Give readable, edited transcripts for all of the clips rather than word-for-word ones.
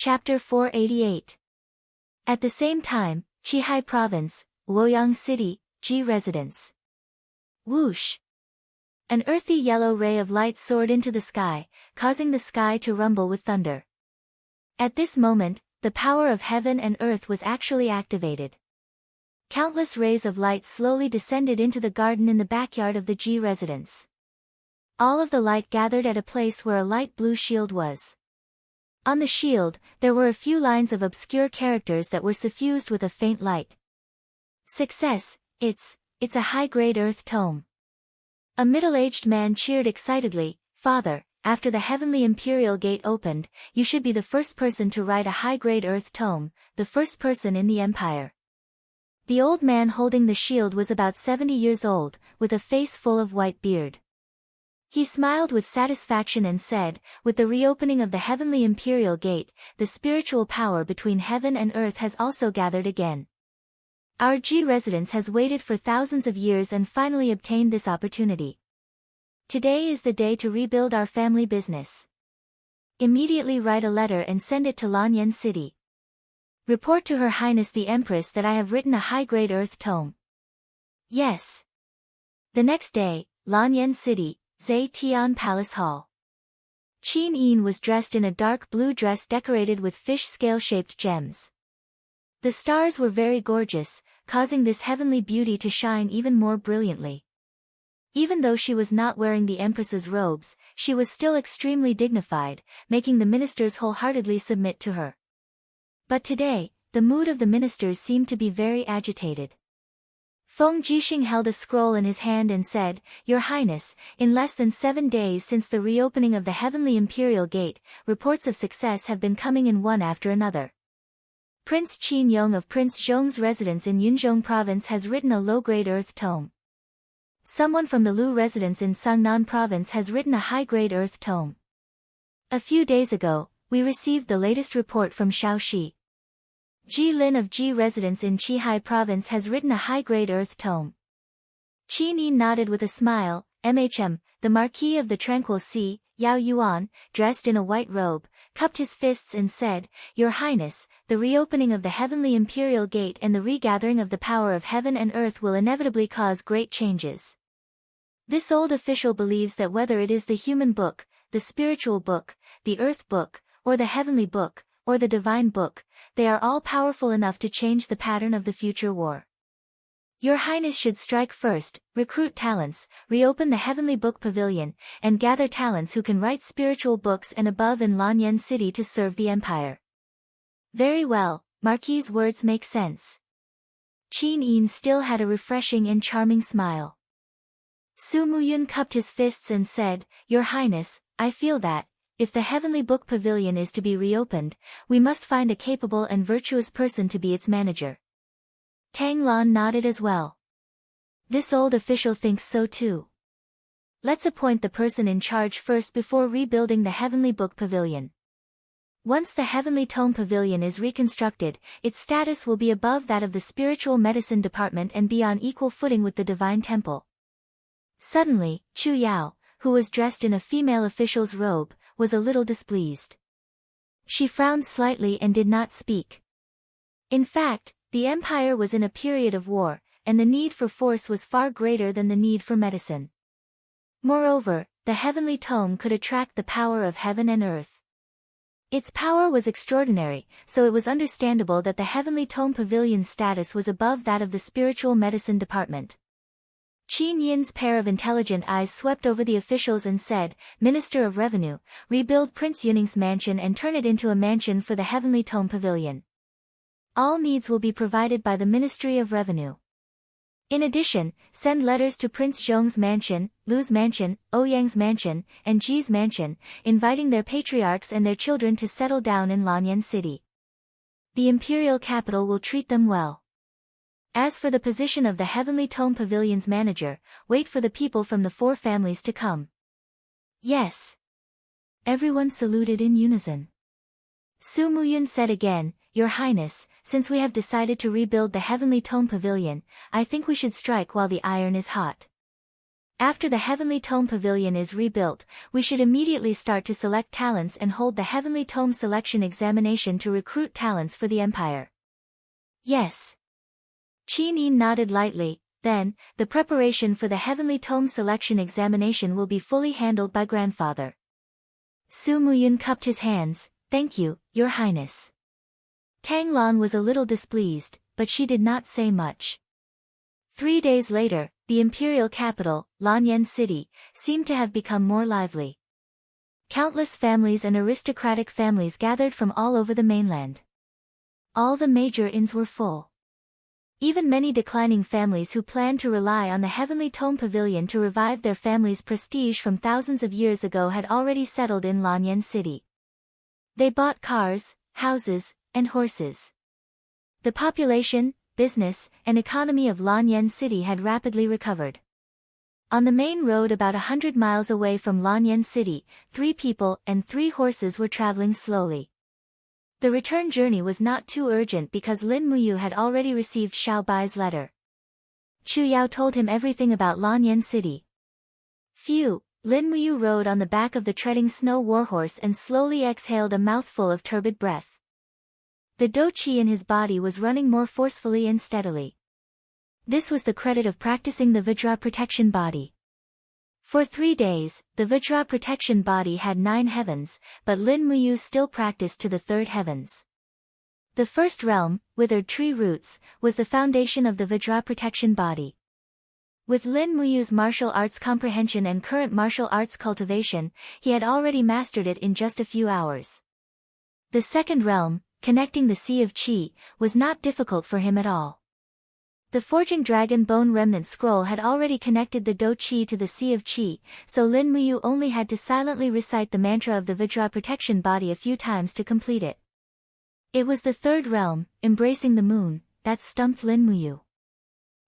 Chapter 488. At the same time, Qihai Province, Luoyang City, Ji Residence. Whoosh! An earthy yellow ray of light soared into the sky, causing the sky to rumble with thunder. At this moment, the power of heaven and earth was actually activated. Countless rays of light slowly descended into the garden in the backyard of the Ji residence. All of the light gathered at a place where a light blue shield was. On the shield, there were a few lines of obscure characters that were suffused with a faint light. Success, it's a high-grade earth tome. A middle-aged man cheered excitedly, Father, after the heavenly imperial gate opened, you should be the first person to write a high-grade earth tome, the first person in the empire. The old man holding the shield was about 70 years old, with a face full of white beard. He smiled with satisfaction and said, with the reopening of the heavenly imperial gate, the spiritual power between heaven and earth has also gathered again. Our Ji residence has waited for thousands of years and finally obtained this opportunity. Today is the day to rebuild our family business. Immediately write a letter and send it to Lanyan City. Report to Her Highness the Empress that I have written a high-grade earth tome. Yes. The next day, Lanyan City, Zetian Palace Hall. Qin Yin was dressed in a dark blue dress decorated with fish scale-shaped gems. The stars were very gorgeous, causing this heavenly beauty to shine even more brilliantly. Even though she was not wearing the Empress's robes, she was still extremely dignified, making the ministers wholeheartedly submit to her. But today, the mood of the ministers seemed to be very agitated. Feng Jixing held a scroll in his hand and said, Your Highness, in less than 7 days since the reopening of the heavenly imperial gate, reports of success have been coming in one after another. Prince Qin Yong of Prince Zhong's residence in Yunzhong province has written a low-grade earth tome. Someone from the Lu residence in Sangnan province has written a high-grade earth tome. A few days ago, we received the latest report from Shaoxi. Ji Lin of Ji residence in Qihai province has written a high-grade earth tome. Qin Yin nodded with a smile. The Marquis of the Tranquil Sea, Yao Yuan, dressed in a white robe, cupped his fists and said, Your Highness, the reopening of the heavenly imperial gate and the regathering of the power of heaven and earth will inevitably cause great changes. This old official believes that whether it is the human book, the spiritual book, the earth book, or the heavenly book, or the divine book, they are all powerful enough to change the pattern of the future war. Your Highness should strike first, recruit talents, reopen the heavenly book pavilion, and gather talents who can write spiritual books and above in Lanyan City to serve the empire. Very well, Marquis's words make sense. Qin Yin still had a refreshing and charming smile. Su Muyun cupped his fists and said, Your Highness, I feel that, if the heavenly book pavilion is to be reopened, we must find a capable and virtuous person to be its manager. Tang Lan nodded as well. This old official thinks so too. Let's appoint the person in charge first before rebuilding the heavenly book pavilion. Once the heavenly tome pavilion is reconstructed, its status will be above that of the spiritual medicine department and be on equal footing with the divine temple. Suddenly, Chu Yao, who was dressed in a female official's robe, was a little displeased. She frowned slightly and did not speak. In fact, the empire was in a period of war, and the need for force was far greater than the need for medicine. Moreover, the heavenly tome could attract the power of heaven and earth. Its power was extraordinary, so it was understandable that the heavenly tome pavilion's status was above that of the spiritual medicine department. Qin Yin's pair of intelligent eyes swept over the officials and said, Minister of Revenue, rebuild Prince Yuning's mansion and turn it into a mansion for the Heavenly Tome Pavilion. All needs will be provided by the Ministry of Revenue. In addition, send letters to Prince Zhong's mansion, Lu's mansion, Ouyang's mansion, and Ji's mansion, inviting their patriarchs and their children to settle down in Lanyan City. The imperial capital will treat them well. As for the position of the Heavenly Tome Pavilion's manager, wait for the people from the 4 families to come. Yes. Everyone saluted in unison. Su Muyun said again, Your Highness, since we have decided to rebuild the Heavenly Tome Pavilion, I think we should strike while the iron is hot. After the Heavenly Tome Pavilion is rebuilt, we should immediately start to select talents and hold the Heavenly Tome selection examination to recruit talents for the Empire. Yes. Qin Yin nodded lightly. Then, the preparation for the Heavenly Tome selection examination will be fully handled by Grandfather. Su Muyun cupped his hands. Thank you, Your Highness. Tang Lan was a little displeased, but she did not say much. 3 days later, the imperial capital, Lanyan City, seemed to have become more lively. Countless families and aristocratic families gathered from all over the mainland. All the major inns were full. Even many declining families who planned to rely on the Heavenly Tome Pavilion to revive their family's prestige from thousands of years ago had already settled in Lanyan City. They bought cars, houses, and horses. The population, business, and economy of Lanyan City had rapidly recovered. On the main road about 100 miles away from Lanyan City, 3 people and 3 horses were traveling slowly. The return journey was not too urgent because Lin Muyu had already received Xiao Bai's letter. Chu Yao told him everything about Lanyan City. Phew, Lin Muyu rode on the back of the treading snow warhorse and slowly exhaled a mouthful of turbid breath. The do qi in his body was running more forcefully and steadily. This was the credit of practicing the Vajra protection body. For 3 days, the Vajra protection body had 9 heavens, but Lin Muyu still practiced to the 3rd heavens. The first realm, withered tree roots, was the foundation of the Vajra protection body. With Lin Muyu's martial arts comprehension and current martial arts cultivation, he had already mastered it in just a few hours. The second realm, connecting the Sea of Qi, was not difficult for him at all. The Forging Dragon Bone Remnant Scroll had already connected the Do Qi to the Sea of Qi, so Lin Muyu only had to silently recite the mantra of the Vajra protection body a few times to complete it. It was the 3rd realm, embracing the moon, that stumped Lin Muyu.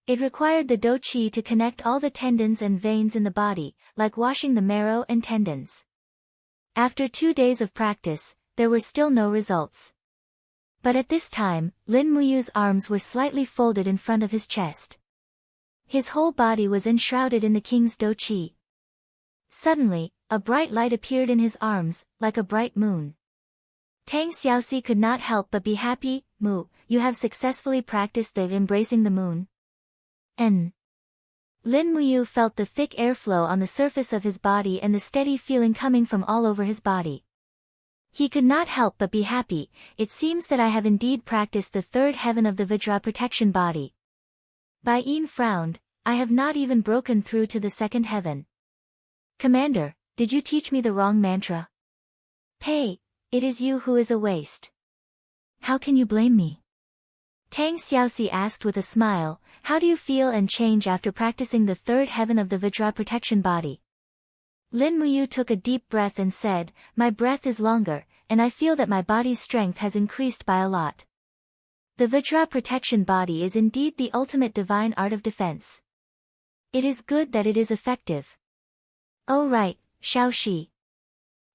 It required the Do Qi to connect all the tendons and veins in the body, like washing the marrow and tendons. After 2 days of practice, there were still no results. But at this time, Lin Muyu's arms were slightly folded in front of his chest. His whole body was enshrouded in the king's Do Qi. Suddenly, a bright light appeared in his arms, like a bright moon. Tang Xiaoxi could not help but be happy. Mu, you have successfully practiced the embracing the moon. Lin Muyu felt the thick airflow on the surface of his body and the steady feeling coming from all over his body. He could not help but be happy. It seems that I have indeed practiced the 3rd heaven of the Vajra protection body. Bai Yin frowned. I have not even broken through to the 2nd heaven. Commander, did you teach me the wrong mantra? Pei, it is you who is a waste. How can you blame me? Tang Xiaoxi asked with a smile. How do you feel and change after practicing the 3rd heaven of the Vajra protection body? Lin Muyu took a deep breath and said, my breath is longer, and I feel that my body's strength has increased by a lot. The Vajra protection body is indeed the ultimate divine art of defense. It is good that it is effective. Oh right, Xiaoxi.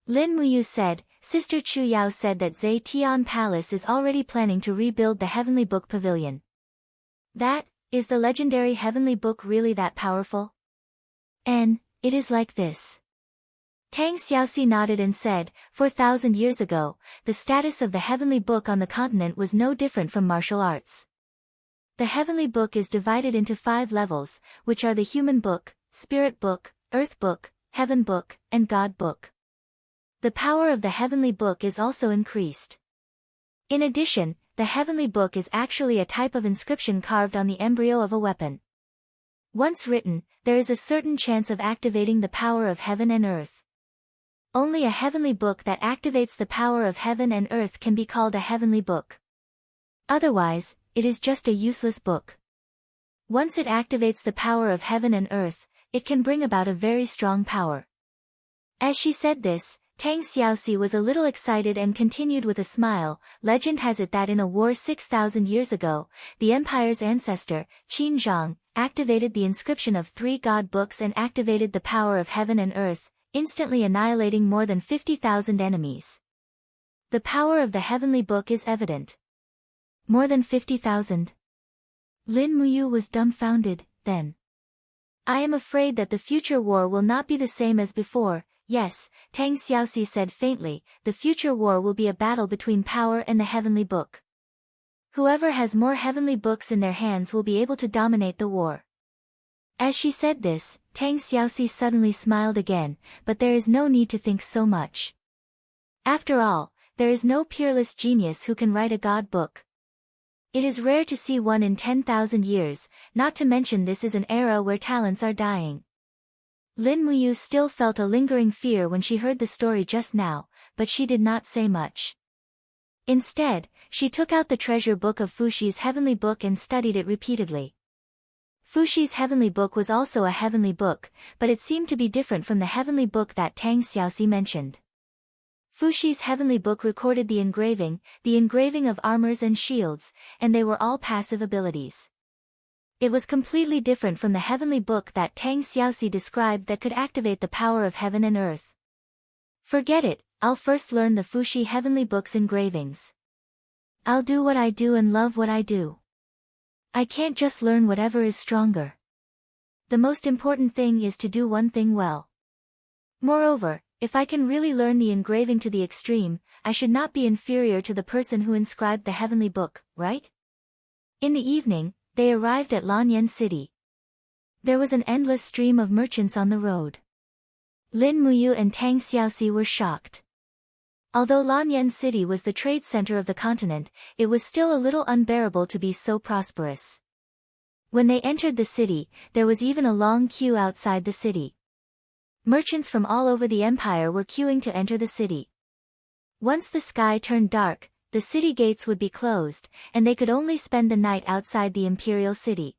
Lin Muyu said. Sister Chu Yao said that Zhe Tian Palace is already planning to rebuild the Heavenly Book Pavilion. Is the legendary Heavenly Book really that powerful? And, it is like this. Tang Xiaoxi nodded and said, 4,000 years ago, the status of the Heavenly Book on the continent was no different from martial arts. The Heavenly Book is divided into 5 levels, which are the Human Book, Spirit Book, Earth Book, Heaven Book, and God Book. The power of the Heavenly Book is also increased. In addition, the Heavenly Book is actually a type of inscription carved on the embryo of a weapon. Once written, there is a certain chance of activating the power of heaven and earth. Only a Heavenly Book that activates the power of heaven and earth can be called a Heavenly Book. Otherwise, it is just a useless book. Once it activates the power of heaven and earth, it can bring about a very strong power. As she said this, Tang Xiaoxi was a little excited and continued with a smile. Legend has it that in a war 6,000 years ago, the empire's ancestor, Qin Zhang, activated the inscription of 3 god books and activated the power of heaven and earth, instantly annihilating more than 50,000 enemies. The power of the Heavenly Book is evident. More than 50,000. Lin Muyu was dumbfounded, then. I am afraid that the future war will not be the same as before. Yes, Tang Xiaoxi said faintly, the future war will be a battle between power and the heavenly book. Whoever has more heavenly books in their hands will be able to dominate the war. As she said this, Tang Xiaoxi suddenly smiled again, but there is no need to think so much. After all, there is no peerless genius who can write a god book. It is rare to see one in 10,000 years, not to mention this is an era where talents are dying. Lin Muyu still felt a lingering fear when she heard the story just now, but she did not say much. Instead, she took out the treasure book of Fuxi's heavenly book and studied it repeatedly. Fuxi's heavenly book was also a heavenly book, but it seemed to be different from the heavenly book that Tang Xiaoxi mentioned. Fuxi's heavenly book recorded the engraving of armors and shields, and they were all passive abilities. It was completely different from the heavenly book that Tang Xiaoxi described that could activate the power of heaven and earth. Forget it, I'll first learn the Fuxi heavenly book's engravings. I'll do what I do and love what I do. I can't just learn whatever is stronger. The most important thing is to do one thing well. Moreover, if I can really learn the engraving to the extreme, I should not be inferior to the person who inscribed the heavenly book, right? In the evening, they arrived at Lanyan City. There was an endless stream of merchants on the road. Lin Muyu and Tang Xiaoxi were shocked. Although Lanyan City was the trade center of the continent, it was still a little unbearable to be so prosperous. When they entered the city, there was even a long queue outside the city. Merchants from all over the empire were queuing to enter the city. Once the sky turned dark, the city gates would be closed, and they could only spend the night outside the imperial city.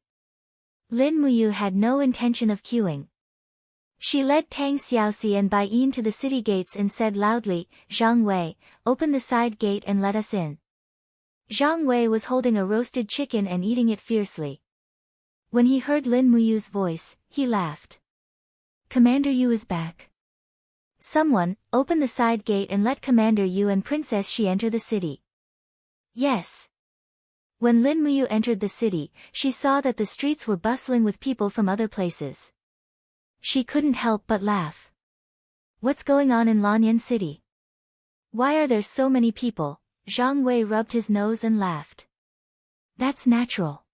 Lin Muyu had no intention of queuing. She led Tang Xiaoxi and Bai Yin to the city gates and said loudly, "Zhang Wei, open the side gate and let us in." Zhang Wei was holding a roasted chicken and eating it fiercely. When he heard Lin Muyu's voice, he laughed. "Commander Yu is back. Someone, open the side gate and let Commander Yu and Princess Shi enter the city." Yes. When Lin Muyu entered the city, she saw that the streets were bustling with people from other places. She couldn't help but laugh. What's going on in Lanyan City? Why are there so many people? Zhang Wei rubbed his nose and laughed. That's natural.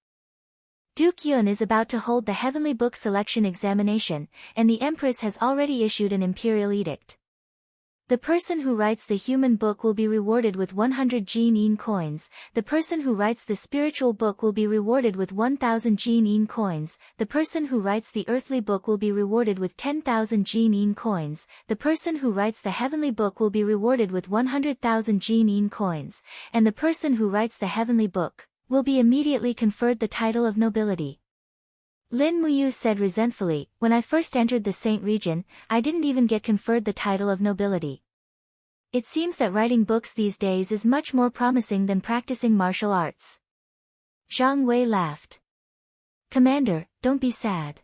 Duke Yun is about to hold the Heavenly Book selection examination, and the Empress has already issued an imperial edict. The person who writes the human book will be rewarded with 100 Jin coins, the person who writes the spiritual book will be rewarded with 1,000 Jin coins, the person who writes the earthly book will be rewarded with 10,000 Jin coins, the person who writes the heavenly book will be rewarded with 100,000 Jin coins, and the person who writes the heavenly book will be immediately conferred the title of nobility. Lin Muyu said resentfully, when I first entered the Saint region, I didn't even get conferred the title of nobility. It seems that writing books these days is much more promising than practicing martial arts. Zhang Wei laughed. Commander, don't be sad.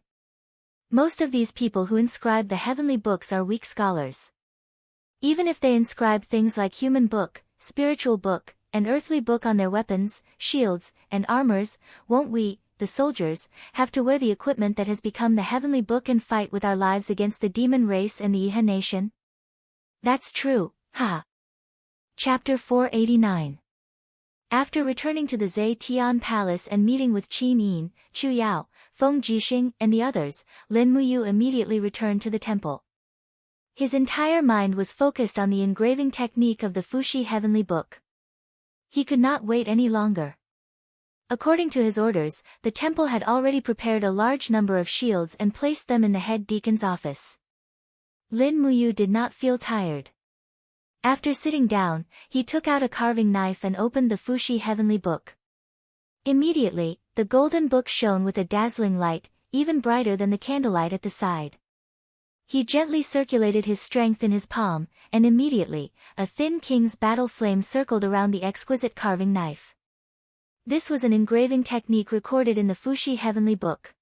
Most of these people who inscribe the heavenly books are weak scholars. Even if they inscribe things like human book, spiritual book, and earthly book on their weapons, shields, and armors, won't we, the soldiers, have to wear the equipment that has become the heavenly book and fight with our lives against the demon race and the Yihe nation? That's true, ha. Chapter 489. After returning to the Zetian Palace and meeting with Qin Yin, Chu Yao, Feng Jixing, and the others, Lin Muyu immediately returned to the temple. His entire mind was focused on the engraving technique of the Fuxi heavenly book. He could not wait any longer. According to his orders, the temple had already prepared a large number of shields and placed them in the head deacon's office. Lin Muyu did not feel tired. After sitting down, he took out a carving knife and opened the Fuxi heavenly book. Immediately, the golden book shone with a dazzling light, even brighter than the candlelight at the side. He gently circulated his strength in his palm, and immediately, a thin king's battle flame circled around the exquisite carving knife. This was an engraving technique recorded in the Fuxi heavenly book.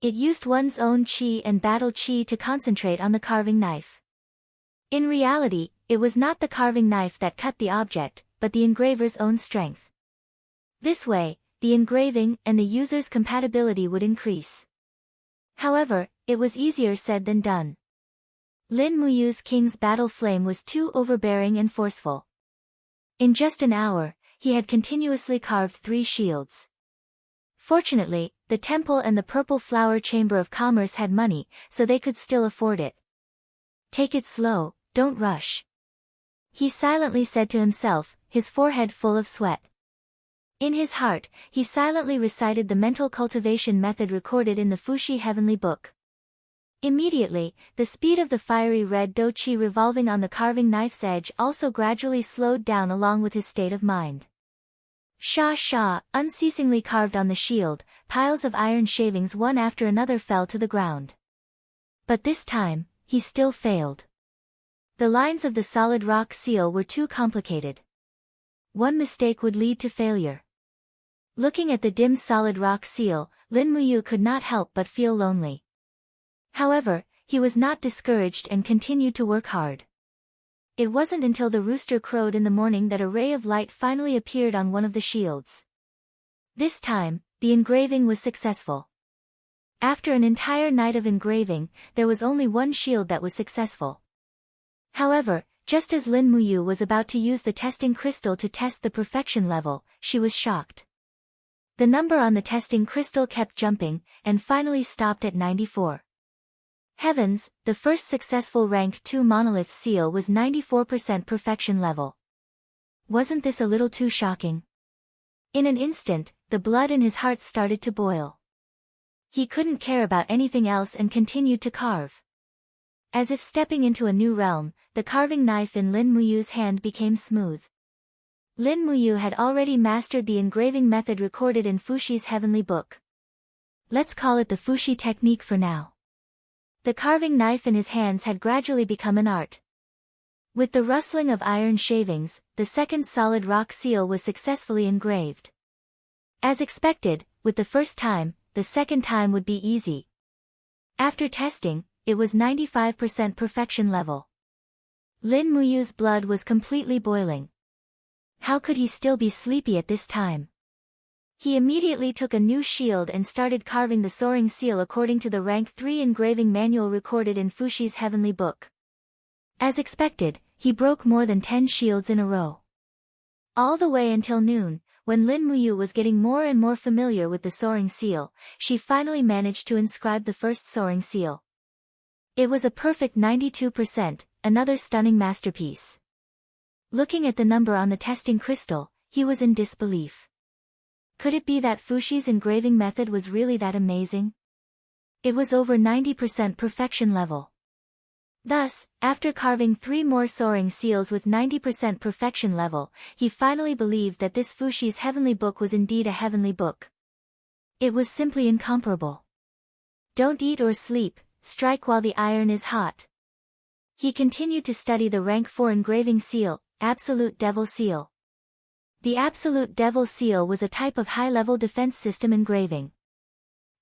It used one's own qi and battle qi to concentrate on the carving knife. In reality, it was not the carving knife that cut the object, but the engraver's own strength. This way, the engraving and the user's compatibility would increase. However, it was easier said than done. Lin Muyu's king's battle flame was too overbearing and forceful. In just an hour, he had continuously carved 3 shields. Fortunately, the temple and the Purple Flower Chamber of Commerce had money, so they could still afford it. Take it slow, don't rush. He silently said to himself, his forehead full of sweat. In his heart, he silently recited the mental cultivation method recorded in the Fuxi Heavenly Book. Immediately, the speed of the fiery red douqi revolving on the carving knife's edge also gradually slowed down along with his state of mind. Sha sha, unceasingly carved on the shield, piles of iron shavings one after another fell to the ground. But this time, he still failed. The lines of the solid rock seal were too complicated. One mistake would lead to failure. Looking at the dim solid rock seal, Lin Muyu could not help but feel lonely. However, he was not discouraged and continued to work hard. It wasn't until the rooster crowed in the morning that a ray of light finally appeared on one of the shields. This time, the engraving was successful. After an entire night of engraving, there was only one shield that was successful. However, just as Lin Muyu was about to use the testing crystal to test the perfection level, she was shocked. The number on the testing crystal kept jumping, and finally stopped at 94. Heavens, the first successful rank 2 monolith seal was 94% perfection level. Wasn't this a little too shocking? In an instant, the blood in his heart started to boil. He couldn't care about anything else and continued to carve. As if stepping into a new realm, the carving knife in Lin Muyu's hand became smooth. Lin Muyu had already mastered the engraving method recorded in Fuxi's Heavenly Book. Let's call it the Fuxi technique for now. The carving knife in his hands had gradually become an art. With the rustling of iron shavings, the second solid rock seal was successfully engraved. As expected, with the first time, the second time would be easy. After testing, it was 95% perfection level. Lin Muyu's blood was completely boiling. How could he still be sleepy at this time? He immediately took a new shield and started carving the soaring seal according to the rank 3 engraving manual recorded in Fuxi's Heavenly Book. As expected, he broke more than 10 shields in a row. All the way until noon, when Lin Muyu was getting more and more familiar with the soaring seal, she finally managed to inscribe the first soaring seal. It was a perfect 92%, another stunning masterpiece. Looking at the number on the testing crystal, he was in disbelief. Could it be that Fuxi's engraving method was really that amazing? It was over 90% perfection level. Thus, after carving 3 more soaring seals with 90% perfection level, he finally believed that this Fuxi's Heavenly Book was indeed a heavenly book. It was simply incomparable. Don't eat or sleep, strike while the iron is hot. He continued to study the rank 4 engraving seal, Absolute Devil Seal. The Absolute Devil Seal was a type of high-level defense system engraving.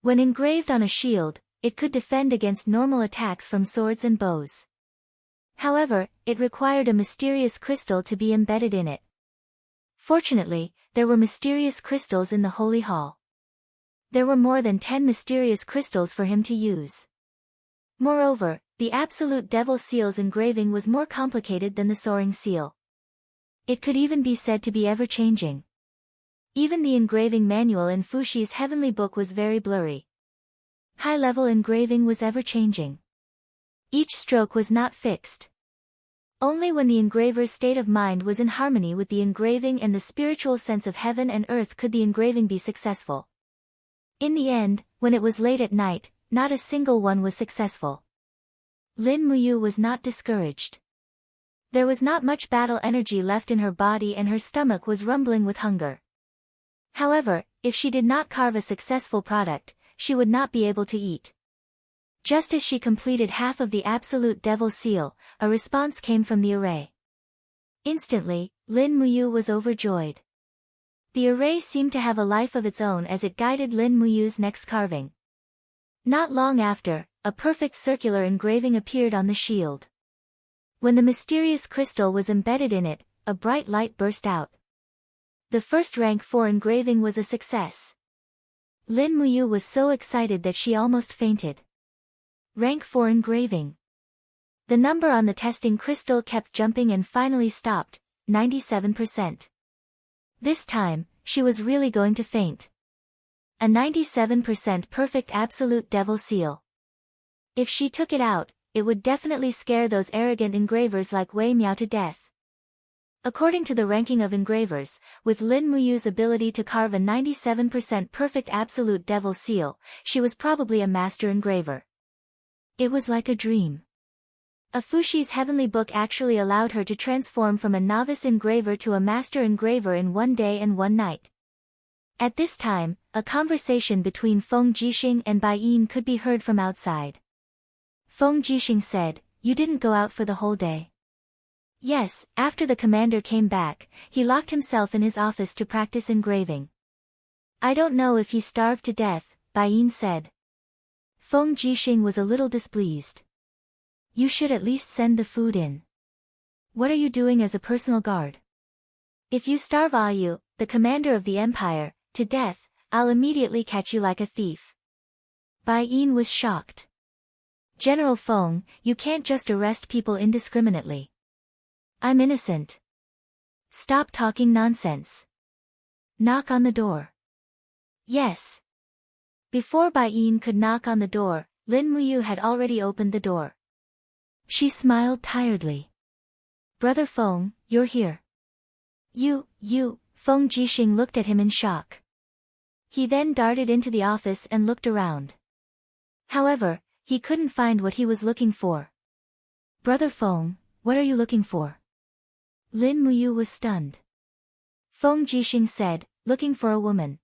When engraved on a shield, it could defend against normal attacks from swords and bows. However, it required a mysterious crystal to be embedded in it. Fortunately, there were mysterious crystals in the Holy Hall. There were more than 10 mysterious crystals for him to use. Moreover, the Absolute Devil Seal's engraving was more complicated than the Soaring Seal. It could even be said to be ever-changing. Even the engraving manual in Fuxi's Heavenly Book was very blurry. High-level engraving was ever-changing. Each stroke was not fixed. Only when the engraver's state of mind was in harmony with the engraving and the spiritual sense of heaven and earth could the engraving be successful. In the end, when it was late at night, not a single one was successful. Lin Muyu was not discouraged. There was not much battle energy left in her body and her stomach was rumbling with hunger. However, if she did not carve a successful product, she would not be able to eat. Just as she completed half of the Absolute Devil Seal, a response came from the array. Instantly, Lin Muyu was overjoyed. The array seemed to have a life of its own as it guided Lin Muyu's next carving. Not long after, a perfect circular engraving appeared on the shield. When the mysterious crystal was embedded in it, a bright light burst out. The first rank 4 engraving was a success. Lin Muyu was so excited that she almost fainted. Rank 4 engraving. The number on the testing crystal kept jumping and finally stopped, 97%. This time, she was really going to faint. A 97% perfect absolute devil seal. If she took it out, it would definitely scare those arrogant engravers like Wei Miao to death. According to the ranking of engravers, with Lin Muyu's ability to carve a 97% perfect absolute devil seal, she was probably a master engraver. It was like a dream. A Fushi's heavenly book actually allowed her to transform from a novice engraver to a master engraver in one day and one night. At this time, a conversation between Feng Jixing and Bai Yin could be heard from outside. Feng Jixing said, "You didn't go out for the whole day?" Yes, after the commander came back, he locked himself in his office to practice engraving. I don't know if he starved to death, Bai Yin said. Feng Jixing was a little displeased. You should at least send the food in. What are you doing as a personal guard? If you starve Ayu, the commander of the empire, to death, I'll immediately catch you like a thief. Bai Yin was shocked. General Feng, you can't just arrest people indiscriminately. I'm innocent. Stop talking nonsense. Knock on the door. Yes. Before Bai Yin could knock on the door, Lin Muyu had already opened the door. She smiled tiredly. Brother Feng, you're here. You, Feng Jixing looked at him in shock. He then darted into the office and looked around. However, he couldn't find what he was looking for. Brother Feng, what are you looking for? Lin Muyu was stunned. Feng Jixing said, looking for a woman.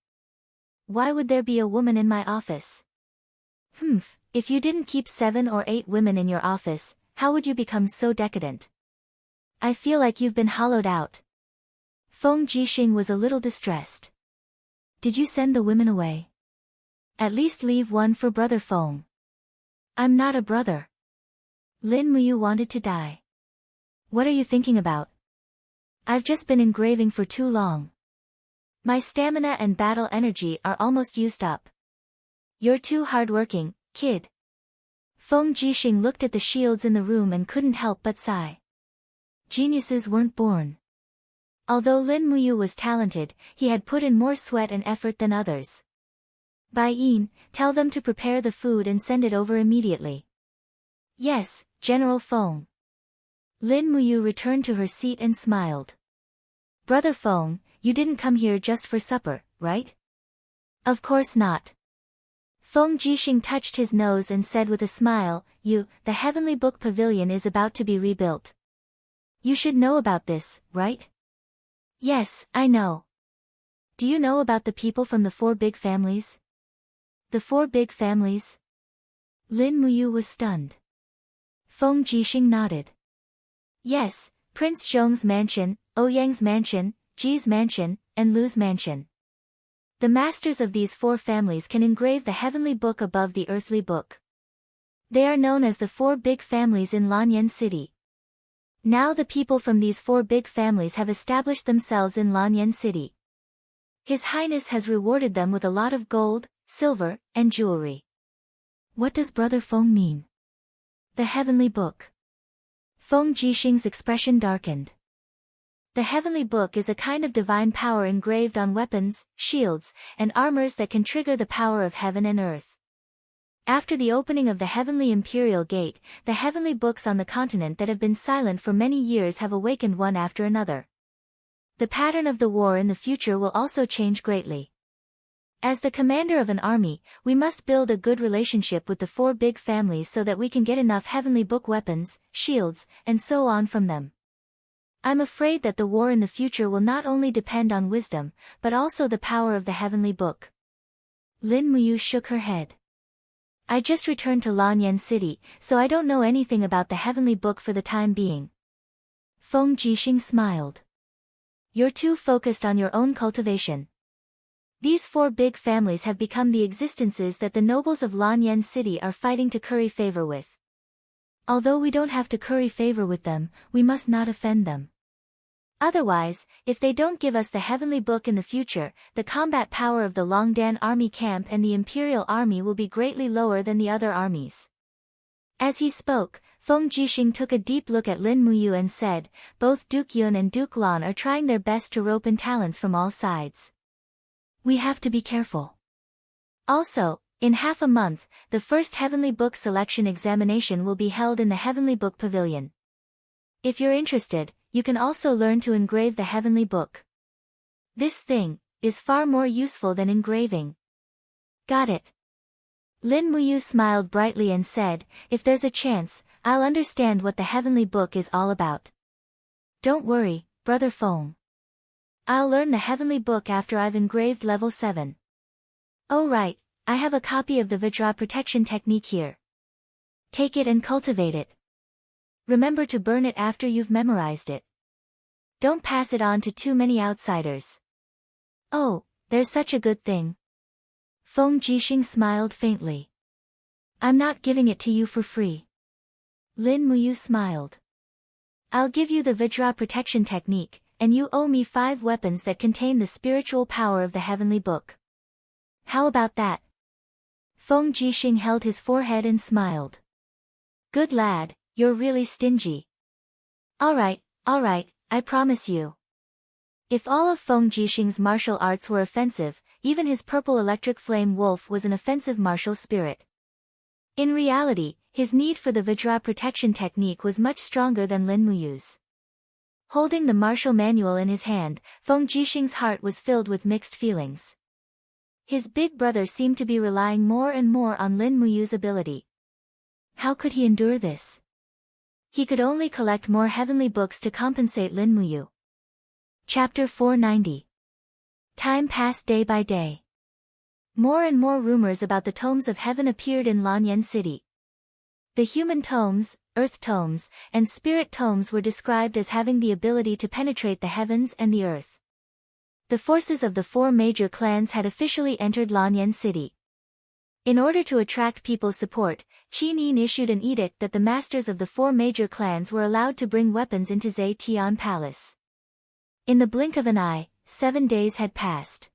Why would there be a woman in my office? If you didn't keep 7 or 8 women in your office, how would you become so decadent? I feel like you've been hollowed out. Feng Jixing was a little distressed. Did you send the women away? At least leave one for Brother Feng. I'm not a brother. Lin Muyu wanted to die. What are you thinking about? I've just been engraving for too long. My stamina and battle energy are almost used up. You're too hardworking, kid. Feng Jixing looked at the shields in the room and couldn't help but sigh. Geniuses weren't born. Although Lin Muyu was talented, he had put in more sweat and effort than others. Bai Yin, tell them to prepare the food and send it over immediately. Yes, General Feng. Lin Muyu returned to her seat and smiled. Brother Feng, you didn't come here just for supper, right? Of course not. Feng Jixing touched his nose and said with a smile, the Heavenly Book Pavilion is about to be rebuilt. You should know about this, right? Yes, I know. Do you know about the people from the 4 big families? The 4 big families? Lin Muyu was stunned. Feng Jixing nodded. Yes, Prince Zhong's mansion, Ouyang's mansion, Ji's mansion, and Lu's mansion. The masters of these 4 families can engrave the heavenly book above the earthly book. They are known as the 4 big families in Lanyan City. Now the people from these 4 big families have established themselves in Lanyan City. His Highness has rewarded them with a lot of gold, silver, and jewelry. What does Brother Feng mean? The heavenly book. Feng Jixing's expression darkened. The heavenly book is a kind of divine power engraved on weapons, shields, and armors that can trigger the power of heaven and earth. After the opening of the heavenly imperial gate, the heavenly books on the continent that have been silent for many years have awakened one after another. The pattern of the war in the future will also change greatly. As the commander of an army, we must build a good relationship with the 4 big families so that we can get enough heavenly book weapons, shields, and so on from them. I'm afraid that the war in the future will not only depend on wisdom, but also the power of the heavenly book. Lin Muyu shook her head. I just returned to Lanyan City, so I don't know anything about the heavenly book for the time being. Feng Jixing smiled. You're too focused on your own cultivation. These 4 big families have become the existences that the nobles of Lanyan City are fighting to curry favor with. Although we don't have to curry favor with them, we must not offend them. Otherwise, if they don't give us the heavenly book in the future, the combat power of the Longdan army camp and the imperial army will be greatly lower than the other armies. As he spoke, Feng Jixing took a deep look at Lin Muyu and said, both Duke Yun and Duke Lan are trying their best to rope in talents from all sides. We have to be careful. Also, in half a month, the first Heavenly Book selection examination will be held in the Heavenly Book Pavilion. If you're interested, you can also learn to engrave the Heavenly Book. This thing is far more useful than engraving. Got it. Lin Muyu smiled brightly and said, if there's a chance, I'll understand what the Heavenly Book is all about. Don't worry, Brother Feng. I'll learn the Heavenly Book after I've engraved level 7. Oh right, I have a copy of the Vajra protection technique here. Take it and cultivate it. Remember to burn it after you've memorized it. Don't pass it on to too many outsiders. Oh, there's such a good thing. Feng Jixing smiled faintly. I'm not giving it to you for free. Lin Muyu smiled. I'll give you the Vajra protection technique, and you owe me 5 weapons that contain the spiritual power of the Heavenly Book. How about that? Feng Jixing held his forehead and smiled. Good lad, you're really stingy. Alright, I promise you. If all of Feng Jixing's martial arts were offensive, even his purple electric flame wolf was an offensive martial spirit. In reality, his need for the Vajra protection technique was much stronger than Lin Muyu's. Holding the martial manual in his hand, Feng Jixing's heart was filled with mixed feelings. His big brother seemed to be relying more and more on Lin Muyu's ability. How could he endure this? He could only collect more heavenly books to compensate Lin Muyu. Chapter 490. Time passed day by day. More and more rumors about the tomes of heaven appeared in Lanyan City. The human tomes, earth tomes, and spirit tomes were described as having the ability to penetrate the heavens and the earth. The forces of the 4 major clans had officially entered Lanyan City. In order to attract people's support, Qin Yin issued an edict that the masters of the 4 major clans were allowed to bring weapons into Zetian Palace. In the blink of an eye, 7 days had passed.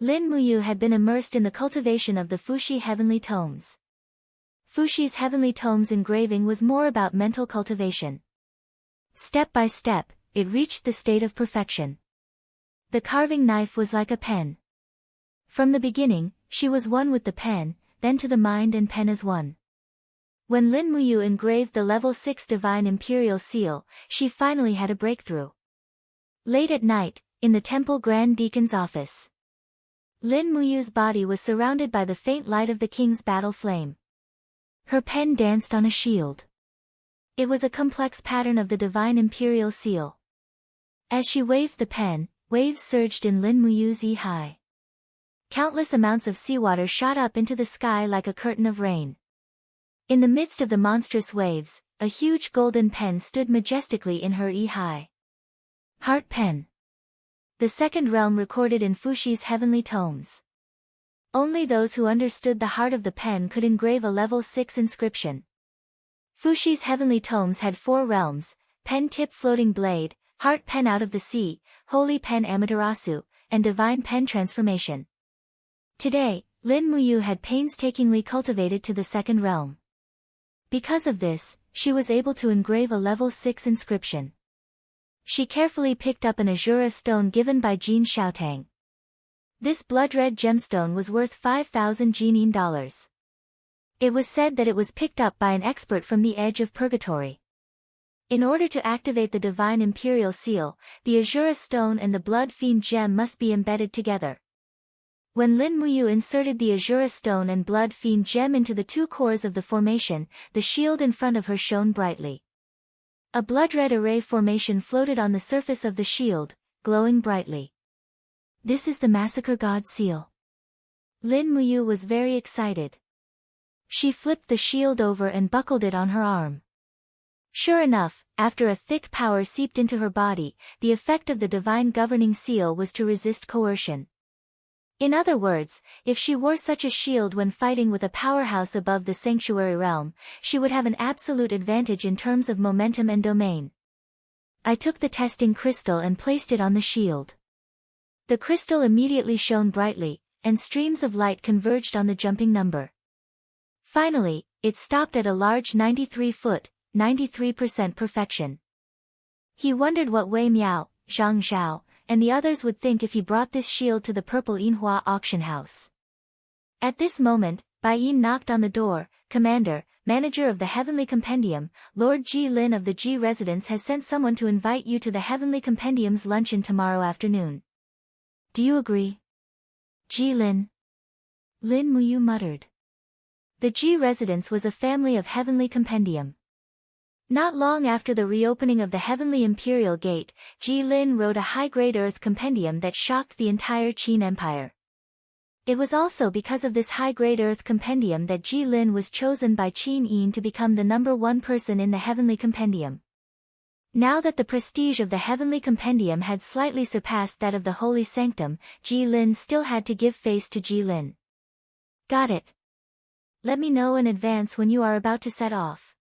Lin Muyu had been immersed in the cultivation of the Fuxi Heavenly Tomes. Fuxi's Heavenly Tomes engraving was more about mental cultivation. Step by step, it reached the state of perfection. The carving knife was like a pen. From the beginning, she was one with the pen, then to the mind and pen as one. When Lin Muyu engraved the level 6 Divine Imperial Seal, she finally had a breakthrough. Late at night, in the Temple Grand Deacon's office. Lin Muyu's body was surrounded by the faint light of the king's battle flame. Her pen danced on a shield. It was a complex pattern of the Divine Imperial Seal. As she waved the pen, waves surged in Lin Muyu's eye. Countless amounts of seawater shot up into the sky like a curtain of rain. In the midst of the monstrous waves, a huge golden pen stood majestically in her eye. Heart Pen. The second realm recorded in Fuxi's heavenly tomes. Only those who understood the heart of the pen could engrave a level 6 inscription. Fuxi's heavenly tomes had 4 realms: Pen Tip Floating Blade, Heart Pen Out of the Sea, Holy Pen Amaterasu, and Divine Pen Transformation. Today, Lin Muyu had painstakingly cultivated to the second realm. Because of this, she was able to engrave a level 6 inscription. She carefully picked up an Azura stone given by Jin Xiaotang. This blood-red gemstone was worth 5,000 Jinin dollars. It was said that it was picked up by an expert from the edge of purgatory. In order to activate the Divine Imperial Seal, the Azura stone and the Blood Fiend gem must be embedded together. When Lin Muyu inserted the Azura stone and Blood Fiend gem into the 2 cores of the formation, the shield in front of her shone brightly. A blood-red array formation floated on the surface of the shield, glowing brightly. This is the Massacre God Seal. Lin Muyu was very excited. She flipped the shield over and buckled it on her arm. Sure enough, after a thick power seeped into her body, the effect of the Divine Governing Seal was to resist coercion. In other words, if she wore such a shield when fighting with a powerhouse above the sanctuary realm, she would have an absolute advantage in terms of momentum and domain. I took the testing crystal and placed it on the shield. The crystal immediately shone brightly, and streams of light converged on the jumping number. Finally, it stopped at a large 93 foot, 93% perfection. He wondered what Wei Miao, Zhang Zhao, and the others would think if he brought this shield to the Purple Yinhua auction house. At this moment, Bai Yin knocked on the door. "Commander, manager of the Heavenly Compendium, Lord Ji Lin of the Ji residence has sent someone to invite you to the Heavenly Compendium's luncheon tomorrow afternoon. Do you agree?" "Ji Lin?" Lin Muyu muttered. The Ji residence was a family of Heavenly Compendium. Not long after the reopening of the Heavenly Imperial Gate, Ji Lin wrote a high-grade Earth Compendium that shocked the entire Qin Empire. It was also because of this high-grade Earth Compendium that Ji Lin was chosen by Qin Yin to become the #1 person in the Heavenly Compendium. Now that the prestige of the Heavenly Compendium had slightly surpassed that of the Holy Sanctum, Ji Lin still had to give face to Ji Lin. "Got it. Let me know in advance when you are about to set off."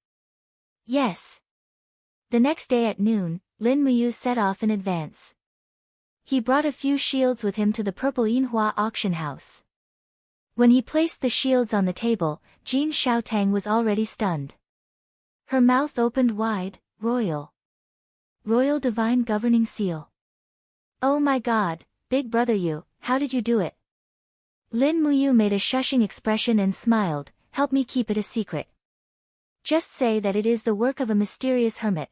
"Yes." The next day at noon, Lin Muyu set off in advance. He brought a few shields with him to the Purple Yinhua auction house. When he placed the shields on the table, Jin Xiaotang was already stunned. Her mouth opened wide. "Royal. Royal Divine Governing Seal. Oh my God, big brother you, how did you do it?" Lin Muyu made a shushing expression and smiled. "Help me keep it a secret. Just say that it is the work of a mysterious hermit.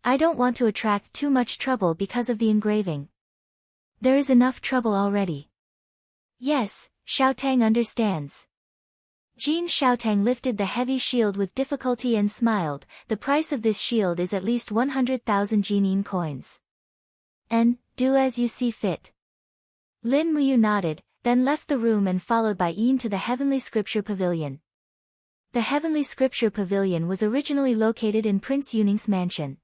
I don't want to attract too much trouble because of the engraving. There is enough trouble already." "Yes, Xiaotang understands." Jin Xiaotang lifted the heavy shield with difficulty and smiled. "The price of this shield is at least 100,000 Jinin coins. And, do as you see fit." Lin Muyu nodded, then left the room and followed by Yin to the Heavenly Scripture Pavilion. The Heavenly Scripture Pavilion was originally located in Prince Yuning's mansion.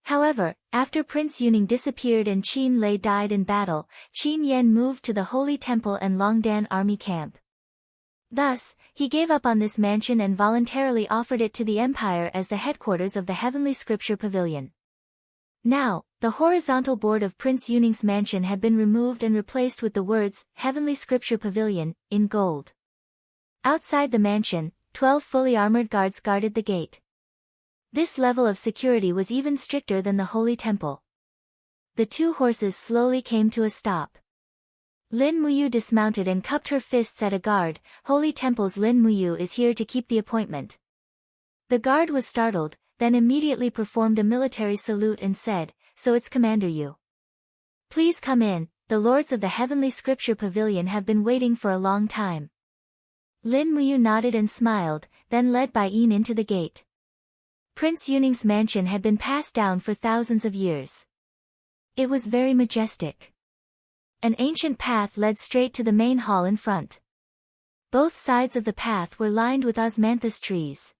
However, after Prince Yuning disappeared and Qin Lei died in battle, Qin Yan moved to the Holy Temple and Longdan army camp. Thus, he gave up on this mansion and voluntarily offered it to the Empire as the headquarters of the Heavenly Scripture Pavilion. Now, the horizontal board of Prince Yuning's mansion had been removed and replaced with the words, Heavenly Scripture Pavilion, in gold. Outside the mansion, 12 fully armored guards guarded the gate. This level of security was even stricter than the Holy Temple. The two horses slowly came to a stop. Lin Muyu dismounted and cupped her fists at a guard. "Holy Temple's Lin Muyu is here to keep the appointment." The guard was startled, then immediately performed a military salute and said, "So it's Commander Yu. Please come in, the lords of the Heavenly Scripture Pavilion have been waiting for a long time." Lin Muyu nodded and smiled, then led Bai Yin into the gate. Prince Yuning's mansion had been passed down for thousands of years. It was very majestic. An ancient path led straight to the main hall in front. Both sides of the path were lined with osmanthus trees.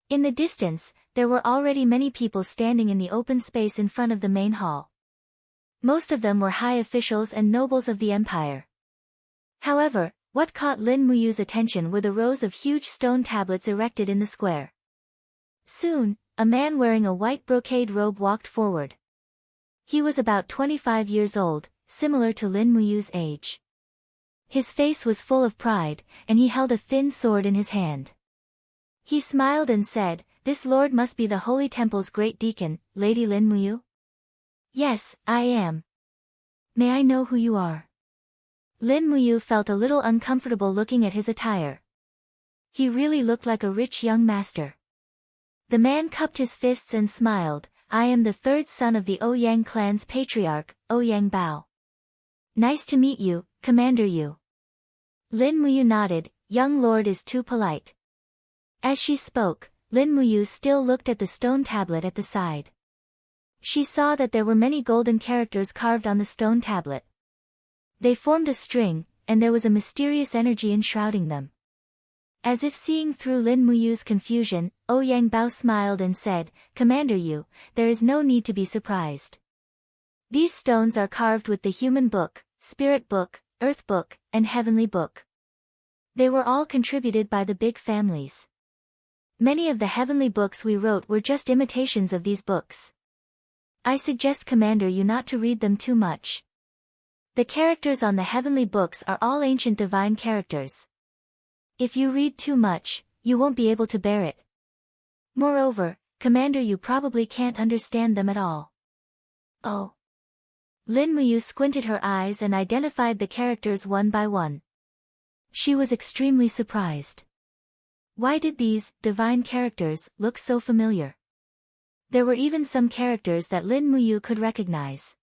In the distance, there were already many people standing in the open space in front of the main hall. Most of them were high officials and nobles of the empire. However, what caught Lin Muyu's attention were the rows of huge stone tablets erected in the square. Soon, a man wearing a white brocade robe walked forward. He was about 25 years old, similar to Lin Muyu's age. His face was full of pride, and he held a thin sword in his hand. He smiled and said, "This lord must be the Holy Temple's great deacon, Lady Lin Muyu?" "Yes, I am." "May I know who you are?" Lin Muyu felt a little uncomfortable looking at his attire. He really looked like a rich young master. The man cupped his fists and smiled. "I am the third son of the Ouyang clan's patriarch, Ouyang Bao. Nice to meet you, Commander Yu." Lin Muyu nodded. "Young lord is too polite." As she spoke, Lin Muyu still looked at the stone tablet at the side. She saw that there were many golden characters carved on the stone tablet. They formed a string, and there was a mysterious energy enshrouding them. As if seeing through Lin Muyu's confusion, Ouyang Bao smiled and said, "Commander Yu, there is no need to be surprised. These stones are carved with the Human Book, Spirit Book, Earth Book, and Heavenly Book. They were all contributed by the big families. Many of the heavenly books we wrote were just imitations of these books. I suggest Commander Yu not to read them too much. The characters on the heavenly books are all ancient divine characters. If you read too much, you won't be able to bear it. Moreover, Commander, you probably can't understand them at all. Oh. Lin Muyu squinted her eyes and identified the characters one by one. She was extremely surprised. Why did these divine characters look so familiar? There were even some characters that Lin Muyu could recognize.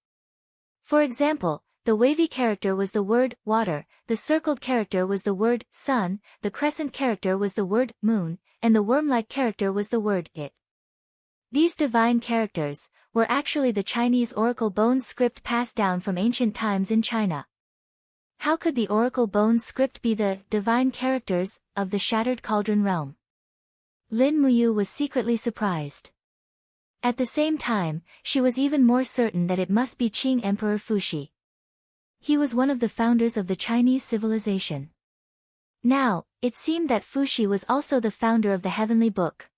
For example, the wavy character was the word water, the circled character was the word sun, the crescent character was the word moon, and the worm-like character was the word it. These divine characters were actually the Chinese oracle bone script passed down from ancient times in China. How could the oracle bone script be the divine characters of the Shattered Cauldron realm? Lin Muyu was secretly surprised. At the same time, she was even more certain that it must be Qing Emperor Fuxi. He was one of the founders of the Chinese civilization. Now, it seemed that Fuxi was also the founder of the Heavenly Book.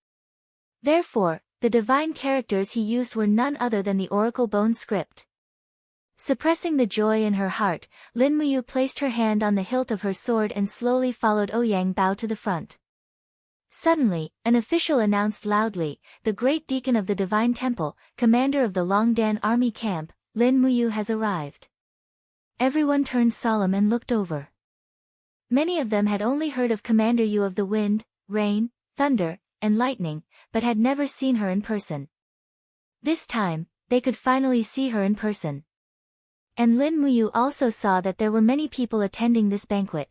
Therefore, the divine characters he used were none other than the oracle bone script. Suppressing the joy in her heart, Lin Muyu placed her hand on the hilt of her sword and slowly followed Ouyang Bao to the front. Suddenly, an official announced loudly, "The Great Deacon of the Divine Temple, commander of the Longdan army camp, Lin Muyu has arrived." Everyone turned solemn and looked over. Many of them had only heard of Commander Yu of the wind, rain, thunder, and lightning, but had never seen her in person. This time, they could finally see her in person. And Lin Muyu also saw that there were many people attending this banquet.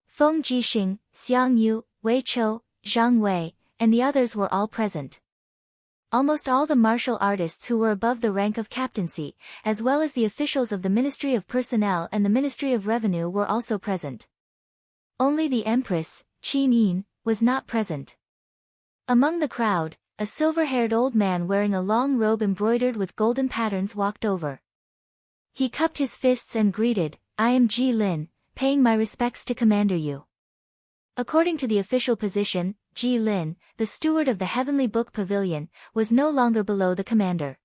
Feng Jixing, Xiang Yu, Wei Chou, Zhang Wei, and the others were all present. Almost all the martial artists who were above the rank of captaincy, as well as the officials of the Ministry of Personnel and the Ministry of Revenue were also present. Only the Empress, Qin Yin, was not present. Among the crowd, a silver-haired old man wearing a long robe embroidered with golden patterns walked over. He cupped his fists and greeted, "I am Ji Lin, paying my respects to Commander Yu." According to the official position, Ji Lin, the steward of the Heavenly Book Pavilion, was no longer below the commander.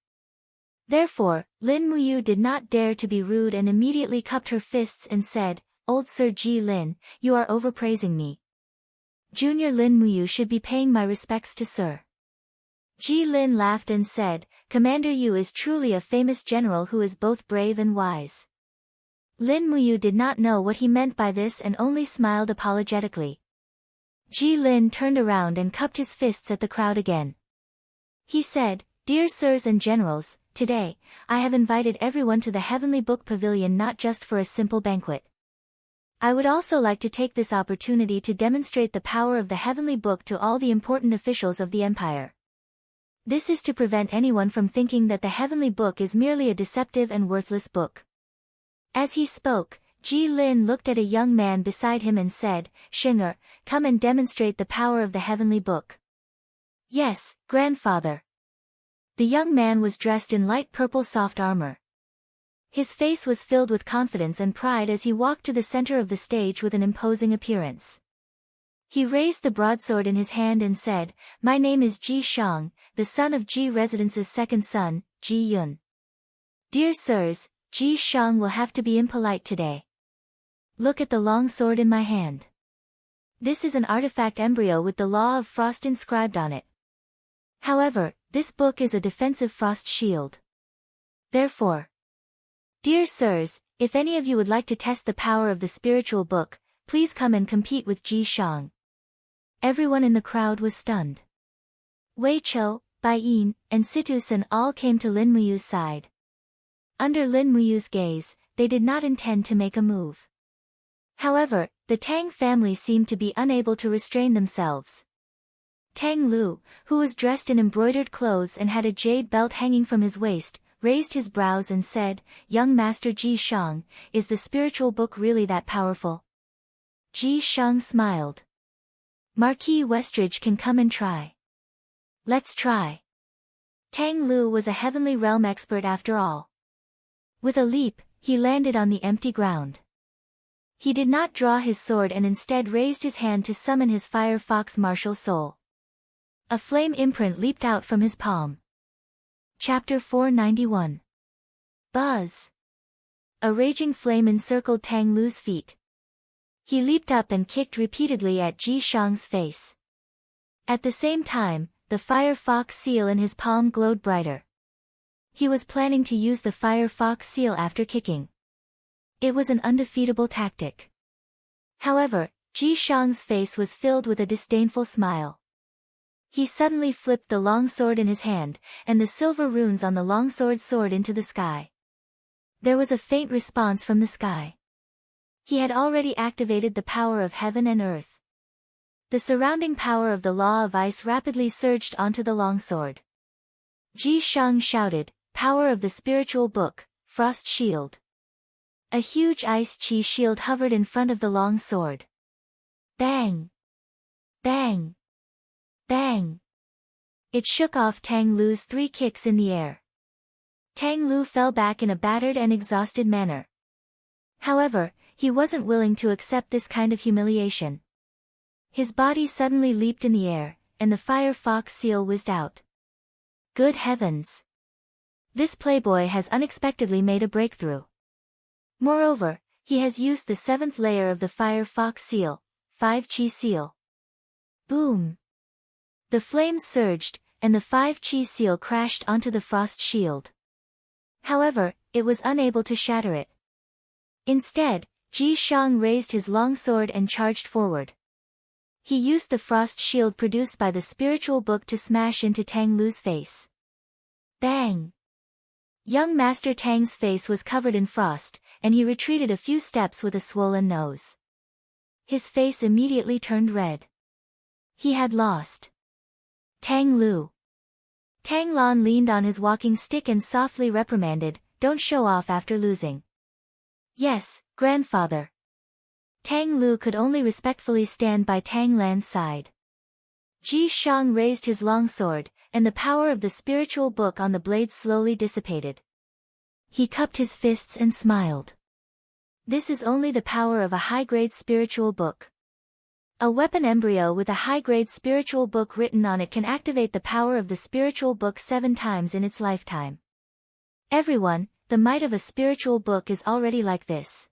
Therefore, Lin Muyu did not dare to be rude and immediately cupped her fists and said, "Old Sir Ji Lin, you are overpraising me. Junior Lin Muyu should be paying my respects to Sir." Ji Lin laughed and said, "Commander Yu is truly a famous general who is both brave and wise." Lin Muyu did not know what he meant by this and only smiled apologetically. Ji Lin turned around and cupped his fists at the crowd again. He said, "Dear sirs and generals, today, I have invited everyone to the Heavenly Book Pavilion not just for a simple banquet. I would also like to take this opportunity to demonstrate the power of the Heavenly Book to all the important officials of the Empire. This is to prevent anyone from thinking that the Heavenly Book is merely a deceptive and worthless book." As he spoke, Ji Lin looked at a young man beside him and said, "Shinger, come and demonstrate the power of the Heavenly Book." "Yes, grandfather." The young man was dressed in light purple soft armor. His face was filled with confidence and pride as he walked to the center of the stage with an imposing appearance. He raised the broadsword in his hand and said, "My name is Ji Shang, the son of Ji Residence's second son, Ji Yun. Dear sirs, Ji Shang will have to be impolite today. Look at the long sword in my hand. This is an artifact embryo with the law of frost inscribed on it. However, this book is a defensive frost shield. Therefore, dear sirs, if any of you would like to test the power of the spiritual book, please come and compete with Ji Shang." Everyone in the crowd was stunned. Wei Chou, Bai Yin, and Situsen all came to Lin Muyu's side. Under Lin Muyu's gaze, they did not intend to make a move. However, the Tang family seemed to be unable to restrain themselves. Tang Lu, who was dressed in embroidered clothes and had a jade belt hanging from his waist, raised his brows and said, "Young Master Ji Shang, is the spiritual book really that powerful?" Ji Shang smiled. "Marquis Westridge can come and try." "Let's try." Tang Lu was a heavenly realm expert after all. With a leap, he landed on the empty ground. He did not draw his sword and instead raised his hand to summon his fire fox martial soul. A flame imprint leaped out from his palm. Chapter 491. Buzz. A raging flame encircled Tang Lu's feet. He leaped up and kicked repeatedly at Ji Shang's face. At the same time, the fire fox seal in his palm glowed brighter. He was planning to use the fire fox seal after kicking. It was an undefeatable tactic. However, Ji Shang's face was filled with a disdainful smile. He suddenly flipped the long sword in his hand, and the silver runes on the longsword soared into the sky. There was a faint response from the sky. He had already activated the power of heaven and earth. The surrounding power of the law of ice rapidly surged onto the longsword. Ji Shang shouted, "Power of the spiritual book, frost shield." A huge ice chi shield hovered in front of the long sword. Bang! Bang! Bang! It shook off Tang Lu's 3 kicks in the air. Tang Lu fell back in a battered and exhausted manner. However, he wasn't willing to accept this kind of humiliation. His body suddenly leaped in the air, and the fire fox seal whizzed out. Good heavens! This playboy has unexpectedly made a breakthrough. Moreover, he has used the 7th layer of the fire fox seal, 5 chi seal. Boom! The flames surged, and the 5 chi seal crashed onto the frost shield. However, it was unable to shatter it. Instead, Ji Shang raised his long sword and charged forward. He used the frost shield produced by the spiritual book to smash into Tang Lu's face. Bang! Young Master Tang's face was covered in frost, and he retreated a few steps with a swollen nose. His face immediately turned red. He had lost. Tang Lu. Tang Lan leaned on his walking stick and softly reprimanded, "Don't show off after losing." "Yes, grandfather." Tang Lu could only respectfully stand by Tang Lan's side. Ji Shang raised his long sword, and the power of the spiritual book on the blade slowly dissipated. He cupped his fists and smiled. This is only the power of a high-grade spiritual book. A weapon embryo with a high-grade spiritual book written on it can activate the power of the spiritual book 7 times in its lifetime. Everyone, the might of a spiritual book is already like this.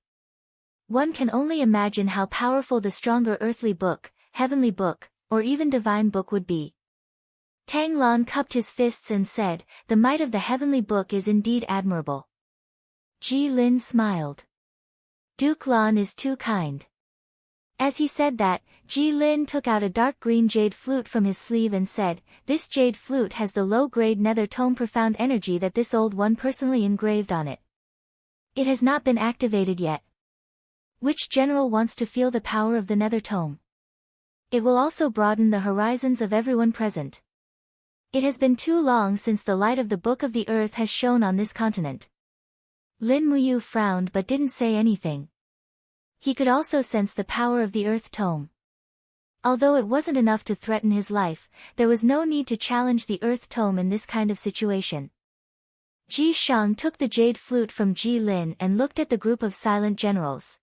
One can only imagine how powerful the stronger earthly book, heavenly book, or even divine book would be. Tang Lan cupped his fists and said, "The might of the heavenly book is indeed admirable." Ji Lin smiled. Duke Lan is too kind. As he said that, Ji Lin took out a dark green jade flute from his sleeve and said, "This jade flute has the low-grade nether tome profound energy that this old one personally engraved on it. It has not been activated yet. Which general wants to feel the power of the nether tome? It will also broaden the horizons of everyone present. It has been too long since the light of the Book of the Earth has shone on this continent." Lin Muyu frowned but didn't say anything. He could also sense the power of the Earth Tome. Although it wasn't enough to threaten his life, there was no need to challenge the Earth Tome in this kind of situation. Ji Shang took the jade flute from Ji Lin and looked at the group of silent generals.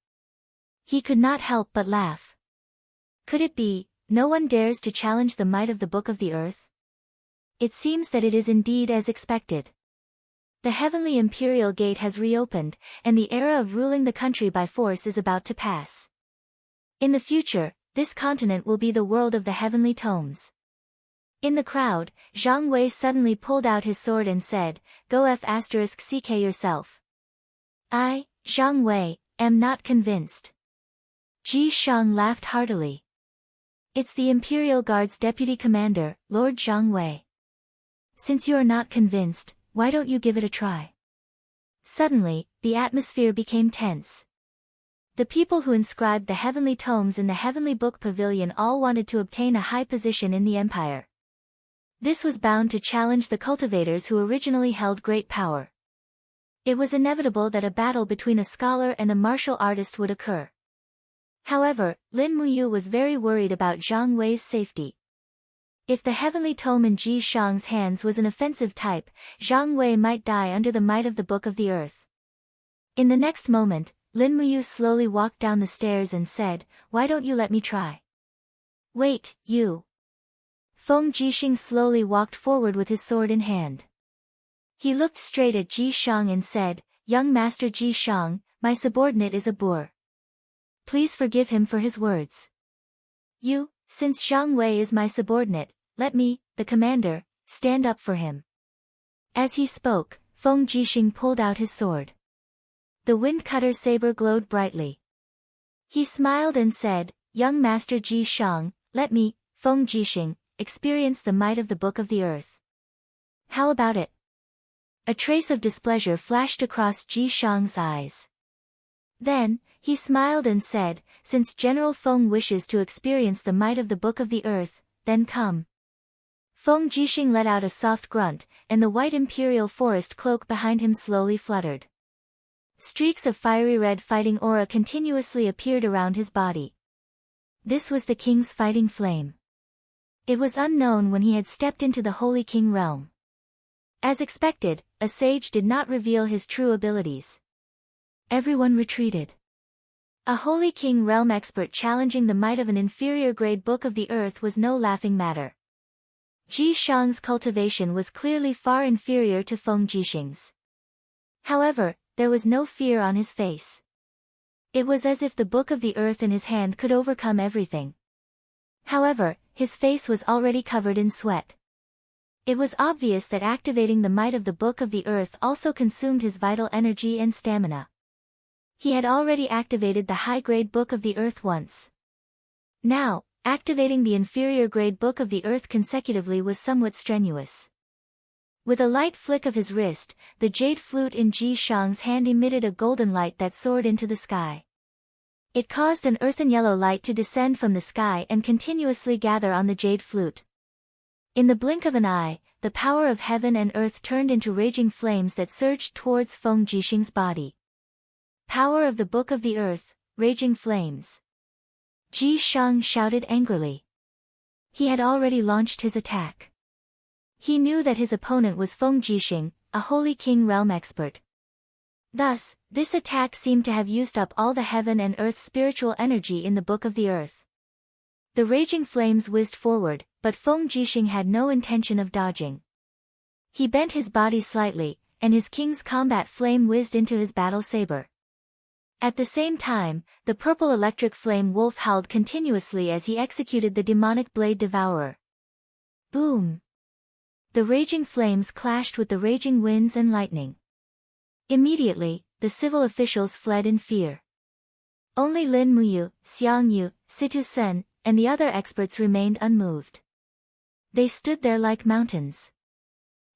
He could not help but laugh. Could it be, no one dares to challenge the might of the Book of the Earth? It seems that it is indeed as expected. The heavenly imperial gate has reopened, and the era of ruling the country by force is about to pass. In the future, this continent will be the world of the heavenly tomes. In the crowd, Zhang Wei suddenly pulled out his sword and said, "Go f***ck yourself. I, Zhang Wei, am not convinced." Ji Shang laughed heartily. "It's the Imperial Guard's deputy commander, Lord Zhang Wei. Since you are not convinced, why don't you give it a try?" Suddenly, the atmosphere became tense. The people who inscribed the heavenly tomes in the Heavenly Book Pavilion all wanted to obtain a high position in the empire. This was bound to challenge the cultivators who originally held great power. It was inevitable that a battle between a scholar and a martial artist would occur. However, Lin Muyu was very worried about Zhang Wei's safety. If the heavenly tome in Ji Shang's hands was an offensive type, Zhang Wei might die under the might of the Book of the Earth. In the next moment, Lin Muyu slowly walked down the stairs and said, "Why don't you let me try?" "Wait, you." Feng Jixing slowly walked forward with his sword in hand. He looked straight at Ji Shang and said, "Young Master Ji Shang, my subordinate is a boor." please forgive him for his words. Since Zhang Wei is my subordinate, let me, the commander, stand up for him." As he spoke, Feng Jixing pulled out his sword. The wind-cutter saber glowed brightly. He smiled and said, "Young Master Ji Shang, let me, Feng Jixing, experience the might of the Book of the Earth. How about it?" A trace of displeasure flashed across Ji Shang's eyes. Then, he smiled and said, "Since General Feng wishes to experience the might of the Book of the Earth, then come." Feng Jixing let out a soft grunt, and the white imperial forest cloak behind him slowly fluttered. Streaks of fiery red fighting aura continuously appeared around his body. This was the king's fighting flame. It was unknown when he had stepped into the Holy King realm. As expected, a sage did not reveal his true abilities. Everyone retreated. A Holy King realm expert challenging the might of an inferior grade Book of the Earth was no laughing matter. Ji Shang's cultivation was clearly far inferior to Feng Jixing's. However, there was no fear on his face. It was as if the Book of the Earth in his hand could overcome everything. However, his face was already covered in sweat. It was obvious that activating the might of the Book of the Earth also consumed his vital energy and stamina. He had already activated the high-grade Book of the Earth once. Now, activating the inferior-grade Book of the Earth consecutively was somewhat strenuous. With a light flick of his wrist, the jade flute in Ji Shang's hand emitted a golden light that soared into the sky. It caused an earthen yellow light to descend from the sky and continuously gather on the jade flute. In the blink of an eye, the power of heaven and earth turned into raging flames that surged towards Feng Jixing's body. Power of the Book of the Earth, raging flames. Ji Shang shouted angrily. He had already launched his attack. He knew that his opponent was Feng Jixing, a Holy King realm expert. Thus, this attack seemed to have used up all the heaven and earth spiritual energy in the Book of the Earth. The raging flames whizzed forward, but Feng Jixing had no intention of dodging. He bent his body slightly, and his king's combat flame whizzed into his battle saber. At the same time, the purple electric flame wolf howled continuously as he executed the demonic blade devourer. Boom! The raging flames clashed with the raging winds and lightning. Immediately, the civil officials fled in fear. Only Lin Muyu, Xiang Yu, Situ Sen, and the other experts remained unmoved. They stood there like mountains.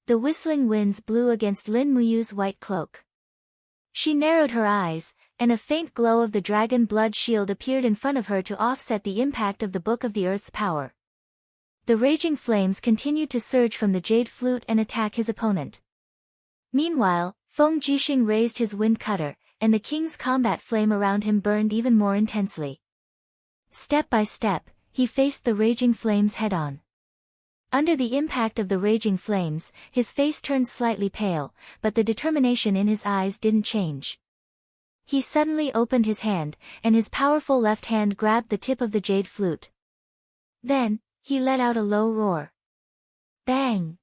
The whistling winds blew against Lin Muyu's white cloak. She narrowed her eyes, and a faint glow of the dragon blood shield appeared in front of her to offset the impact of the Book of the Earth's power. The raging flames continued to surge from the jade flute and attack his opponent. Meanwhile, Feng Jixing raised his wind cutter, and the king's combat flame around him burned even more intensely. Step by step, he faced the raging flames head-on. Under the impact of the raging flames, his face turned slightly pale, but the determination in his eyes didn't change. He suddenly opened his hand, and his powerful left hand grabbed the tip of the jade flute. Then, he let out a low roar. Bang!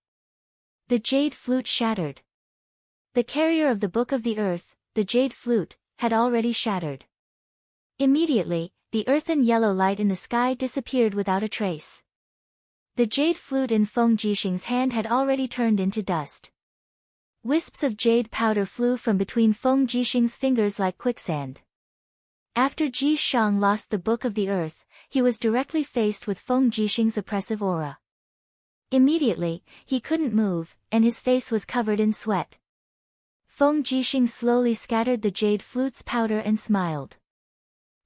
The jade flute shattered. The carrier of the Book of the Earth, the jade flute, had already shattered. Immediately, the earthen yellow light in the sky disappeared without a trace. The jade flute in Feng Jixing's hand had already turned into dust. Wisps of jade powder flew from between Feng Jixing's fingers like quicksand. After Ji Shang lost the Book of the Earth, he was directly faced with Feng Jixing's oppressive aura. Immediately, he couldn't move, and his face was covered in sweat. Feng Jixing slowly scattered the jade flute's powder and smiled.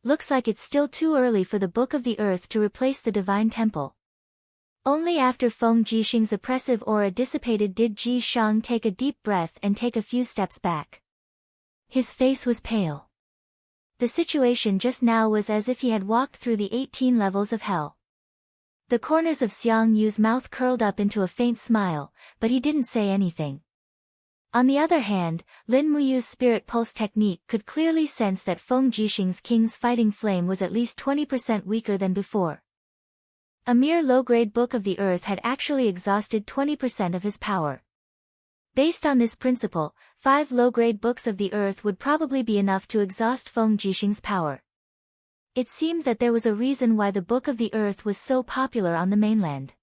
Looks like it's still too early for the Book of the Earth to replace the Divine Temple. Only after Feng Jixing's oppressive aura dissipated did Ji Shang take a deep breath and take a few steps back. His face was pale. The situation just now was as if he had walked through the 18 levels of hell. The corners of Xiang Yu's mouth curled up into a faint smile, but he didn't say anything. On the other hand, Lin Muyu's spirit pulse technique could clearly sense that Feng Jixing's king's fighting flame was at least 20% weaker than before. A mere low-grade Book of the Earth had actually exhausted 20% of his power. Based on this principle, 5 low-grade Books of the Earth would probably be enough to exhaust Feng Jixing's power. It seemed that there was a reason why the Book of the Earth was so popular on the mainland.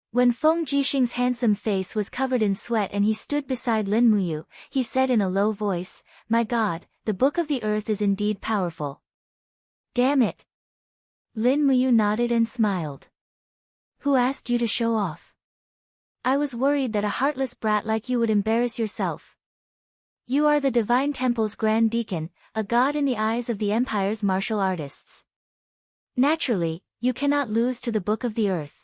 When Feng Jixing's handsome face was covered in sweat and he stood beside Lin Muyu, he said in a low voice, "My God, the Book of the Earth is indeed powerful." "Damn it." Lin Muyu nodded and smiled. "Who asked you to show off?" "I was worried that a heartless brat like you would embarrass yourself. You are the Divine Temple's Grand Deacon, a god in the eyes of the Empire's martial artists. Naturally, you cannot lose to the Book of the Earth.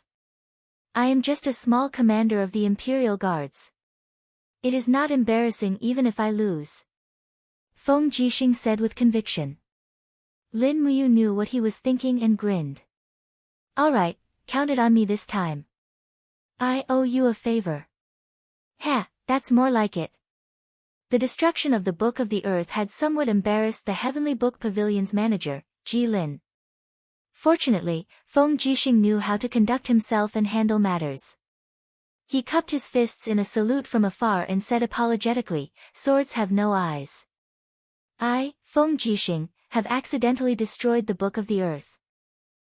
I am just a small commander of the Imperial Guards. It is not embarrassing even if I lose," Feng Jixing said with conviction. Lin Muyu knew what he was thinking and grinned. "All right, count it on me this time. I owe you a favor." "Ha, that's more like it." The destruction of the Book of the Earth had somewhat embarrassed the Heavenly Book Pavilion's manager, Ji Lin. Fortunately, Feng Jixing knew how to conduct himself and handle matters. He cupped his fists in a salute from afar and said apologetically, "Swords have no eyes. I, Feng Jixing, have accidentally destroyed the Book of the Earth.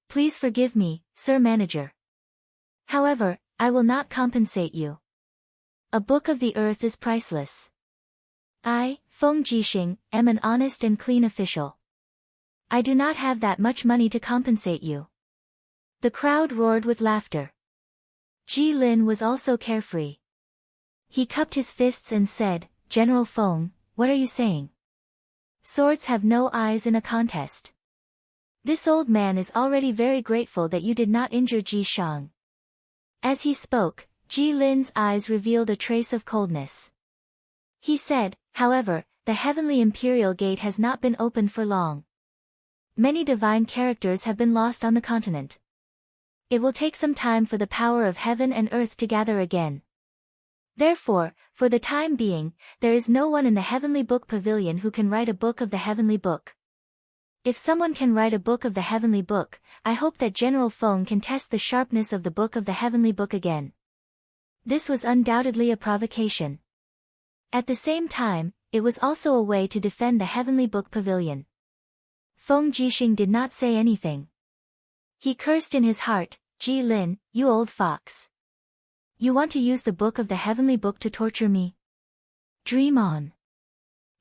Please forgive me, Sir Manager. However, I will not compensate you. A Book of the Earth is priceless. I, Feng Jixing, am an honest and clean official. I do not have that much money to compensate you." The crowd roared with laughter. Ji Lin was also carefree. He cupped his fists and said, "General Feng, what are you saying? Swords have no eyes in a contest. This old man is already very grateful that you did not injure Ji Shang." As he spoke, Ji Lin's eyes revealed a trace of coldness. He said, "However, the Heavenly Imperial Gate has not been opened for long. Many divine characters have been lost on the continent. It will take some time for the power of heaven and earth to gather again. Therefore, for the time being, there is no one in the Heavenly Book Pavilion who can write a book of the Heavenly Book. If someone can write a book of the Heavenly Book, I hope that General Feng can test the sharpness of the Book of the Heavenly Book again." This was undoubtedly a provocation. At the same time, it was also a way to defend the Heavenly Book Pavilion. Feng Jixing did not say anything. He cursed in his heart, "Ji Lin, you old fox. You want to use the Book of the Heavenly Book to torture me? Dream on.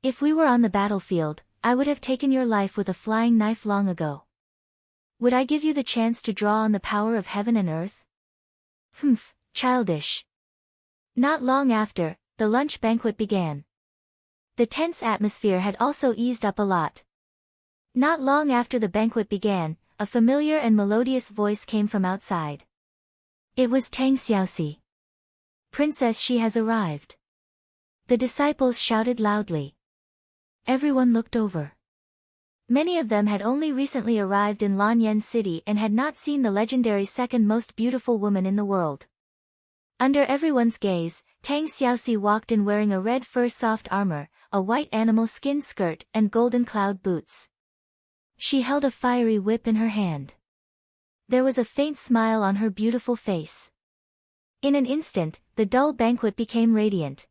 If we were on the battlefield, I would have taken your life with a flying knife long ago. Would I give you the chance to draw on the power of heaven and earth? Humph, childish." Not long after, the lunch banquet began. The tense atmosphere had also eased up a lot. Not long after the banquet began, a familiar and melodious voice came from outside. It was Tang Xiaoxi. "Princess, she has arrived." The disciples shouted loudly. Everyone looked over. Many of them had only recently arrived in Lanyan City and had not seen the legendary second most beautiful woman in the world. Under everyone's gaze, Tang Xiaoxi walked in wearing a red fur soft armor, a white animal skin skirt and golden cloud boots. She held a fiery whip in her hand. There was a faint smile on her beautiful face. In an instant, the dull banquet became radiant.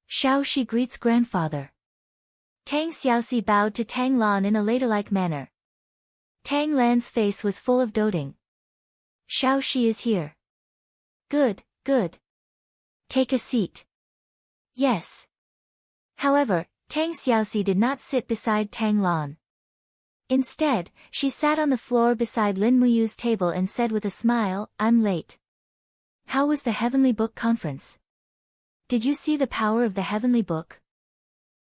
"Shao Shi greets grandfather." Tang Xiaoxi bowed to Tang Lan in a ladylike manner. Tang Lan's face was full of doting. "Shao Shi is here." "Good, good. Take a seat." "Yes." However, Tang Xiaoxi did not sit beside Tang Lan. Instead, she sat on the floor beside Lin Muyu's table and said with a smile, "I'm late. How was the Heavenly Book Conference? Did you see the power of the Heavenly Book?"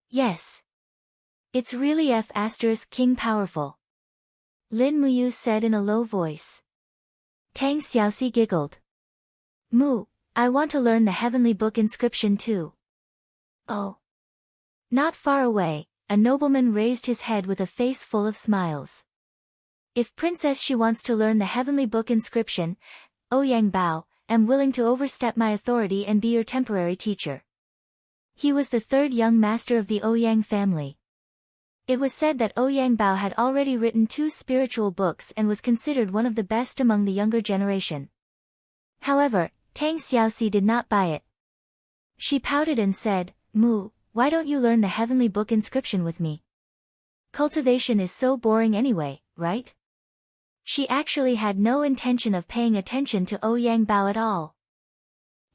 "Yes. It's really King powerful," Lin Muyu said in a low voice. Tang Xiaoxi giggled. "Mu, I want to learn the Heavenly Book inscription too." "Oh." Not far away, a nobleman raised his head with a face full of smiles. "If Princess Shi wants to learn the Heavenly Book inscription, Ouyang Bao, am willing to overstep my authority and be your temporary teacher." He was the third young master of the Ouyang family. It was said that Ouyang Bao had already written 2 spiritual books and was considered one of the best among the younger generation. However, Tang Xiaoxi did not buy it. She pouted and said, "Mu, why don't you learn the Heavenly Book inscription with me? Cultivation is so boring anyway, right? She actually had no intention of paying attention to Ouyang Bao at all.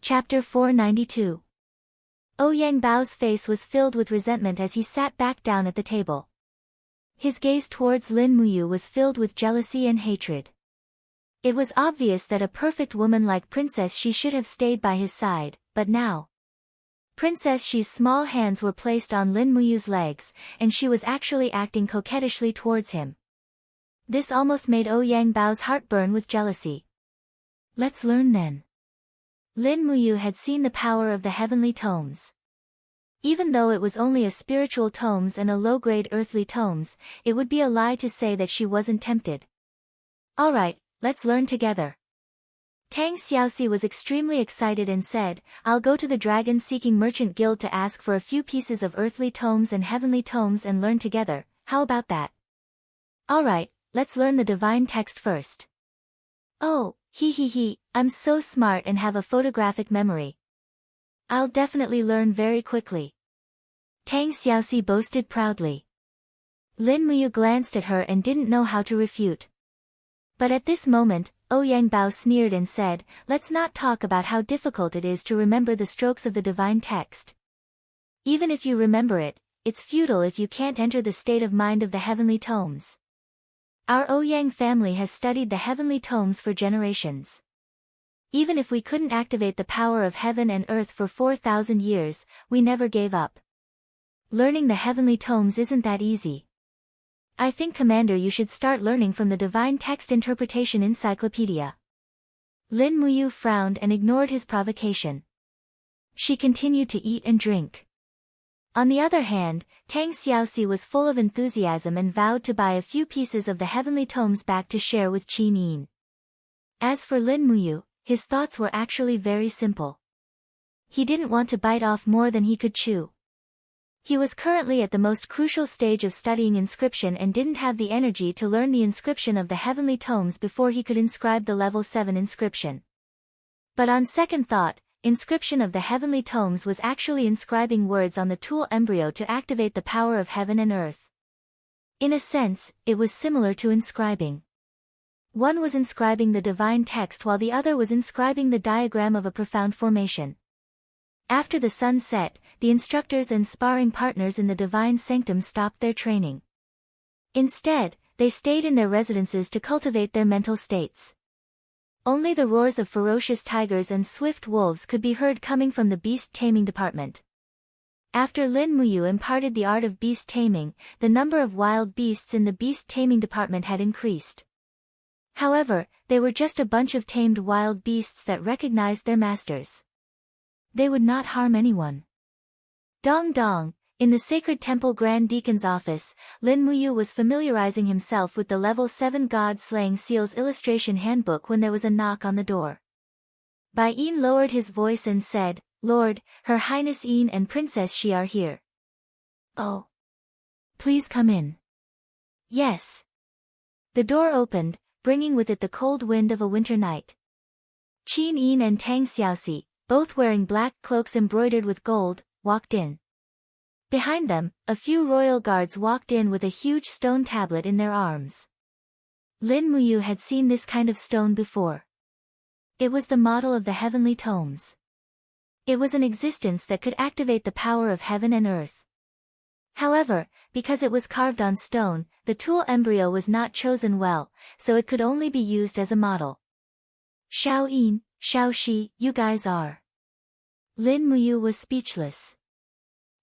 Chapter 492. Ouyang Bao's face was filled with resentment as he sat back down at the table. His gaze towards Lin Muyu was filled with jealousy and hatred. It was obvious that a perfect woman like Princess Shi should have stayed by his side, but now, Princess Shi's small hands were placed on Lin Muyu's legs, and she was actually acting coquettishly towards him. This almost made Ouyang Bao's heart burn with jealousy. Let's learn then. Lin Muyu had seen the power of the heavenly tomes. Even though it was only a spiritual tomes and a low-grade earthly tomes, it would be a lie to say that she wasn't tempted. Alright, let's learn together. Tang Xiaoxi was extremely excited and said, I'll go to the dragon-seeking merchant guild to ask for a few pieces of earthly tomes and heavenly tomes and learn together, how about that? Alright, let's learn the divine text first. Oh, I'm so smart and have a photographic memory. I'll definitely learn very quickly. Tang Xiaoxi boasted proudly. Lin Muyu glanced at her and didn't know how to refute. But at this moment, Ouyang Bao sneered and said, let's not talk about how difficult it is to remember the strokes of the divine text. Even if you remember it, it's futile if you can't enter the state of mind of the heavenly tomes. Our Ouyang family has studied the heavenly tomes for generations. Even if we couldn't activate the power of heaven and earth for 4,000 years, we never gave up. Learning the heavenly tomes isn't that easy. I think, Commander, you should start learning from the Divine Text Interpretation Encyclopedia. Lin Muyu frowned and ignored his provocation. She continued to eat and drink. On the other hand, Tang Xiaoxi was full of enthusiasm and vowed to buy a few pieces of the heavenly tomes back to share with Qin Yin. As for Lin Muyu, his thoughts were actually very simple. He didn't want to bite off more than he could chew. He was currently at the most crucial stage of studying inscription and didn't have the energy to learn the inscription of the heavenly tomes before he could inscribe the level 7 inscription. But on second thought, inscription of the heavenly tomes was actually inscribing words on the tool embryo to activate the power of heaven and earth. In a sense, it was similar to inscribing. One was inscribing the divine text while the other was inscribing the diagram of a profound formation. After the sun set, the instructors and sparring partners in the divine sanctum stopped their training. Instead, they stayed in their residences to cultivate their mental states. Only the roars of ferocious tigers and swift wolves could be heard coming from the beast taming department. After Lin Muyu imparted the art of beast taming, the number of wild beasts in the beast taming department had increased. However, they were just a bunch of tamed wild beasts that recognized their masters. They would not harm anyone. Dong dong, in the Sacred Temple Grand Deacon's office, Lin Muyu was familiarizing himself with the Level 7 God-Slaying Seals illustration handbook when there was a knock on the door. Bai Yin lowered his voice and said, Lord, Her Highness Yin and Princess Shi are here. Oh. Please come in. Yes. The door opened, bringing with it the cold wind of a winter night. Qin Yin and Tang Xiaoxi, both wearing black cloaks embroidered with gold, walked in. Behind them, a few royal guards walked in with a huge stone tablet in their arms. Lin Muyu had seen this kind of stone before. It was the model of the heavenly tomes. It was an existence that could activate the power of heaven and earth. However, because it was carved on stone, the tool embryo was not chosen well, so it could only be used as a model. Xiao Yin, Xiao Shi, you guys are. Lin Muyu was speechless.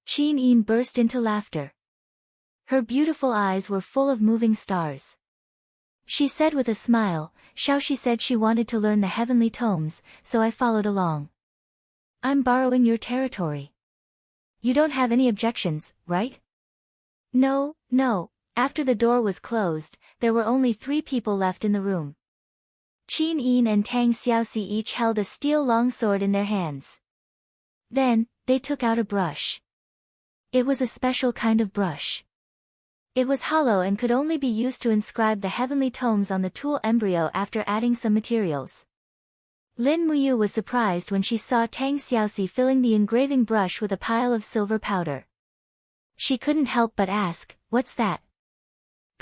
Qin Yin burst into laughter. Her beautiful eyes were full of moving stars. She said with a smile, Xiao Shi said she wanted to learn the heavenly tomes, so I followed along. I'm borrowing your territory. You don't have any objections, right? No. After the door was closed, there were only 3 people left in the room. Qin Yin and Tang Xiaoxi each held a steel longsword in their hands. Then, they took out a brush. It was a special kind of brush. It was hollow and could only be used to inscribe the heavenly tomes on the tool embryo after adding some materials. Lin Muyu was surprised when she saw Tang Xiaoxi filling the engraving brush with a pile of silver powder. She couldn't help but ask, what's that?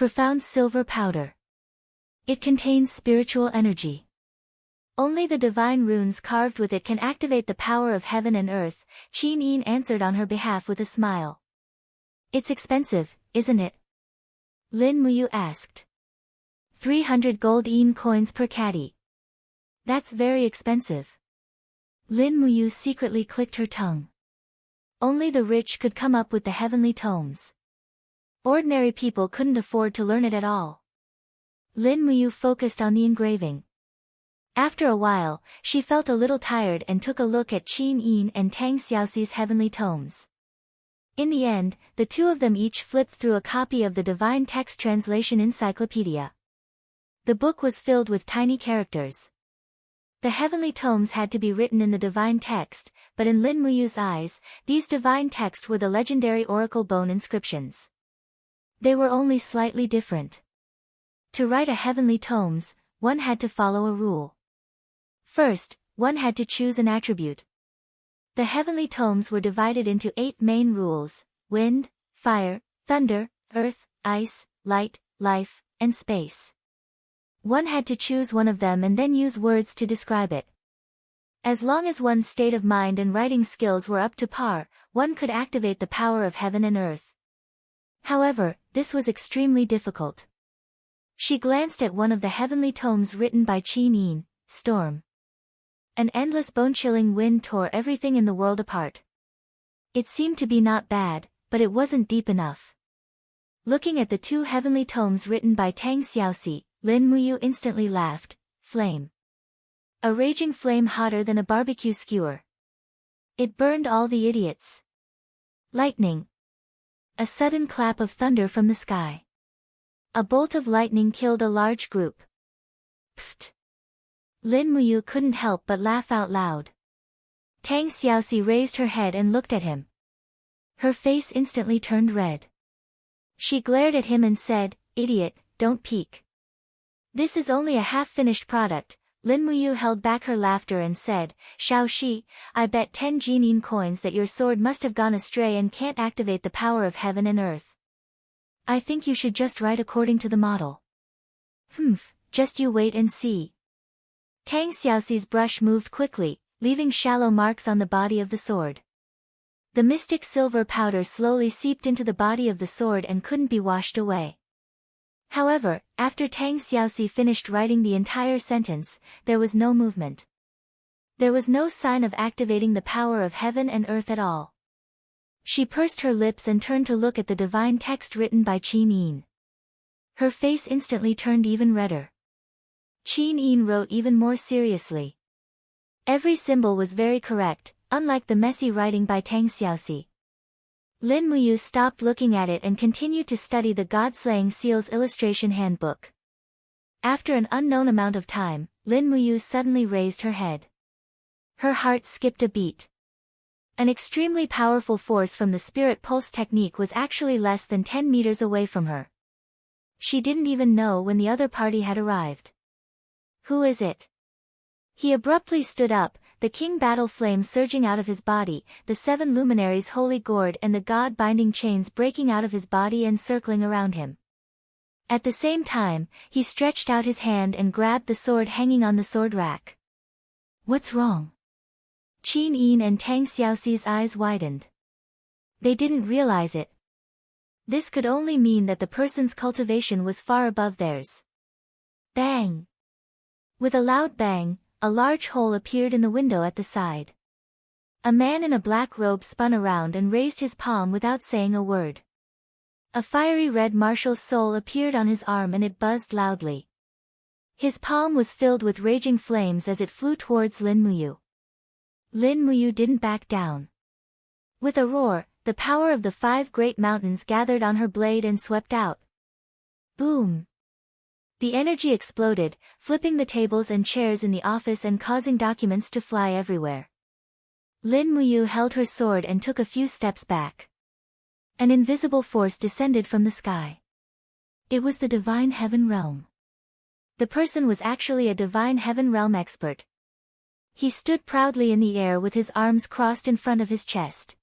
Profound silver powder. It contains spiritual energy. Only the divine runes carved with it can activate the power of heaven and earth, Qin Yin answered on her behalf with a smile. It's expensive, isn't it? Lin Muyu asked. 300 gold yin coins per caddy. That's very expensive. Lin Muyu secretly clicked her tongue. Only the rich could come up with the heavenly tomes. Ordinary people couldn't afford to learn it at all. Lin Muyu focused on the engraving. After a while, she felt a little tired and took a look at Qin Yin and Tang Xiaoxi's heavenly tomes. In the end, the two of them each flipped through a copy of the Divine Text Translation Encyclopedia. The book was filled with tiny characters. The heavenly tomes had to be written in the divine text, but in Lin Muyu's eyes, these divine texts were the legendary oracle bone inscriptions. They were only slightly different. To write a heavenly tomes, one had to follow a rule. First, one had to choose an attribute. The heavenly tomes were divided into 8 main rules: wind, fire, thunder, earth, ice, light, life, and space. One had to choose one of them and then use words to describe it. As long as one's state of mind and writing skills were up to par, one could activate the power of heaven and earth. However, this was extremely difficult. She glanced at one of the heavenly tomes written by Qin Yin, Storm. An endless bone-chilling wind tore everything in the world apart. It seemed to be not bad, but it wasn't deep enough. Looking at the 2 heavenly tomes written by Tang Xiaoxi, Lin Muyu instantly laughed. Flame. A raging flame hotter than a barbecue skewer. It burned all the idiots. Lightning. A sudden clap of thunder from the sky. A bolt of lightning killed a large group. Pfft. Lin Muyu couldn't help but laugh out loud. Tang Xiaoxi raised her head and looked at him. Her face instantly turned red. She glared at him and said, "Idiot, don't peek. This is only a half-finished product." Lin Muyu held back her laughter and said, "Shao Shi, I bet 10 Jinin coins that your sword must have gone astray and can't activate the power of heaven and earth. I think you should just write according to the model." "Humph, just you wait and see." Tang Xiaoxi's brush moved quickly, leaving shallow marks on the body of the sword. The mystic silver powder slowly seeped into the body of the sword and couldn't be washed away. However, after Tang Xiaoxi finished writing the entire sentence, there was no movement. There was no sign of activating the power of heaven and earth at all. She pursed her lips and turned to look at the divine text written by Qin Yin. Her face instantly turned even redder. Qin Yin wrote even more seriously. Every symbol was very correct, unlike the messy writing by Tang Xiaoxi. Lin Muyu stopped looking at it and continued to study the God-Slaying Seals illustration handbook. After an unknown amount of time, Lin Muyu suddenly raised her head. Her heart skipped a beat. An extremely powerful force from the spirit pulse technique was actually less than 10 meters away from her. She didn't even know when the other party had arrived. "Who is it?" He abruptly stood up, the king battle flame surging out of his body, the 7 luminaries holy gourd and the god-binding chains breaking out of his body and circling around him. At the same time, he stretched out his hand and grabbed the sword hanging on the sword rack. "What's wrong?" Qin Yin and Tang Xiaoxi's eyes widened. They didn't realize it. This could only mean that the person's cultivation was far above theirs. Bang! With a loud bang, a large hole appeared in the window at the side. A man in a black robe spun around and raised his palm without saying a word. A fiery red martial soul appeared on his arm and it buzzed loudly. His palm was filled with raging flames as it flew towards Lin Muyu. Lin Muyu didn't back down. With a roar, the power of the 5 great mountains gathered on her blade and swept out. Boom! The energy exploded, flipping the tables and chairs in the office and causing documents to fly everywhere. Lin Muyu held her sword and took a few steps back. An invisible force descended from the sky. It was the divine heaven realm. The person was actually a divine heaven realm expert. He stood proudly in the air with his arms crossed in front of his chest.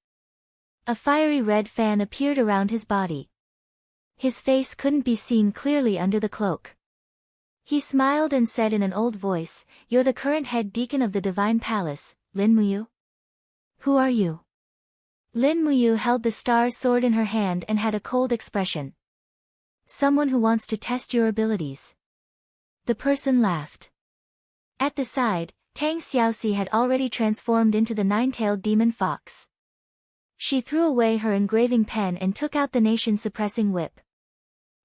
A fiery red fan appeared around his body. His face couldn't be seen clearly under the cloak. He smiled and said in an old voice, "You're the current head deacon of the Divine Palace, Lin Muyu? Who are you?" Lin Muyu held the star sword in her hand and had a cold expression. "Someone who wants to test your abilities." The person laughed. At the side, Tang Xiaoxi had already transformed into the nine-tailed demon fox. She threw away her engraving pen and took out the nation-suppressing whip.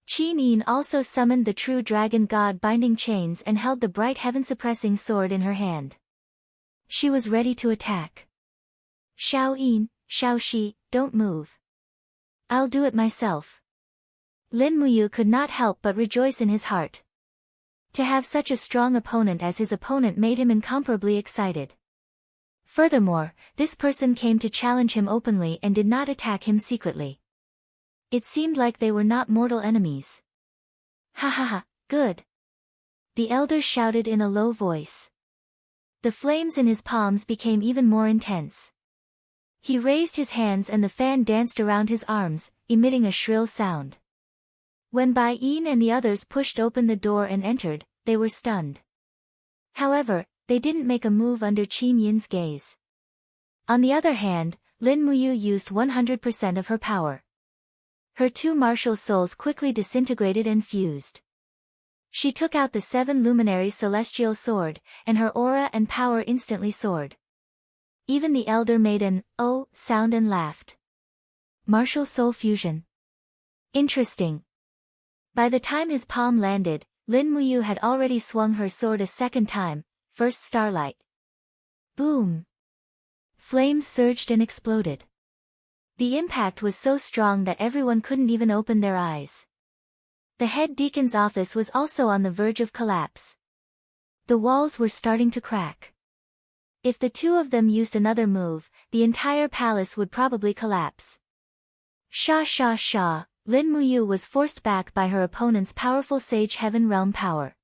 Qin Yin also summoned the true dragon god binding chains and held the bright heaven-suppressing sword in her hand. She was ready to attack. "Xiao Yin, Xiao Shi, don't move. I'll do it myself." Lin Muyu could not help but rejoice in his heart. To have such a strong opponent as his opponent made him incomparably excited. Furthermore, this person came to challenge him openly and did not attack him secretly. It seemed like they were not mortal enemies. "Ha ha ha, good!" the elder shouted in a low voice. The flames in his palms became even more intense. He raised his hands and the fan danced around his arms, emitting a shrill sound. When Bai Yin and the others pushed open the door and entered, they were stunned. However, they didn't make a move under Qin Yin's gaze. On the other hand, Lin Muyu used 100% of her power. Her two martial souls quickly disintegrated and fused. She took out the seven luminary celestial sword, and her aura and power instantly soared. Even the elder made an "oh" sound and laughed. Martial soul fusion. Interesting. By the time his palm landed, Lin Muyu had already swung her sword a second time, first starlight. Boom! Flames surged and exploded. The impact was so strong that everyone couldn't even open their eyes. The head deacon's office was also on the verge of collapse. The walls were starting to crack. If the two of them used another move, the entire palace would probably collapse. Sha sha sha, Lin Muyu was forced back by her opponent's powerful Sage Heaven Realm power.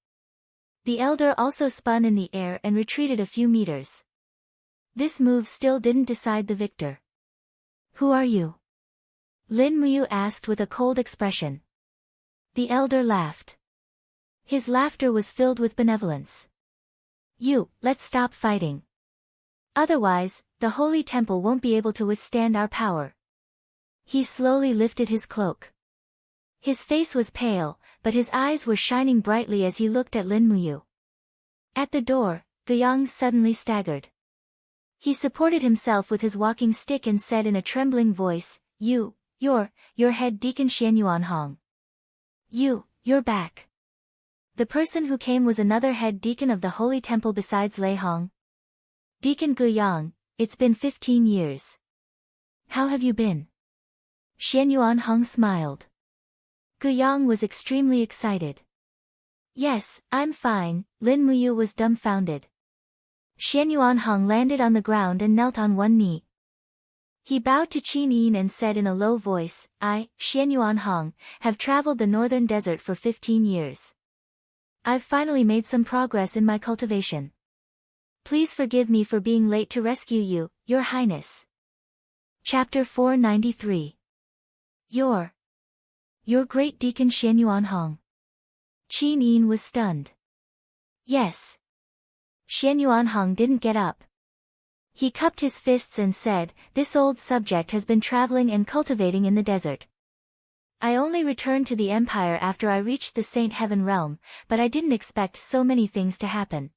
The elder also spun in the air and retreated a few meters. This move still didn't decide the victor. "Who are you?" Lin Muyu asked with a cold expression. The elder laughed. His laughter was filled with benevolence. Let's stop fighting. Otherwise, the holy temple won't be able to withstand our power." He slowly lifted his cloak. His face was pale, but his eyes were shining brightly as he looked at Lin Muyu. At the door, Guiyang suddenly staggered. He supported himself with his walking stick and said in a trembling voice, You're head deacon Xianyuan Hong. You're back." The person who came was another head deacon of the Holy Temple besides Lei Hong. "Deacon Guiyang, it's been 15 years. How have you been?" Xianyuan Hong smiled. Guiyang was extremely excited. "Yes, I'm fine." Lin Muyu was dumbfounded. Xianyuan Hong landed on the ground and knelt on one knee. He bowed to Qin Yin and said in a low voice, "I, Xianyuan Hong, have traveled the northern desert for 15 years. I've finally made some progress in my cultivation. Please forgive me for being late to rescue you, Your Highness." Chapter 493. Your great deacon Xianyuan Hong. Qin Yin was stunned. "Yes." Xianyuan Hong didn't get up. He cupped his fists and said, "This old subject has been traveling and cultivating in the desert. I only returned to the empire after I reached the Saint Heaven realm, but I didn't expect so many things to happen.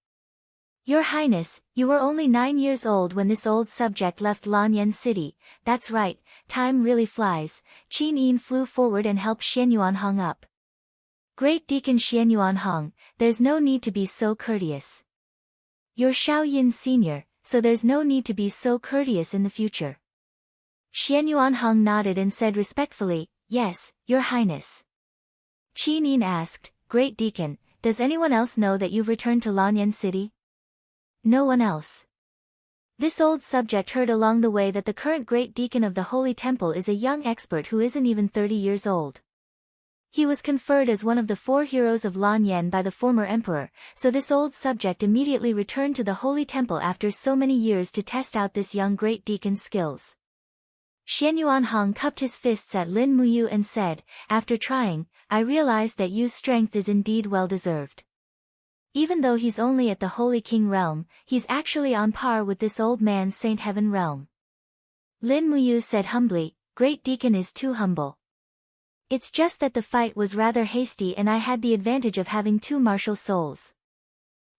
Your Highness, you were only 9 years old when this old subject left Lanyan City." "That's right, time really flies." Qin Yin flew forward and helped Xianyuan Hong up. "Great Deacon Xianyuan Hong, there's no need to be so courteous. You're Xiao Yin Senior, so there's no need to be so courteous in the future." Xianyuan Hong nodded and said respectfully, "Yes, Your Highness." Qin Yin asked, "Great Deacon, does anyone else know that you've returned to Lanyan City?" "No one else. This old subject heard along the way that the current Great Deacon of the Holy Temple is a young expert who isn't even 30 years old. He was conferred as one of the 4 heroes of Lanyan by the former emperor, so this old subject immediately returned to the Holy Temple after so many years to test out this young Great Deacon's skills." Xian Yuanhong cupped his fists at Lin Muyu and said, after trying, I realized that Yu's strength is indeed well-deserved. Even though he's only at the Holy King realm, he's actually on par with this old man's Saint Heaven realm. Lin Muyu said humbly, Great Deacon is too humble. It's just that the fight was rather hasty and I had the advantage of having two martial souls.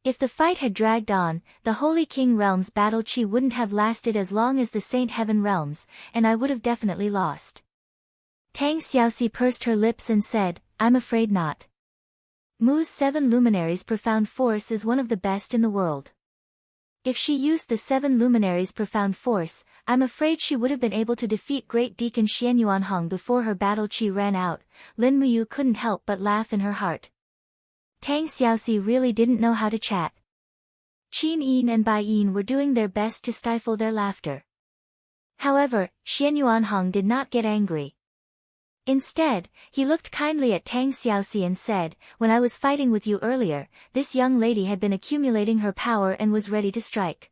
If the fight had dragged on, the Holy King realm's battle chi wouldn't have lasted as long as the Saint Heaven realms, and I would have definitely lost. Tang Xiaoxi pursed her lips and said, I'm afraid not. Mu's 7 luminaries' profound force is one of the best in the world. If she used the 7 luminaries' profound force, I'm afraid she would have been able to defeat Great Deacon Xian Yuanhong before her battle chi ran out. Lin Muyu couldn't help but laugh in her heart. Tang Xiaoxi really didn't know how to chat. Qin Yin and Bai Yin were doing their best to stifle their laughter. However, Xian Yuanhong did not get angry. Instead, he looked kindly at Tang Xiaoxi and said, when I was fighting with you earlier, this young lady had been accumulating her power and was ready to strike.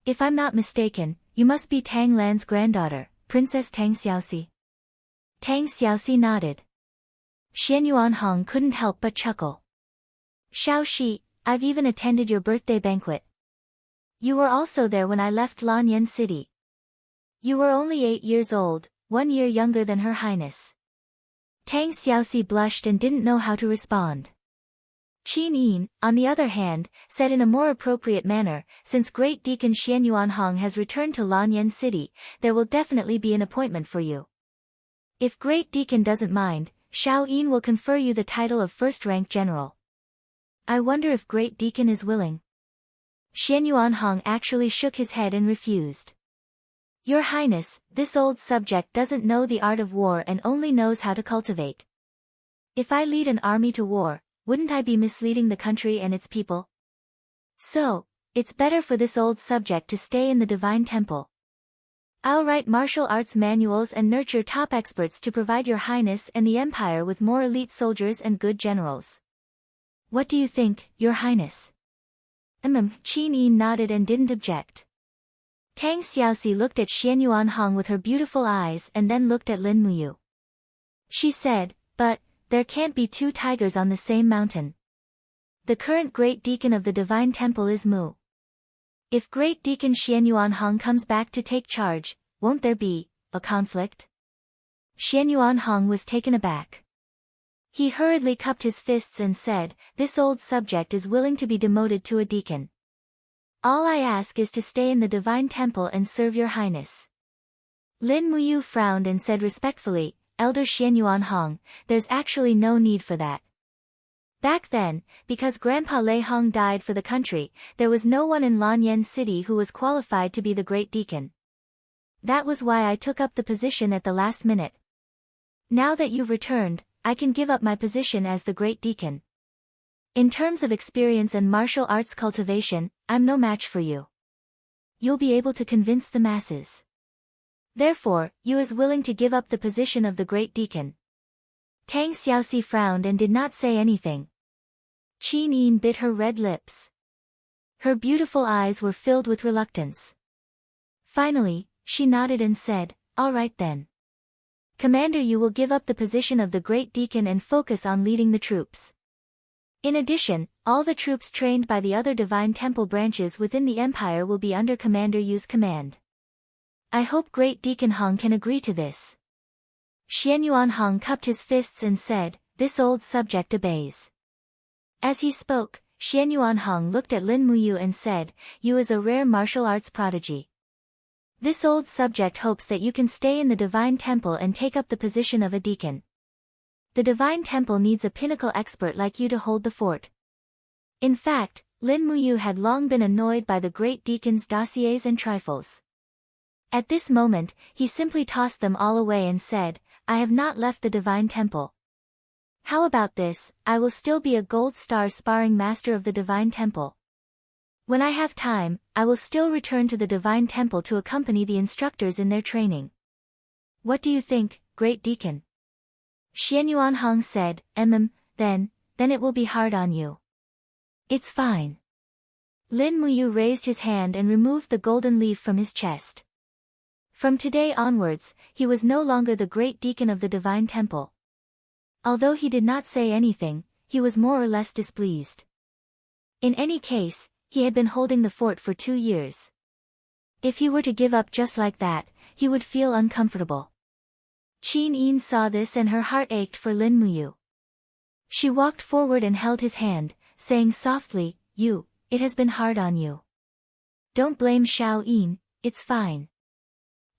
If I'm not mistaken, you must be Tang Lan's granddaughter, Princess Tang Xiaoxi. Tang Xiaoxi nodded. Xian Yuanhong couldn't help but chuckle. Xiaoxi, I've even attended your birthday banquet. You were also there when I left Lanyan City. You were only 8 years old, 1 year younger than Her Highness. Tang Xiaoxi blushed and didn't know how to respond. Qin Yin, on the other hand, said in a more appropriate manner, since Great Deacon Xian Yuanhong has returned to Lanyan City, there will definitely be an appointment for you. If Great Deacon doesn't mind, Xiao Yin will confer you the title of first-rank general. I wonder if Great Deacon is willing. Xian Yuanhong actually shook his head and refused. Your Highness, this old subject doesn't know the art of war and only knows how to cultivate. If I lead an army to war, wouldn't I be misleading the country and its people? So, it's better for this old subject to stay in the Divine Temple. I'll write martial arts manuals and nurture top experts to provide Your Highness and the Empire with more elite soldiers and good generals. What do you think, Your Highness? Qin Yin nodded and didn't object. Tang Xiaoxi looked at Xian Yuanhong with her beautiful eyes and then looked at Lin Muyu. She said, but, there can't be 2 tigers on the same mountain. The current Great Deacon of the Divine Temple is Mu. If Great Deacon Xian Yuanhong comes back to take charge, won't there be a conflict? Xian Yuanhong was taken aback. He hurriedly cupped his fists and said, this old subject is willing to be demoted to a deacon. All I ask is to stay in the Divine Temple and serve Your Highness. Lin Muyu frowned and said respectfully, Elder Xian Yuanhong, there's actually no need for that. Back then, because Grandpa Lei Hong died for the country, there was no one in Lanyan City who was qualified to be the Great Deacon. That was why I took up the position at the last minute. Now that you've returned, I can give up my position as the Great Deacon. In terms of experience and martial arts cultivation, I'm no match for you. You'll be able to convince the masses. Therefore, you is willing to give up the position of the Great Deacon. Tang Xiaoxi frowned and did not say anything. Qin Yin bit her red lips. Her beautiful eyes were filled with reluctance. Finally, she nodded and said, all right then. Commander, you will give up the position of the Great Deacon and focus on leading the troops. In addition, all the troops trained by the other Divine Temple branches within the Empire will be under Commander Yu's command. I hope Great Deacon Hong can agree to this. Xian Yuanhong cupped his fists and said, this old subject obeys. As he spoke, Xian Yuanhong looked at Lin Muyu and said, you is a rare martial arts prodigy. This old subject hopes that you can stay in the Divine Temple and take up the position of a deacon. The Divine Temple needs a pinnacle expert like you to hold the fort. In fact, Lin Muyu had long been annoyed by the Great Deacon's dossiers and trifles. At this moment, he simply tossed them all away and said, I have not left the Divine Temple. How about this, I will still be a gold star sparring master of the Divine Temple. When I have time, I will still return to the Divine Temple to accompany the instructors in their training. What do you think, Great Deacon? Xian Yuanhong said, then it will be hard on you. It's fine. Lin Muyu raised his hand and removed the golden leaf from his chest. From today onwards, he was no longer the great deacon of the divine temple. Although he did not say anything, he was more or less displeased. In any case, he had been holding the fort for 2 years. If he were to give up just like that, he would feel uncomfortable. Qin Yin saw this and her heart ached for Lin Muyu. She walked forward and held his hand, saying softly, it has been hard on you. Don't blame Xiao Yin, it's fine.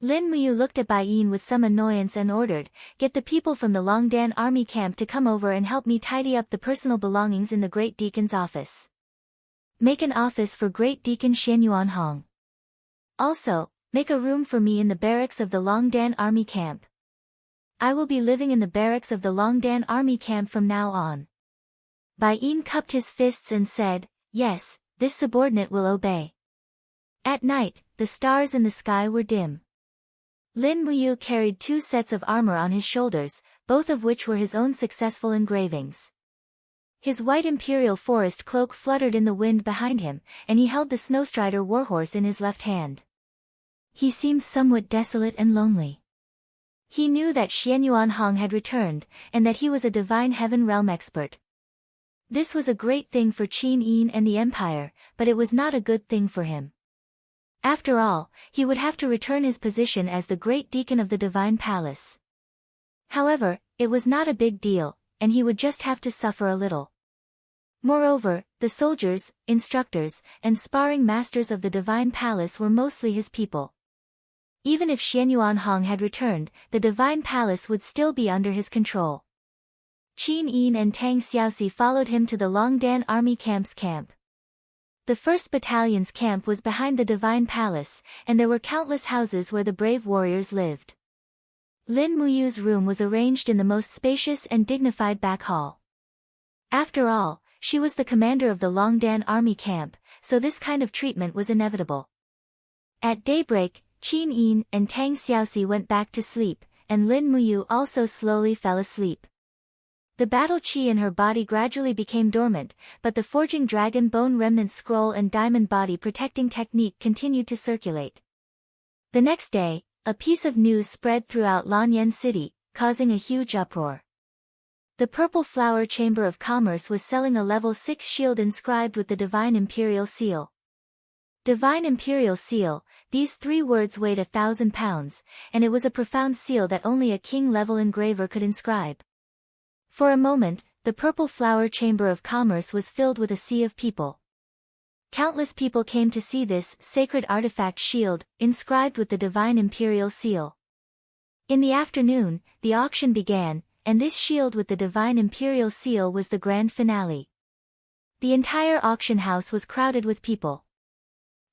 Lin Muyu looked at Bai Yin with some annoyance and ordered, get the people from the Longdan army camp to come over and help me tidy up the personal belongings in the Great Deacon's office. Make an office for Great Deacon Xianyuan Hong. Also, make a room for me in the barracks of the Longdan army camp. I will be living in the barracks of the Longdan army camp from now on. Bai Yin cupped his fists and said, yes, this subordinate will obey. At night, the stars in the sky were dim. Lin Muyu carried 2 sets of armor on his shoulders, both of which were his own successful engravings. His white imperial forest cloak fluttered in the wind behind him, and he held the Snowstrider warhorse in his left hand. He seemed somewhat desolate and lonely. He knew that Xianyuan Hong had returned, and that he was a divine heaven realm expert. This was a great thing for Qin Yin and the empire, but it was not a good thing for him. After all, he would have to return his position as the great deacon of the divine palace. However, it was not a big deal, and he would just have to suffer a little. Moreover, the soldiers, instructors, and sparring masters of the divine palace were mostly his people. Even if Xianyuan Hong had returned, the divine palace would still be under his control. Qin Yin and Tang Xiaoxi followed him to the Longdan army camp's camp. The 1st Battalion's camp was behind the divine palace, and there were countless houses where the brave warriors lived. Lin Muyu's room was arranged in the most spacious and dignified back hall. After all, she was the commander of the Longdan army camp, so this kind of treatment was inevitable. At daybreak, Qin Yin and Tang Xiaoxi went back to sleep, and Lin Muyu also slowly fell asleep. The battle qi in her body gradually became dormant, but the forging dragon bone remnant scroll and diamond body protecting technique continued to circulate. The next day, a piece of news spread throughout Lanyan City, causing a huge uproar. The Purple Flower Chamber of Commerce was selling a level 6 shield inscribed with the Divine Imperial Seal. Divine Imperial Seal, these 3 words weighed 1,000 pounds, and it was a profound seal that only a king-level engraver could inscribe. For a moment, the Purple Flower Chamber of Commerce was filled with a sea of people. Countless people came to see this sacred artifact shield, inscribed with the Divine Imperial Seal. In the afternoon, the auction began, and this shield with the Divine Imperial Seal was the grand finale. The entire auction house was crowded with people.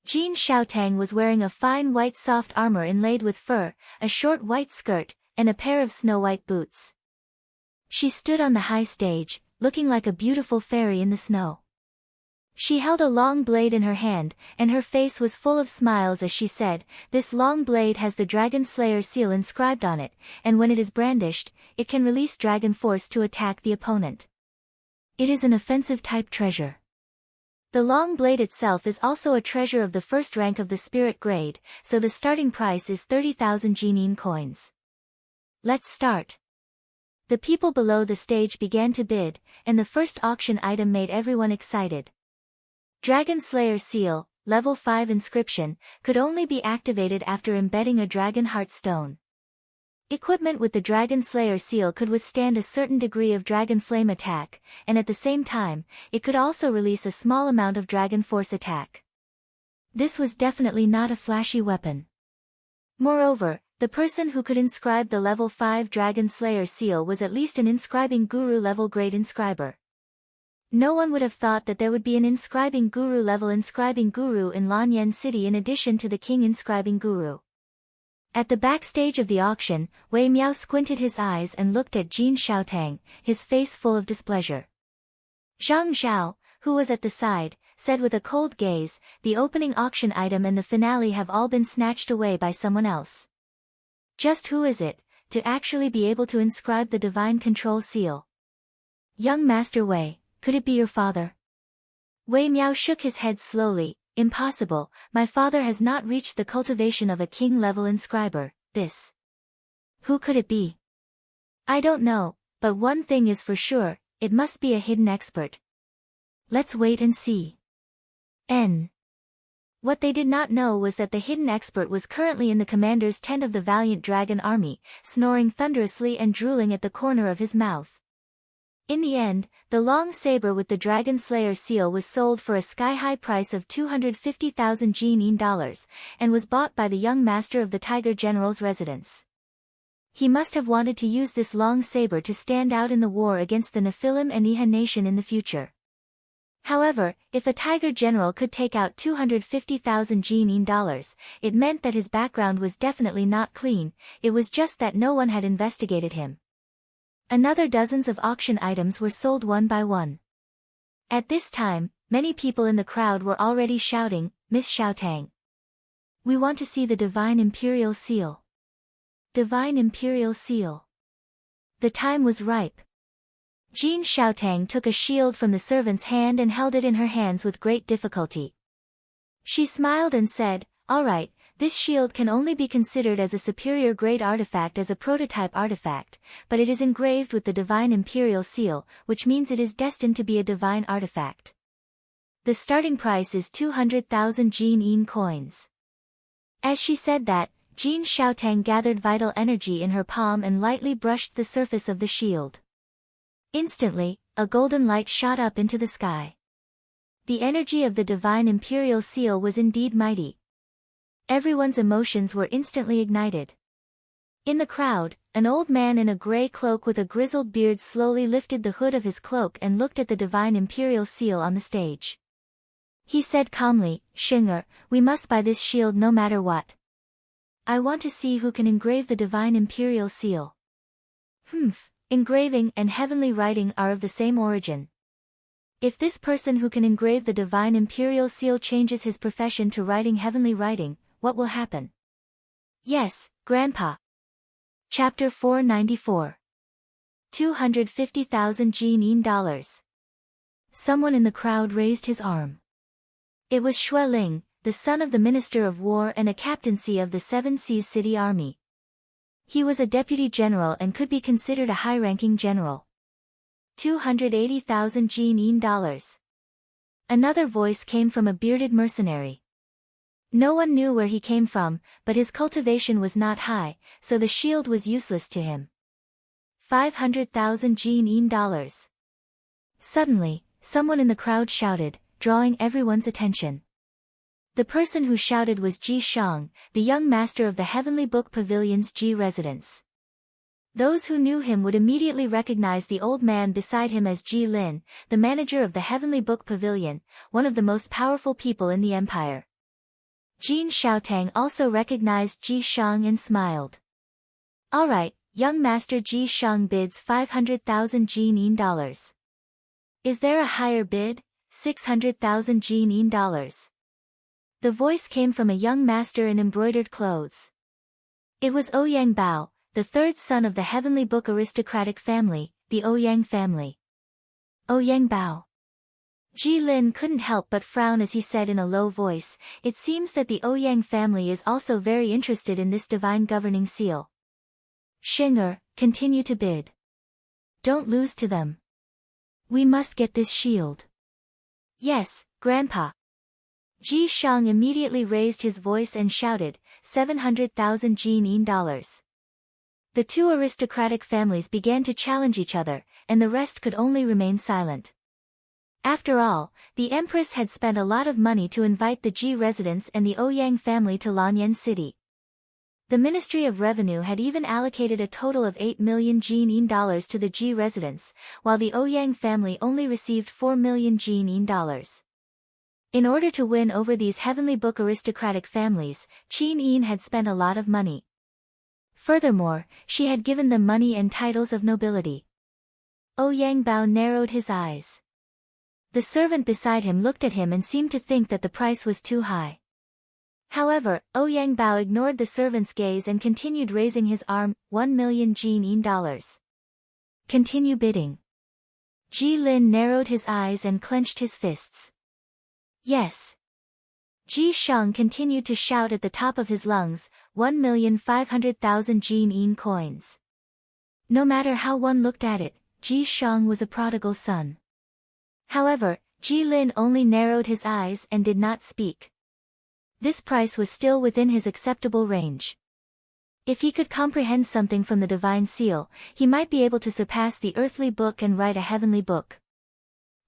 Jin Xiaotang was wearing a fine white soft armor inlaid with fur, a short white skirt, and a pair of snow-white boots. She stood on the high stage, looking like a beautiful fairy in the snow. She held a long blade in her hand, and her face was full of smiles as she said, "This long blade has the Dragon Slayer seal inscribed on it, and when it is brandished, it can release dragon force to attack the opponent. It is an offensive type treasure." The long blade itself is also a treasure of the 1st rank of the spirit grade, so the starting price is 30,000 Jinin coins. Let's start. The people below the stage began to bid, and the first auction item made everyone excited. Dragon Slayer Seal, Level 5 inscription, could only be activated after embedding a Dragon Heart Stone. Equipment with the Dragon Slayer Seal could withstand a certain degree of Dragon Flame attack, and at the same time, it could also release a small amount of Dragon Force attack. This was definitely not a flashy weapon. Moreover, the person who could inscribe the Level 5 Dragon Slayer Seal was at least an inscribing guru level grade inscriber. No one would have thought that there would be an inscribing guru level inscribing guru in Lanyan City in addition to the king inscribing guru. At the backstage of the auction, Wei Miao squinted his eyes and looked at Jin Xiaotang, his face full of displeasure. Zhang Zhao, who was at the side, said with a cold gaze, "The opening auction item and the finale have all been snatched away by someone else. Just who is it, to actually be able to inscribe the Divine Control Seal? Young Master Wei, could it be your father?" Wei Miao shook his head slowly, impossible, my father has not reached the cultivation of a king-level inscriber, this. Who could it be? I don't know, but one thing is for sure, it must be a hidden expert. Let's wait and see. N. What they did not know was that the hidden expert was currently in the commander's tent of the valiant dragon army, snoring thunderously and drooling at the corner of his mouth. In the end, the long saber with the Dragon Slayer seal was sold for a sky-high price of 250,000 Jin dollars, and was bought by the young master of the Tiger General's residence. He must have wanted to use this long saber to stand out in the war against the Nephilim and Iha nation in the future. However, if a Tiger General could take out 250,000 Jin dollars, it meant that his background was definitely not clean, it was just that no one had investigated him. Another dozens of auction items were sold one by one. At this time, many people in the crowd were already shouting, "Miss Xiaotang! We want to see the Divine Imperial Seal. Divine Imperial Seal." The time was ripe. Jean Xiaotang took a shield from the servant's hand and held it in her hands with great difficulty. She smiled and said, "All right, this shield can only be considered as a superior grade artifact as a prototype artifact, but it is engraved with the Divine Imperial Seal, which means it is destined to be a divine artifact. The starting price is 200,000 Jin coins." As she said that, Jean Xiaotang gathered vital energy in her palm and lightly brushed the surface of the shield. Instantly, a golden light shot up into the sky. The energy of the Divine Imperial Seal was indeed mighty. Everyone's emotions were instantly ignited. In the crowd, an old man in a gray cloak with a grizzled beard slowly lifted the hood of his cloak and looked at the Divine Imperial Seal on the stage. He said calmly, "Shinger, we must buy this shield no matter what. I want to see who can engrave the Divine Imperial Seal." Engraving and heavenly writing are of the same origin. If this person who can engrave the Divine Imperial Seal changes his profession to writing heavenly writing, what will happen? Yes, Grandpa. Chapter 494. 250,000 Jin dollars. Someone in the crowd raised his arm. It was Xue Ling, the son of the Minister of War and a captaincy of the Seven Seas City Army. He was a deputy general and could be considered a high-ranking general. 280,000 Jin dollars. Another voice came from a bearded mercenary. No one knew where he came from, but his cultivation was not high, so the shield was useless to him. 500,000 Jin dollars. Suddenly, someone in the crowd shouted, drawing everyone's attention. The person who shouted was Ji Shang, the young master of the Heavenly Book Pavilion's Ji residence. Those who knew him would immediately recognize the old man beside him as Ji Lin, the manager of the Heavenly Book Pavilion, one of the most powerful people in the empire. Jean Xiaotang also recognized Ji Shang and smiled. "All right, young master." Ji Shang bids 500,000 Jin dollars. "Is there a higher bid?" 600,000 Jin dollars. The voice came from a young master in embroidered clothes. It was Ouyang Bao, the third son of the Heavenly Book aristocratic family, the Ouyang family. Ouyang Bao. Ji Lin couldn't help but frown as he said in a low voice, "It seems that the Ouyang family is also very interested in this divine governing seal. Shinger, continue to bid. Don't lose to them. We must get this shield." "Yes, Grandpa." Ji Shang immediately raised his voice and shouted, 700,000 Jin dollars. The two aristocratic families began to challenge each other, and the rest could only remain silent. After all, the Empress had spent a lot of money to invite the Ji residents and the Ouyang family to Lanyan City. The Ministry of Revenue had even allocated a total of 8 million Jin dollars to the Ji residents, while the Ouyang family only received 4 million Jin dollars. In order to win over these Heavenly Book aristocratic families, Qin Yin had spent a lot of money. Furthermore, she had given them money and titles of nobility. Ouyang Bao narrowed his eyes. The servant beside him looked at him and seemed to think that the price was too high. However, Ouyang Bao ignored the servant's gaze and continued raising his arm, 1 million Jin dollars. Continue bidding. Ji Lin narrowed his eyes and clenched his fists. Yes. Ji Shang continued to shout at the top of his lungs, 1,500,000 Jin coins. No matter how one looked at it, Ji Shang was a prodigal son. However, Ji Lin only narrowed his eyes and did not speak. This price was still within his acceptable range. If he could comprehend something from the divine seal, he might be able to surpass the earthly book and write a heavenly book.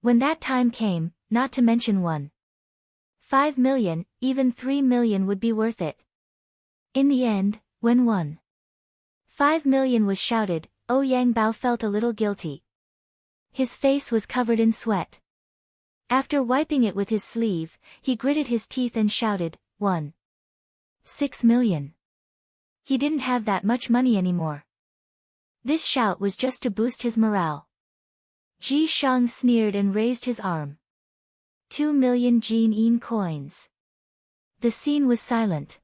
When that time came, not to mention 1.5 million, even 3 million would be worth it. In the end, when 1.5 million was shouted, Yang Bao felt a little guilty. His face was covered in sweat. After wiping it with his sleeve, he gritted his teeth and shouted, 1.6 million. He didn't have that much money anymore. This shout was just to boost his morale. Ji Shang sneered and raised his arm. 2 million Jin coins. The scene was silent.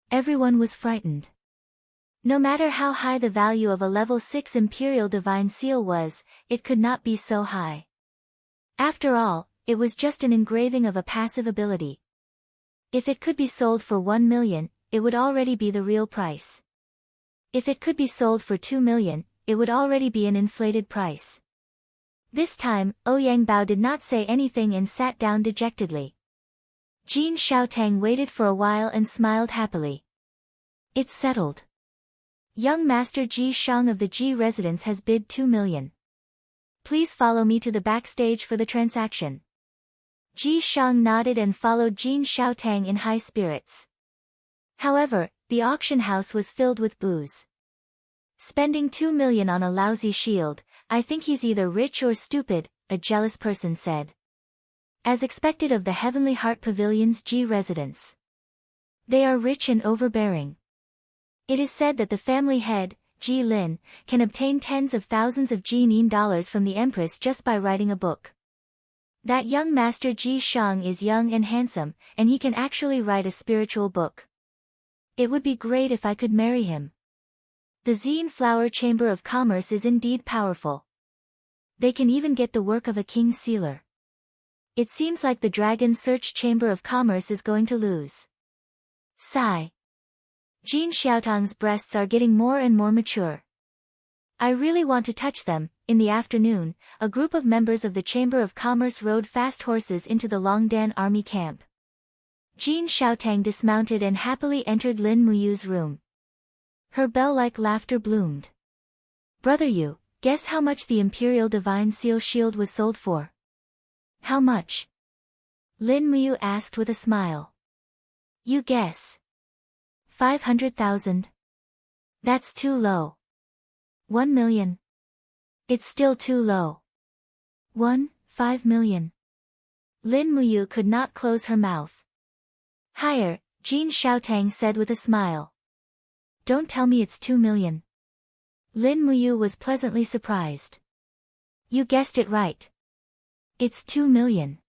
Everyone was frightened. No matter how high the value of a level 6 Imperial Divine Seal was, it could not be so high. After all, it was just an engraving of a passive ability. If it could be sold for 1 million, it would already be the real price. If it could be sold for 2 million, it would already be an inflated price. This time, Yang Bao did not say anything and sat down dejectedly. Jin Xiaotang waited for a while and smiled happily. It's settled. Young Master Ji Shang of the Ji residence has bid 2 million. Please follow me to the backstage for the transaction. Ji Shang nodded and followed Jin Xiaotang in high spirits. However, the auction house was filled with boos. Spending 2 million on a lousy shield, I think he's either rich or stupid, a jealous person said. As expected of the Heavenly Heart Pavilion's Ji residence. They are rich and overbearing. It is said that the family head, Ji Lin, can obtain tens of thousands of Jin dollars from the Empress just by writing a book. That young master Ji Shang is young and handsome, and he can actually write a spiritual book. It would be great if I could marry him. The Zine Flower Chamber of Commerce is indeed powerful. They can even get the work of a king sealer. It seems like the Dragon Search Chamber of Commerce is going to lose. Sigh. Jin Xiaotang's breasts are getting more and more mature. I really want to touch them. In the afternoon, a group of members of the Chamber of Commerce rode fast horses into the Longdan army camp. Jin Xiaotang dismounted and happily entered Lin Muyu's room. Her bell-like laughter bloomed. Brother Yu, guess how much the Imperial Divine Seal Shield was sold for? How much? Lin Muyu asked with a smile. You guess. 500,000. That's too low. 1 million. It's still too low. 1.5 million. Lin Muyu could not close her mouth. Higher, Jin Xiaotang said with a smile. Don't tell me it's 2 million. Lin Muyu was pleasantly surprised. You guessed it right. It's 2 million.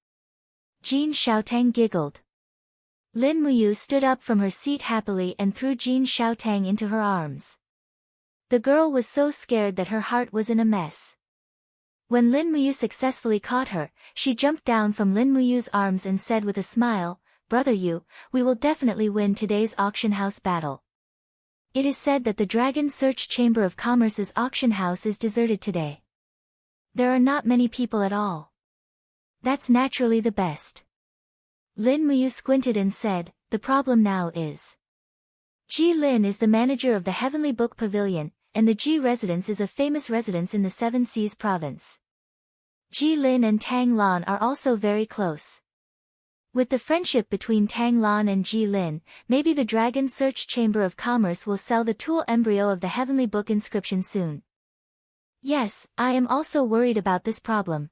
Jin Xiaotang giggled. Lin Muyu stood up from her seat happily and threw Jin Xiaotang into her arms. The girl was so scared that her heart was in a mess. When Lin Muyu successfully caught her, she jumped down from Lin Muyu's arms and said with a smile, Brother Yu, we will definitely win today's auction house battle. It is said that the Dragon Search Chamber of Commerce's auction house is deserted today. There are not many people at all. That's naturally the best. Lin Muyu squinted and said, the problem now is. Ji Lin is the manager of the Heavenly Book Pavilion, and the Ji residence is a famous residence in the Seven Seas province. Ji Lin and Tang Lan are also very close. With the friendship between Tang Lan and Ji Lin, maybe the Dragon Search Chamber of Commerce will sell the tool embryo of the Heavenly Book inscription soon. Yes, I am also worried about this problem.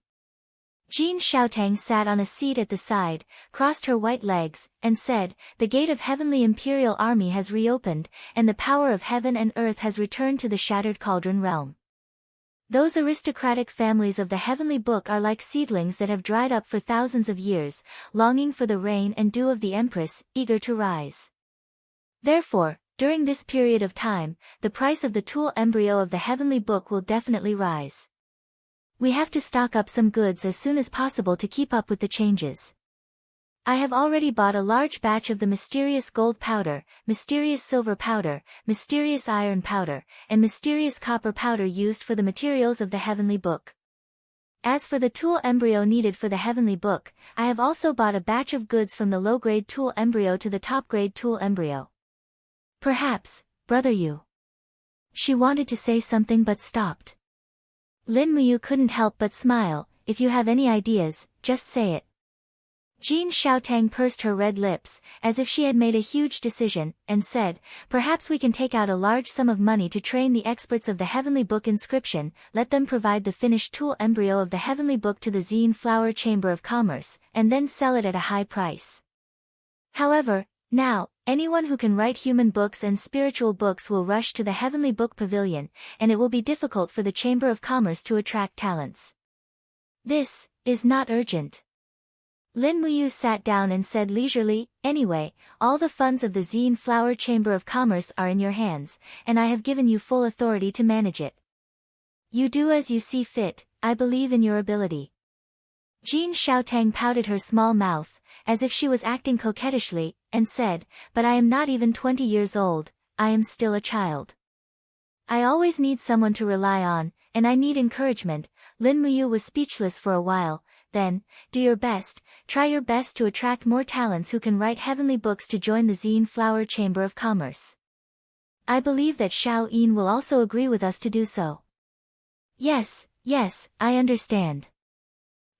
Jin Xiaotang sat on a seat at the side, crossed her white legs, and said, the gate of Heavenly Imperial Army has reopened, and the power of heaven and earth has returned to the Shattered Cauldron realm. Those aristocratic families of the Heavenly Book are like seedlings that have dried up for thousands of years, longing for the rain and dew of the Empress, eager to rise. Therefore, during this period of time, the price of the tool embryo of the Heavenly Book will definitely rise. We have to stock up some goods as soon as possible to keep up with the changes. I have already bought a large batch of the mysterious gold powder, mysterious silver powder, mysterious iron powder, and mysterious copper powder used for the materials of the heavenly book. As for the tool embryo needed for the heavenly book, I have also bought a batch of goods from the low-grade tool embryo to the top-grade tool embryo. Perhaps, brother Yu. She wanted to say something but stopped. Lin Muyu couldn't help but smile. If you have any ideas, just say it. Jean Xiaotang pursed her red lips, as if she had made a huge decision, and said, perhaps we can take out a large sum of money to train the experts of the heavenly book inscription, let them provide the finished tool embryo of the heavenly book to the Zine Flower Chamber of Commerce, and then sell it at a high price. However, now, anyone who can write human books and spiritual books will rush to the heavenly book pavilion, and it will be difficult for the Chamber of Commerce to attract talents. This is not urgent. Lin Muyu sat down and said leisurely, anyway, all the funds of the Zine Flower Chamber of Commerce are in your hands, and I have given you full authority to manage it. You do as you see fit, I believe in your ability. Jean Xiaotang pouted her small mouth, as if she was acting coquettishly, and said, but I am not even 20 years old, I am still a child. I always need someone to rely on, and I need encouragement. Lin Muyu was speechless for a while. Then, do your best, try your best to attract more talents who can write heavenly books to join the Zine Flower Chamber of Commerce. I believe that Xiao Yin will also agree with us to do so. Yes, I understand.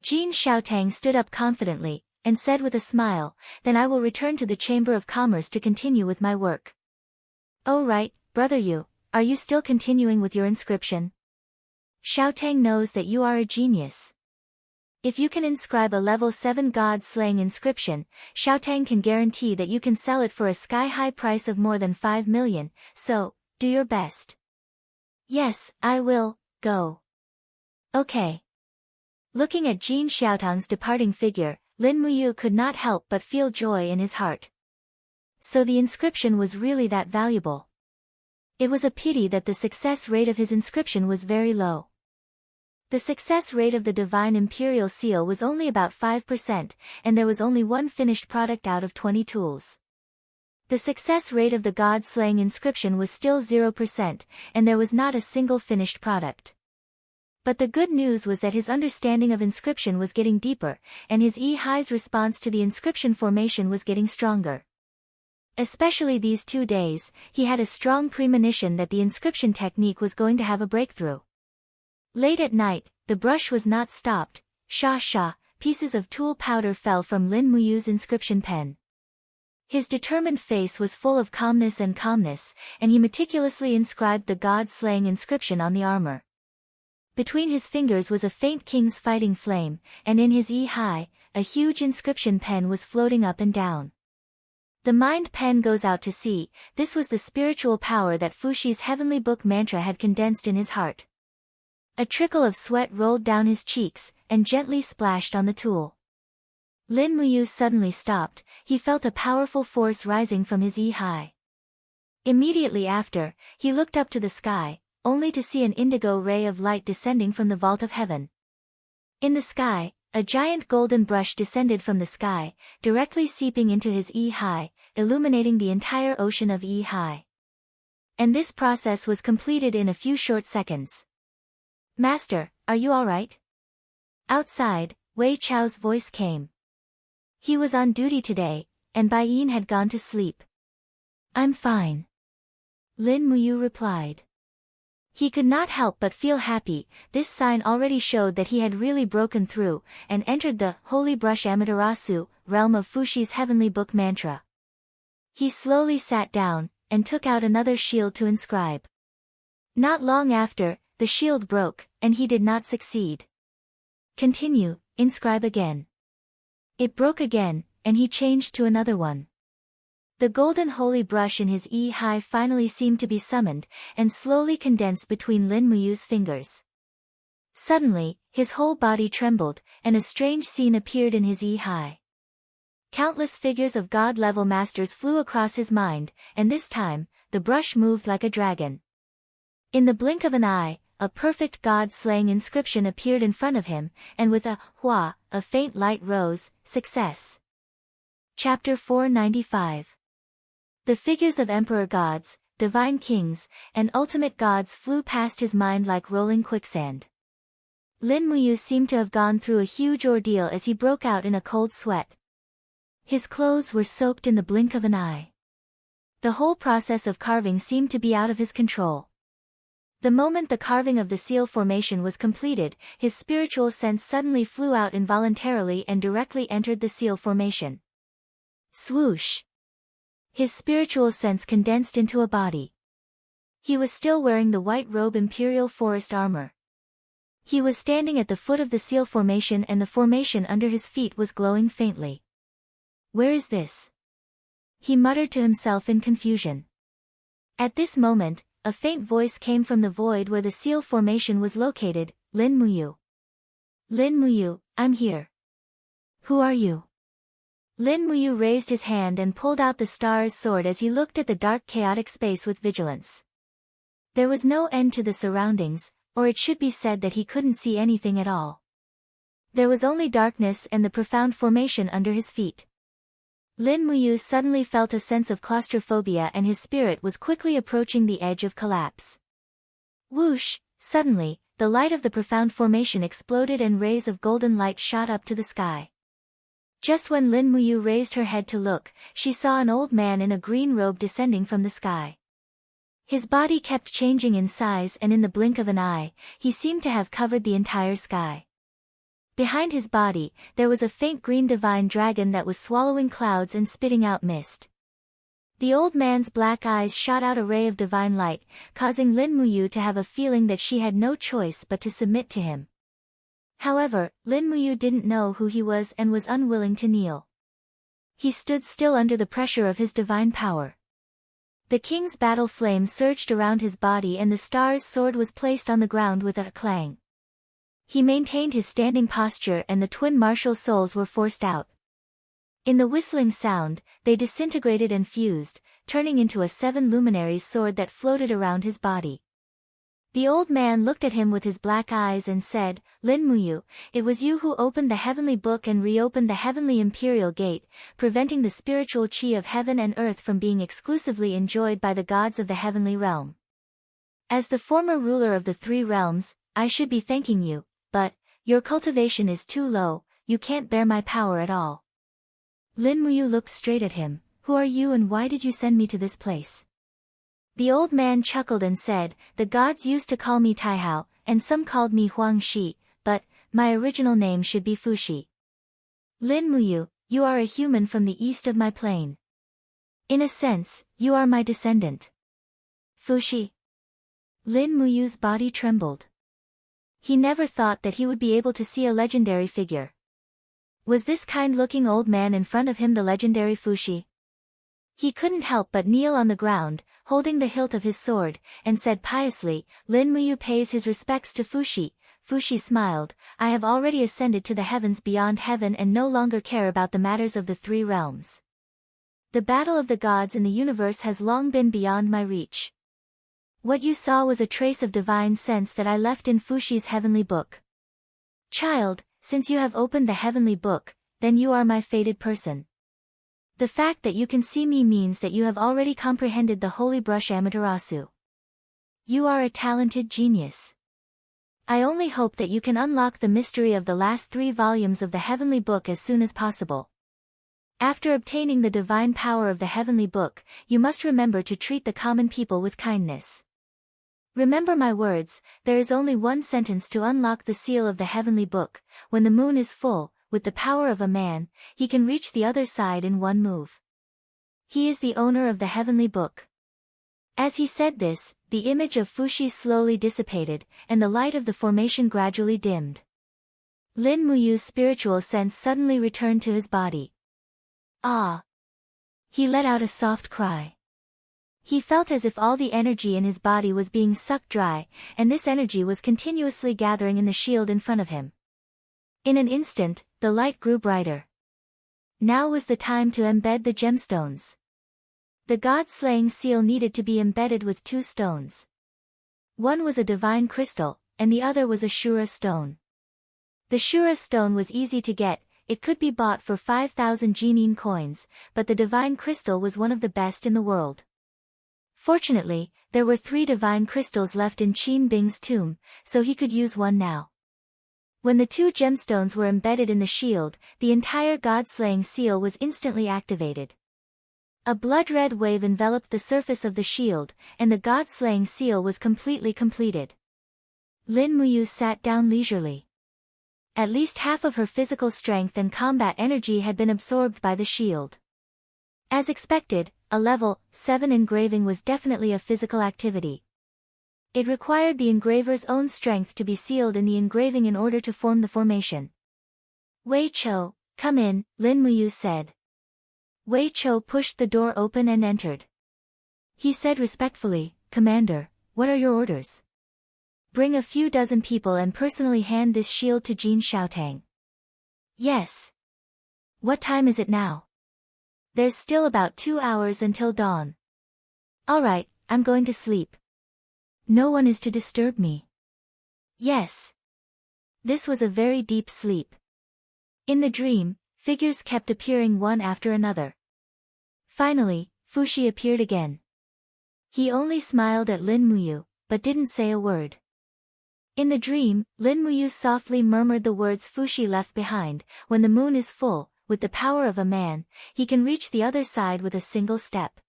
Jean Xiaotang stood up confidently, and said with a smile, then I will return to the Chamber of Commerce to continue with my work. Oh right, brother Yu, are you still continuing with your inscription? Xiaotang knows that you are a genius. If you can inscribe a level 7 god-slaying inscription, Xiaotang can guarantee that you can sell it for a sky-high price of more than 5 million, so, do your best. Yes, I will, go. Okay. Looking at Jean Xiaotang's departing figure, Lin Muyu could not help but feel joy in his heart. So the inscription was really that valuable. It was a pity that the success rate of his inscription was very low. The success rate of the Divine Imperial Seal was only about 5%, and there was only one finished product out of 20 tools. The success rate of the God-slaying inscription was still 0%, and there was not a single finished product. But the good news was that his understanding of inscription was getting deeper, and his Yi-Hai's response to the inscription formation was getting stronger. Especially these 2 days, he had a strong premonition that the inscription technique was going to have a breakthrough. Late at night, the brush was not stopped. Sha, pieces of tool powder fell from Lin Muyu's inscription pen. His determined face was full of calmness, and he meticulously inscribed the god-slaying inscription on the armor. Between his fingers was a faint king's fighting flame, and in his Yi-Hai, a huge inscription pen was floating up and down. The mind pen goes out to sea. This was the spiritual power that Fushi's heavenly book mantra had condensed in his heart. A trickle of sweat rolled down his cheeks, and gently splashed on the tool. Lin Muyu suddenly stopped. He felt a powerful force rising from his Yi-Hai. Immediately after, he looked up to the sky, only to see an indigo ray of light descending from the vault of heaven. In the sky, a giant golden brush descended from the sky, directly seeping into his Yi-Hai, illuminating the entire ocean of Yi-Hai. And this process was completed in a few short seconds. Master, are you all right? Outside, Wei Chao's voice came. He was on duty today, and Bai Yin had gone to sleep. I'm fine. Lin Muyu replied. He could not help but feel happy. This sign already showed that he had really broken through, and entered the Holy Brush Amaterasu realm of Fushi's heavenly book mantra. He slowly sat down, and took out another shield to inscribe. Not long after, the shield broke, and he did not succeed. Continue, inscribe again. It broke again, and he changed to another one. The golden holy brush in his Yi-Hai finally seemed to be summoned, and slowly condensed between Lin Muyu's fingers. Suddenly, his whole body trembled, and a strange scene appeared in his Yi-Hai. Countless figures of god-level masters flew across his mind, and this time, the brush moved like a dragon. In the blink of an eye, a perfect god-slaying inscription appeared in front of him, and with a hua, a faint light rose, success. Chapter 495. The figures of emperor gods, divine kings, and ultimate gods flew past his mind like rolling quicksand. Lin Muyu seemed to have gone through a huge ordeal as he broke out in a cold sweat. His clothes were soaked in the blink of an eye. The whole process of carving seemed to be out of his control. The moment the carving of the seal formation was completed, his spiritual sense suddenly flew out involuntarily and directly entered the seal formation. Swoosh! His spiritual sense condensed into a body. He was still wearing the white robe imperial forest armor. He was standing at the foot of the seal formation and the formation under his feet was glowing faintly. Where is this? He muttered to himself in confusion. At this moment, a faint voice came from the void where the seal formation was located. Lin Muyu. Lin Muyu, I'm here. Who are you? Lin Muyu raised his hand and pulled out the star's sword as he looked at the dark chaotic space with vigilance. There was no end to the surroundings, or it should be said that he couldn't see anything at all. There was only darkness and the profound formation under his feet. Lin Muyu suddenly felt a sense of claustrophobia and his spirit was quickly approaching the edge of collapse. Whoosh! Suddenly, the light of the profound formation exploded and rays of golden light shot up to the sky. Just when Lin Muyu raised her head to look, she saw an old man in a green robe descending from the sky. His body kept changing in size and in the blink of an eye, he seemed to have covered the entire sky. Behind his body, there was a faint green divine dragon that was swallowing clouds and spitting out mist. The old man's black eyes shot out a ray of divine light, causing Lin Muyu to have a feeling that she had no choice but to submit to him. However, Lin Muyu didn't know who he was and was unwilling to kneel. He stood still under the pressure of his divine power. The king's battle flame surged around his body and the star's sword was placed on the ground with a clang. He maintained his standing posture and the twin martial souls were forced out. In the whistling sound, they disintegrated and fused, turning into a 7 luminaries sword that floated around his body. The old man looked at him with his black eyes and said, Lin Muyu, it was you who opened the heavenly book and reopened the heavenly imperial gate, preventing the spiritual chi of heaven and earth from being exclusively enjoyed by the gods of the heavenly realm. As the former ruler of the 3 realms, I should be thanking you, but your cultivation is too low, you can't bear my power at all. Lin Muyu looked straight at him. Who are you and why did you send me to this place? The old man chuckled and said, the gods used to call me Taihao, and some called me Huang Shi, but my original name should be Fushi. Lin Muyu, you are a human from the east of my plane. In a sense, you are my descendant. Fushi. Lin Muyu's body trembled. He never thought that he would be able to see a legendary figure. Was this kind-looking old man in front of him the legendary Fushi? He couldn't help but kneel on the ground, holding the hilt of his sword, and said piously, Lin Muyu pays his respects to Fushi. Fushi smiled, I have already ascended to the heavens beyond heaven and no longer care about the matters of the 3 realms. The battle of the gods in the universe has long been beyond my reach. What you saw was a trace of divine sense that I left in Fushi's heavenly book. Child, since you have opened the heavenly book, then you are my fated person. The fact that you can see me means that you have already comprehended the holy brush Amaterasu. You are a talented genius. I only hope that you can unlock the mystery of the last 3 volumes of the heavenly book as soon as possible. After obtaining the divine power of the heavenly book, you must remember to treat the common people with kindness. Remember my words, there is only one sentence to unlock the seal of the heavenly book. When the moon is full, with the power of a man, he can reach the other side in one move. He is the owner of the heavenly book. As he said this, the image of Fushi slowly dissipated, and the light of the formation gradually dimmed. Lin Muyu's spiritual sense suddenly returned to his body. Ah! He let out a soft cry. He felt as if all the energy in his body was being sucked dry, and this energy was continuously gathering in the shield in front of him. In an instant, the light grew brighter. Now was the time to embed the gemstones. The god-slaying seal needed to be embedded with 2 stones. One was a divine crystal, and the other was a Shura stone. The Shura stone was easy to get, it could be bought for 5,000 Jinin coins, but the divine crystal was one of the best in the world. Fortunately, there were 3 divine crystals left in Qin Bing's tomb, so he could use one now. When the 2 gemstones were embedded in the shield, the entire god-slaying seal was instantly activated. A blood-red wave enveloped the surface of the shield, and the god-slaying seal was completely completed. Lin Muyu sat down leisurely. At least half of her physical strength and combat energy had been absorbed by the shield. As expected, a level 7 engraving was definitely a physical activity. It required the engraver's own strength to be sealed in the engraving in order to form the formation. Wei Chou, come in, Lin Muyu said. Wei Chou pushed the door open and entered. He said respectfully, Commander, what are your orders? Bring a few dozen people and personally hand this shield to Jin Xiaotang. Yes. What time is it now? There's still about 2 hours until dawn. All right, I'm going to sleep. No one is to disturb me. Yes. This was a very deep sleep. In the dream, figures kept appearing one after another. Finally, Fuxi appeared again. He only smiled at Lin Muyu, but didn't say a word. In the dream, Lin Muyu softly murmured the words Fuxi left behind, when the moon is full, with the power of a man, he can reach the other side with a single step.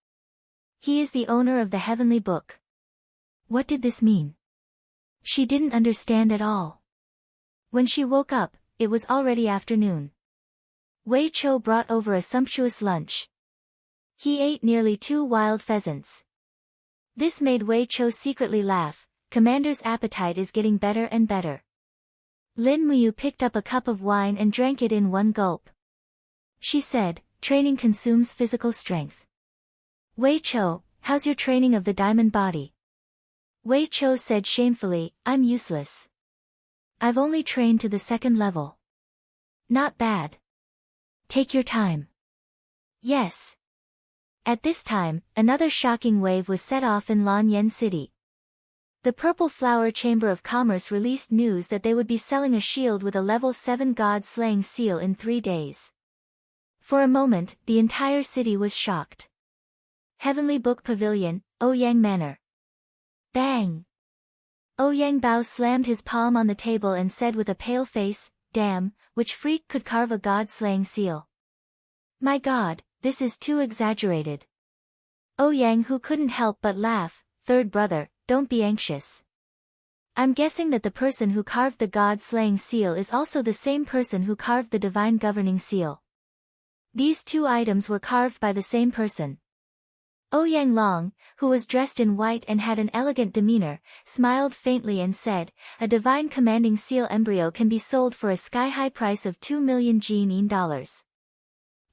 He is the owner of the heavenly book. What did this mean? She didn't understand at all. When she woke up, it was already afternoon. Wei Chou brought over a sumptuous lunch. He ate nearly 2 wild pheasants. This made Wei Chou secretly laugh. Commander's appetite is getting better and better. Lin Muyu picked up a cup of wine and drank it in one gulp. She said, training consumes physical strength. Wei Chou, how's your training of the diamond body? Wei Chou said shamefully, I'm useless. I've only trained to the 2nd level. Not bad. Take your time. Yes. At this time, another shocking wave was set off in Lanyan City. The Purple Flower Chamber of Commerce released news that they would be selling a shield with a level 7 god-slaying seal in 3 days. For a moment, the entire city was shocked. Heavenly Book Pavilion, Ouyang Manor. Bang! Ouyang Bao slammed his palm on the table and said with a pale face, damn, which freak could carve a god-slaying seal? My god, this is too exaggerated. Ouyang, who couldn't help but laugh, third brother, don't be anxious. I'm guessing that the person who carved the god-slaying seal is also the same person who carved the divine governing seal. These 2 items were carved by the same person. Ouyang Long, who was dressed in white and had an elegant demeanor, smiled faintly and said, a divine commanding seal embryo can be sold for a sky-high price of 2 million Jinin dollars.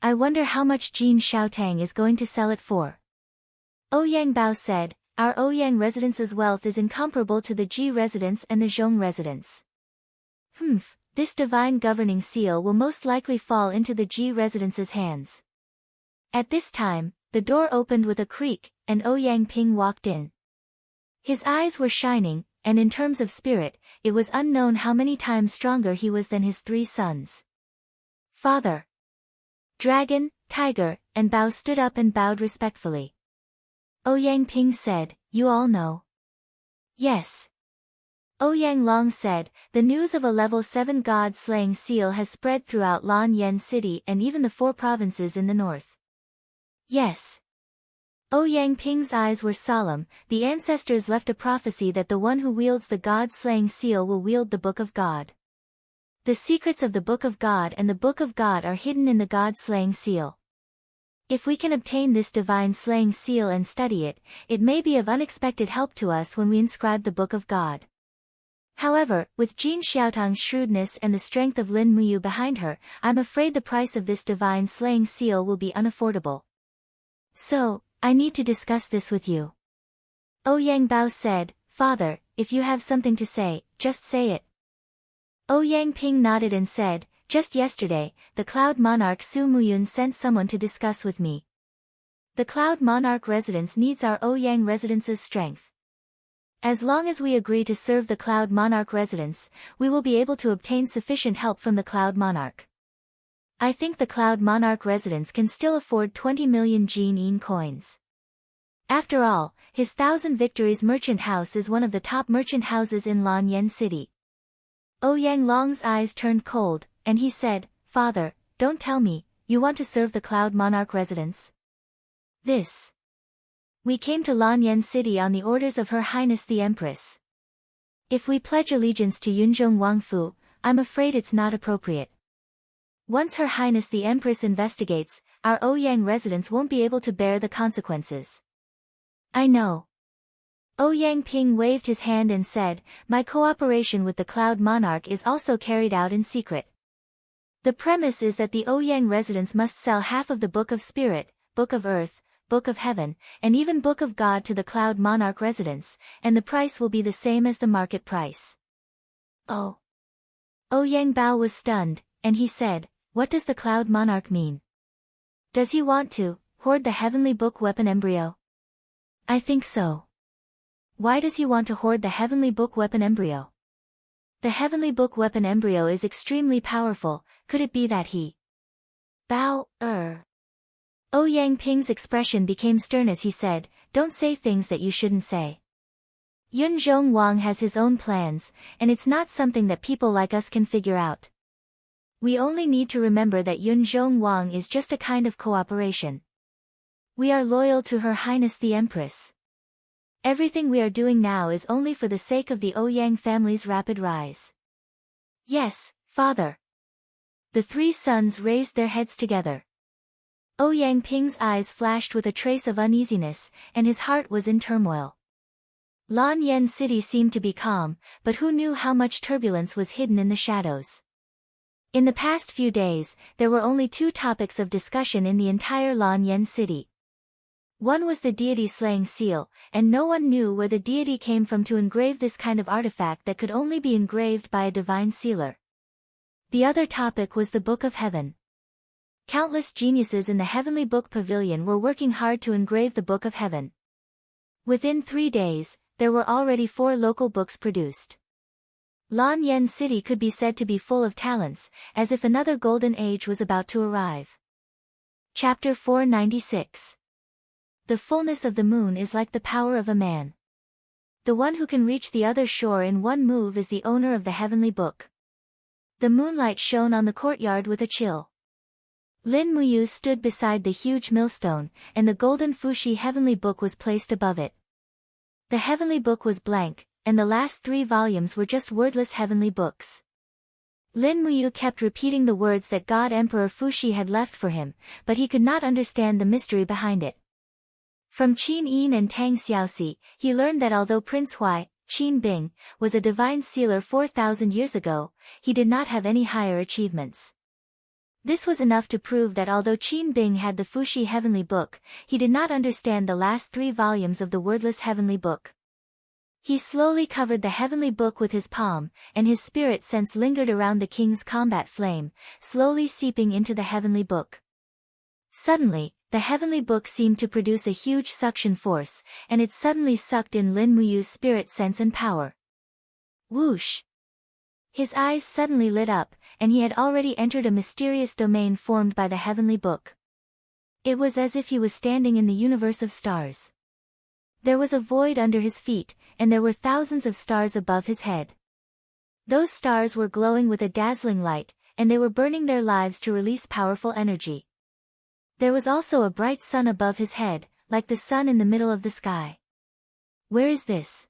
I wonder how much Jin Xiaotang is going to sell it for. Ouyang Bao said, our Ouyang residence's wealth is incomparable to the Ji residence and the Zhong residence. This divine governing seal will most likely fall into the Ji residence's hands. At this time, the door opened with a creak, and Ouyang Ping walked in. His eyes were shining, and in terms of spirit, it was unknown how many times stronger he was than his 3 sons. Father. Dragon, Tiger, and Bao stood up and bowed respectfully. Ouyang Ping said, you all know. Yes. Ouyang Long said, the news of a level 7 god-slaying seal has spread throughout Lanyan City and even the 4 provinces in the north. Yes. Ouyang Ping's eyes were solemn, the ancestors left a prophecy that the one who wields the god-slaying seal will wield the Book of God. The secrets of the Book of God and the Book of God are hidden in the god-slaying seal. If we can obtain this divine slaying seal and study it, it may be of unexpected help to us when we inscribe the Book of God. However, with Jin Xiaotang's shrewdness and the strength of Lin Muyu behind her, I'm afraid the price of this divine slaying seal will be unaffordable. So, I need to discuss this with you. Ouyang Bao said, Father, if you have something to say, just say it. Ouyang Ping nodded and said, just yesterday, the Cloud Monarch Su Muyun sent someone to discuss with me. The Cloud Monarch residence needs our Ouyang residence's strength. As long as we agree to serve the Cloud Monarch residence, we will be able to obtain sufficient help from the Cloud Monarch. I think the Cloud Monarch residence can still afford 20 million Jin coins. After all, his Thousand Victories merchant house is one of the top merchant houses in Lanyan City. Ouyang Long's eyes turned cold, and he said, "Father, don't tell me, you want to serve the Cloud Monarch residence?" We came to Lanyan City on the orders of Her Highness the Empress. If we pledge allegiance to Yunzhong Wangfu, I'm afraid it's not appropriate. Once Her Highness the Empress investigates, our Ouyang residence won't be able to bear the consequences. I know. Ouyang Ping waved his hand and said, "My cooperation with the Cloud Monarch is also carried out in secret. The premise is that the Ouyang residence must sell half of the Book of Spirit, Book of Earth, Book of Heaven, and even Book of God to the Cloud Monarch residence, and the price will be the same as the market price." Oh. Ouyang Bao was stunned, and he said, "What does the Cloud Monarch mean? Does he want to hoard the Heavenly Book weapon embryo?" I think so. Why does he want to hoard the Heavenly Book weapon embryo? The Heavenly Book weapon embryo is extremely powerful. Could it be that he... Ouyang Ping's expression became stern as he said, "Don't say things that you shouldn't say. Yunzhong Wang has his own plans, and it's not something that people like us can figure out. We only need to remember that Yunzhong Wang is just a kind of cooperation. We are loyal to Her Highness the Empress. Everything we are doing now is only for the sake of the Ouyang family's rapid rise." "Yes, father." The three sons raised their heads together. Ouyang Ping's eyes flashed with a trace of uneasiness, and his heart was in turmoil. Lanyan City seemed to be calm, but who knew how much turbulence was hidden in the shadows? In the past few days, there were only two topics of discussion in the entire Lanyan City. One was the deity-slaying seal, and no one knew where the deity came from to engrave this kind of artifact that could only be engraved by a divine sealer. The other topic was the Book of Heaven. Countless geniuses in the Heavenly Book Pavilion were working hard to engrave the Book of Heaven. Within 3 days, there were already 4 local books produced. Lanyan City could be said to be full of talents, as if another golden age was about to arrive. Chapter 496. The fullness of the moon is like the power of a man. The one who can reach the other shore in one move is the owner of the Heavenly Book. The moonlight shone on the courtyard with a chill. Lin Muyu stood beside the huge millstone, and the golden Fuxi Heavenly Book was placed above it. The Heavenly Book was blank, and the last 3 volumes were just wordless heavenly books. Lin Muyu kept repeating the words that God Emperor Fuxi had left for him, but he could not understand the mystery behind it. From Qin Yin and Tang Xiaoxi, he learned that although Prince Huai, Qin Bing, was a divine sealer 4,000 years ago, he did not have any higher achievements. This was enough to prove that although Qin Bing had the Fuxi Heavenly Book, he did not understand the last 3 volumes of the wordless Heavenly Book. He slowly covered the Heavenly Book with his palm, and his spirit sense lingered around the king's combat flame, slowly seeping into the Heavenly Book. Suddenly, the Heavenly Book seemed to produce a huge suction force, and it suddenly sucked in Lin Muyu's spirit sense and power. Whoosh! His eyes suddenly lit up, and he had already entered a mysterious domain formed by the Heavenly Book. It was as if he was standing in the universe of stars. There was a void under his feet, and there were thousands of stars above his head. Those stars were glowing with a dazzling light, and they were burning their lives to release powerful energy. There was also a bright sun above his head, like the sun in the middle of the sky. Where is this?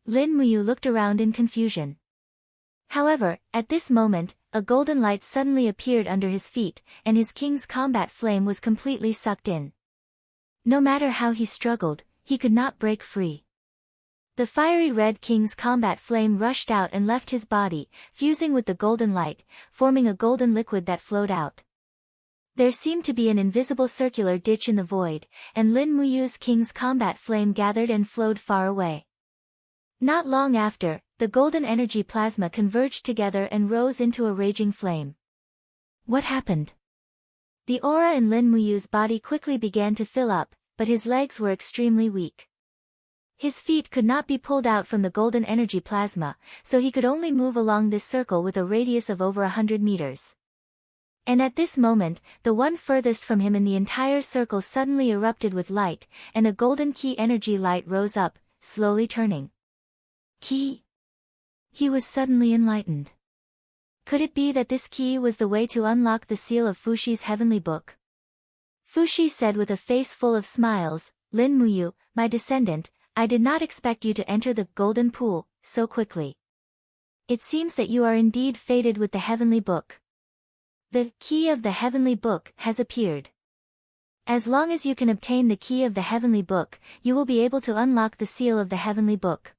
Lin Muyu looked around in confusion. However, at this moment, a golden light suddenly appeared under his feet, and his king's combat flame was completely sucked in. No matter how he struggled, he could not break free. The fiery red king's combat flame rushed out and left his body, fusing with the golden light, forming a golden liquid that flowed out. There seemed to be an invisible circular ditch in the void, and Lin Muyu's king's combat flame gathered and flowed far away. Not long after, the golden energy plasma converged together and rose into a raging flame. What happened? The aura in Lin Muyu's body quickly began to fill up, but his legs were extremely weak. His feet could not be pulled out from the golden energy plasma, so he could only move along this circle with a radius of over 100 meters. And at this moment, the one furthest from him in the entire circle suddenly erupted with light, and a golden key energy light rose up, slowly turning. Key? He was suddenly enlightened. Could it be that this key was the way to unlock the seal of Fushi's heavenly book? Fushi said with a face full of smiles, "Lin Muyu, my descendant, I did not expect you to enter the golden pool so quickly. It seems that you are indeed fated with the heavenly book. The key of the heavenly book has appeared. As long as you can obtain the key of the heavenly book, you will be able to unlock the seal of the heavenly book.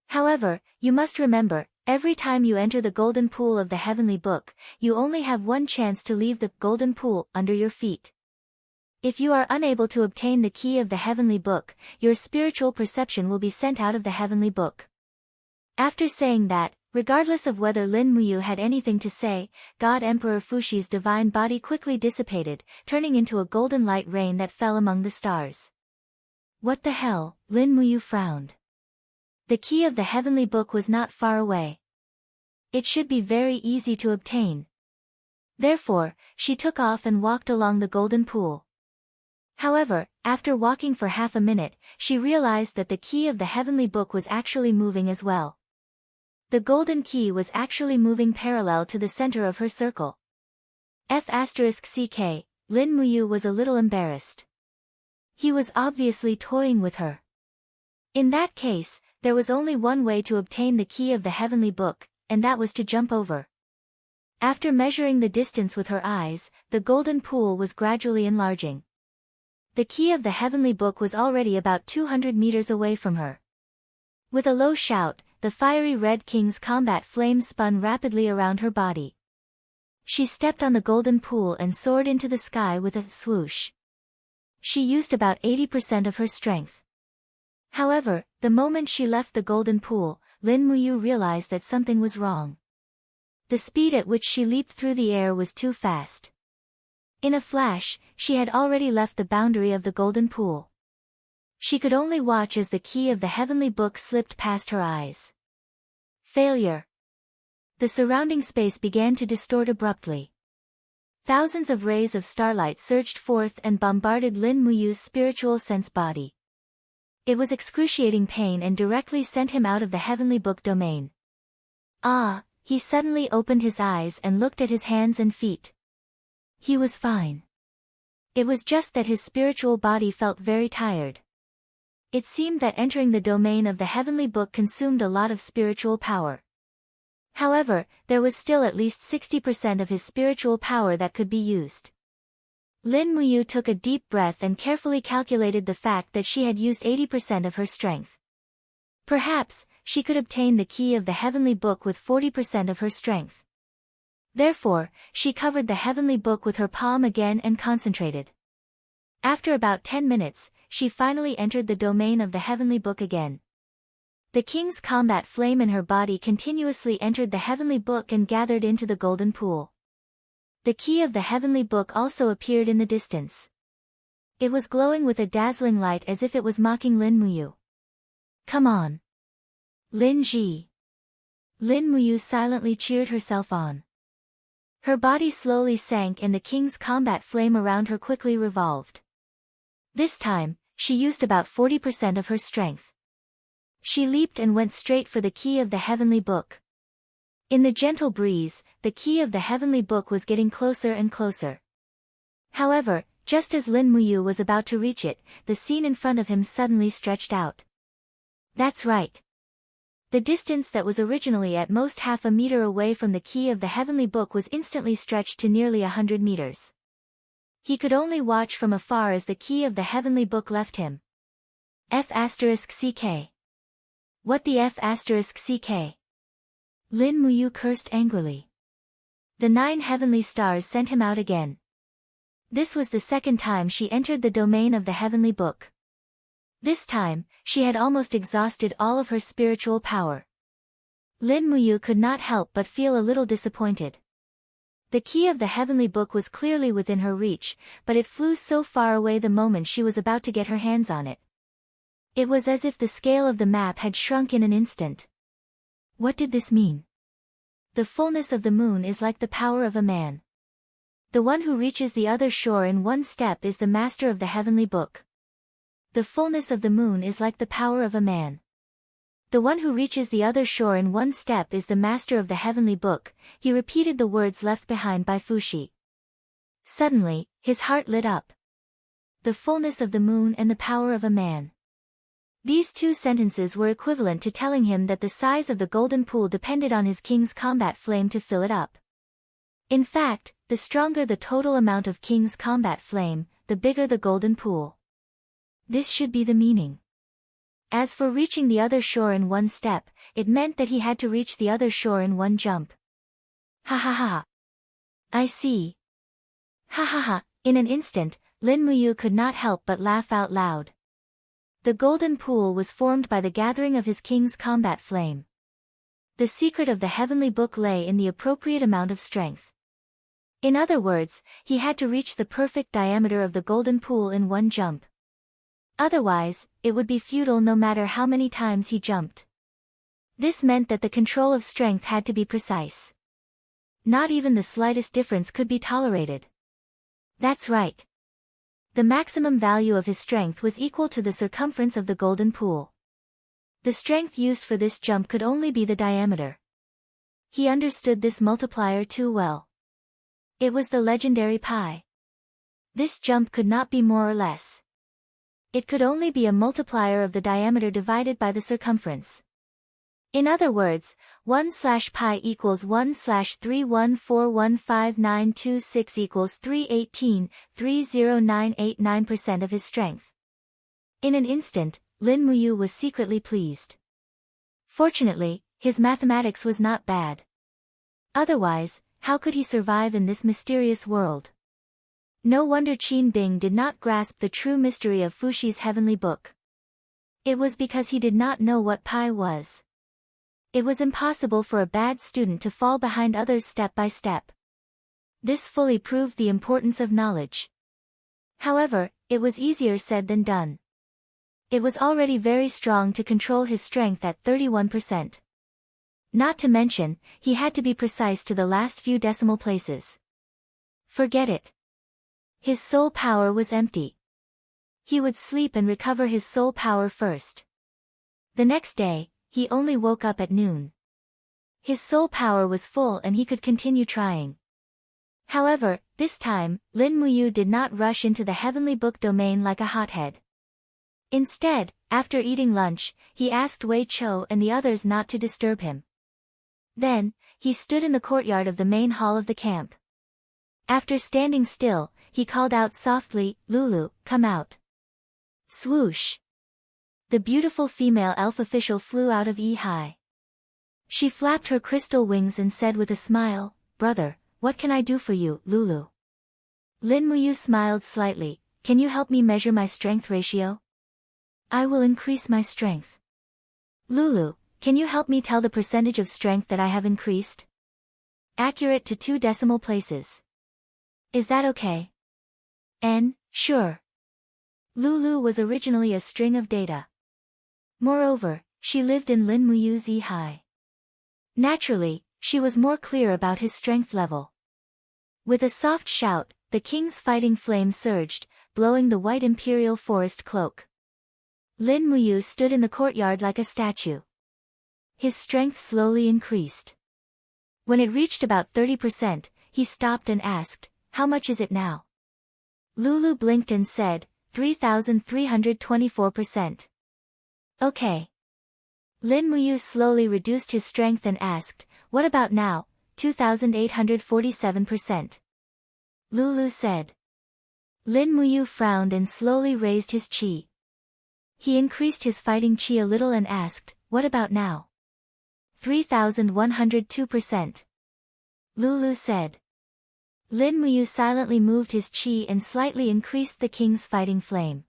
However, you must remember, every time you enter the golden pool of the heavenly book, you only have one chance to leave the golden pool under your feet. If you are unable to obtain the key of the heavenly book, your spiritual perception will be sent out of the heavenly book." After saying that, regardless of whether Lin Muyu had anything to say, God Emperor Fushi's divine body quickly dissipated, turning into a golden light rain that fell among the stars. "What the hell?" Lin Muyu frowned. The key of the heavenly book was not far away. It should be very easy to obtain. Therefore, she took off and walked along the golden pool. However, after walking for half a minute, she realized that the key of the heavenly book was actually moving as well. The golden key was actually moving parallel to the center of her circle. F***ck, Lin Muyu was a little embarrassed. He was obviously toying with her. In that case, there was only one way to obtain the key of the heavenly book, and that was to jump over. After measuring the distance with her eyes, the golden pool was gradually enlarging. The key of the heavenly book was already about 200 meters away from her. With a low shout, the fiery red king's combat flames spun rapidly around her body. She stepped on the golden pool and soared into the sky with a swoosh. She used about 80% of her strength. However, the moment she left the golden pool, Lin Muyu realized that something was wrong. The speed at which she leaped through the air was too fast. In a flash, she had already left the boundary of the golden pool. She could only watch as the key of the heavenly book slipped past her eyes. Failure. The surrounding space began to distort abruptly. Thousands of rays of starlight surged forth and bombarded Lin Muyu's spiritual sense body. It was excruciating pain and directly sent him out of the heavenly book domain. He suddenly opened his eyes and looked at his hands and feet. He was fine. It was just that his spiritual body felt very tired. It seemed that entering the domain of the heavenly book consumed a lot of spiritual power. However, there was still at least 60% of his spiritual power that could be used. Lin Muyu took a deep breath and carefully calculated the fact that she had used 80% of her strength. Perhaps, she could obtain the key of the heavenly book with 40% of her strength. Therefore, she covered the heavenly book with her palm again and concentrated. After about 10 minutes, she finally entered the domain of the heavenly book again. The king's combat flame in her body continuously entered the heavenly book and gathered into the golden pool. The key of the heavenly book also appeared in the distance. It was glowing with a dazzling light as if it was mocking Lin Muyu. "Come on, Lin Ji." Lin Muyu silently cheered herself on. Her body slowly sank and the king's combat flame around her quickly revolved. This time, she used about 40% of her strength. She leaped and went straight for the key of the heavenly book. In the gentle breeze, the key of the heavenly book was getting closer and closer. However, just as Lin Muyu was about to reach it, the scene in front of him suddenly stretched out. That's right. The distance that was originally at most half a meter away from the key of the heavenly book was instantly stretched to nearly 100 meters. He could only watch from afar as the key of the heavenly book left him. F***ck. What the F***ck? Lin Muyu cursed angrily. The 9 heavenly stars sent him out again. This was the second time she entered the domain of the heavenly book. This time, she had almost exhausted all of her spiritual power. Lin Muyu could not help but feel a little disappointed. The key of the heavenly book was clearly within her reach, but it flew so far away the moment she was about to get her hands on it. It was as if the scale of the map had shrunk in an instant. What did this mean? The fullness of the moon is like the power of a man. The one who reaches the other shore in one step is the master of the heavenly book. The fullness of the moon is like the power of a man. The one who reaches the other shore in one step is the master of the heavenly book. He repeated the words left behind by Fushi. Suddenly, his heart lit up. The fullness of the moon and the power of a man. These two sentences were equivalent to telling him that the size of the golden pool depended on his king's combat flame to fill it up. In fact, the stronger the total amount of king's combat flame, the bigger the golden pool. This should be the meaning. As for reaching the other shore in one step, it meant that he had to reach the other shore in one jump. Ha ha ha. I see. Ha ha ha. In an instant, Lin Muyu could not help but laugh out loud. The golden pool was formed by the gathering of his king's combat flame. The secret of the heavenly book lay in the appropriate amount of strength. In other words, he had to reach the perfect diameter of the golden pool in one jump. Otherwise, it would be futile no matter how many times he jumped. This meant that the control of strength had to be precise. Not even the slightest difference could be tolerated. That's right. The maximum value of his strength was equal to the circumference of the golden pool. The strength used for this jump could only be the diameter. He understood this multiplier too well. It was the legendary pi. This jump could not be more or less. It could only be a multiplier of the diameter divided by the circumference. In other words, 1/pi equals 1/3141596 equals 318,30989% of his strength. In an instant, Lin Muyu was secretly pleased. Fortunately, his mathematics was not bad. Otherwise, how could he survive in this mysterious world? No wonder Qin Bing did not grasp the true mystery of Fushi's heavenly book. It was because he did not know what pi was. It was impossible for a bad student to fall behind others step by step. This fully proved the importance of knowledge. However, it was easier said than done. It was already very strong to control his strength at 31%. Not to mention, he had to be precise to the last few decimal places. Forget it. His soul power was empty. He would sleep and recover his soul power first. The next day, he only woke up at noon. His soul power was full and he could continue trying. However, this time, Lin Muyu did not rush into the heavenly book domain like a hothead. Instead, after eating lunch, he asked Wei Chou and the others not to disturb him. Then, he stood in the courtyard of the main hall of the camp. After standing still, he called out softly, "Lulu, come out." Swoosh! The beautiful female elf official flew out of Yi-Hai. She flapped her crystal wings and said with a smile, "Brother, what can I do for you, Lulu?" Lin Muyu smiled slightly, "Can you help me measure my strength ratio?" "I will increase my strength." "Lulu, can you help me tell the percentage of strength that I have increased?" "Accurate to 2 decimal places." "Is that okay?" Sure." Lulu was originally a string of data. Moreover, she lived in Lin Muyu's Yi-Hai. Naturally, she was more clear about his strength level. With a soft shout, the king's fighting flame surged, blowing the white imperial forest cloak. Lin Muyu stood in the courtyard like a statue. His strength slowly increased. When it reached about 30%, he stopped and asked, "How much is it now?" Lulu blinked and said, 3,324%. Okay. Lin Muyu slowly reduced his strength and asked, "What about now?" 2,847%. Lulu said. Lin Muyu frowned and slowly raised his chi. He increased his fighting chi a little and asked, "What about now?" 3,102%. Lulu said. Lin Muyu silently moved his chi and slightly increased the king's fighting flame.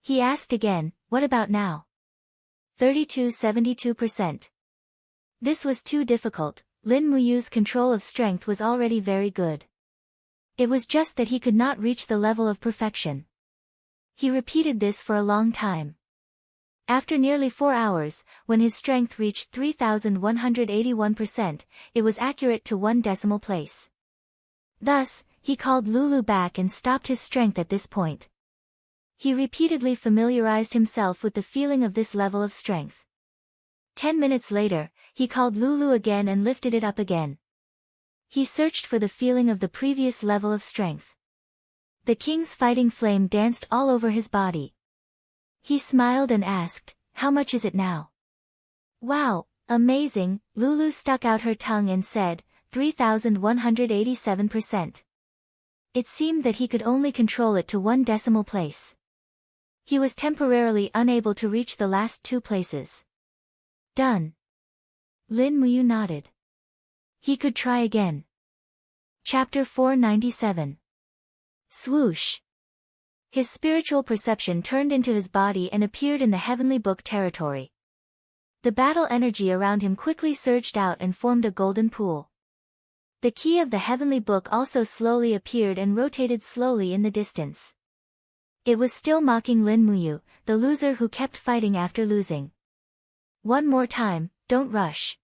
He asked again, "What about now?" 3,272%. This was too difficult. Lin Muyu's control of strength was already very good. It was just that he could not reach the level of perfection. He repeated this for a long time. After nearly 4 hours, when his strength reached 3,181%, it was accurate to 1 decimal place. Thus, he called Lulu back and stopped his strength at this point. He repeatedly familiarized himself with the feeling of this level of strength. 10 minutes later, he called Lulu again and lifted it up again. He searched for the feeling of the previous level of strength. The king's fighting flame danced all over his body. He smiled and asked, "How much is it now?" "Wow, amazing," Lulu stuck out her tongue and said, 3,187%. It seemed that he could only control it to one decimal place. He was temporarily unable to reach the last two places. Done. Lin Muyu nodded. He could try again. Chapter 497. Swoosh. His spiritual perception turned into his body and appeared in the heavenly book territory. The battle energy around him quickly surged out and formed a golden pool. The key of the heavenly book also slowly appeared and rotated slowly in the distance. It was still mocking Lin Muyu, the loser who kept fighting after losing. "One more time, don't rush."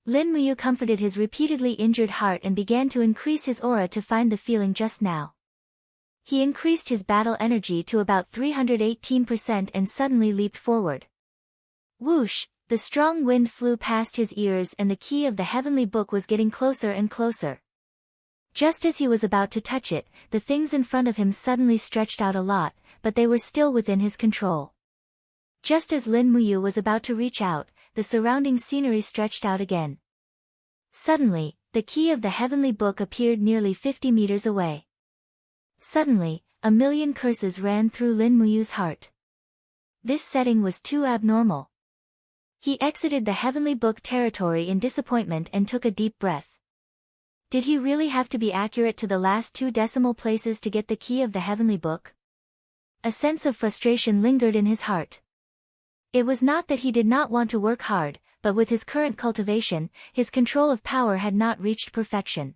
Lin Muyu comforted his repeatedly injured heart and began to increase his aura to find the feeling just now. He increased his battle energy to about 318% and suddenly leaped forward. Whoosh, the strong wind flew past his ears and the key of the heavenly book was getting closer and closer. Just as he was about to touch it, the things in front of him suddenly stretched out a lot, but they were still within his control. Just as Lin Muyu was about to reach out, the surrounding scenery stretched out again. Suddenly, the key of the heavenly book appeared nearly 50 meters away. Suddenly, a million curses ran through Lin Muyu's heart. This setting was too abnormal. He exited the heavenly book territory in disappointment and took a deep breath. Did he really have to be accurate to the last two decimal places to get the key of the heavenly book? A sense of frustration lingered in his heart. It was not that he did not want to work hard, but with his current cultivation, his control of power had not reached perfection.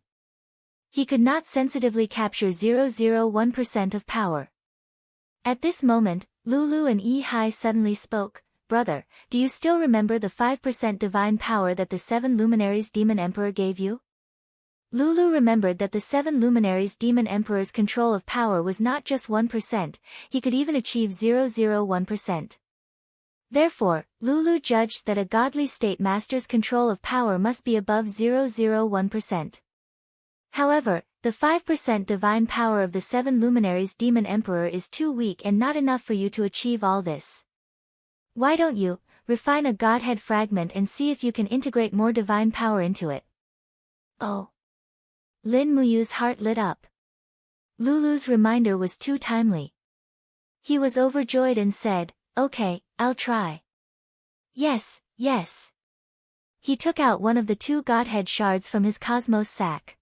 He could not sensitively capture 0.001% of power. At this moment, Lulu and Yi Hai suddenly spoke. "Brother, do you still remember the 5% divine power that the 7 luminaries Demon Emperor gave you?" Lulu remembered that the 7 luminaries Demon Emperor's control of power was not just 1%, he could even achieve 0.001%. Therefore, Lulu judged that a godly state master's control of power must be above 0.001%. However, the 5% divine power of the 7 luminaries Demon Emperor is too weak and not enough for you to achieve all this. Why don't you refine a godhead fragment and see if you can integrate more divine power into it? Oh. Lin Muyu's heart lit up. Lulu's reminder was too timely. He was overjoyed and said, "Okay, I'll try." Yes, yes. He took out one of the 2 godhead shards from his cosmos sack.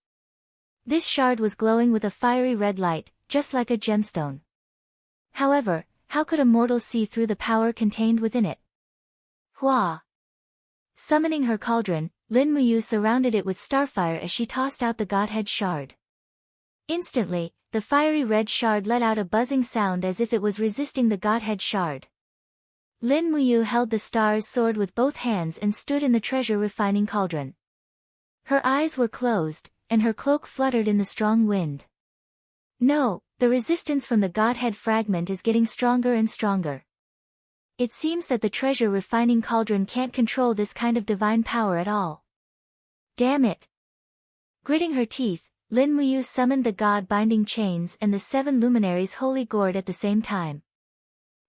This shard was glowing with a fiery red light, just like a gemstone. However, how could a mortal see through the power contained within it? Hua! Summoning her cauldron, Lin Muyu surrounded it with starfire as she tossed out the godhead shard. Instantly, the fiery red shard let out a buzzing sound as if it was resisting the godhead shard. Lin Muyu held the star's sword with both hands and stood in the treasure refining cauldron. Her eyes were closed, and her cloak fluttered in the strong wind. No, the resistance from the godhead fragment is getting stronger and stronger. It seems that the treasure refining cauldron can't control this kind of divine power at all. Damn it! Gritting her teeth, Lin Muyu summoned the god-binding chains and the 7 luminaries' holy gourd at the same time.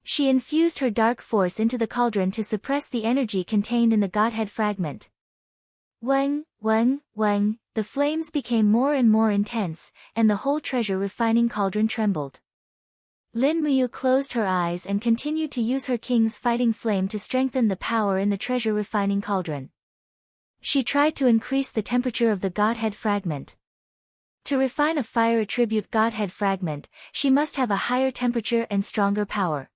She infused her dark force into the cauldron to suppress the energy contained in the godhead fragment. Weng, weng, weng, the flames became more and more intense, and the whole treasure refining cauldron trembled. Lin Muyu closed her eyes and continued to use her king's fighting flame to strengthen the power in the treasure refining cauldron. She tried to increase the temperature of the godhead fragment. To refine a fire attribute godhead fragment, she must have a higher temperature and stronger power.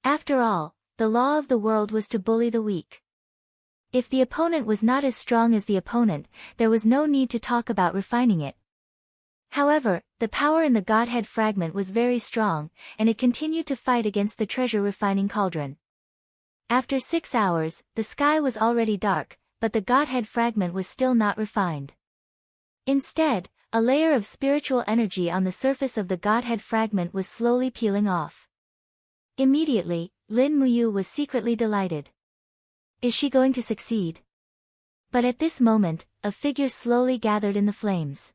After all, the law of the world was to bully the weak. If the opponent was not as strong as the opponent, there was no need to talk about refining it. However, the power in the godhead fragment was very strong, and it continued to fight against the treasure refining cauldron. After 6 hours, the sky was already dark, but the godhead fragment was still not refined. Instead, A layer of spiritual energy on the surface of the Godhead fragment was slowly peeling off. Immediately, Lin Muyu was secretly delighted. Is she going to succeed? But at this moment, a figure slowly gathered in the flames.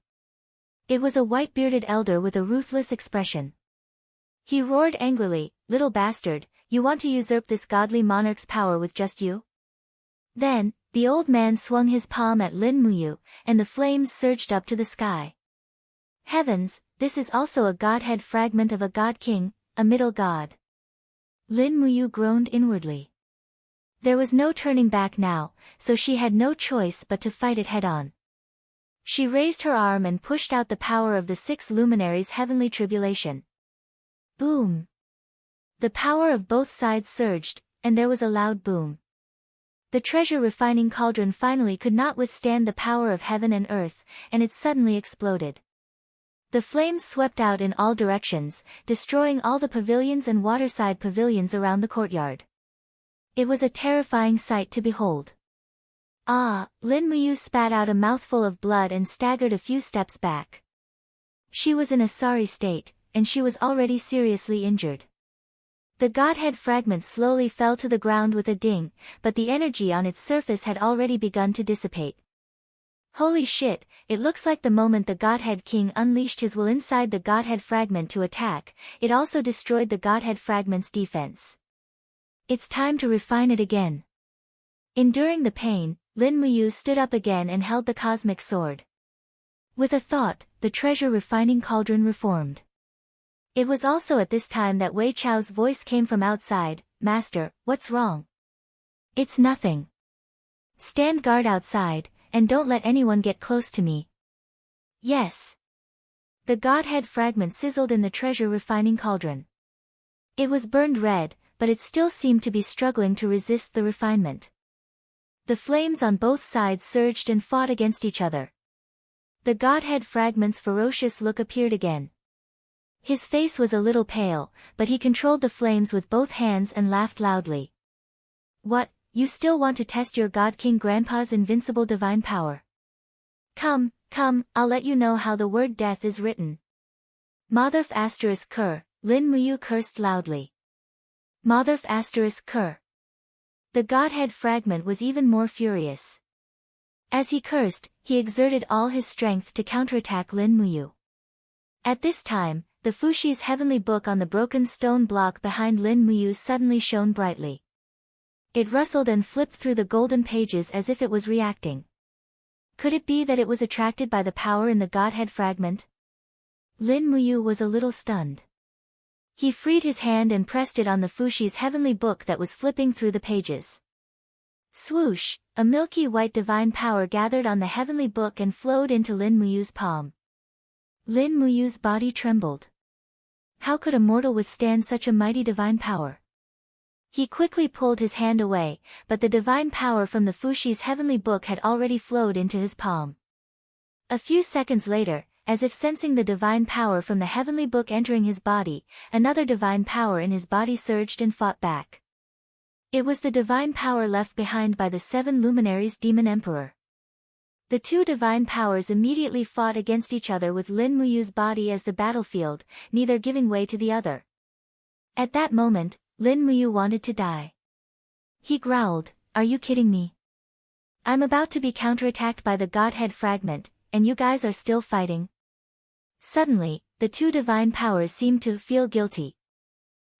It was a white-bearded elder with a ruthless expression. He roared angrily, "Little bastard, you want to usurp this godly monarch's power with just you?" Then, the old man swung his palm at Lin Muyu, and the flames surged up to the sky. Heavens, this is also a godhead fragment of a god king, a middle god. Lin Muyu groaned inwardly. There was no turning back now, so she had no choice but to fight it head-on. She raised her arm and pushed out the power of the 6 luminaries' heavenly tribulation. Boom! The power of both sides surged, and there was a loud boom. The treasure-refining cauldron finally could not withstand the power of heaven and earth, and it suddenly exploded. The flames swept out in all directions, destroying all the pavilions and waterside pavilions around the courtyard. It was a terrifying sight to behold. Lin Muyu spat out a mouthful of blood and staggered a few steps back. She was in a sorry state, and she was already seriously injured. The Godhead fragment slowly fell to the ground with a ding, but the energy on its surface had already begun to dissipate. Holy shit, it looks like the moment the Godhead King unleashed his will inside the Godhead fragment to attack, it also destroyed the Godhead fragment's defense. It's time to refine it again. Enduring the pain, Lin Muyu stood up again and held the cosmic sword. With a thought, the treasure-refining cauldron reformed. It was also at this time that Wei Chao's voice came from outside, "Master, what's wrong?" "It's nothing. Stand guard outside, and don't let anyone get close to me." "Yes." The Godhead fragment sizzled in the treasure-refining cauldron. It was burned red, but it still seemed to be struggling to resist the refinement. The flames on both sides surged and fought against each other. The Godhead fragment's ferocious look appeared again. His face was a little pale, but he controlled the flames with both hands and laughed loudly. "What, you still want to test your God King Grandpa's invincible divine power? Come, I'll let you know how the word death is written." Motherf asterisk cur, Lin Muyu cursed loudly. Motherf asterisk cur. The Godhead fragment was even more furious. As he cursed, he exerted all his strength to counterattack Lin Muyu. At this time, the Fushi's heavenly book on the broken stone block behind Lin Muyu suddenly shone brightly. It rustled and flipped through the golden pages as if it was reacting. Could it be that it was attracted by the power in the Godhead fragment? Lin Muyu was a little stunned. He freed his hand and pressed it on the Fushi's heavenly book that was flipping through the pages. Swoosh, a milky white divine power gathered on the heavenly book and flowed into Lin Muyu's palm. Lin Muyu's body trembled. How could a mortal withstand such a mighty divine power? He quickly pulled his hand away, but the divine power from the Fushi's heavenly book had already flowed into his palm. A few seconds later, as if sensing the divine power from the heavenly book entering his body, another divine power in his body surged and fought back. It was the divine power left behind by the 7 luminaries Demon Emperor. The 2 divine powers immediately fought against each other with Lin Muyu's body as the battlefield, neither giving way to the other. At that moment, Lin Muyu wanted to die. He growled, "Are you kidding me? I'm about to be counterattacked by the Godhead fragment, and you guys are still fighting?" Suddenly, the 2 divine powers seemed to feel guilty.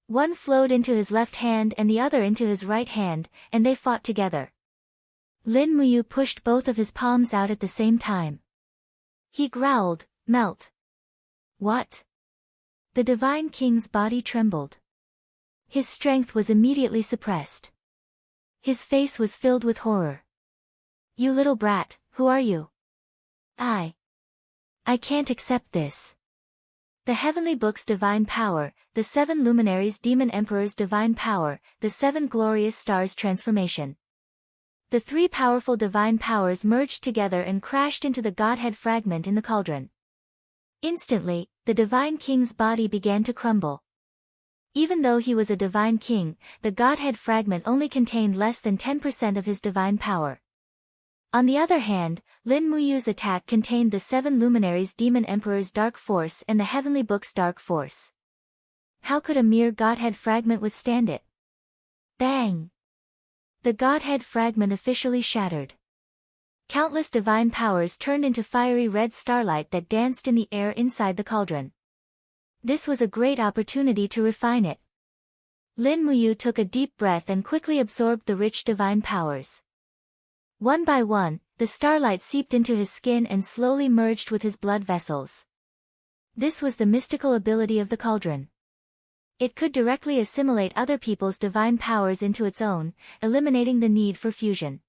One flowed into his left hand and the other into his right hand, and they fought together. Lin Muyu pushed both of his palms out at the same time. He growled, "Melt." "What?" The divine king's body trembled. His strength was immediately suppressed. His face was filled with horror. "You little brat, who are you?" I can't accept this." The heavenly book's divine power, the 7 luminaries Demon Emperor's divine power, the 7 glorious stars' transformation. The 3 powerful divine powers merged together and crashed into the Godhead fragment in the cauldron. Instantly, the divine king's body began to crumble. Even though he was a divine king, the Godhead fragment only contained less than 10% of his divine power. On the other hand, Lin Muyu's attack contained the 7 luminaries' Demon Emperor's dark force and the Heavenly Book's dark force. How could a mere Godhead fragment withstand it? Bang! The Godhead fragment officially shattered. Countless divine powers turned into fiery red starlight that danced in the air inside the cauldron. This was a great opportunity to refine it. Lin Muyu took a deep breath and quickly absorbed the rich divine powers. One by one, the starlight seeped into his skin and slowly merged with his blood vessels. This was the mystical ability of the cauldron. It could directly assimilate other people's divine powers into its own, eliminating the need for fusion.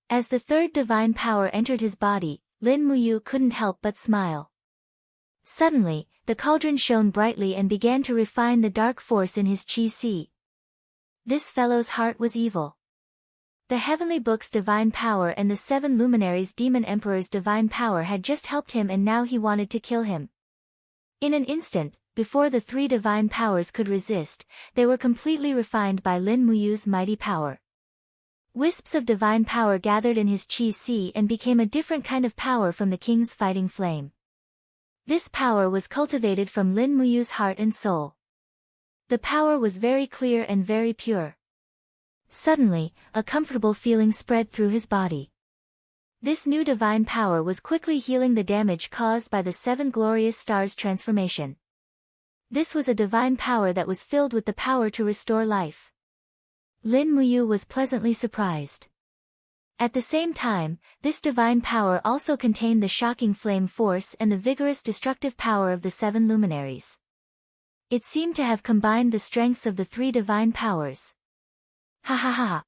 As the third divine power entered his body, Lin Muyu couldn't help but smile. Suddenly, the cauldron shone brightly and began to refine the dark force in his chi. This fellow's heart was evil. The Heavenly Book's divine power and the 7 luminaries' Demon Emperor's divine power had just helped him, and now he wanted to kill him. In an instant, before the 3 divine powers could resist, they were completely refined by Lin Muyu's mighty power. Wisps of divine power gathered in his chi and became a different kind of power from the king's fighting flame. This power was cultivated from Lin Muyu's heart and soul. The power was very clear and very pure. Suddenly, a comfortable feeling spread through his body. This new divine power was quickly healing the damage caused by the 7 glorious stars' transformation. This was a divine power that was filled with the power to restore life. Lin Muyu was pleasantly surprised. At the same time, this divine power also contained the shocking flame force and the vigorous destructive power of the 7 luminaries. It seemed to have combined the strengths of the 3 divine powers. Ha ha ha.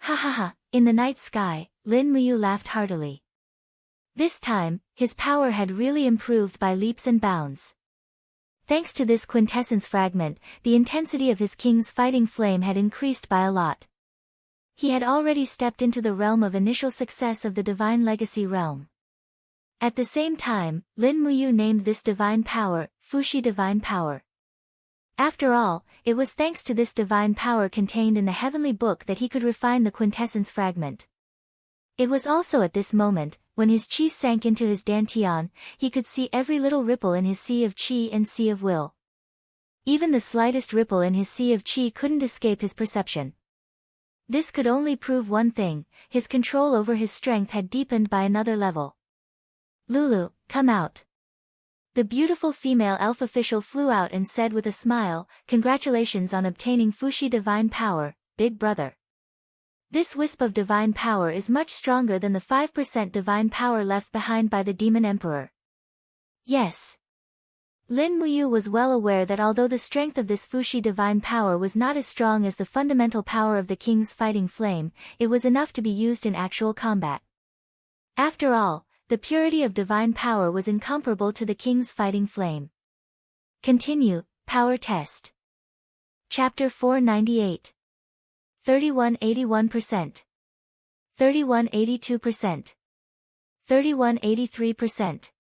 Ha ha ha. In the night sky, Lin Muyu laughed heartily. This time, his power had really improved by leaps and bounds. Thanks to this quintessence fragment, the intensity of his king's fighting flame had increased by a lot. He had already stepped into the realm of initial success of the Divine Legacy realm. At the same time, Lin Muyu named this divine power, Fushi Divine Power. After all, it was thanks to this divine power contained in the Heavenly Book that he could refine the quintessence fragment. It was also at this moment, when his chi sank into his dantian, he could see every little ripple in his sea of chi and sea of will. Even the slightest ripple in his sea of chi couldn't escape his perception. This could only prove one thing: his control over his strength had deepened by another level. Lulu, come out. The beautiful female elf official flew out and said with a smile, "Congratulations on obtaining Fushi Divine Power, big brother. This wisp of divine power is much stronger than the 5% divine power left behind by the Demon Emperor." Yes. Lin Muyu was well aware that although the strength of this Fushi divine power was not as strong as the fundamental power of the king's fighting flame, it was enough to be used in actual combat. After all, the purity of divine power was incomparable to the king's fighting flame. Continue, Power Test. Chapter 498. 3181%. 3182%. 3183%.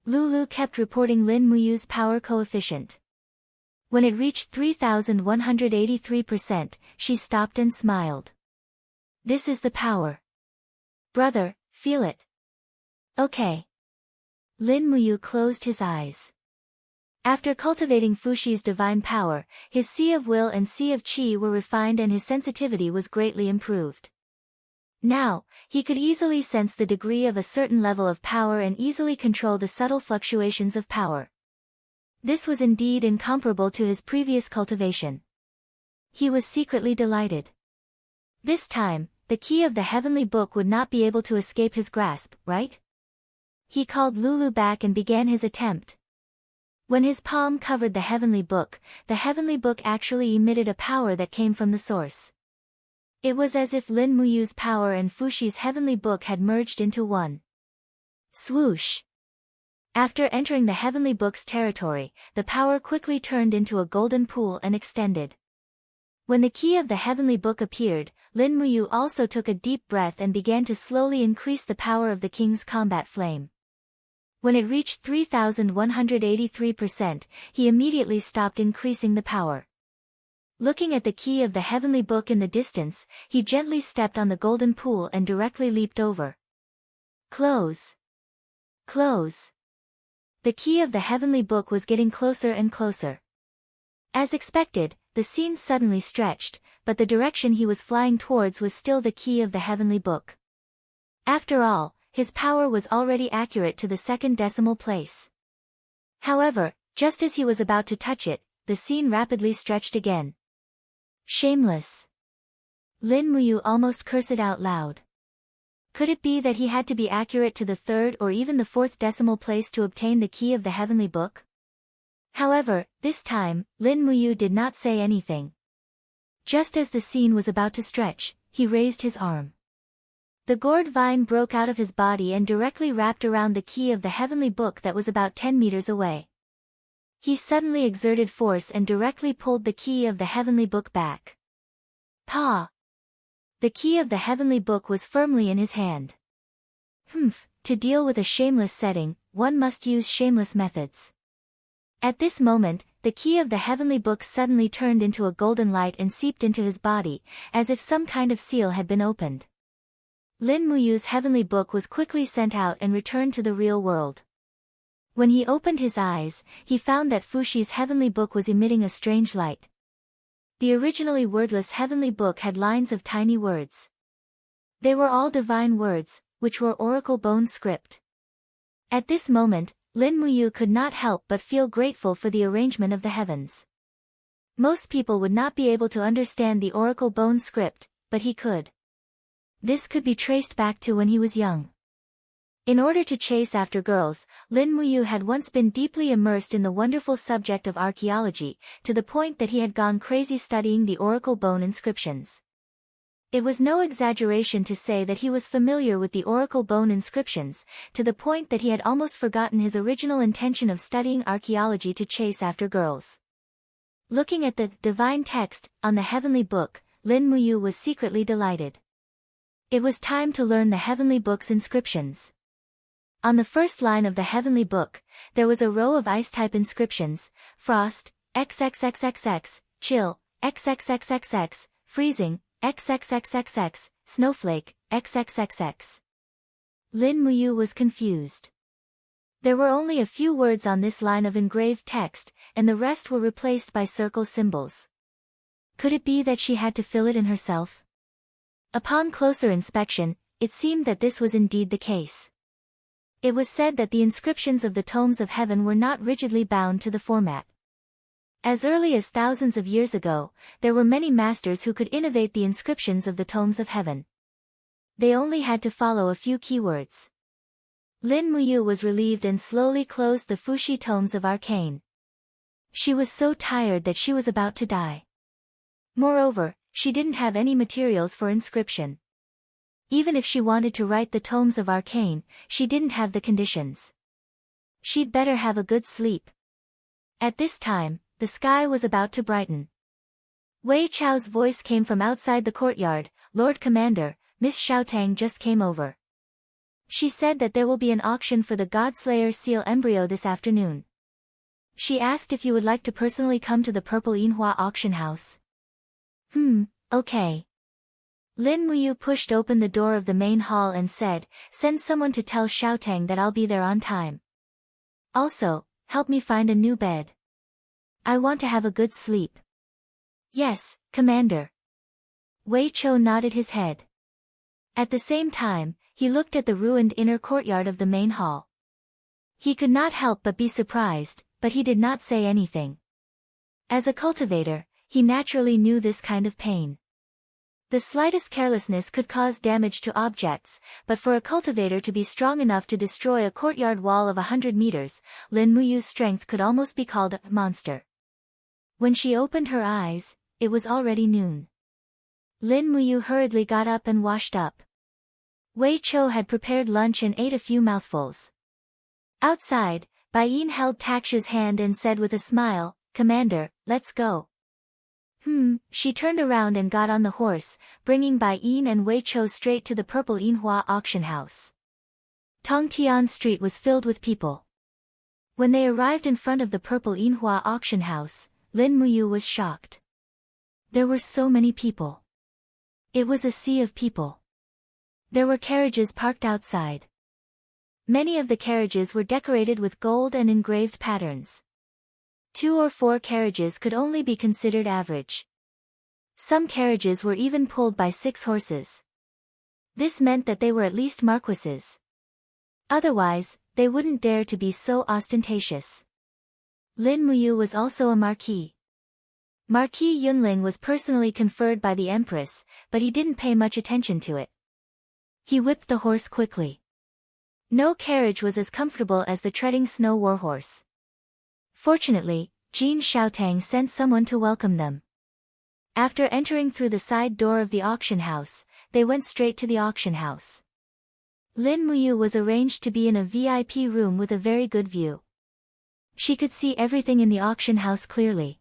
Lulu kept reporting Lin Muyu's power coefficient. When it reached 3183%, she stopped and smiled. This is the power. Brother, feel it. Okay. Lin Muyu closed his eyes. After cultivating Fushi's divine power, his sea of will and sea of qi were refined and his sensitivity was greatly improved. Now, he could easily sense the degree of a certain level of power and easily control the subtle fluctuations of power. This was indeed incomparable to his previous cultivation. He was secretly delighted. This time, the key of the Heavenly Book would not be able to escape his grasp, right? He called Lulu back and began his attempt. When his palm covered the Heavenly Book actually emitted a power that came from the source. It was as if Lin Muyu's power and Fushi's Heavenly Book had merged into one. Swoosh! After entering the Heavenly Book's territory, the power quickly turned into a golden pool and extended. When the key of the Heavenly Book appeared, Lin Muyu also took a deep breath and began to slowly increase the power of the king's combat flame. When it reached 3183%, he immediately stopped increasing the power. Looking at the key of the heavenly book in the distance, he gently stepped on the golden pool and directly leaped over. Close. Close. The key of the heavenly book was getting closer and closer. As expected, the scene suddenly stretched, but the direction he was flying towards was still the key of the heavenly book. After all, his power was already accurate to the second decimal place. However, just as he was about to touch it, the scene rapidly stretched again. Shameless. Lin Muyu almost cursed out loud. Could it be that he had to be accurate to the third or even the fourth decimal place to obtain the key of the heavenly book? However, this time, Lin Muyu did not say anything. Just as the scene was about to stretch, he raised his arm. The gourd vine broke out of his body and directly wrapped around the key of the heavenly book that was about 10 meters away. He suddenly exerted force and directly pulled the key of the heavenly book back. Pa! The key of the heavenly book was firmly in his hand. To deal with a shameless setting, one must use shameless methods. At this moment, the key of the heavenly book suddenly turned into a golden light and seeped into his body, as if some kind of seal had been opened. Lin Muyu's heavenly book was quickly sent out and returned to the real world. When he opened his eyes, he found that Fushi's heavenly book was emitting a strange light. The originally wordless heavenly book had lines of tiny words. They were all divine words, which were oracle bone script. At this moment, Lin Muyu could not help but feel grateful for the arrangement of the heavens. Most people would not be able to understand the oracle bone script, but he could. This could be traced back to when he was young. In order to chase after girls, Lin Muyu had once been deeply immersed in the wonderful subject of archaeology, to the point that he had gone crazy studying the oracle bone inscriptions. It was no exaggeration to say that he was familiar with the oracle bone inscriptions, to the point that he had almost forgotten his original intention of studying archaeology to chase after girls. Looking at the divine text on the heavenly book, Lin Muyu was secretly delighted. It was time to learn the heavenly book's inscriptions. On the first line of the heavenly book, there was a row of ice-type inscriptions: frost, XXXXX, chill, XXXXX, freezing, XXXXX, snowflake, XXXX. Lin Muyu was confused. There were only a few words on this line of engraved text, and the rest were replaced by circle symbols. Could it be that she had to fill it in herself? Upon closer inspection, it seemed that this was indeed the case. It was said that the inscriptions of the tomes of heaven were not rigidly bound to the format. As early as thousands of years ago, there were many masters who could innovate the inscriptions of the tomes of heaven. They only had to follow a few keywords. Lin Muyu was relieved and slowly closed the Fushi tomes of arcane. She was so tired that she was about to die. Moreover, she didn't have any materials for inscription. Even if she wanted to write the tomes of arcane, she didn't have the conditions. She'd better have a good sleep. At this time, the sky was about to brighten. Wei Chao's voice came from outside the courtyard. "Lord Commander, Miss Xiaotang just came over. She said that there will be an auction for the Godslayer seal embryo this afternoon. She asked if you would like to personally come to the Purple Yinhua auction house." Okay. Lin Muyu pushed open the door of the main hall and said, "Send someone to tell Xiaotang that I'll be there on time. Also, help me find a new bed. I want to have a good sleep." "Yes, Commander." Wei Chou nodded his head. At the same time, he looked at the ruined inner courtyard of the main hall. He could not help but be surprised, but he did not say anything. As a cultivator, he naturally knew this kind of pain. The slightest carelessness could cause damage to objects, but for a cultivator to be strong enough to destroy a courtyard wall of 100 meters, Lin Muyu's strength could almost be called a monster. When she opened her eyes, it was already noon. Lin Muyu hurriedly got up and washed up. Wei Chou had prepared lunch and ate a few mouthfuls. Outside, Bai Yin held Taksha's hand and said with a smile, "Commander, let's go." She turned around and got on the horse, bringing Bai Yin and Wei Chou straight to the Purple Yinhua auction house. Tongtian Street was filled with people. When they arrived in front of the Purple Yinhua auction house, Lin Muyu was shocked. There were so many people. It was a sea of people. There were carriages parked outside. Many of the carriages were decorated with gold and engraved patterns. 2 or 4 carriages could only be considered average. Some carriages were even pulled by 6 horses. This meant that they were at least marquises. Otherwise, they wouldn't dare to be so ostentatious. Lin Muyu was also a marquis. Marquis Yunling was personally conferred by the empress, but he didn't pay much attention to it. He whipped the horse quickly. No carriage was as comfortable as the treading snow warhorse. Fortunately, Jin Xiaotang sent someone to welcome them. After entering through the side door of the auction house, they went straight to the auction house. Lin Muyu was arranged to be in a VIP room with a very good view. She could see everything in the auction house clearly.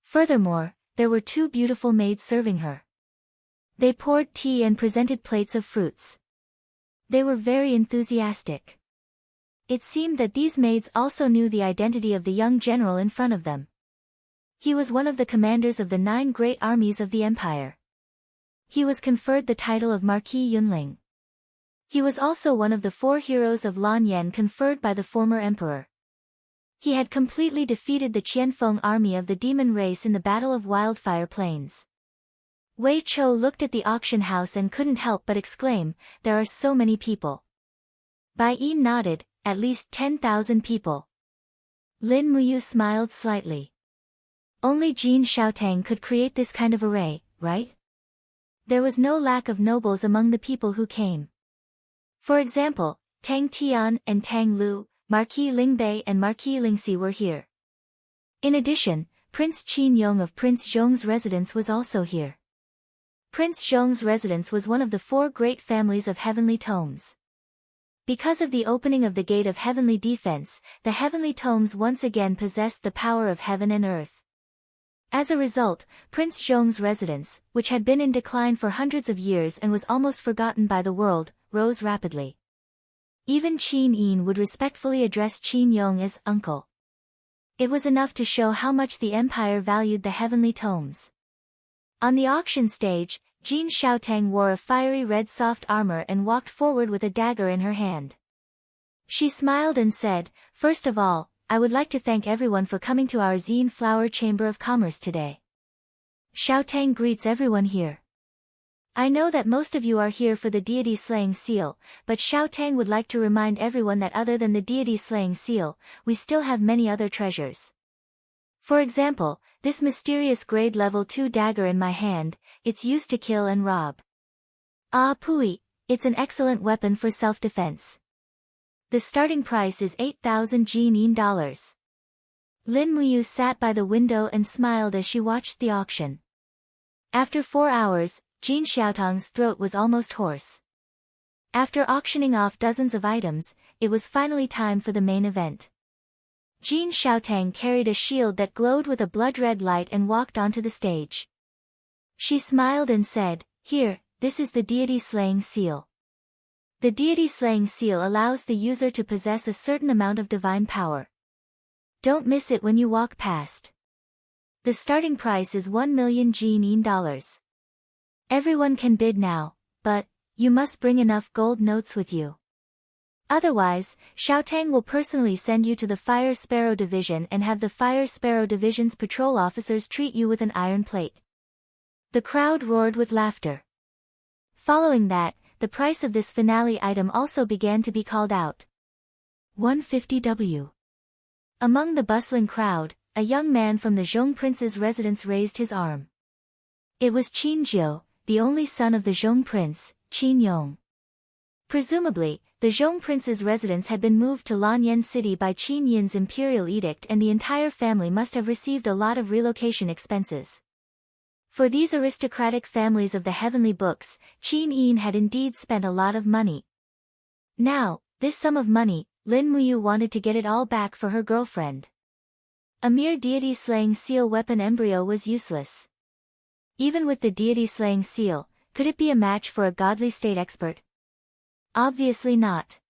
Furthermore, there were 2 beautiful maids serving her. They poured tea and presented plates of fruits. They were very enthusiastic. It seemed that these maids also knew the identity of the young general in front of them. He was one of the commanders of the 9 great armies of the empire. He was conferred the title of Marquis Yunling. He was also one of the 4 heroes of Lanyan conferred by the former emperor. He had completely defeated the Qianfeng army of the demon race in the Battle of Wildfire Plains. Wei Chou looked at the auction house and couldn't help but exclaim, "There are so many people." Bai Yi nodded, "At least 10,000 people." Lin Muyu smiled slightly. Only Jin Xiaotang could create this kind of array, right? There was no lack of nobles among the people who came. For example, Tang Tian and Tang Lu, Marquis Lingbei and Marquis Lingxi were here. In addition, Prince Qin Yong of Prince Zhong's residence was also here. Prince Zhong's residence was one of the 4 great families of heavenly tomes. Because of the opening of the Gate of Heavenly Defense, the heavenly tomes once again possessed the power of heaven and earth. As a result, Prince Zhong's residence, which had been in decline for hundreds of years and was almost forgotten by the world, rose rapidly. Even Qin Yin would respectfully address Qin Yong as uncle. It was enough to show how much the empire valued the heavenly tomes. On the auction stage, Jin Xiaotang wore a fiery red soft armor and walked forward with a dagger in her hand. She smiled and said, "First of all, I would like to thank everyone for coming to our Zine Flower Chamber of Commerce today. Xiaotang greets everyone here. I know that most of you are here for the deity slaying seal, but Xiaotang would like to remind everyone that other than the deity slaying seal, we still have many other treasures. For example, this mysterious grade level 2 dagger in my hand, it's used to kill and rob. Ah Pui, it's an excellent weapon for self-defense. The starting price is 8,000 Jin dollars." Lin Muyu sat by the window and smiled as she watched the auction. After 4 hours, Jin Xiaotang's throat was almost hoarse. After auctioning off dozens of items, it was finally time for the main event. Jin Xiaotang carried a shield that glowed with a blood-red light and walked onto the stage. She smiled and said, "Here, this is the deity slaying seal. The deity slaying seal allows the user to possess a certain amount of divine power. Don't miss it when you walk past. The starting price is 1 million Jin dollars. Everyone can bid now, but you must bring enough gold notes with you. Otherwise, Xiaotang will personally send you to the Fire Sparrow Division and have the Fire Sparrow Division's patrol officers treat you with an iron plate." The crowd roared with laughter. Following that, the price of this finale item also began to be called out. 150W. Among the bustling crowd, a young man from the Zhong prince's residence raised his arm. It was Qin Jiu, the only son of the Zhong prince, Qin Yong. Presumably, the Zhong prince's residence had been moved to Lanyan City by Qin Yin's imperial edict and the entire family must have received a lot of relocation expenses. For these aristocratic families of the heavenly books, Qin Yin had indeed spent a lot of money. Now, this sum of money, Lin Muyu wanted to get it all back for her girlfriend. A mere deity-slaying seal weapon embryo was useless. Even with the deity-slaying seal, could it be a match for a godly state expert? Obviously not.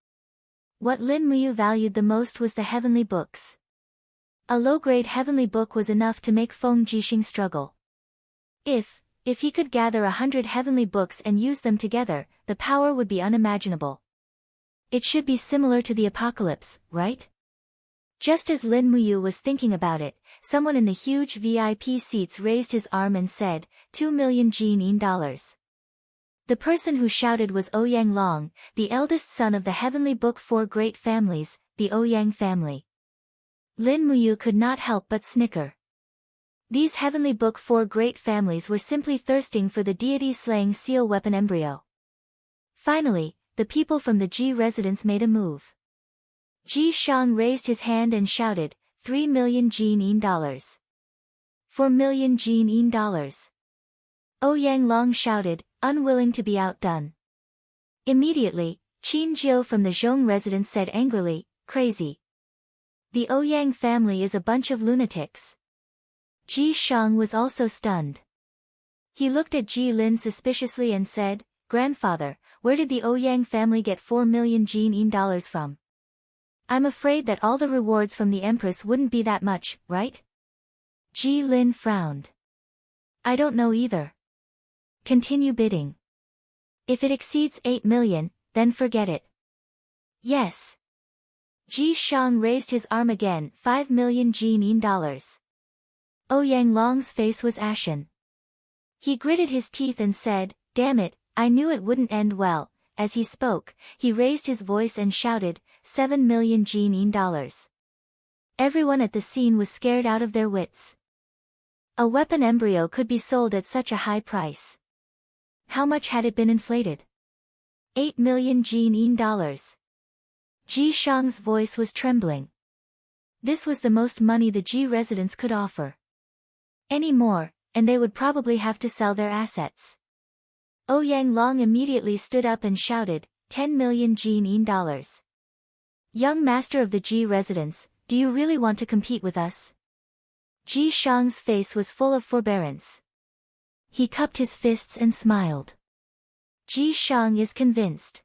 What Lin Muyu valued the most was the heavenly books. A low-grade heavenly book was enough to make Feng Jixing struggle. If he could gather 100 heavenly books and use them together, the power would be unimaginable. It should be similar to the apocalypse, right? Just as Lin Muyu was thinking about it, someone in the huge VIP seats raised his arm and said, 2 million Jin dollars. The person who shouted was Ouyang Long, the eldest son of the heavenly book Four Great Families, the Ouyang family. Lin Muyu could not help but snicker. These heavenly book Four Great Families were simply thirsting for the deity-slaying seal weapon embryo. Finally, the people from the Ji residence made a move. Ji Shang raised his hand and shouted, 3 million Jin dollars. 4 million Jin dollars. Ouyang Long shouted, unwilling to be outdone. Immediately, Qin Jiu from the Zhong residence said angrily, crazy. The Ouyang family is a bunch of lunatics. Ji Shang was also stunned. He looked at Ji Lin suspiciously and said, Grandfather, where did the Ouyang family get 4 million Jin dollars from? I'm afraid that all the rewards from the Empress wouldn't be that much, right? Ji Lin frowned. I don't know either. Continue bidding. If it exceeds 8 million, then forget it. Yes. Ji Shang raised his arm again, 5 million Jin dollars. Ouyang Long's face was ashen. He gritted his teeth and said, damn it, I knew it wouldn't end well. As he spoke, he raised his voice and shouted, 7 million Jin dollars. Everyone at the scene was scared out of their wits. A weapon embryo could be sold at such a high price. How much had it been inflated? 8 million Jin dollars. Ji Shang's voice was trembling. This was the most money the Ji residents could offer. Any more, and they would probably have to sell their assets. Ouyang Long immediately stood up and shouted, 10 million Jin dollars. Young master of the Ji residence, do you really want to compete with us? Ji Shang's face was full of forbearance. He cupped his fists and smiled. Ji Shang is convinced.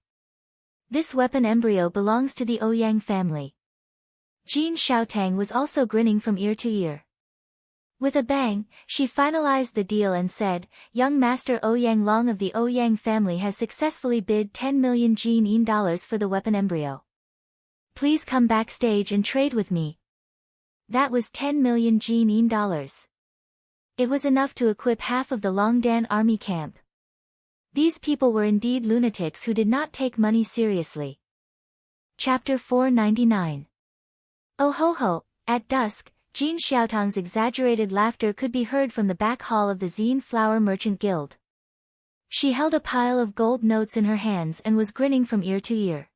This weapon embryo belongs to the Ouyang family. Jin Xiaotang was also grinning from ear to ear. With a bang, she finalized the deal and said, Young Master Ouyang Long of the Ouyang family has successfully bid 10 million Jin dollars for the weapon embryo. Please come backstage and trade with me. That was 10 million Jin dollars. It was enough to equip half of the Longdan army camp. These people were indeed lunatics who did not take money seriously. Chapter 499. Oh ho ho, at dusk, Jin Xiaotang's exaggerated laughter could be heard from the back hall of the Zine Flower Merchant Guild. She held a pile of gold notes in her hands and was grinning from ear to ear.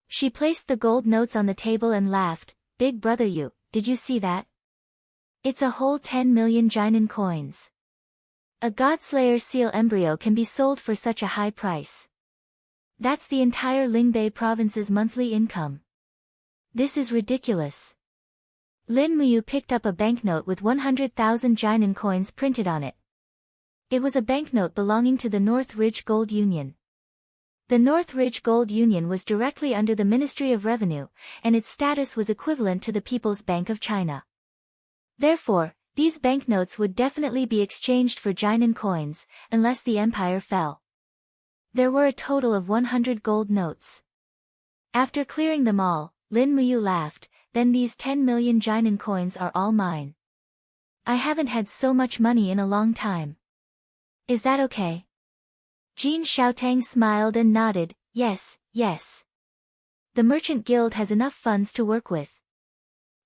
She placed the gold notes on the table and laughed, Big brother you, did you see that? It's a whole 10 million Jinan coins. A Godslayer seal embryo can be sold for such a high price. That's the entire Lingbei province's monthly income. This is ridiculous. Lin Muyu picked up a banknote with 100,000 Jinan coins printed on it. It was a banknote belonging to the North Ridge Gold Union. The North Ridge Gold Union was directly under the Ministry of Revenue, and its status was equivalent to the People's Bank of China. Therefore, these banknotes would definitely be exchanged for Jinan coins, unless the empire fell. There were a total of 100 gold notes. After clearing them all, Lin Muyu laughed, then these 10 million Jinan coins are all mine. I haven't had so much money in a long time. Is that okay? Jin Xiaotang smiled and nodded, yes, yes. The Merchant Guild has enough funds to work with.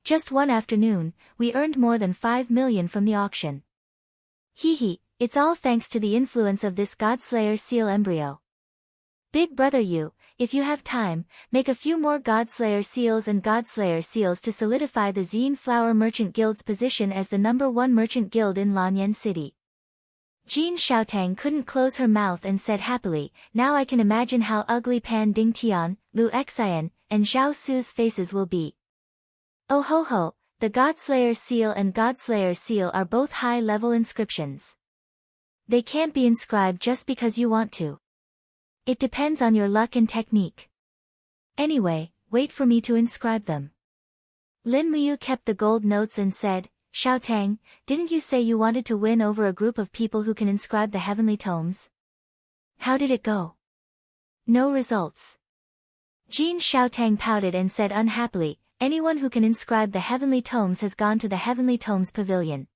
Just one afternoon, we earned more than 5 million from the auction. Hee, it's all thanks to the influence of this Godslayer seal embryo. Big brother you, if you have time, make a few more Godslayer seals and Godslayer seals to solidify the Zine Flower Merchant Guild's position as the #1 merchant guild in Lanyan City. Jin Xiaotang couldn't close her mouth and said happily, now I can imagine how ugly Pan Dingtian, Lu Xian, and Zhao Su's faces will be. Oh ho ho, the Godslayer seal and Godslayer seal are both high-level inscriptions. They can't be inscribed just because you want to. It depends on your luck and technique. Anyway, wait for me to inscribe them. Lin Muyu kept the gold notes and said, Xiaotang, didn't you say you wanted to win over a group of people who can inscribe the heavenly tomes? How did it go? No results. Jin Xiaotang pouted and said unhappily, anyone who can inscribe the heavenly tomes has gone to the heavenly tomes pavilion.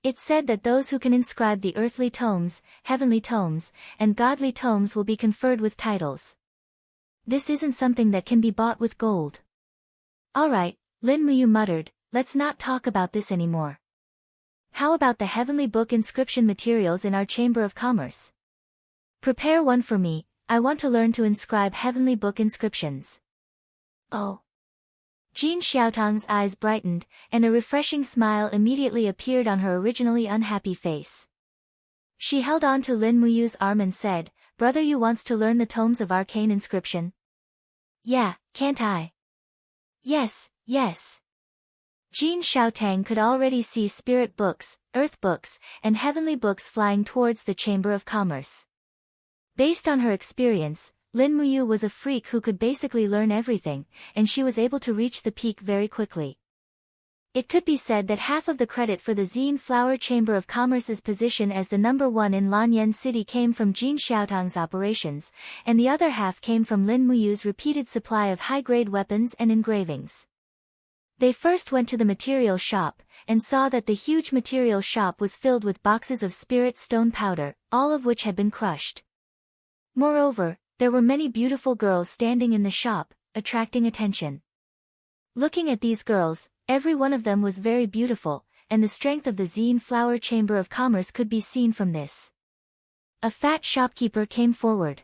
It's said that those who can inscribe the earthly tomes, heavenly tomes, and godly tomes will be conferred with titles. This isn't something that can be bought with gold. Alright, Lin Muyu muttered, let's not talk about this anymore. How about the heavenly book inscription materials in our Chamber of Commerce? Prepare one for me, I want to learn to inscribe heavenly book inscriptions. Oh. Jin Xiaotang's eyes brightened, and a refreshing smile immediately appeared on her originally unhappy face. She held on to Lin Muyu's arm and said, Brother Yu wants to learn the tomes of arcane inscription. Yeah, can't I? Yes, yes. Jin Xiaotang could already see spirit books, earth books, and heavenly books flying towards the Chamber of Commerce. Based on her experience, Lin Muyu was a freak who could basically learn everything, and she was able to reach the peak very quickly. It could be said that half of the credit for the Zine Flower Chamber of Commerce's position as the number one in Lanyan City came from Jin Xiaotang's operations, and the other half came from Lin Muyu's repeated supply of high-grade weapons and engravings. They first went to the material shop, and saw that the huge material shop was filled with boxes of spirit stone powder, all of which had been crushed. Moreover, there were many beautiful girls standing in the shop, attracting attention. Looking at these girls, every one of them was very beautiful, and the strength of the Zine Flower Chamber of Commerce could be seen from this. A fat shopkeeper came forward.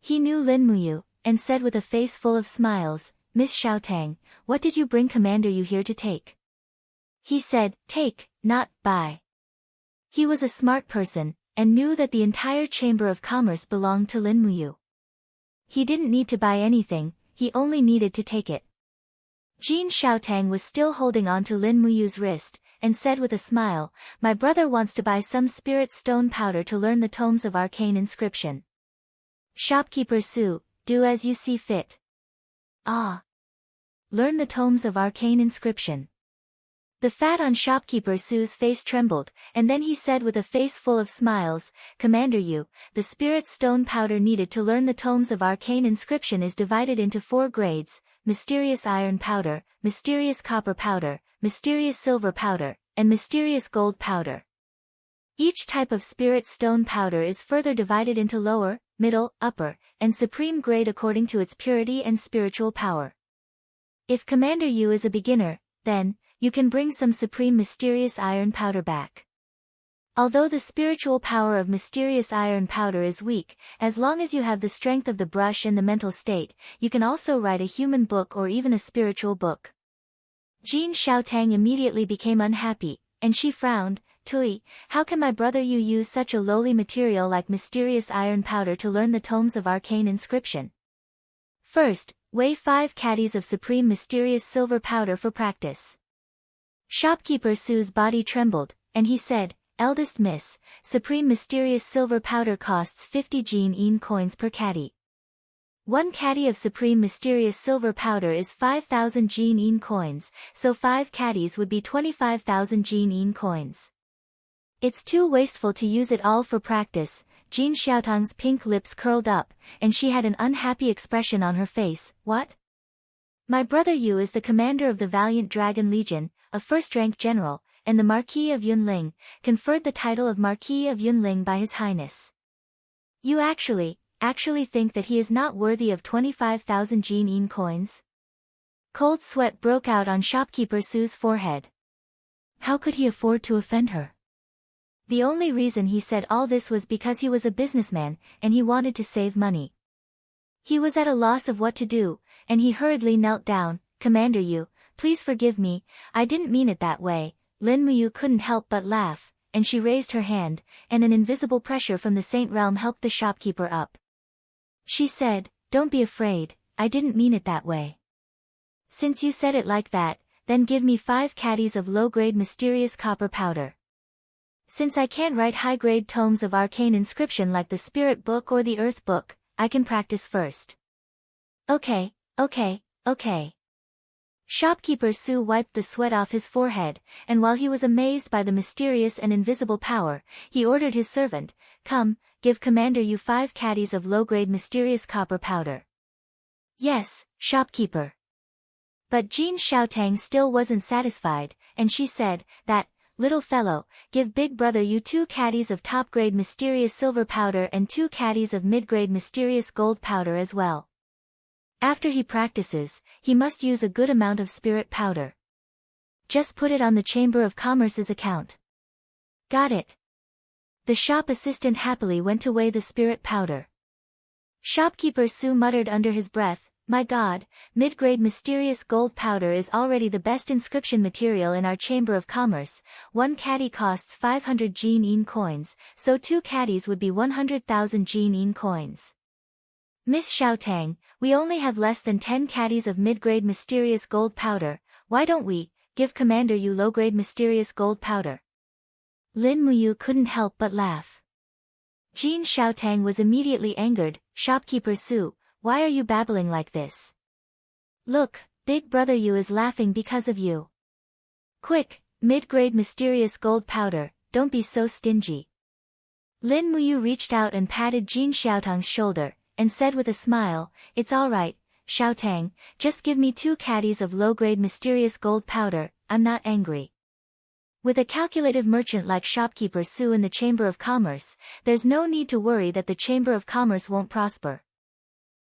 He knew Lin Muyu, and said with a face full of smiles, Miss Xiaotang, what did you bring Commander Yu here to take? He said, take, not buy. He was a smart person, and knew that the entire Chamber of Commerce belonged to Lin Muyu. He didn't need to buy anything, he only needed to take it. Jin Xiaotang was still holding on to Lin Muyu's wrist, and said with a smile, my brother wants to buy some spirit stone powder to learn the tomes of arcane inscription. Shopkeeper Su, do as you see fit. Ah. Learn the tomes of arcane inscription. The fat on shopkeeper Su's face trembled, and then he said with a face full of smiles, Commander Yu, the spirit stone powder needed to learn the tomes of arcane inscription is divided into 4 grades, mysterious iron powder, mysterious copper powder, mysterious silver powder, and mysterious gold powder. Each type of spirit stone powder is further divided into lower, middle, upper, and supreme grade according to its purity and spiritual power. If Commander Yu is a beginner, then, you can bring some supreme mysterious iron powder back. Although the spiritual power of mysterious iron powder is weak, as long as you have the strength of the brush and the mental state, you can also write a human book or even a spiritual book. Jin Xiaotang immediately became unhappy, and she frowned, Tui, how can my brother Yu use such a lowly material like mysterious iron powder to learn the tomes of arcane inscription? First, weigh 5 caddies of supreme mysterious silver powder for practice. Shopkeeper Su's body trembled, and he said, Eldest miss, supreme mysterious silver powder costs 50 Jin coins per caddy. 1 caddy of supreme mysterious silver powder is 5,000 Jin coins, so 5 caddies would be 25,000 Jin coins. It's too wasteful to use it all for practice. Jin Xiaotang's pink lips curled up, and she had an unhappy expression on her face. What? My brother Yu is the commander of the Valiant Dragon Legion, a first-rank general, and the Marquis of Yunling, conferred the title of Marquis of Yunling by His Highness. You actually think that he is not worthy of 25,000 Jin coins? Cold sweat broke out on shopkeeper Su's forehead. How could he afford to offend her? The only reason he said all this was because he was a businessman, and he wanted to save money. He was at a loss of what to do, and he hurriedly knelt down, Commander Yu, please forgive me, I didn't mean it that way. Lin Muyu couldn't help but laugh, and she raised her hand, and an invisible pressure from the Saint Realm helped the shopkeeper up. She said, don't be afraid, I didn't mean it that way. Since you said it like that, then give me 5 caddies of low-grade mysterious copper powder. Since I can't write high-grade tomes of arcane inscription like the Spirit Book or the Earth Book, I can practice first. Okay. Shopkeeper Su wiped the sweat off his forehead, and while he was amazed by the mysterious and invisible power, he ordered his servant, "Come, give Commander Yu 5 caddies of low-grade mysterious copper powder." "Yes, shopkeeper." But Jean Xiaotang still wasn't satisfied, and she said, "That little fellow, give Big Brother Yu 2 caddies of top-grade mysterious silver powder and 2 caddies of mid-grade mysterious gold powder as well. After he practices, he must use a good amount of spirit powder. Just put it on the Chamber of Commerce's account." "Got it." The shop assistant happily went to weigh the spirit powder. Shopkeeper Su muttered under his breath, "My God, mid-grade mysterious gold powder is already the best inscription material in our Chamber of Commerce. 1 caddy costs 500 Jin coins, so 2 caddies would be 100,000 Jin coins. Miss Xiaotang, we only have less than 10 caddies of mid-grade mysterious gold powder. Why don't we give Commander Yu low-grade mysterious gold powder?" Lin Muyu couldn't help but laugh. Jean Xiaotang was immediately angered. "Shopkeeper Su, why are you babbling like this? Look, Big Brother Yu is laughing because of you. Quick, mid-grade mysterious gold powder, don't be so stingy." Lin Muyu reached out and patted Jean Xiaotang's shoulder, and said with a smile, "It's all right, Xiaotang, just give me 2 caddies of low-grade mysterious gold powder, I'm not angry." With a calculative merchant like Shopkeeper Su in the Chamber of Commerce, there's no need to worry that the Chamber of Commerce won't prosper.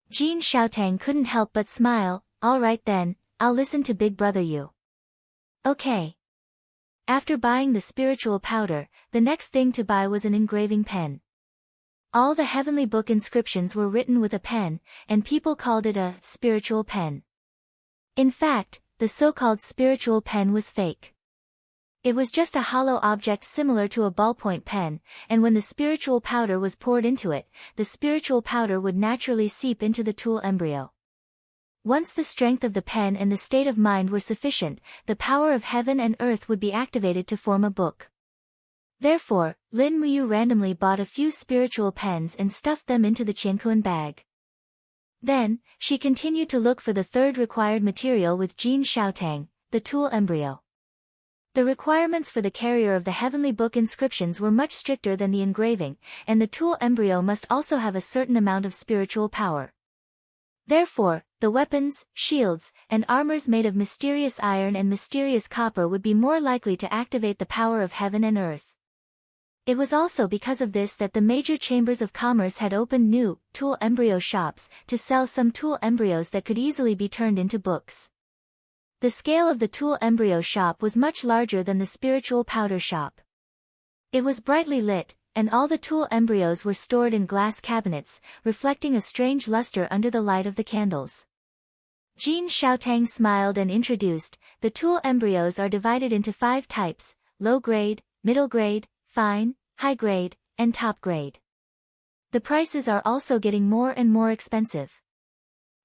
Jean Xiaotang couldn't help but smile. "All right then, I'll listen to Big Brother Yu." "Okay." After buying the spiritual powder, the next thing to buy was an engraving pen. All the heavenly book inscriptions were written with a pen, and people called it a spiritual pen. In fact, the so-called spiritual pen was fake. It was just a hollow object similar to a ballpoint pen, and when the spiritual powder was poured into it, the spiritual powder would naturally seep into the tool embryo. Once the strength of the pen and the state of mind were sufficient, the power of heaven and earth would be activated to form a book. Therefore, Lin Muyu randomly bought a few spiritual pens and stuffed them into the Qiankuan bag. Then, she continued to look for the third required material with Jean Xiaotang, the tool embryo. The requirements for the carrier of the heavenly book inscriptions were much stricter than the engraving, and the tool embryo must also have a certain amount of spiritual power. Therefore, the weapons, shields, and armors made of mysterious iron and mysterious copper would be more likely to activate the power of heaven and earth. It was also because of this that the major chambers of commerce had opened new, tool embryo shops, to sell some tool embryos that could easily be turned into books. The scale of the tool embryo shop was much larger than the spiritual powder shop. It was brightly lit, and all the tool embryos were stored in glass cabinets, reflecting a strange luster under the light of the candles. Jean Xiaotang smiled and introduced, "The tool embryos are divided into 5 types, low grade, middle grade, fine, high grade, and top grade. The prices are also getting more and more expensive.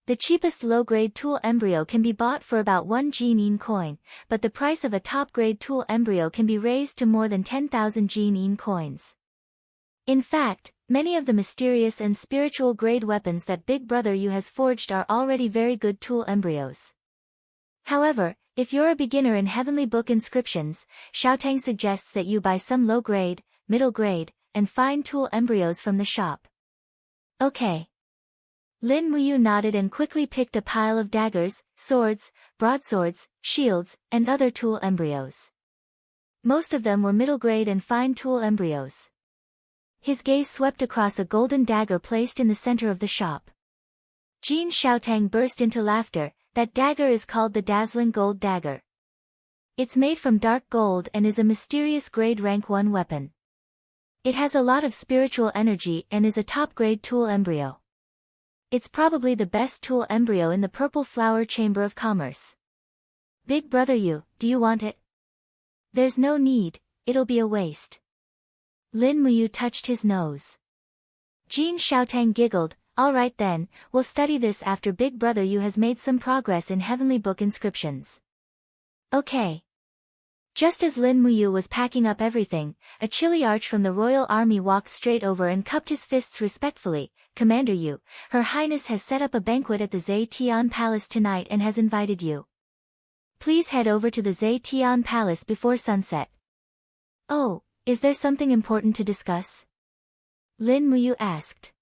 The cheapest low-grade tool embryo can be bought for about 1 Jin coin, but the price of a top-grade tool embryo can be raised to more than 10,000 Jin coins. In fact, many of the mysterious and spiritual grade weapons that Big Brother Yu has forged are already very good tool embryos. However, if you're a beginner in heavenly book inscriptions, Xiaotang suggests that you buy some low-grade, middle grade, and fine tool embryos from the shop." "Okay." Lin Muyu nodded and quickly picked a pile of daggers, swords, broadswords, shields, and other tool embryos. Most of them were middle grade and fine tool embryos. His gaze swept across a golden dagger placed in the center of the shop. Jean Xiaotang burst into laughter. "That dagger is called the Dazzling Gold Dagger. It's made from dark gold and is a mysterious grade rank 1 weapon. It has a lot of spiritual energy and is a top-grade tool embryo. It's probably the best tool embryo in the Purple Flower Chamber of Commerce. Big Brother Yu, do you want it?" "There's no need, it'll be a waste." Lin Muyu touched his nose. Jean Xiaotang giggled. "All right then, we'll study this after Big Brother Yu has made some progress in heavenly book inscriptions." "Okay." Just as Lin Muyu was packing up everything, a chilly arch from the royal army walked straight over and cupped his fists respectfully. "Commander Yu, Her Highness has set up a banquet at the Zetian Palace tonight and has invited you." Please head over to the Zetian Palace before sunset. Oh, is there something important to discuss? Lin Muyu asked.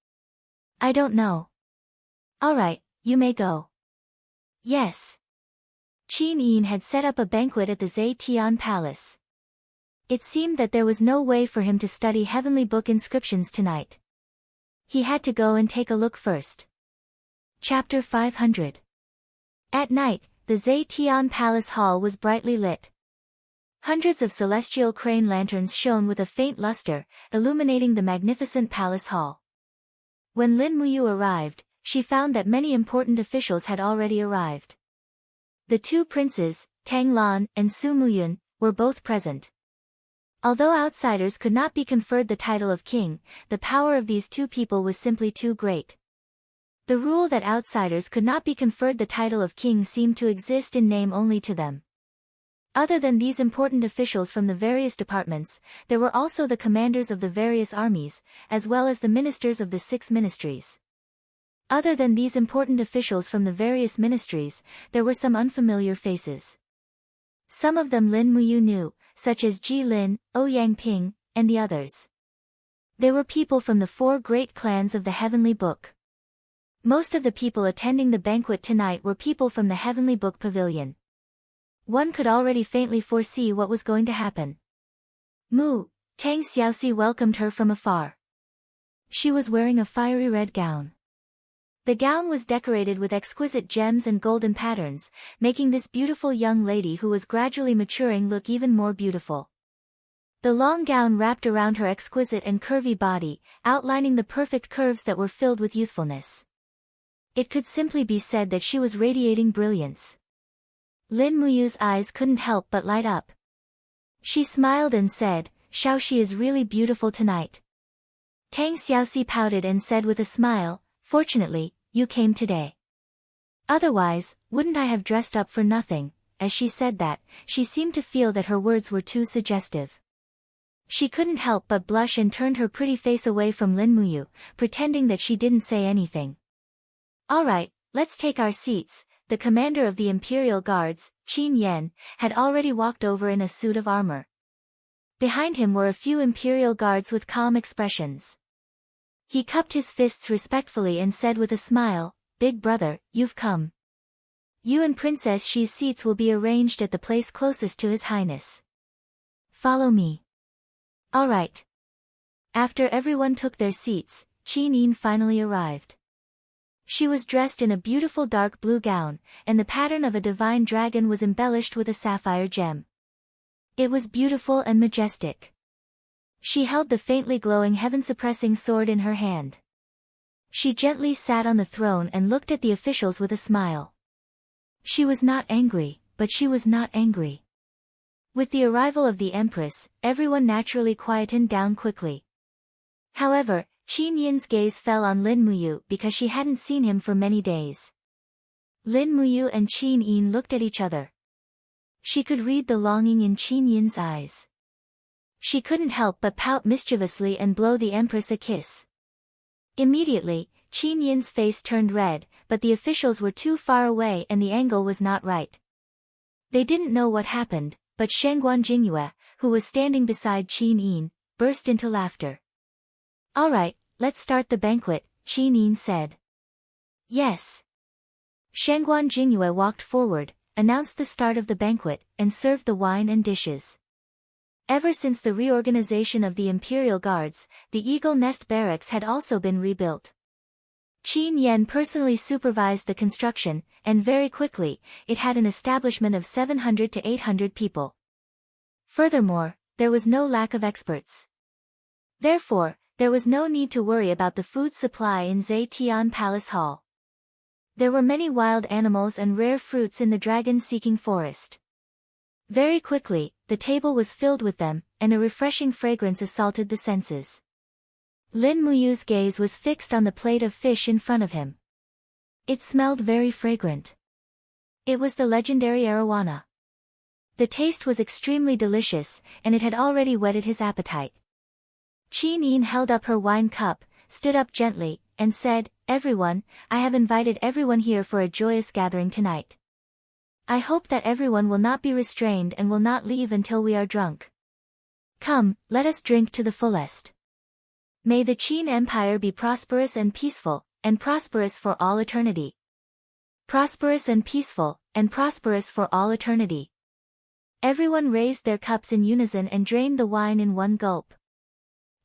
I don't know. Alright, you may go. Yes. Qin Yin had set up a banquet at the Zetian Palace. It seemed that there was no way for him to study heavenly book inscriptions tonight. He had to go and take a look first. Chapter 500. At night, the Zetian Palace Hall was brightly lit. Hundreds of celestial crane lanterns shone with a faint luster, illuminating the magnificent palace hall. When Lin Muyu arrived, she found that many important officials had already arrived. The two princes, Tang Lan and Su Muyun, were both present. Although outsiders could not be conferred the title of king, the power of these two people was simply too great. The rule that outsiders could not be conferred the title of king seemed to exist in name only to them. Other than these important officials from the various departments, there were also the commanders of the various armies, as well as the ministers of the 6 ministries. Other than these important officials from the various ministries, there were some unfamiliar faces. Some of them Lin Muyu knew, such as Ji Lin, Ouyang Ping, and the others. They were people from the 4 great clans of the Heavenly Book. Most of the people attending the banquet tonight were people from the Heavenly Book Pavilion. One could already faintly foresee what was going to happen. Tang Xiaoxi welcomed her from afar. She was wearing a fiery red gown. The gown was decorated with exquisite gems and golden patterns, making this beautiful young lady who was gradually maturing look even more beautiful. The long gown wrapped around her exquisite and curvy body, outlining the perfect curves that were filled with youthfulness. It could simply be said that she was radiating brilliance. Lin Muyu's eyes couldn't help but light up. She smiled and said, Xiaoxi is really beautiful tonight. Tang Xiaoxi pouted and said with a smile, Fortunately, you came today. Otherwise, wouldn't I have dressed up for nothing? As she said that, she seemed to feel that her words were too suggestive. She couldn't help but blush and turned her pretty face away from Lin Muyu, pretending that she didn't say anything. Alright, let's take our seats. The commander of the Imperial Guards, Qin Yan, had already walked over in a suit of armor. Behind him were a few Imperial Guards with calm expressions. He cupped his fists respectfully and said with a smile, Big brother, you've come. You and Princess Xi's seats will be arranged at the place closest to His Highness. Follow me. Alright. After everyone took their seats, Qin Yin finally arrived. She was dressed in a beautiful dark blue gown, and the pattern of a divine dragon was embellished with a sapphire gem. It was beautiful and majestic. She held the faintly glowing heaven-suppressing sword in her hand. She gently sat on the throne and looked at the officials with a smile. She was not angry, but she was not angry. With the arrival of the Empress, everyone naturally quietened down quickly. However, Qin Yin's gaze fell on Lin Muyu because she hadn't seen him for many days. Lin Muyu and Qin Yin looked at each other. She could read the longing in Qin Yin's eyes. She couldn't help but pout mischievously and blow the Empress a kiss. Immediately, Qin Yin's face turned red, but the officials were too far away and the angle was not right. They didn't know what happened, but Shengguan Jingyue, who was standing beside Qin Yin, burst into laughter. Alright, let's start the banquet, Qin Yin said. Yes. Shengguan Jingyue walked forward, announced the start of the banquet, and served the wine and dishes. Ever since the reorganization of the Imperial Guards, the Eagle Nest Barracks had also been rebuilt. Qin Yan personally supervised the construction, and very quickly, it had an establishment of 700 to 800 people. Furthermore, there was no lack of experts. Therefore, there was no need to worry about the food supply in Zetian Palace Hall. There were many wild animals and rare fruits in the dragon-seeking forest. Very quickly, the table was filled with them, and a refreshing fragrance assaulted the senses. Lin Muyu's gaze was fixed on the plate of fish in front of him. It smelled very fragrant. It was the legendary arowana. The taste was extremely delicious, and it had already whetted his appetite. Qin Yin held up her wine cup, stood up gently, and said, Everyone, I have invited everyone here for a joyous gathering tonight. I hope that everyone will not be restrained and will not leave until we are drunk. Come, let us drink to the fullest. May the Qin Empire be prosperous and peaceful, and prosperous for all eternity. Prosperous and peaceful, and prosperous for all eternity. Everyone raised their cups in unison and drained the wine in one gulp.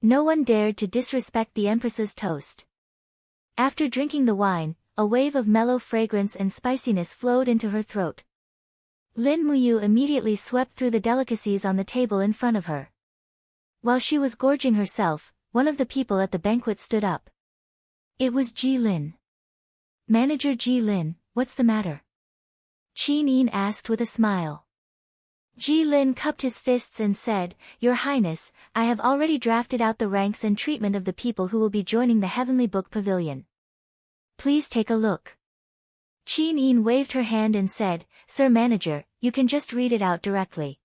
No one dared to disrespect the Empress's toast. After drinking the wine, a wave of mellow fragrance and spiciness flowed into her throat. Lin Muyu immediately swept through the delicacies on the table in front of her. While she was gorging herself, one of the people at the banquet stood up. It was Ji Lin. Manager Ji Lin, what's the matter? Qin Yin asked with a smile. Ji Lin cupped his fists and said, Your Highness, I have already drafted out the ranks and treatment of the people who will be joining the Heavenly Book Pavilion. Please take a look. Qin Yin waved her hand and said, Sir Manager, you can just read it out directly.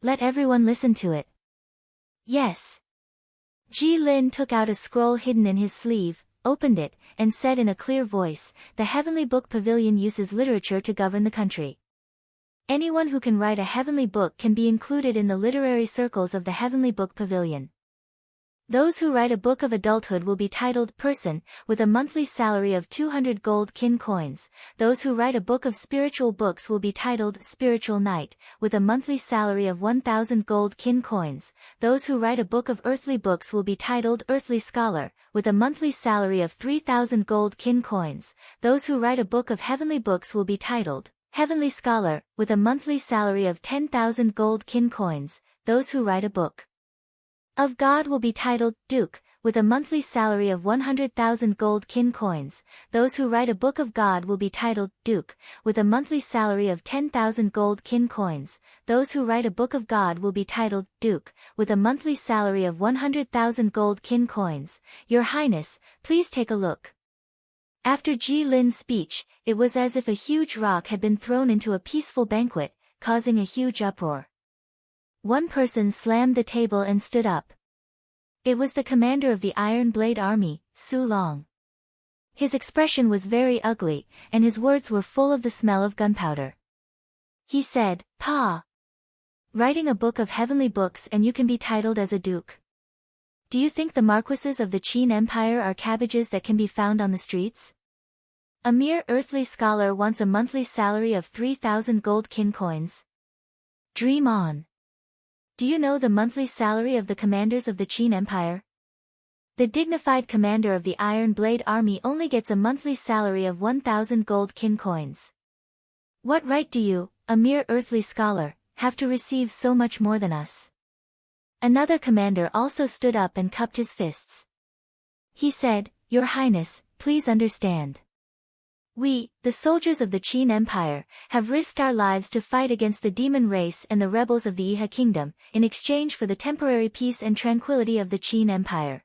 Let everyone listen to it. Yes. Ji Lin took out a scroll hidden in his sleeve, opened it, and said in a clear voice, The Heavenly Book Pavilion uses literature to govern the country. Anyone who can write a heavenly book can be included in the literary circles of the Heavenly Book Pavilion. Those who write a book of adulthood will be titled Person, with a monthly salary of 200 gold kin coins. Those who write a book of spiritual books will be titled Spiritual Knight, with a monthly salary of 1,000 gold kin coins. Those who write a book of earthly books will be titled Earthly Scholar, with a monthly salary of 3,000 gold kin coins. Those who write a book of heavenly books will be titled Heavenly Scholar, with a monthly salary of 10,000 gold kin coins. Those who write a book of God will be titled Duke, with a monthly salary of 100,000 gold kin coins. Those who write a book of God will be titled Duke, with a monthly salary of 10,000 gold kin coins. Those who write a book of God will be titled Duke, with a monthly salary of 100,000 gold kin coins. Your Highness, please take a look. After Ji Lin's speech, it was as if a huge rock had been thrown into a peaceful banquet, causing a huge uproar. One person slammed the table and stood up. It was the commander of the Iron Blade Army, Su Long. His expression was very ugly, and his words were full of the smell of gunpowder. He said, Pa! Writing a book of heavenly books and you can be titled as a duke. Do you think the marquises of the Qin Empire are cabbages that can be found on the streets? A mere earthly scholar wants a monthly salary of 3,000 gold kin coins. Dream on. Do you know the monthly salary of the commanders of the Qin Empire? The dignified commander of the Iron Blade Army only gets a monthly salary of 1,000 gold kin coins. What right do you, a mere earthly scholar, have to receive so much more than us? Another commander also stood up and cupped his fists. He said, Your Highness, please understand. We, the soldiers of the Qin Empire, have risked our lives to fight against the demon race and the rebels of the Iha kingdom, in exchange for the temporary peace and tranquility of the Qin Empire.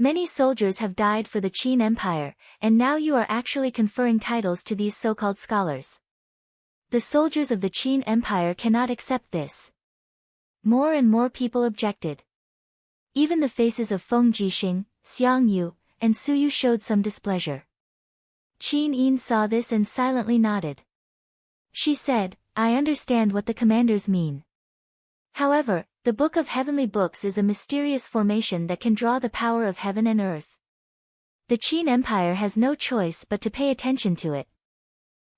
Many soldiers have died for the Qin Empire, and now you are actually conferring titles to these so-called scholars. The soldiers of the Qin Empire cannot accept this. More and more people objected. Even the faces of Feng Jixing, Xiang Yu, and Su Yu showed some displeasure. Qin Yin saw this and silently nodded. She said, I understand what the commanders mean. However, the Book of Heavenly Books is a mysterious formation that can draw the power of heaven and earth. The Qin Empire has no choice but to pay attention to it.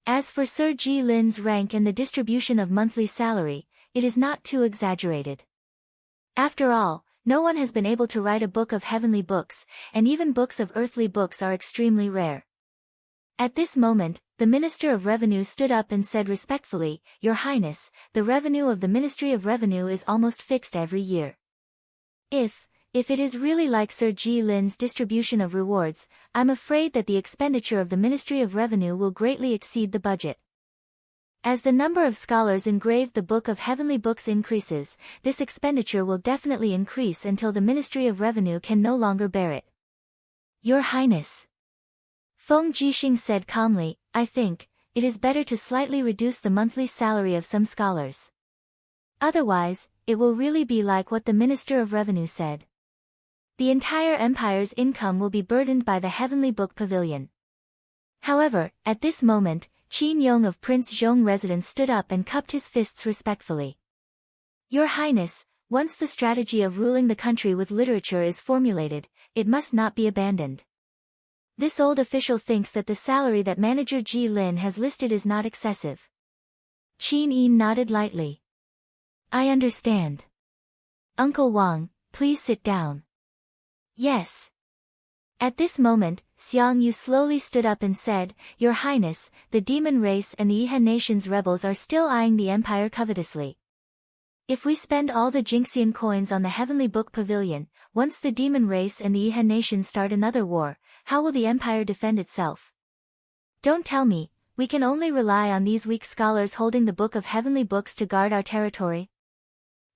As for Sir Ji Lin's rank and the distribution of monthly salary, it is not too exaggerated. After all, no one has been able to write a book of heavenly books, and even books of earthly books are extremely rare. At this moment, the Minister of Revenue stood up and said respectfully, Your Highness, the revenue of the Ministry of Revenue is almost fixed every year. If it is really like Sir Ji Lin's distribution of rewards, I'm afraid that the expenditure of the Ministry of Revenue will greatly exceed the budget. As the number of scholars engraved the Book of Heavenly Books increases, this expenditure will definitely increase until the Ministry of Revenue can no longer bear it. Your Highness. Feng Jixing said calmly, I think, it is better to slightly reduce the monthly salary of some scholars. Otherwise, it will really be like what the Minister of Revenue said. The entire empire's income will be burdened by the Heavenly Book Pavilion. However, at this moment, Qin Yong of Prince Zhong residence stood up and cupped his fists respectfully. Your Highness, once the strategy of ruling the country with literature is formulated, it must not be abandoned. This old official thinks that the salary that manager Ji Lin has listed is not excessive. Qin Yin nodded lightly. I understand. Uncle Wang, please sit down. Yes. At this moment, Xiang Yu slowly stood up and said, Your Highness, the demon race and the Yihan nation's rebels are still eyeing the empire covetously. If we spend all the Jingxian coins on the Heavenly Book Pavilion, once the demon race and the Yihan nation start another war, how will the empire defend itself? Don't tell me, we can only rely on these weak scholars holding the Book of Heavenly Books to guard our territory?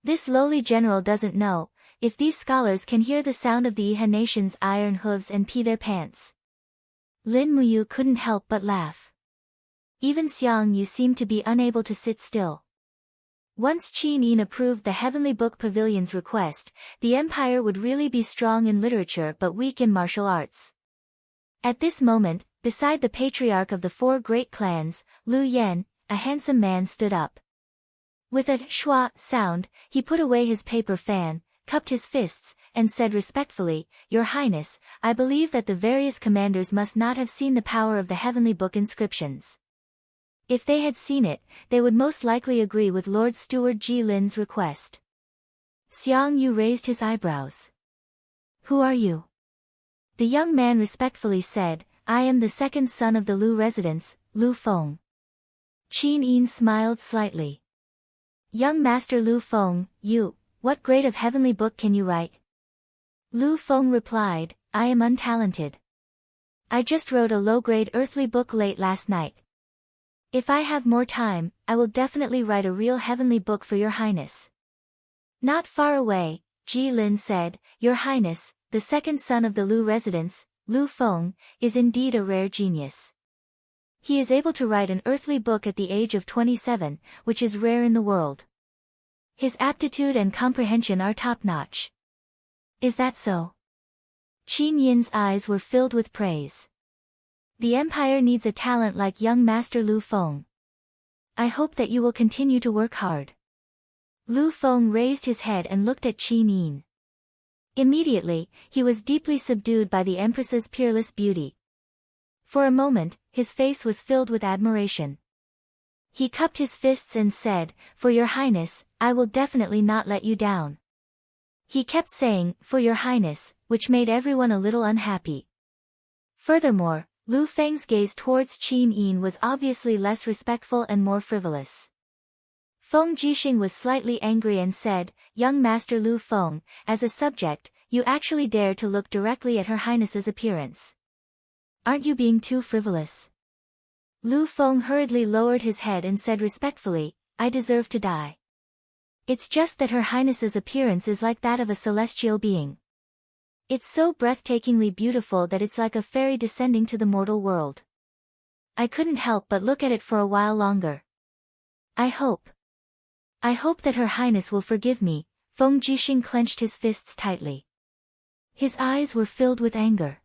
This lowly general doesn't know, if these scholars can hear the sound of the Yihan nation's iron hooves and pee their pants. Lin Muyu couldn't help but laugh. Even Xiang Yu seemed to be unable to sit still. Once Qin Yin approved the Heavenly Book Pavilion's request, the empire would really be strong in literature but weak in martial arts. At this moment, beside the patriarch of the four great clans, Lu Yan, a handsome man stood up. With a schwa sound, he put away his paper fan, cupped his fists, and said respectfully, Your Highness, I believe that the various commanders must not have seen the power of the Heavenly Book inscriptions. If they had seen it, they would most likely agree with Lord Steward Ji Lin's request. Xiang Yu raised his eyebrows. Who are you? The young man respectfully said, I am the second son of the Lu residents, Lu Feng. Qin Yin smiled slightly. Young Master Lu Feng, what grade of heavenly book can you write? Lu Feng replied, I am untalented. I just wrote a low-grade earthly book late last night. If I have more time, I will definitely write a real heavenly book for Your Highness. Not far away, Ji Lin said, Your Highness, the second son of the Lu residents, Lu Feng, is indeed a rare genius. He is able to write an earthly book at the age of 27, which is rare in the world. His aptitude and comprehension are top-notch. Is that so? Qin Yin's eyes were filled with praise. The empire needs a talent like young Master Lu Feng. I hope that you will continue to work hard. Lu Feng raised his head and looked at Qin Yin. Immediately, he was deeply subdued by the Empress's peerless beauty. For a moment, his face was filled with admiration. He cupped his fists and said, For Your Highness, I will definitely not let you down. He kept saying, For Your Highness, which made everyone a little unhappy. Furthermore, Lu Feng's gaze towards Qin Yin was obviously less respectful and more frivolous. Feng Jixing was slightly angry and said, Young Master Lu Feng, as a subject, you actually dare to look directly at Her Highness's appearance. Aren't you being too frivolous? Lu Feng hurriedly lowered his head and said respectfully, I deserve to die. It's just that Her Highness's appearance is like that of a celestial being. It's so breathtakingly beautiful that it's like a fairy descending to the mortal world. I couldn't help but look at it for a while longer. I hope that Her Highness will forgive me. Feng Jixing clenched his fists tightly. His eyes were filled with anger.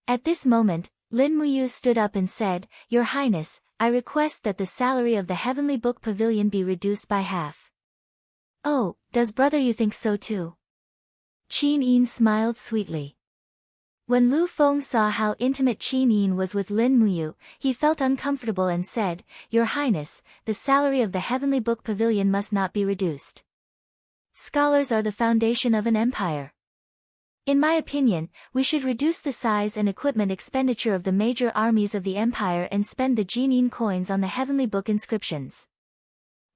At this moment, Lin Muyu stood up and said, Your Highness, I request that the salary of the Heavenly Book Pavilion be reduced by half. Oh, does brother you think so too? Qin Yin smiled sweetly. When Lu Feng saw how intimate Qin Yin was with Lin Muyu, he felt uncomfortable and said, Your Highness, the salary of the Heavenly Book Pavilion must not be reduced. Scholars are the foundation of an empire. In my opinion, we should reduce the size and equipment expenditure of the major armies of the empire and spend the Jinin coins on the Heavenly Book inscriptions.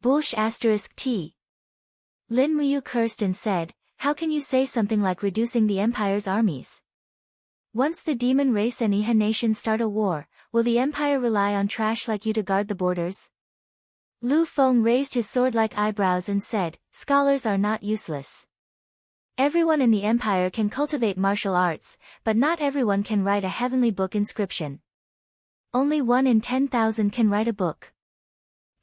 Bullsh *T. Lin Muyu cursed and said, How can you say something like reducing the empire's armies? Once the demon race and Yihan nation start a war, will the empire rely on trash like you to guard the borders? Lu Feng raised his sword-like eyebrows and said, Scholars are not useless. Everyone in the empire can cultivate martial arts, but not everyone can write a heavenly book inscription. Only 1 in 10,000 can write a book.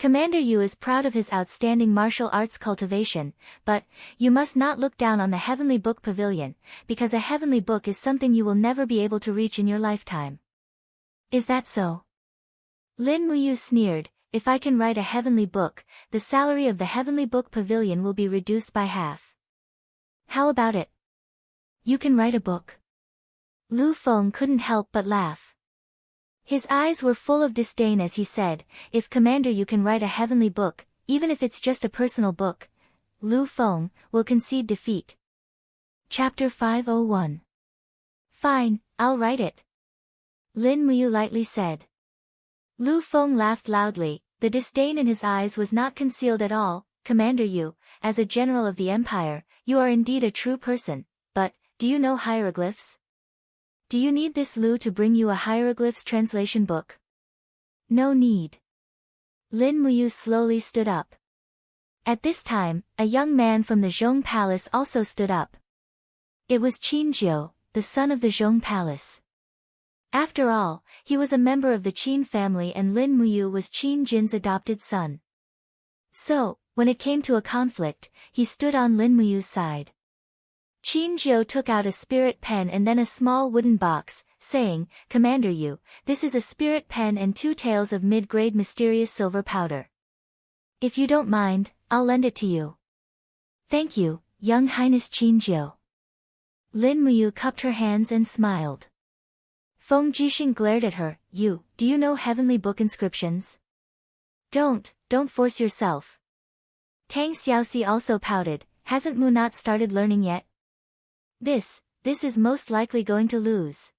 Commander Yu is proud of his outstanding martial arts cultivation, but you must not look down on the Heavenly Book Pavilion, because a heavenly book is something you will never be able to reach in your lifetime. Is that so? Lin Muyu sneered, if I can write a heavenly book, the salary of the Heavenly Book Pavilion will be reduced by half. How about it? You can write a book? Lu Feng couldn't help but laugh. His eyes were full of disdain as he said, if Commander you can write a heavenly book, even if it's just a personal book, Lu Feng will concede defeat. Chapter 501. Fine, I'll write it. Lin Muyu lightly said. Lu Feng laughed loudly, the disdain in his eyes was not concealed at all. Commander you, as a general of the empire, you are indeed a true person, but, do you know hieroglyphs? Do you need this Lu to bring you a hieroglyphs translation book? No need. Lin Muyu slowly stood up. At this time, a young man from the Zhong Palace also stood up. It was Qin Jiu, the son of the Zhong Palace. After all, he was a member of the Qin family and Lin Muyu was Qin Jin's adopted son. So, when it came to a conflict, he stood on Lin Muyu's side. Qin Jiu took out a spirit pen and then a small wooden box, saying, Commander Yu, this is a spirit pen and 2 taels of mid-grade mysterious silver powder. If you don't mind, I'll lend it to you. Thank you, Young Highness Qin Jiu. Lin Muyu cupped her hands and smiled. Feng Jixing glared at her, do you know heavenly book inscriptions? Don't force yourself. Tang Xiaoxi also pouted, hasn't Mu not started learning yet? This is most likely going to lose.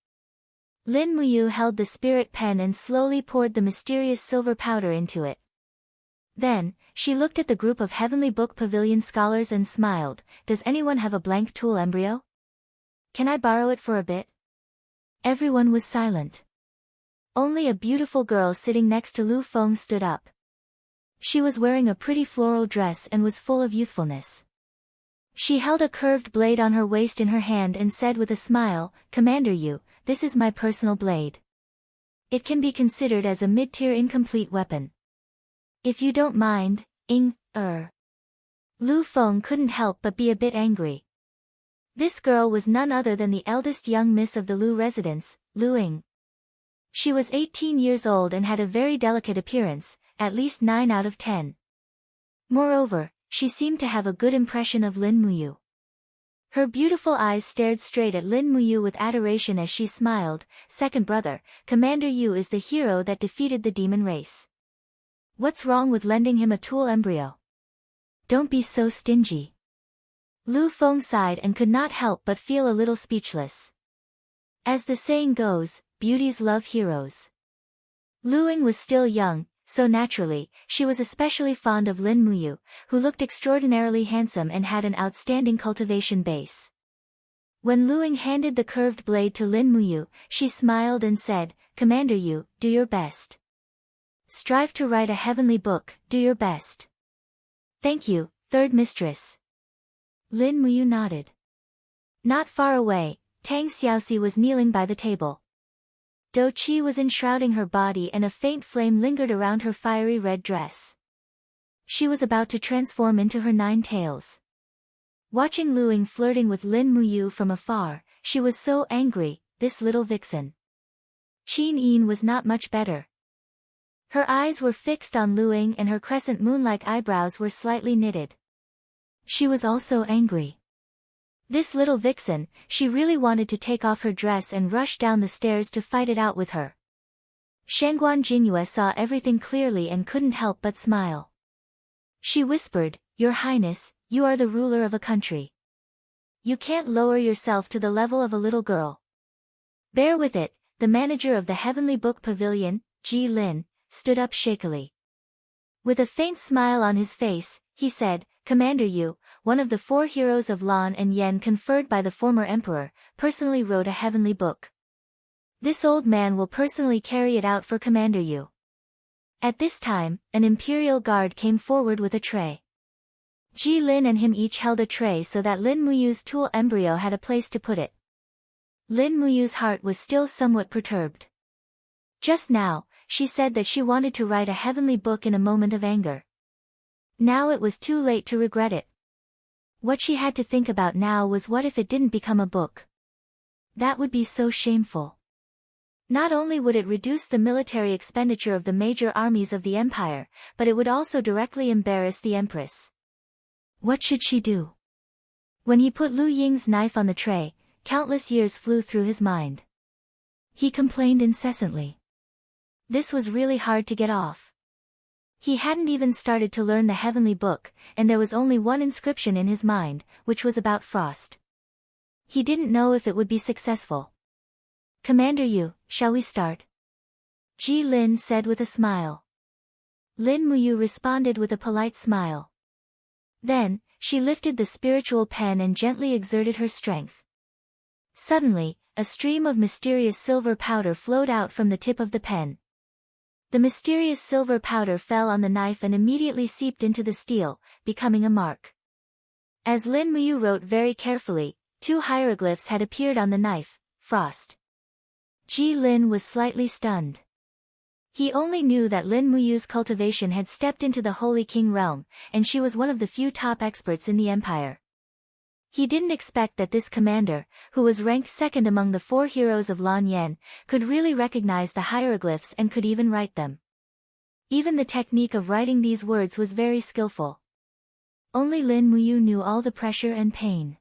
Lin Muyu held the spirit pen and slowly poured the mysterious silver powder into it. Then, she looked at the group of Heavenly Book Pavilion scholars and smiled, does anyone have a blank tool embryo? Can I borrow it for a bit? Everyone was silent. Only a beautiful girl sitting next to Lu Feng stood up. She was wearing a pretty floral dress and was full of youthfulness. She held a curved blade on her waist in her hand and said with a smile, Commander Yu, this is my personal blade. It can be considered as a mid-tier incomplete weapon. If you don't mind, Lu Feng couldn't help but be a bit angry. This girl was none other than the eldest young miss of the Lu residence, Lu Ying. She was 18 years old and had a very delicate appearance, at least 9 out of 10. Moreover, she seemed to have a good impression of Lin Muyu. Her beautiful eyes stared straight at Lin Muyu with adoration as she smiled, second brother, Commander Yu is the hero that defeated the demon race. What's wrong with lending him a tool embryo? Don't be so stingy. Lu Feng sighed and could not help but feel a little speechless. As the saying goes, beauties love heroes. Lu Ying was still young, so naturally, she was especially fond of Lin Muyu, who looked extraordinarily handsome and had an outstanding cultivation base. When Lu Ying handed the curved blade to Lin Muyu, she smiled and said, Commander Yu, do your best. Strive to write a heavenly book, do your best. Thank you, third mistress. Lin Muyu nodded. Not far away, Tang Xiaoxi was kneeling by the table. Do Qi was enshrouding her body and a faint flame lingered around her fiery red dress. She was about to transform into her 9 tails. Watching Lu Ying flirting with Lin Muyu from afar, she was so angry, this little vixen. Qin Yin was not much better. Her eyes were fixed on Lu Ying and her crescent moon-like eyebrows were slightly knitted. She was also angry. This little vixen, she really wanted to take off her dress and rush down the stairs to fight it out with her. Shangguan Jingyue saw everything clearly and couldn't help but smile. She whispered, Your Highness, you are the ruler of a country. You can't lower yourself to the level of a little girl. Bear with it, the manager of the Heavenly Book Pavilion, Ji Lin, stood up shakily. With a faint smile on his face, he said, Commander Yu, one of the 4 heroes of Lan and Yen conferred by the former emperor, personally wrote a heavenly book. This old man will personally carry it out for Commander Yu. At this time, an imperial guard came forward with a tray. Ji Lin and him each held a tray so that Lin Muyu's tool embryo had a place to put it. Lin Muyu's heart was still somewhat perturbed. Just now, she said that she wanted to write a heavenly book in a moment of anger. Now it was too late to regret it. What she had to think about now was what if it didn't become a book? That would be so shameful. Not only would it reduce the military expenditure of the major armies of the empire, but it would also directly embarrass the empress. What should she do? When he put Lu Ying's knife on the tray, countless years flew through his mind. He complained incessantly. This was really hard to get off. He hadn't even started to learn the heavenly book, and there was only one inscription in his mind, which was about frost. He didn't know if it would be successful. Commander Yu, shall we start? Ji Lin said with a smile. Lin Muyu responded with a polite smile. Then, she lifted the spiritual pen and gently exerted her strength. Suddenly, a stream of mysterious silver powder flowed out from the tip of the pen. The mysterious silver powder fell on the knife and immediately seeped into the steel, becoming a mark. As Lin Muyu wrote very carefully, 2 hieroglyphs had appeared on the knife, frost. Ji Lin was slightly stunned. He only knew that Lin Muyu's cultivation had stepped into the Holy King realm, and she was one of the few top experts in the empire. He didn't expect that this commander, who was ranked second among the 4 heroes of Lan Yan, could really recognize the hieroglyphs and could even write them. Even the technique of writing these words was very skillful. Only Lin Muyu knew all the pressure and pain.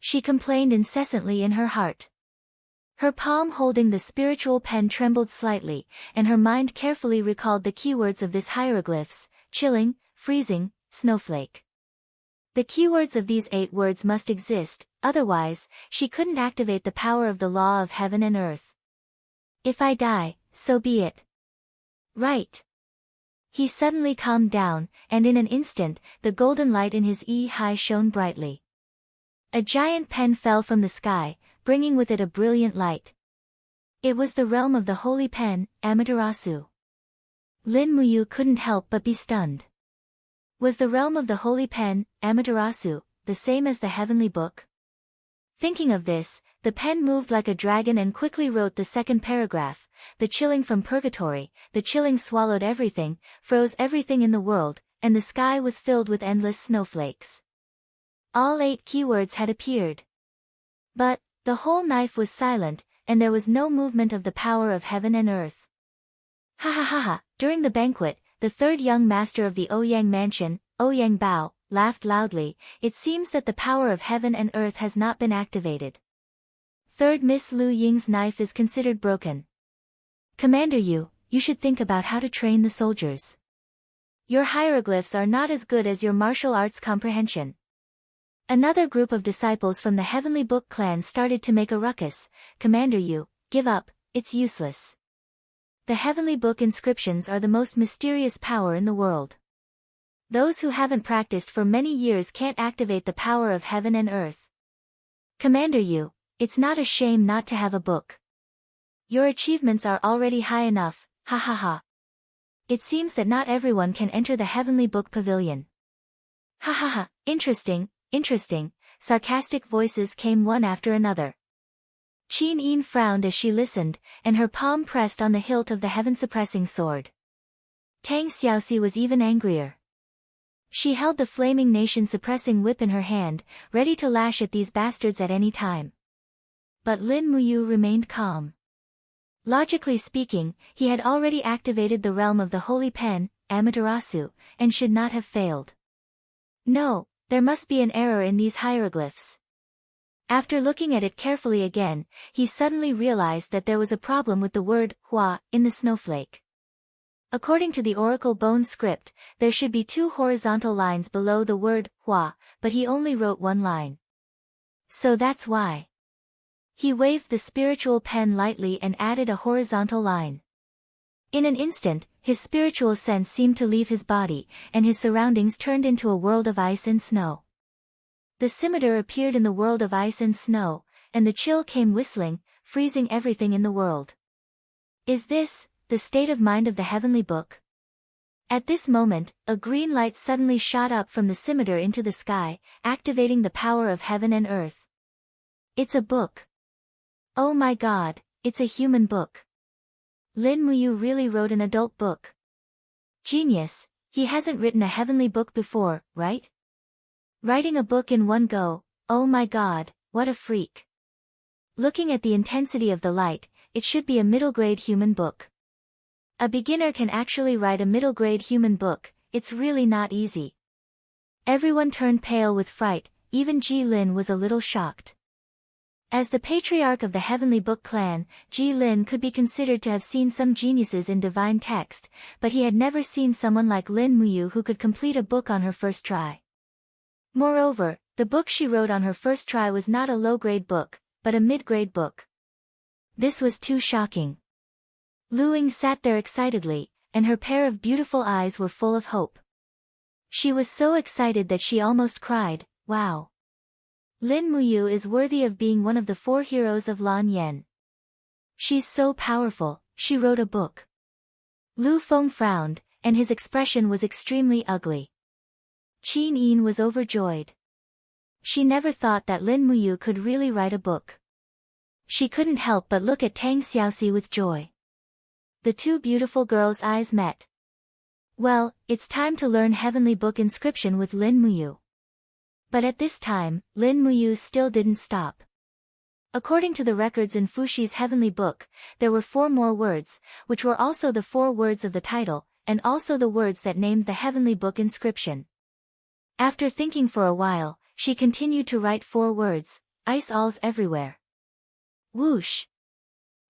She complained incessantly in her heart. Her palm holding the spiritual pen trembled slightly, and her mind carefully recalled the keywords of this hieroglyphs: chilling, freezing, snowflake. The keywords of these 8 words must exist, otherwise, she couldn't activate the power of the law of heaven and earth. If I die, so be it. Right. He suddenly calmed down, and in an instant, the golden light in his eye shone brightly. A giant pen fell from the sky, bringing with it a brilliant light. It was the realm of the holy pen, Amaterasu. Lin Muyu couldn't help but be stunned. Was the realm of the holy pen, Amaterasu, the same as the heavenly book? Thinking of this, the pen moved like a dragon and quickly wrote the second paragraph: the chilling from purgatory, the chilling swallowed everything, froze everything in the world, and the sky was filled with endless snowflakes. All 8 keywords had appeared. But, the whole knife was silent, and there was no movement of the power of heaven and earth. Ha ha ha ha! During the banquet, the 3rd young master of the Ouyang mansion, Ouyang Bao, laughed loudly. It seems that the power of heaven and earth has not been activated. 3rd Miss Lu Ying's knife is considered broken. Commander Yu, you should think about how to train the soldiers. Your hieroglyphs are not as good as your martial arts comprehension. Another group of disciples from the Heavenly Book clan started to make a ruckus. Commander Yu, give up, it's useless. The Heavenly Book inscriptions are the most mysterious power in the world. Those who haven't practiced for many years can't activate the power of heaven and earth. Commander Yu, it's not a shame not to have a book. Your achievements are already high enough, ha ha ha. It seems that not everyone can enter the Heavenly Book pavilion. Ha ha ha, interesting. Interesting, sarcastic voices came one after another. Qin Yin frowned as she listened, and her palm pressed on the hilt of the heaven-suppressing sword. Tang Xiaoxi was even angrier. She held the flaming nation-suppressing whip in her hand, ready to lash at these bastards at any time. But Lin Muyu remained calm. Logically speaking, he had already activated the realm of the holy pen, Amaterasu, and should not have failed. No. There must be an error in these hieroglyphs. After looking at it carefully again, he suddenly realized that there was a problem with the word hua in the snowflake. According to the Oracle Bone script, there should be 2 horizontal lines below the word hua, but he only wrote 1 line. So that's why. He waved the spiritual pen lightly and added a horizontal line. In an instant, his spiritual sense seemed to leave his body, and his surroundings turned into a world of ice and snow. The scimitar appeared in the world of ice and snow, and the chill came whistling, freezing everything in the world. Is this the state of mind of the heavenly book? At this moment, a green light suddenly shot up from the scimitar into the sky, activating the power of heaven and earth. It's a book. Oh my God, it's a human book. Lin Muyu really wrote an adult book. Genius, he hasn't written a heavenly book before, right? Writing a book in one go, oh my God, what a freak. Looking at the intensity of the light, it should be a middle-grade human book. A beginner can actually write a middle-grade human book, it's really not easy. Everyone turned pale with fright, even Ji Lin was a little shocked. As the patriarch of the Heavenly Book clan, Ji Lin could be considered to have seen some geniuses in divine text, but he had never seen someone like Lin Muyu who could complete a book on her first try. Moreover, the book she wrote on her first try was not a low-grade book, but a mid-grade book. This was too shocking. Lu Ying sat there excitedly, and her pair of beautiful eyes were full of hope. She was so excited that she almost cried, wow. Lin Muyu is worthy of being one of the 4 heroes of Lan Yan. She's so powerful, she wrote a book. Lu Feng frowned, and his expression was extremely ugly. Qin Yin was overjoyed. She never thought that Lin Muyu could really write a book. She couldn't help but look at Tang Xiaoxi with joy. The two beautiful girls' eyes met. Well, it's time to learn Heavenly Book inscription with Lin Muyu. But at this time, Lin Muyu still didn't stop. According to the records in Fuxi's Heavenly Book, there were 4 more words, which were also the 4 words of the title, and also the words that named the Heavenly Book inscription. After thinking for a while, she continued to write 4 words, ice alls everywhere. Whoosh!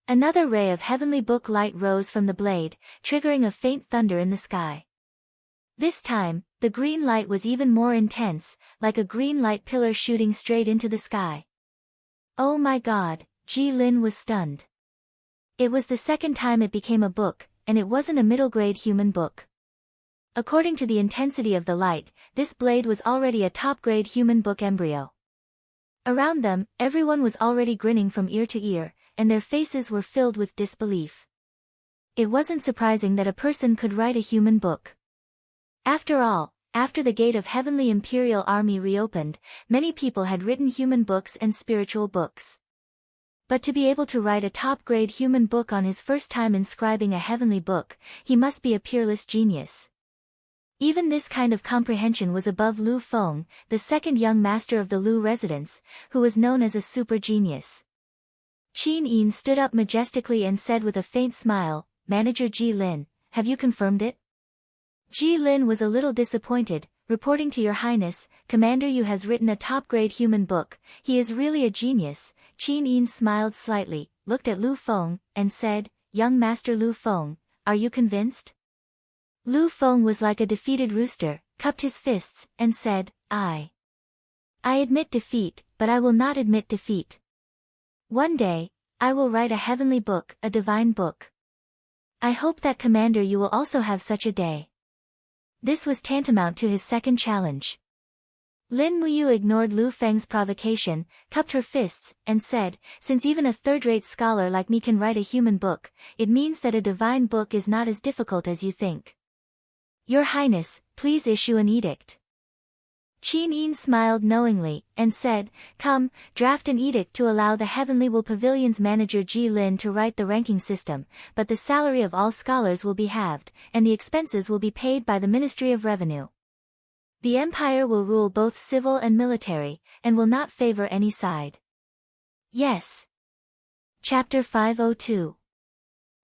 Another ray of Heavenly Book light rose from the blade, triggering a faint thunder in the sky. This time, the green light was even more intense, like a green light pillar shooting straight into the sky. Oh my god, Ji Lin was stunned. It was the second time it became a book, and it wasn't a middle-grade human book. According to the intensity of the light, this blade was already a top-grade human book embryo. Around them, everyone was already grinning from ear to ear, and their faces were filled with disbelief. It wasn't surprising that a person could write a human book. After all, after the gate of Heavenly Imperial Army reopened, many people had written human books and spiritual books. But to be able to write a top-grade human book on his first time inscribing a heavenly book, he must be a peerless genius. Even this kind of comprehension was above Lu Feng, the second young master of the Lu residence, who was known as a super genius. Qin Yin stood up majestically and said with a faint smile, Manager Ji Lin, have you confirmed it? Ji Lin was a little disappointed, reporting to Your Highness, Commander Yu has written a top-grade human book, he is really a genius. Qin Yin smiled slightly, looked at Lu Feng, and said, Young Master Lu Feng, are you convinced? Lu Feng was like a defeated rooster, cupped his fists, and said, I admit defeat, but I will not admit defeat. One day, I will write a heavenly book, a divine book. I hope that Commander Yu will also have such a day. This was tantamount to his second challenge. Lin Muyu ignored Lu Feng's provocation, cupped her fists, and said, since even a third-rate scholar like me can write a human book, it means that a divine book is not as difficult as you think. Your Highness, please issue an edict. Qin Yin smiled knowingly, and said, come, draft an edict to allow the Heavenly Will Pavilion's manager Ji Lin to write the ranking system, but the salary of all scholars will be halved, and the expenses will be paid by the Ministry of Revenue. The Empire will rule both civil and military, and will not favor any side. Yes. Chapter 502.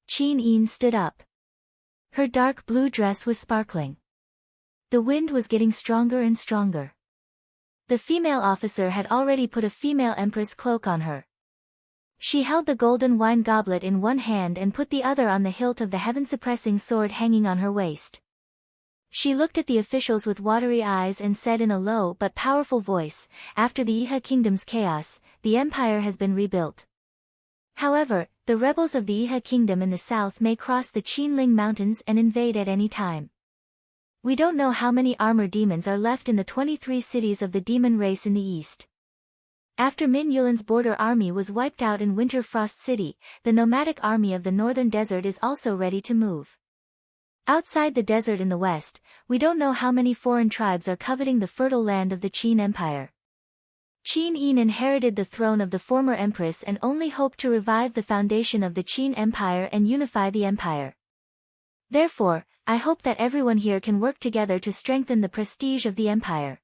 Qin Yin stood up. Her dark blue dress was sparkling. The wind was getting stronger and stronger. The female officer had already put a female empress cloak on her. She held the golden wine goblet in one hand and put the other on the hilt of the heaven-suppressing sword hanging on her waist. She looked at the officials with watery eyes and said in a low but powerful voice, after the Iha kingdom's chaos, the empire has been rebuilt. However, the rebels of the Iha kingdom in the south may cross the Qinling mountains and invade at any time. We don't know how many armor demons are left in the 23 cities of the demon race in the east. After Min Yulin's border army was wiped out in Winter Frost City, the nomadic army of the northern desert is also ready to move. Outside the desert in the west, we don't know how many foreign tribes are coveting the fertile land of the Qin Empire. Qin Yin inherited the throne of the former empress and only hoped to revive the foundation of the Qin Empire and unify the empire. Therefore, I hope that everyone here can work together to strengthen the prestige of the empire.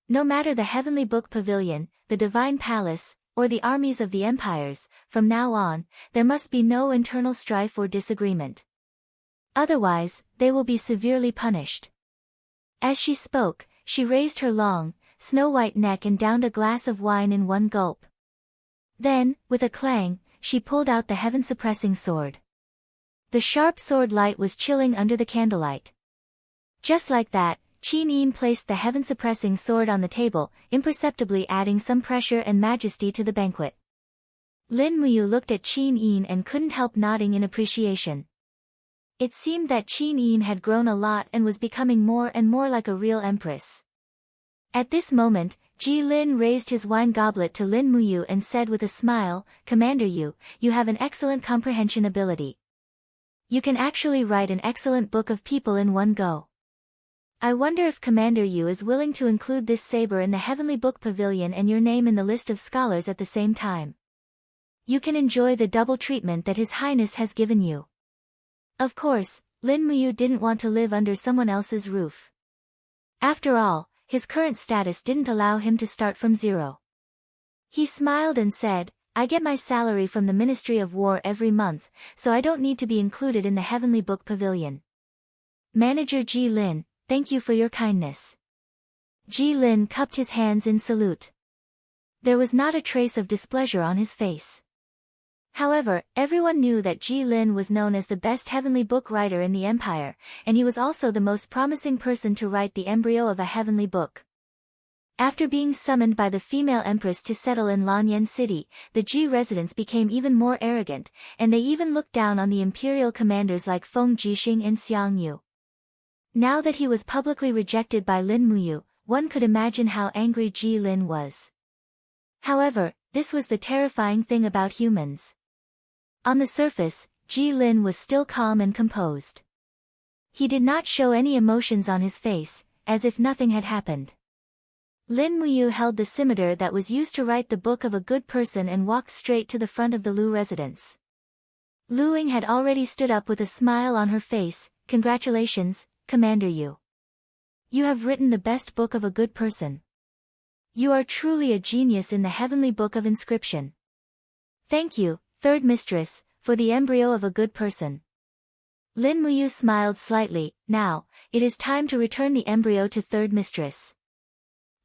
No matter the Heavenly Book Pavilion, the Divine Palace, or the armies of the empires, from now on, there must be no internal strife or disagreement. Otherwise, they will be severely punished. As she spoke, she raised her long, snow-white neck and downed a glass of wine in one gulp. Then, with a clang, she pulled out the heaven-suppressing sword. The sharp sword light was chilling under the candlelight. Just like that, Qin Yin placed the heaven-suppressing sword on the table, imperceptibly adding some pressure and majesty to the banquet. Lin Muyu looked at Qin Yin and couldn't help nodding in appreciation. It seemed that Qin Yin had grown a lot and was becoming more and more like a real empress. At this moment, Ji Lin raised his wine goblet to Lin Muyu and said with a smile, "Commander Yu, you have an excellent comprehension ability. You can actually write an excellent book of people in one go. I wonder if Commander Yu is willing to include this saber in the Heavenly Book Pavilion and your name in the list of scholars at the same time. You can enjoy the double treatment that His Highness has given you." Of course, Lin Muyu didn't want to live under someone else's roof. After all, his current status didn't allow him to start from zero. He smiled and said, "I get my salary from the Ministry of War every month, so I don't need to be included in the Heavenly Book Pavilion." Manager Ji Lin, thank you for your kindness. Ji Lin cupped his hands in salute. There was not a trace of displeasure on his face. However, everyone knew that Ji Lin was known as the best heavenly book writer in the empire, and he was also the most promising person to write the embryo of a heavenly book. After being summoned by the female empress to settle in Lanyan City, the Ji residents became even more arrogant, and they even looked down on the imperial commanders like Feng Jixing and Xiang Yu. Now that he was publicly rejected by Lin Muyu, one could imagine how angry Ji Lin was. However, this was the terrifying thing about humans. On the surface, Ji Lin was still calm and composed. He did not show any emotions on his face, as if nothing had happened. Lin Muyu held the scimitar that was used to write the book of a good person and walked straight to the front of the Lu residence. Lu Ying had already stood up with a smile on her face. "Congratulations, Commander Yu. You have written the best book of a good person. You are truly a genius in the heavenly book of inscription. Thank you, Third Mistress, for the embryo of a good person." Lin Muyu smiled slightly. "Now, it is time to return the embryo to Third Mistress."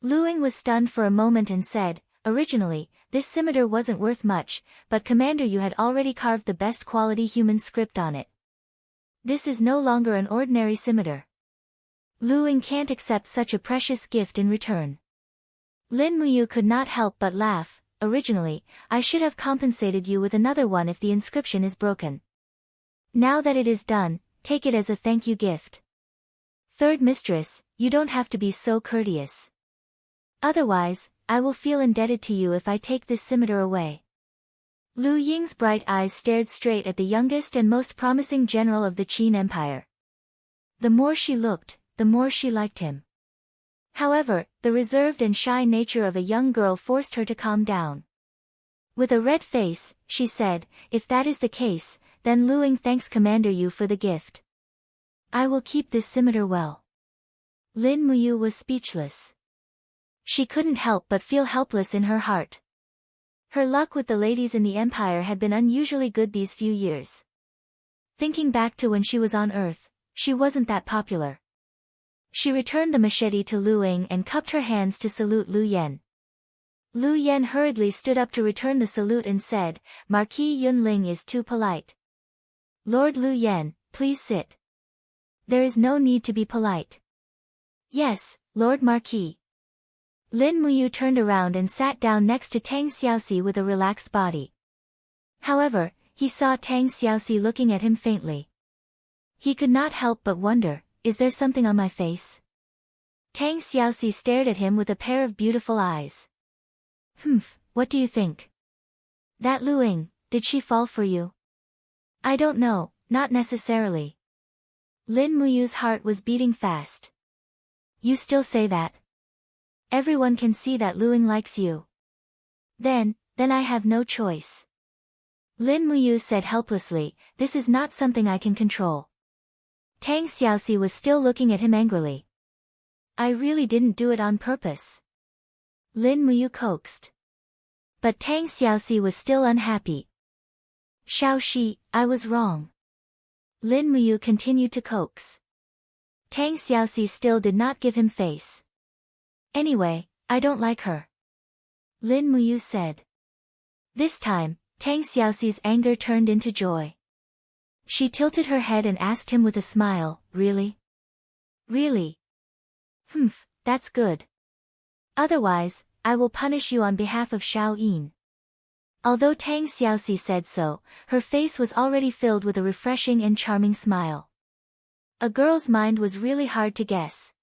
Lu Ying was stunned for a moment and said, "Originally, this scimitar wasn't worth much, but Commander Yu had already carved the best quality human script on it. This is no longer an ordinary scimitar. Lu Ying can't accept such a precious gift in return." Lin Muyu could not help but laugh. "Originally, I should have compensated you with another one if the inscription is broken. Now that it is done, take it as a thank you gift. Third Mistress, you don't have to be so courteous. Otherwise, I will feel indebted to you if I take this scimitar away." Lu Ying's bright eyes stared straight at the youngest and most promising general of the Qin Empire. The more she looked, the more she liked him. However, the reserved and shy nature of a young girl forced her to calm down. With a red face, she said, "If that is the case, then Lu Ying thanks Commander Yu for the gift. I will keep this scimitar well." Lin Muyu was speechless. She couldn't help but feel helpless in her heart. Her luck with the ladies in the Empire had been unusually good these few years. Thinking back to when she was on Earth, she wasn't that popular. She returned the machete to Lu Ying and cupped her hands to salute Lu Yen. Lu Yen hurriedly stood up to return the salute and said, "Marquis Yunling is too polite. Lord Lu Yen, please sit." "There is no need to be polite." "Yes, Lord Marquis." Lin Muyu turned around and sat down next to Tang Xiaoxi with a relaxed body. However, he saw Tang Xiaoxi looking at him faintly. He could not help but wonder, is there something on my face? Tang Xiaoxi stared at him with a pair of beautiful eyes. What do you think? That Lu Ying, did she fall for you? I don't know, not necessarily. Lin Muyu's heart was beating fast. You still say that? Everyone can see that Lu Ying likes you. Then I have no choice. Lin Muyu said helplessly, this is not something I can control. Tang Xiaoxi was still looking at him angrily. I really didn't do it on purpose. Lin Muyu coaxed. But Tang Xiaoxi was still unhappy. Xiaoxi, I was wrong. Lin Muyu continued to coax. Tang Xiaoxi still did not give him face. Anyway, I don't like her. Lin Muyu said. This time, Tang Xiaoxi's anger turned into joy. She tilted her head and asked him with a smile, really? Really? Humph, that's good. Otherwise, I will punish you on behalf of Xiao Yin. Although Tang Xiaoxi said so, her face was already filled with a refreshing and charming smile. A girl's mind was really hard to guess.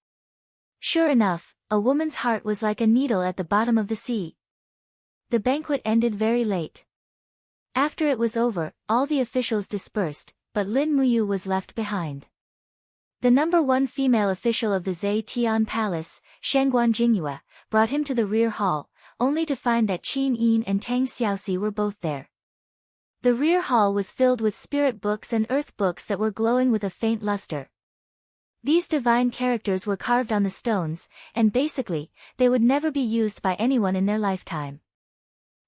Sure enough, a woman's heart was like a needle at the bottom of the sea. The banquet ended very late. After it was over, all the officials dispersed, but Lin Muyu was left behind. The number one female official of the Zetian Palace, Shengguan Jingyue, brought him to the rear hall, only to find that Qin Yin and Tang Xiaoxi were both there. The rear hall was filled with spirit books and earth books that were glowing with a faint luster. These divine characters were carved on the stones, and basically, they would never be used by anyone in their lifetime.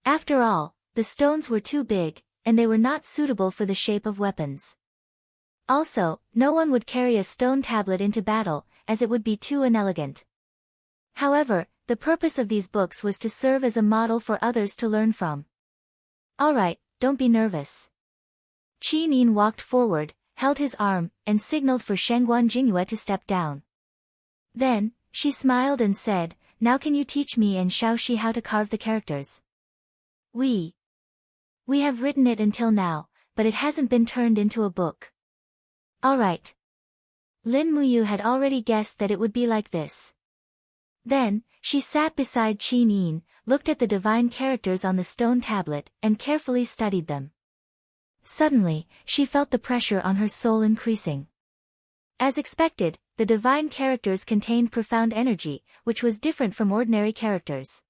After all, the stones were too big, and they were not suitable for the shape of weapons. Also, no one would carry a stone tablet into battle, as it would be too inelegant. However, the purpose of these books was to serve as a model for others to learn from. Alright, don't be nervous. Qin Yin walked forward, held his arm, and signaled for Shengguan Jingyue to step down. Then, she smiled and said, now can you teach me and Xiaoxi how to carve the characters? We have written it until now, but it hasn't been turned into a book. Alright. Lin Muyu had already guessed that it would be like this. Then, she sat beside Qin Yin, looked at the divine characters on the stone tablet, and carefully studied them. Suddenly, she felt the pressure on her soul increasing. As expected, the divine characters contained profound energy, which was different from ordinary characters.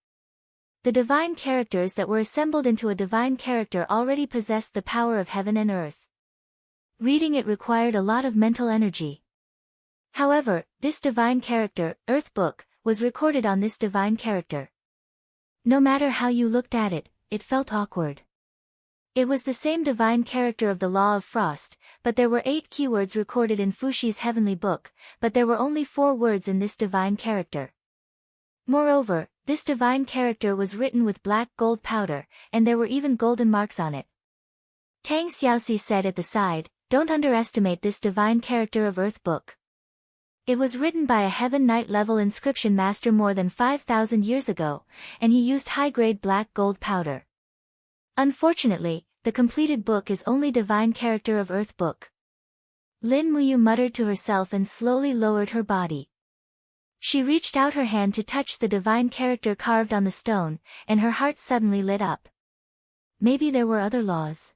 The divine characters that were assembled into a divine character already possessed the power of heaven and earth. Reading it required a lot of mental energy. However, this divine character, Earth Book, was recorded on this divine character. No matter how you looked at it, it felt awkward. It was the same divine character of the Law of Frost, but there were 8 keywords recorded in Fuxi's heavenly book, but there were only 4 words in this divine character. Moreover, this divine character was written with black gold powder, and there were even golden marks on it. Tang Xiaoxi said at the side, don't underestimate this divine character of Earth Book. It was written by a Heaven Knight level inscription master more than 5,000 years ago, and he used high-grade black gold powder. Unfortunately, the completed book is only divine character of Earth Book. Lin Muyu muttered to herself and slowly lowered her body. She reached out her hand to touch the divine character carved on the stone, and her heart suddenly lit up. Maybe there were other laws.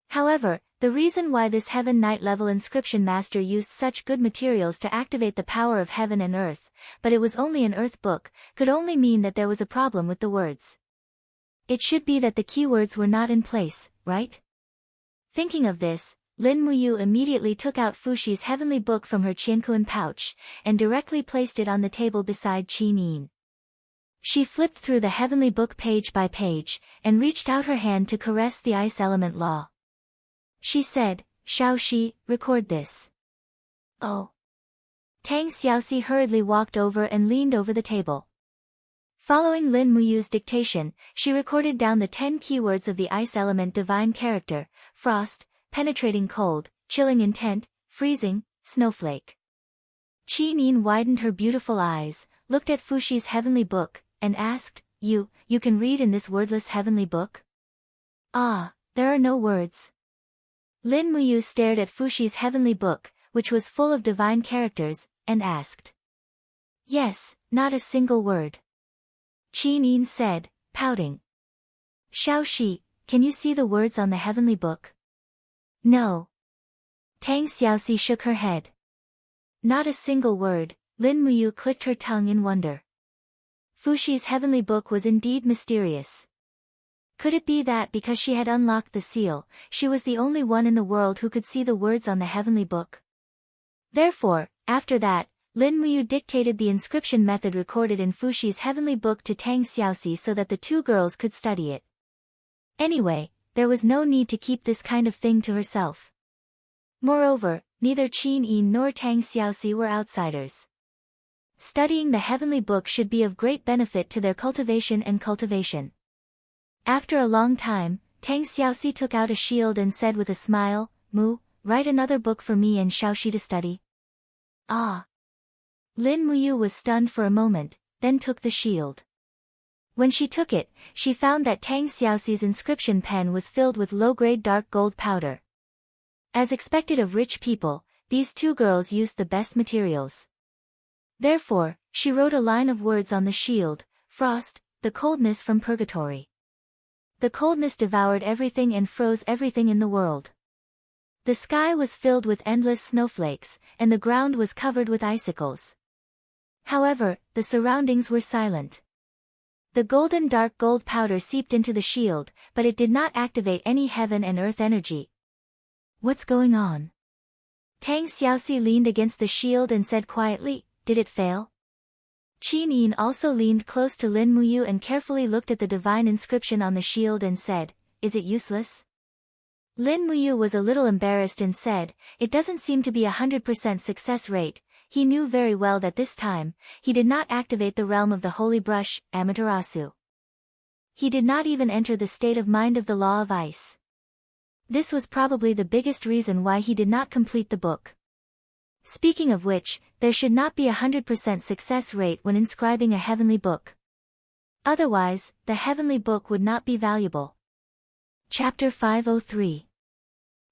However, the reason why this Heaven Knight level inscription master used such good materials to activate the power of heaven and earth, but it was only an Earth Book, could only mean that there was a problem with the words. It should be that the keywords were not in place, right? Thinking of this, Lin Muyu immediately took out Fuxi's heavenly book from her qiankuan pouch, and directly placed it on the table beside Qin Yin. She flipped through the heavenly book page by page, and reached out her hand to caress the ice element law. She said, Xiaoxi, record this. Oh. Tang Xiaoxi hurriedly walked over and leaned over the table. Following Lin Muyu's dictation, she recorded down the 10 keywords of the ice element divine character: frost, penetrating cold, chilling intent, freezing, snowflake. Qin Yin widened her beautiful eyes, looked at Fuxi's heavenly book, and asked, You can read in this wordless heavenly book? Ah, there are no words. Lin Muyu stared at Fuxi's heavenly book, which was full of divine characters, and asked. Yes, not a single word. Qin Yin said, pouting. Xiaoxi, can you see the words on the heavenly book? No. Tang Xiaoxi shook her head. Not a single word. Lin Muyu clicked her tongue in wonder. Fuxi's heavenly book was indeed mysterious. Could it be that because she had unlocked the seal, she was the only one in the world who could see the words on the heavenly book? Therefore, after that, Lin Muyu dictated the inscription method recorded in Fuxi's heavenly book to Tang Xiaoxi so that the two girls could study it. Anyway, there was no need to keep this kind of thing to herself. Moreover, neither Qin Yi nor Tang Xiaoxi were outsiders. Studying the heavenly book should be of great benefit to their cultivation and cultivation. After a long time, Tang Xiaoxi took out a shield and said with a smile, "Mu, write another book for me and Xiaoxi to study." Ah! Lin Muyu was stunned for a moment, then took the shield. When she took it, she found that Tang Xiaoxi's inscription pen was filled with low-grade dark gold powder. As expected of rich people, these two girls used the best materials. Therefore, she wrote a line of words on the shield: "Frost, the coldness from purgatory." The coldness devoured everything and froze everything in the world. The sky was filled with endless snowflakes, and the ground was covered with icicles. However, the surroundings were silent. The golden dark gold powder seeped into the shield, but it did not activate any heaven and earth energy. What's going on? Tang Xiaoxi leaned against the shield and said quietly, "Did it fail?" Qin Yin also leaned close to Lin Muyu and carefully looked at the divine inscription on the shield and said, "Is it useless?" Lin Muyu was a little embarrassed and said, "It doesn't seem to be 100% success rate." He knew very well that this time, he did not activate the realm of the holy brush, Amaterasu. He did not even enter the state of mind of the law of ice. This was probably the biggest reason why he did not complete the book. Speaking of which, there should not be 100% success rate when inscribing a heavenly book. Otherwise, the heavenly book would not be valuable. Chapter 503.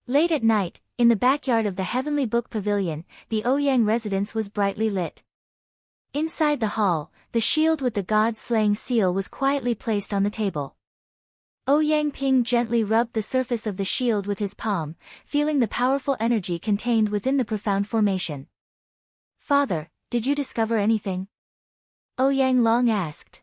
Late at night, in the backyard of the Heavenly Book Pavilion, the Ouyang residence was brightly lit. Inside the hall, the shield with the god-slaying seal was quietly placed on the table. Ouyang Ping gently rubbed the surface of the shield with his palm, feeling the powerful energy contained within the profound formation. "Father, did you discover anything?" Ouyang Long asked.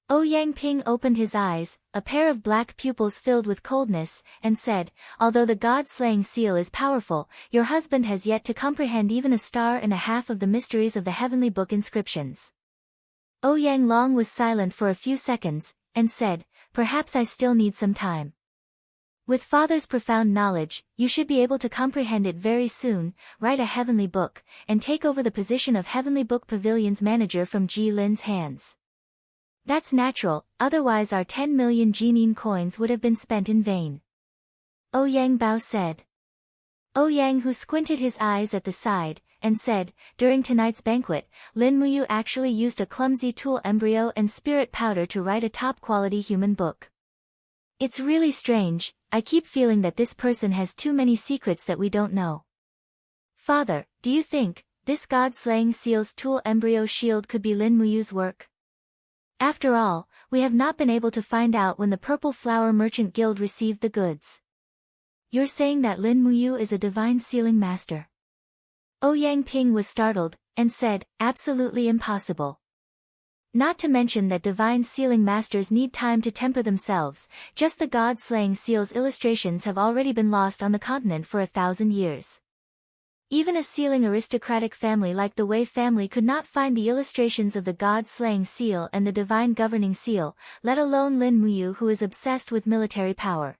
Ouyang Ping opened his eyes, a pair of black pupils filled with coldness, and said, "Although the god-slaying seal is powerful, your husband has yet to comprehend even a star and a half of the mysteries of the heavenly book inscriptions." Ouyang Long was silent for a few seconds, and said, "Perhaps I still need some time. With father's profound knowledge, you should be able to comprehend it very soon. Write a heavenly book, and take over the position of Heavenly Book Pavilion's manager from Ji Lin's hands." "That's natural, otherwise our 10 million Jinin coins would have been spent in vain," Ouyang Bao said. Ouyang who squinted his eyes at the side, and said, "During tonight's banquet, Lin Muyu actually used a clumsy tool embryo and spirit powder to write a top-quality human book. It's really strange, I keep feeling that this person has too many secrets that we don't know." "Father, do you think, this god-slaying seal's tool embryo shield could be Lin Muyu's work? After all, we have not been able to find out when the Purple Flower Merchant Guild received the goods." "You're saying that Lin Muyu is a divine sealing master?" Ouyang Ping was startled, and said, "Absolutely impossible. Not to mention that divine sealing masters need time to temper themselves, just the god-slaying seal's illustrations have already been lost on the continent for 1,000 years. Even a sealing aristocratic family like the Wei family could not find the illustrations of the god-slaying seal and the divine governing seal, let alone Lin Muyu who is obsessed with military power."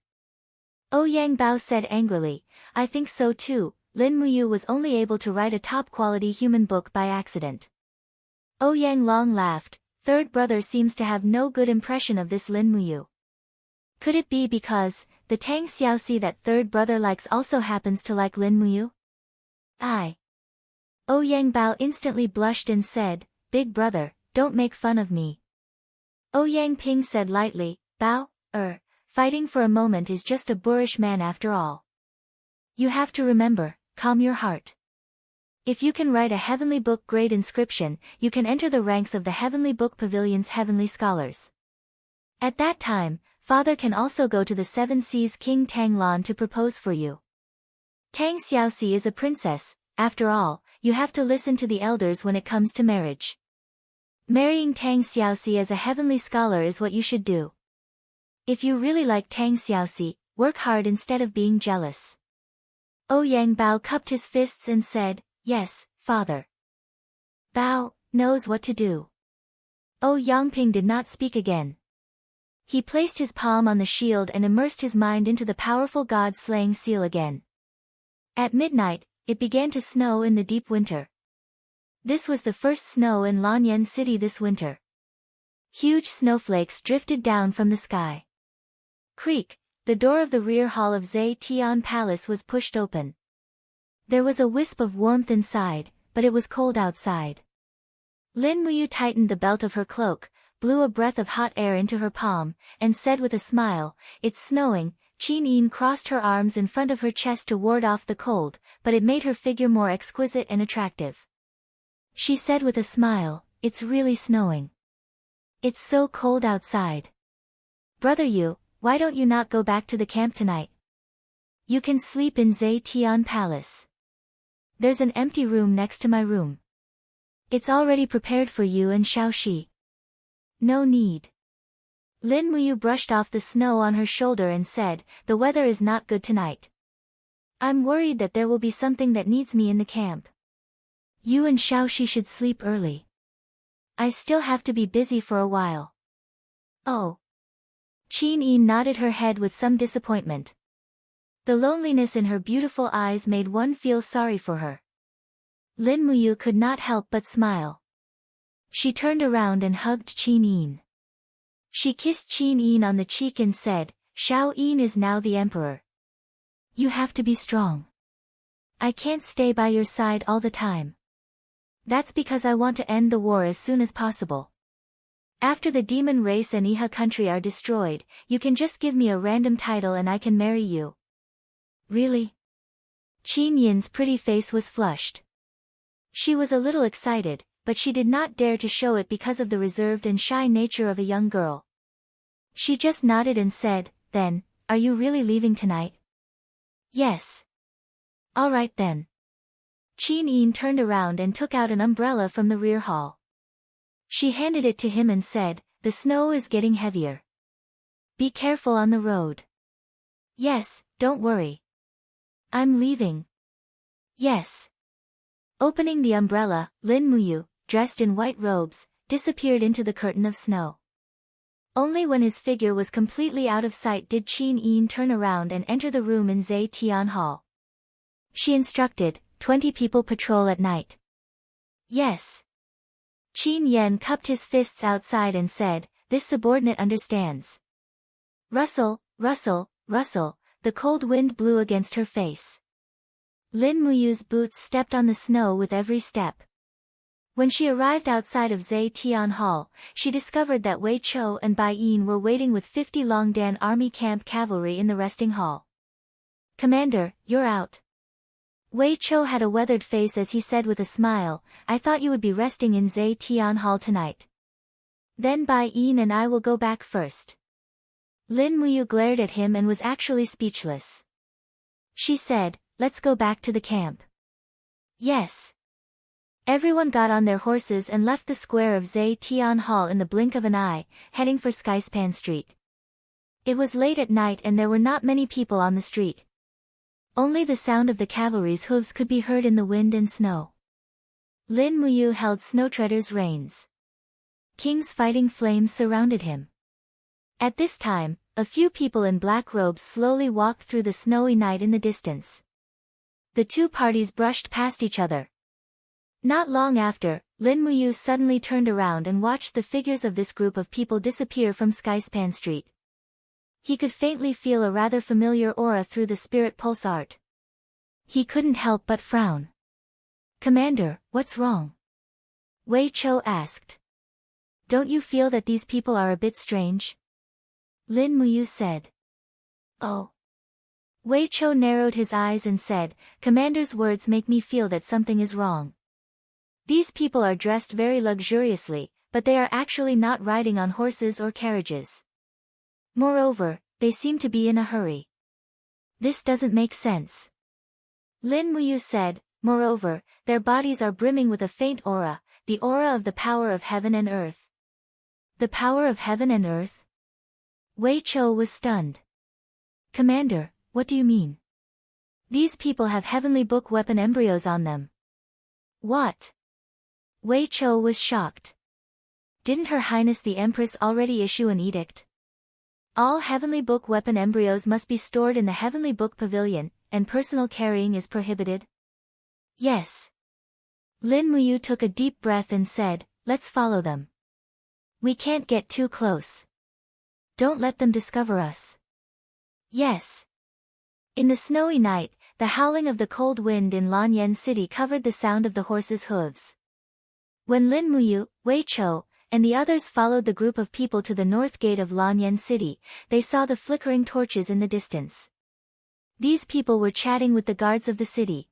Ouyang Bao said angrily, "I think so too, Lin Muyu was only able to write a top-quality human book by accident." Ouyang Long laughed, "Third brother seems to have no good impression of this Lin Muyu. Could it be because, the Tang Xiaoxi that third brother likes also happens to like Lin Muyu?" Ouyang Bao instantly blushed and said, "Big brother, don't make fun of me." Ouyang Ping said lightly, "Bao, fighting for a moment is just a boorish man after all. You have to remember, calm your heart. If you can write a heavenly book grade inscription, you can enter the ranks of the Heavenly Book Pavilion's heavenly scholars. At that time, father can also go to the Seven Seas King Tang Lan to propose for you. Tang Xiaoxi is a princess, after all, you have to listen to the elders when it comes to marriage. Marrying Tang Xiaoxi as a heavenly scholar is what you should do. If you really like Tang Xiaoxi, work hard instead of being jealous." Ouyang Bao cupped his fists and said, "Yes, father. Bao knows what to do. Oh, Yangping did not speak again. He placed his palm on the shield and immersed his mind into the powerful god-slaying seal again. At midnight, it began to snow in the deep winter. This was the first snow in Lanyan City this winter. Huge snowflakes drifted down from the sky. Creak, the door of the rear hall of Zetian Palace was pushed open. There was a wisp of warmth inside, but it was cold outside. Lin Muyu tightened the belt of her cloak, blew a breath of hot air into her palm, and said with a smile, "It's snowing." Qin Yin crossed her arms in front of her chest to ward off the cold, but it made her figure more exquisite and attractive. She said with a smile, "It's really snowing. It's so cold outside. Brother Yu, why don't you not go back to the camp tonight? You can sleep in Zetian Palace. There's an empty room next to my room. It's already prepared for you and Xiaoxi. No need." Lin Muyu brushed off the snow on her shoulder and said, "The weather is not good tonight. I'm worried that there will be something that needs me in the camp. You and Xiaoxi should sleep early. I still have to be busy for a while." Oh. Qin Yin nodded her head with some disappointment. The loneliness in her beautiful eyes made one feel sorry for her. Lin Muyu could not help but smile. She turned around and hugged Qin Yin. She kissed Qin Yin on the cheek and said, "Xiao Yin is now the emperor. You have to be strong. I can't stay by your side all the time. That's because I want to end the war as soon as possible. After the demon race and Iha country are destroyed, you can just give me a random title and I can marry you." Really? Qin Yin's pretty face was flushed. She was a little excited, but she did not dare to show it because of the reserved and shy nature of a young girl. She just nodded and said, "Then, are you really leaving tonight?" "Yes." "All right then." Qin Yin turned around and took out an umbrella from the rear hall. She handed it to him and said, "The snow is getting heavier. Be careful on the road." "Yes, don't worry. I'm leaving." "Yes." Opening the umbrella, Lin Muyu, dressed in white robes, disappeared into the curtain of snow. Only when his figure was completely out of sight did Qin Yin turn around and enter the room in Zetian Hall. She instructed, 20 people patrol at night." "Yes." Qin Yen cupped his fists outside and said, "This subordinate understands." Rustle, rustle, rustle, the cold wind blew against her face. Lin Muyu's boots stepped on the snow with every step. When she arrived outside of Zetian Hall, she discovered that Wei Chou and Bai Yin were waiting with 50 Longdan Army Camp cavalry in the resting hall. "Commander, you're out." Wei Chou had a weathered face as he said with a smile, "I thought you would be resting in Zetian Hall tonight. Then Bai Yin and I will go back first." Lin Muyu glared at him and was actually speechless. She said, "Let's go back to the camp." "Yes." Everyone got on their horses and left the square of Zetian Hall in the blink of an eye, heading for Skyspan Street. It was late at night and there were not many people on the street. Only the sound of the cavalry's hooves could be heard in the wind and snow. Lin Muyu held Snowtreader's reins. King's fighting flames surrounded him. At this time, a few people in black robes slowly walked through the snowy night in the distance. The two parties brushed past each other. Not long after, Lin Muyu suddenly turned around and watched the figures of this group of people disappear from Skyspan Street. He could faintly feel a rather familiar aura through the spirit pulse art. He couldn't help but frown. "Commander, what's wrong?" Wei Chou asked. "Don't you feel that these people are a bit strange?" Lin Muyu said. "Oh." Wei Chou narrowed his eyes and said, "Commander's words make me feel that something is wrong. These people are dressed very luxuriously, but they are actually not riding on horses or carriages. Moreover, they seem to be in a hurry. This doesn't make sense." Lin Muyu said, "Moreover, their bodies are brimming with a faint aura, the aura of the power of heaven and earth." "The power of heaven and earth?" Wei Chou was stunned. "Commander, what do you mean? These people have heavenly book weapon embryos on them." "What?" Wei Chou was shocked. Didn't Her Highness the Empress already issue an edict? All Heavenly Book weapon embryos must be stored in the Heavenly Book Pavilion, and personal carrying is prohibited? Yes. Lin Muyu took a deep breath and said, let's follow them. We can't get too close. Don't let them discover us. Yes. In the snowy night, the howling of the cold wind in Lanyan City covered the sound of the horses' hooves. When Lin Muyu, Wei Chou, and the others followed the group of people to the north gate of Lanyan City, they saw the flickering torches in the distance. These people were chatting with the guards of the city.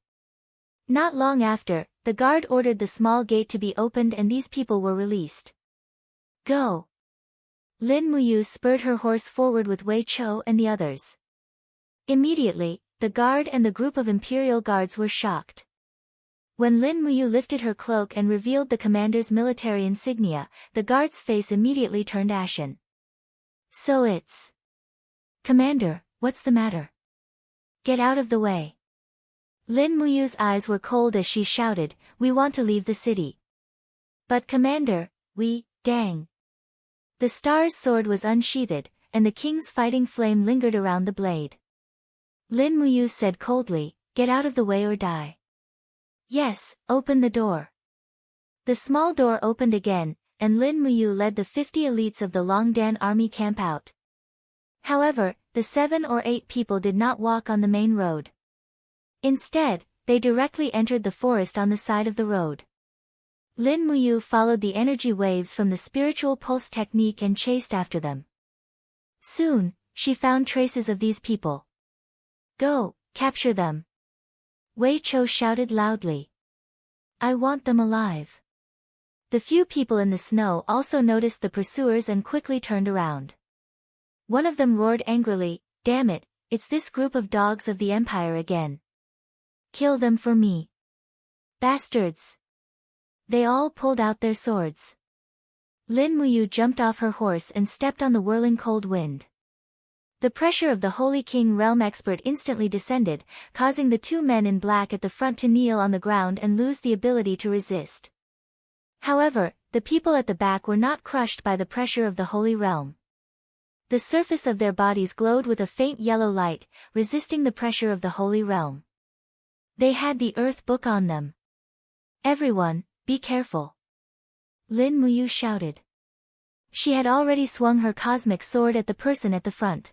Not long after, the guard ordered the small gate to be opened and these people were released. Go! Lin Muyu spurred her horse forward with Wei Chou and the others. Immediately, the guard and the group of imperial guards were shocked. When Lin Muyu lifted her cloak and revealed the commander's military insignia, the guard's face immediately turned ashen. So it's... Commander, what's the matter? Get out of the way. Lin Muyu's eyes were cold as she shouted, we want to leave the city. But Commander, dang. The star's sword was unsheathed, and the king's fighting flame lingered around the blade. Lin Muyu said coldly, get out of the way or die. Yes, open the door. The small door opened again, and Lin Muyu led the 50 elites of the Longdan army camp out. However, the 7 or 8 people did not walk on the main road. Instead, they directly entered the forest on the side of the road. Lin Muyu followed the energy waves from the spiritual pulse technique and chased after them. Soon, she found traces of these people. Go, capture them. Wei Chou shouted loudly. I want them alive. The few people in the snow also noticed the pursuers and quickly turned around. One of them roared angrily, damn it, it's this group of dogs of the Empire again. Kill them for me. Bastards. They all pulled out their swords. Lin Muyu jumped off her horse and stepped on the whirling cold wind. The pressure of the Holy King Realm Expert instantly descended, causing the 2 men in black at the front to kneel on the ground and lose the ability to resist. However, the people at the back were not crushed by the pressure of the Holy Realm. The surface of their bodies glowed with a faint yellow light, resisting the pressure of the Holy Realm. They had the Earth Book on them. Everyone, be careful. Lin Muyu shouted. She had already swung her cosmic sword at the person at the front.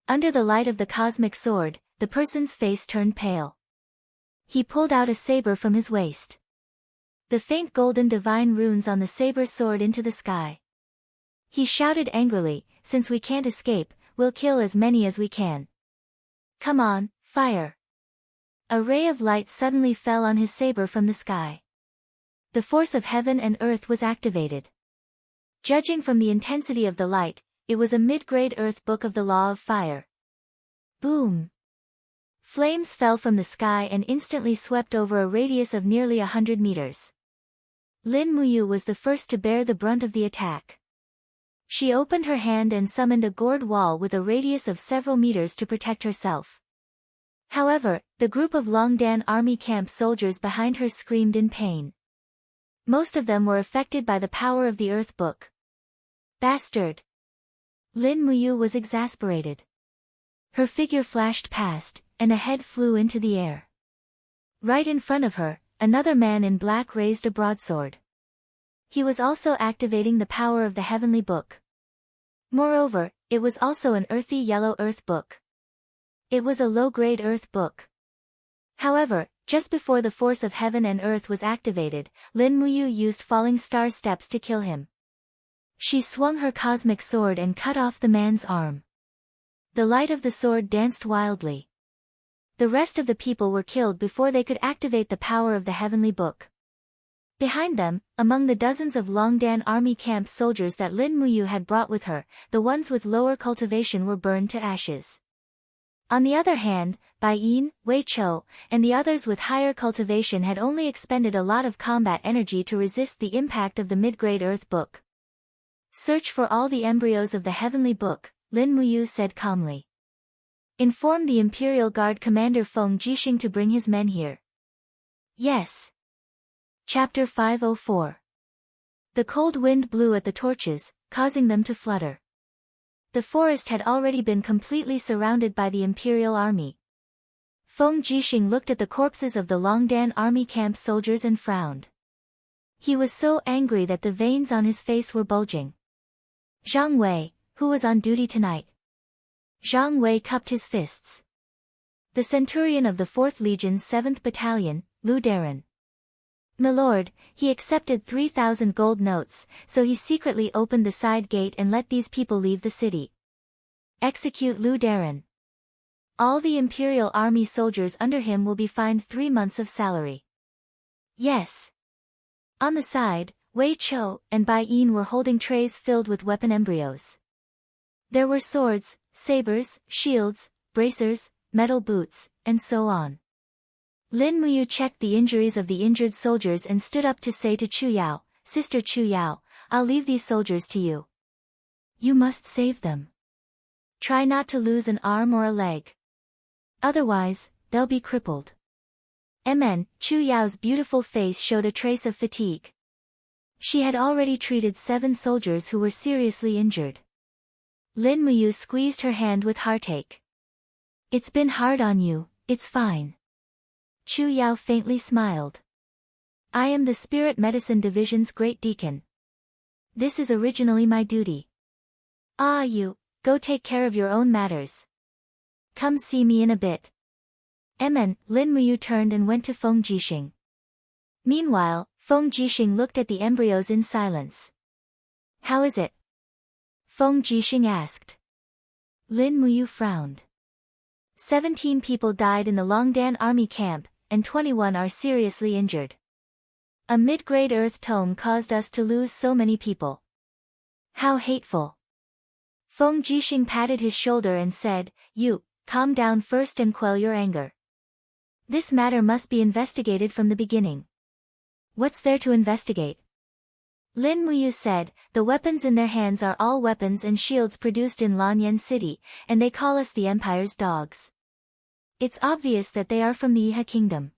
Under the light of the cosmic sword, the person's face turned pale. He pulled out a saber from his waist. The faint golden divine runes on the saber soared into the sky. He shouted angrily, since we can't escape, we'll kill as many as we can. Come on, fire. A ray of light suddenly fell on his saber from the sky. The force of heaven and earth was activated. Judging from the intensity of the light, it was a mid-grade Earth Book of the Law of Fire. Boom! Flames fell from the sky and instantly swept over a radius of nearly 100 meters. Lin Muyu was the first to bear the brunt of the attack. She opened her hand and summoned a gourd wall with a radius of several meters to protect herself. However, the group of Longdan army camp soldiers behind her screamed in pain. Most of them were affected by the power of the Earth Book. Bastard! Lin Muyu was exasperated. Her figure flashed past, and a head flew into the air. Right in front of her, another man in black raised a broadsword. He was also activating the power of the Heavenly Book. Moreover, it was also an earthy yellow Earth Book. It was a low-grade Earth Book. However, just before the force of heaven and earth was activated, Lin Muyu used falling star steps to kill him. She swung her cosmic sword and cut off the man's arm. The light of the sword danced wildly. The rest of the people were killed before they could activate the power of the Heavenly Book. Behind them, among the dozens of Longdan army camp soldiers that Lin Muyu had brought with her, the ones with lower cultivation were burned to ashes. On the other hand, Bai Yin, Wei Chou, and the others with higher cultivation had only expended a lot of combat energy to resist the impact of the mid-grade Earth Book. Search for all the embryos of the Heavenly Book, Lin Muyu said calmly. Inform the Imperial Guard Commander Feng Jixing to bring his men here. Yes. Chapter 504. The cold wind blew at the torches, causing them to flutter. The forest had already been completely surrounded by the imperial army. Feng Jixing looked at the corpses of the Longdan army camp soldiers and frowned. He was so angry that the veins on his face were bulging. Zhang Wei, who was on duty tonight? Zhang Wei cupped his fists. The centurion of the 4th Legion's 7th Battalion, Lu Darren. Milord, he accepted 3,000 gold notes, so he secretly opened the side gate and let these people leave the city. Execute Lu Darren. All the Imperial Army soldiers under him will be fined 3 months of salary. Yes. On the side, Wei Chou and Bai Yin were holding trays filled with weapon embryos. There were swords, sabers, shields, bracers, metal boots, and so on. Lin Muyu checked the injuries of the injured soldiers and stood up to say to Chu Yao, Sister Chu Yao, I'll leave these soldiers to you. You must save them. Try not to lose an arm or a leg. Otherwise, they'll be crippled. Chu Yao's beautiful face showed a trace of fatigue. She had already treated 7 soldiers who were seriously injured. Lin Muyu squeezed her hand with heartache. It's been hard on you, it's fine. Chu Yao faintly smiled. I am the Spirit Medicine Division's Great Deacon. This is originally my duty. You, go take care of your own matters. Come see me in a bit. Lin Muyu turned and went to Feng Jixing. Meanwhile, Feng Jixing looked at the embryos in silence. How is it? Feng Jixing asked. Lin Muyu frowned. 17 people died in the Longdan army camp, and 21 are seriously injured. A mid-grade earth tome caused us to lose so many people. How hateful. Feng Jixing patted his shoulder and said, You, calm down first and quell your anger. This matter must be investigated from the beginning. What's there to investigate? Lin Muyu said, the weapons in their hands are all weapons and shields produced in Lanyan City, and they call us the Empire's dogs. It's obvious that they are from the Iha Kingdom.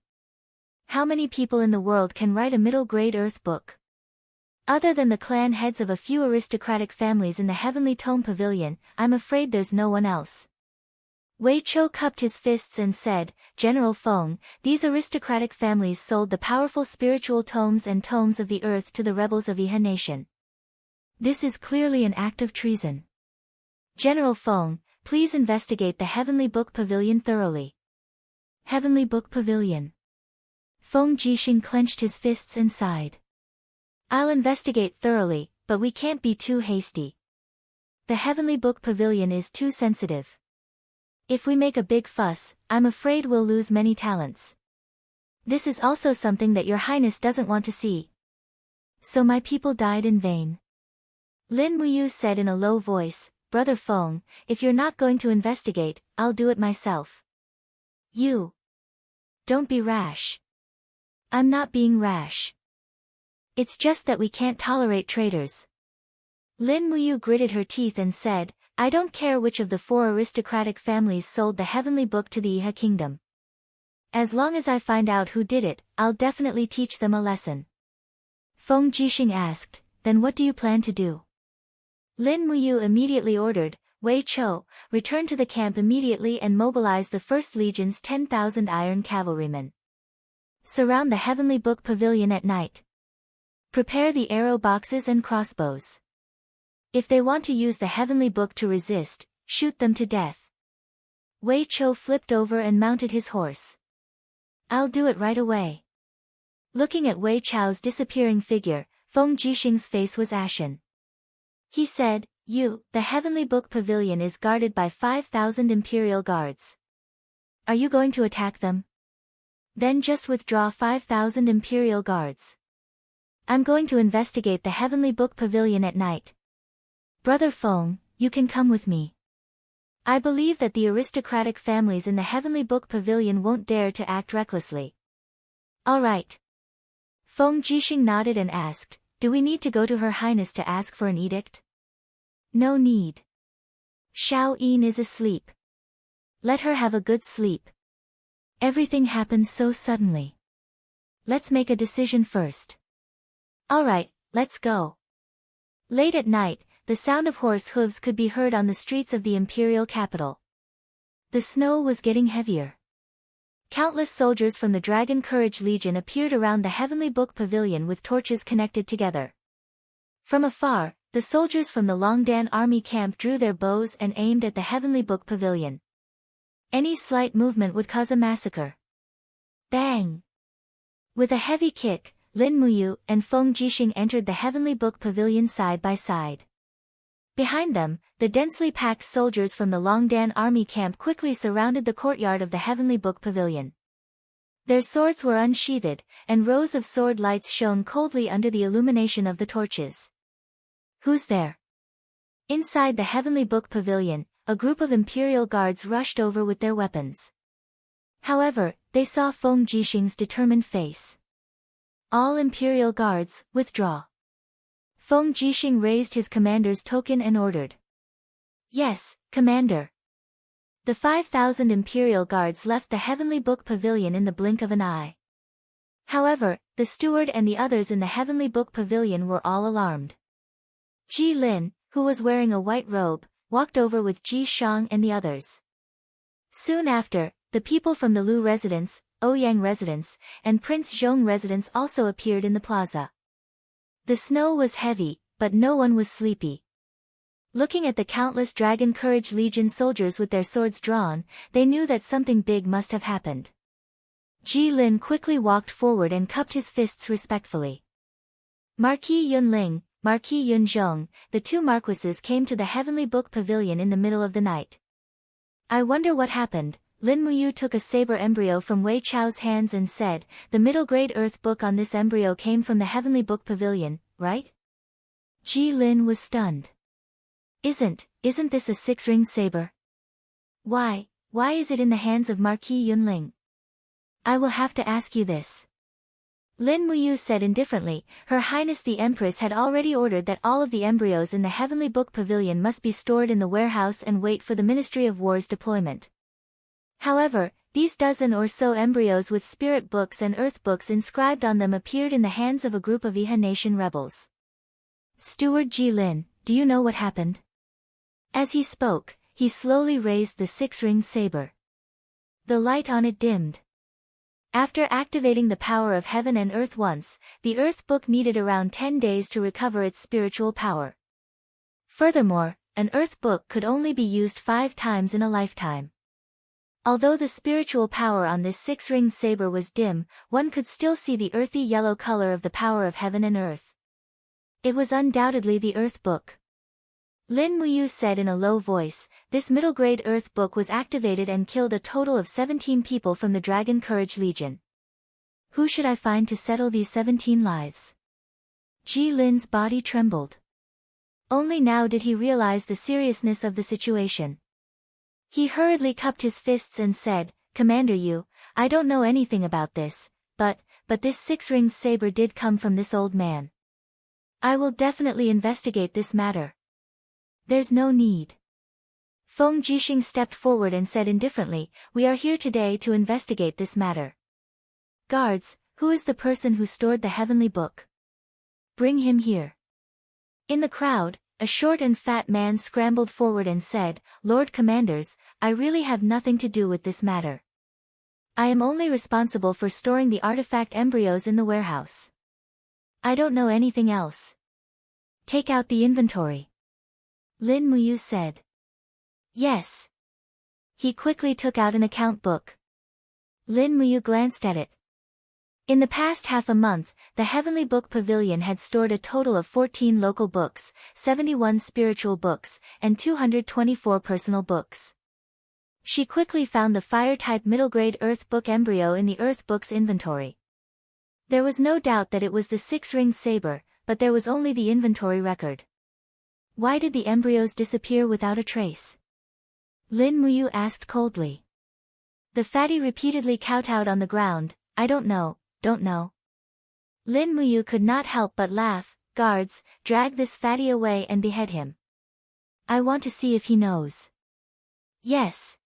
How many people in the world can write a middle-grade earth book? Other than the clan heads of a few aristocratic families in the Heavenly Tome Pavilion, I'm afraid there's no one else. Wei Chou cupped his fists and said, General Feng, these aristocratic families sold the powerful spiritual tomes and tomes of the earth to the rebels of Iha Nation. This is clearly an act of treason. General Feng, please investigate the Heavenly Book Pavilion thoroughly. Heavenly Book Pavilion. Feng Jixing clenched his fists and sighed. I'll investigate thoroughly, but we can't be too hasty. The Heavenly Book Pavilion is too sensitive. If we make a big fuss, I'm afraid we'll lose many talents. This is also something that Your Highness doesn't want to see. So my people died in vain. Lin Muyu said in a low voice, Brother Feng, if you're not going to investigate, I'll do it myself. You. Don't be rash. I'm not being rash. It's just that we can't tolerate traitors. Lin Muyu gritted her teeth and said, I don't care which of the 4 aristocratic families sold the Heavenly Book to the Iha Kingdom. As long as I find out who did it, I'll definitely teach them a lesson. Feng Jixing asked, then what do you plan to do? Lin Muyu immediately ordered, Wei Chou, return to the camp immediately and mobilize the 1st Legion's 10,000 iron cavalrymen. Surround the Heavenly Book Pavilion at night. Prepare the arrow boxes and crossbows. If they want to use the Heavenly Book to resist, shoot them to death. Wei Chou flipped over and mounted his horse. I'll do it right away. Looking at Wei Chou's disappearing figure, Feng Jixing's face was ashen. He said, the Heavenly Book Pavilion is guarded by 5,000 Imperial Guards. Are you going to attack them? Then just withdraw 5,000 Imperial Guards. I'm going to investigate the Heavenly Book Pavilion at night. Brother Feng, you can come with me. I believe that the aristocratic families in the Heavenly Book Pavilion won't dare to act recklessly. All right. Feng Jixing nodded and asked, do we need to go to Her Highness to ask for an edict? No need. Xiao Yin is asleep. Let her have a good sleep. Everything happened so suddenly. Let's make a decision first. Alright, let's go. Late at night, the sound of horse hooves could be heard on the streets of the imperial capital. The snow was getting heavier. Countless soldiers from the Dragon Courage Legion appeared around the Heavenly Book Pavilion with torches connected together. From afar, the soldiers from the Longdan army camp drew their bows and aimed at the Heavenly Book Pavilion. Any slight movement would cause a massacre. Bang! With a heavy kick, Lin Muyu and Feng Jixing entered the Heavenly Book Pavilion side by side. Behind them, the densely packed soldiers from the Longdan army camp quickly surrounded the courtyard of the Heavenly Book Pavilion. Their swords were unsheathed, and rows of sword lights shone coldly under the illumination of the torches. Who's there? Inside the Heavenly Book Pavilion, a group of Imperial guards rushed over with their weapons. However, they saw Feng Jixing's determined face. All Imperial guards, withdraw. Feng Jixing raised his commander's token and ordered. Yes, Commander. The 5,000 Imperial guards left the Heavenly Book Pavilion in the blink of an eye. However, the steward and the others in the Heavenly Book Pavilion were all alarmed. Ji Lin, who was wearing a white robe, walked over with Ji Shang and the others. Soon after, the people from the Lu residence, Ouyang residence, and Prince Zhong residence also appeared in the plaza. The snow was heavy, but no one was sleepy. Looking at the countless Dragon Courage Legion soldiers with their swords drawn, they knew that something big must have happened. Ji Lin quickly walked forward and cupped his fists respectfully. Marquis Yunling, Marquis Yunzhong, the two marquises came to the Heavenly Book Pavilion in the middle of the night. I wonder what happened. Lin Muyu took a saber embryo from Wei Chao's hands and said, the middle-grade earth book on this embryo came from the Heavenly Book Pavilion, right? Ji Lin was stunned. Isn't this a six-ring saber? Why is it in the hands of Marquis Yunling? I will have to ask you this. Lin Muyu said indifferently, Her Highness the Empress had already ordered that all of the embryos in the Heavenly Book Pavilion must be stored in the warehouse and wait for the Ministry of War's deployment. However, these dozen or so embryos with spirit books and earth books inscribed on them appeared in the hands of a group of Iha Nation rebels. Steward Ji Lin, do you know what happened? As he spoke, he slowly raised the six-ringed saber. The light on it dimmed. After activating the power of heaven and earth once, the earth book needed around 10 days to recover its spiritual power. Furthermore, an earth book could only be used 5 times in a lifetime. Although the spiritual power on this six-ringed saber was dim, one could still see the earthy yellow color of the power of heaven and earth. It was undoubtedly the earth book. Lin Muyu said in a low voice, this middle-grade earth book was activated and killed a total of 17 people from the Dragon Courage Legion. Who should I find to settle these 17 lives? Ji Lin's body trembled. Only now did he realize the seriousness of the situation. He hurriedly cupped his fists and said, Commander Yu, I don't know anything about this, but this six-ringed saber did come from this old man. I will definitely investigate this matter. There's no need. Feng Jixing stepped forward and said indifferently, we are here today to investigate this matter. Guards, who is the person who stored the Heavenly Book? Bring him here. In the crowd, a short and fat man scrambled forward and said, Lord Commanders, I really have nothing to do with this matter. I am only responsible for storing the artifact embryos in the warehouse. I don't know anything else. Take out the inventory. Lin Muyu said. Yes. He quickly took out an account book. Lin Muyu glanced at it. In the past half a month, the Heavenly Book Pavilion had stored a total of 14 local books, 71 spiritual books, and 224 personal books. She quickly found the fire-type middle-grade Earth Book embryo in the Earth Book's inventory. There was no doubt that it was the six-ringed saber, but there was only the inventory record. Why did the embryos disappear without a trace? Lin Muyu asked coldly. The fatty repeatedly kowtowed on the ground, I don't know. Lin Muyu could not help but laugh. Guards, drag this fatty away and behead him. I want to see if he knows. Yes.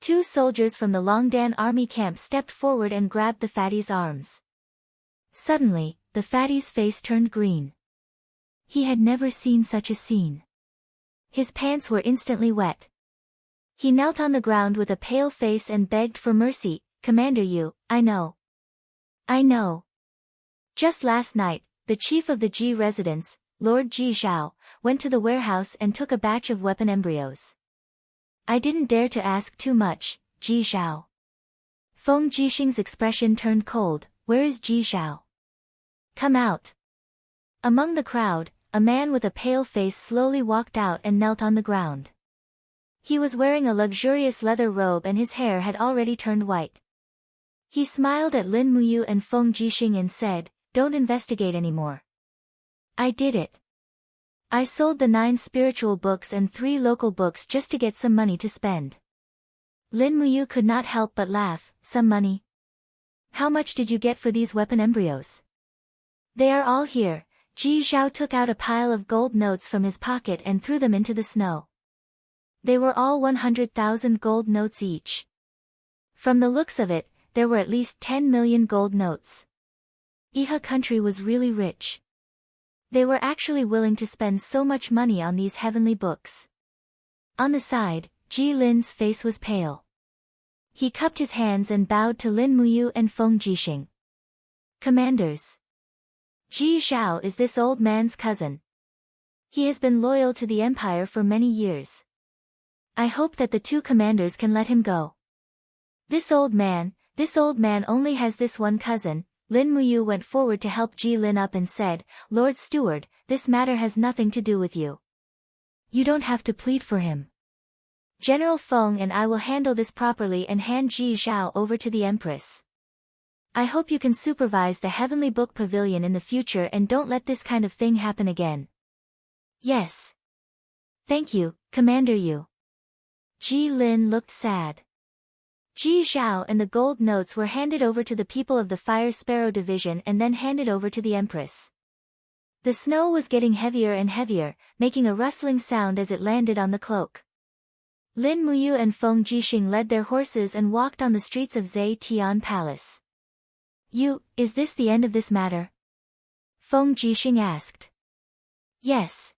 2 soldiers from the Longdan army camp stepped forward and grabbed the fatty's arms. Suddenly, the fatty's face turned green. He had never seen such a scene. His pants were instantly wet. He knelt on the ground with a pale face and begged for mercy. Commander Yu, I know. I know. Just last night, the chief of the Ji residence, Lord Ji Zhao, went to the warehouse and took a batch of weapon embryos. I didn't dare to ask too much, Ji Zhao. Feng Jixing's expression turned cold. Where is Ji Zhao? Come out. Among the crowd, a man with a pale face slowly walked out and knelt on the ground. He was wearing a luxurious leather robe and his hair had already turned white. He smiled at Lin Muyu and Feng Jixing and said, Don't investigate anymore. I did it. I sold the 9 spiritual books and 3 local books just to get some money to spend. Lin Muyu could not help but laugh. Some money? How much did you get for these weapon embryos? They are all here. Ji Zhao took out a pile of gold notes from his pocket and threw them into the snow. They were all 100,000 gold notes each. From the looks of it, there were at least 10 million gold notes. Iha country was really rich. They were actually willing to spend so much money on these heavenly books. On the side, Ji Lin's face was pale. He cupped his hands and bowed to Lin Muyu and Feng Jixing. Commanders. Ji Zhao is this old man's cousin. He has been loyal to the empire for many years. I hope that the 2 commanders can let him go. This old man only has this one cousin. Lin Muyu went forward to help Ji Lin up and said, Lord Steward, this matter has nothing to do with you. You don't have to plead for him. General Feng and I will handle this properly and hand Ji Zhao over to the Empress. I hope you can supervise the Heavenly Book Pavilion in the future and don't let this kind of thing happen again. Yes. Thank you, Commander Yu. Ji Lin looked sad. Ji Zhao and the gold notes were handed over to the people of the Fire Sparrow Division and then handed over to the Empress. The snow was getting heavier and heavier, making a rustling sound as it landed on the cloak. Lin Muyu and Feng Jixing led their horses and walked on the streets of Zhe Tian Palace. Is this the end of this matter? Feng Jixing asked. Yes.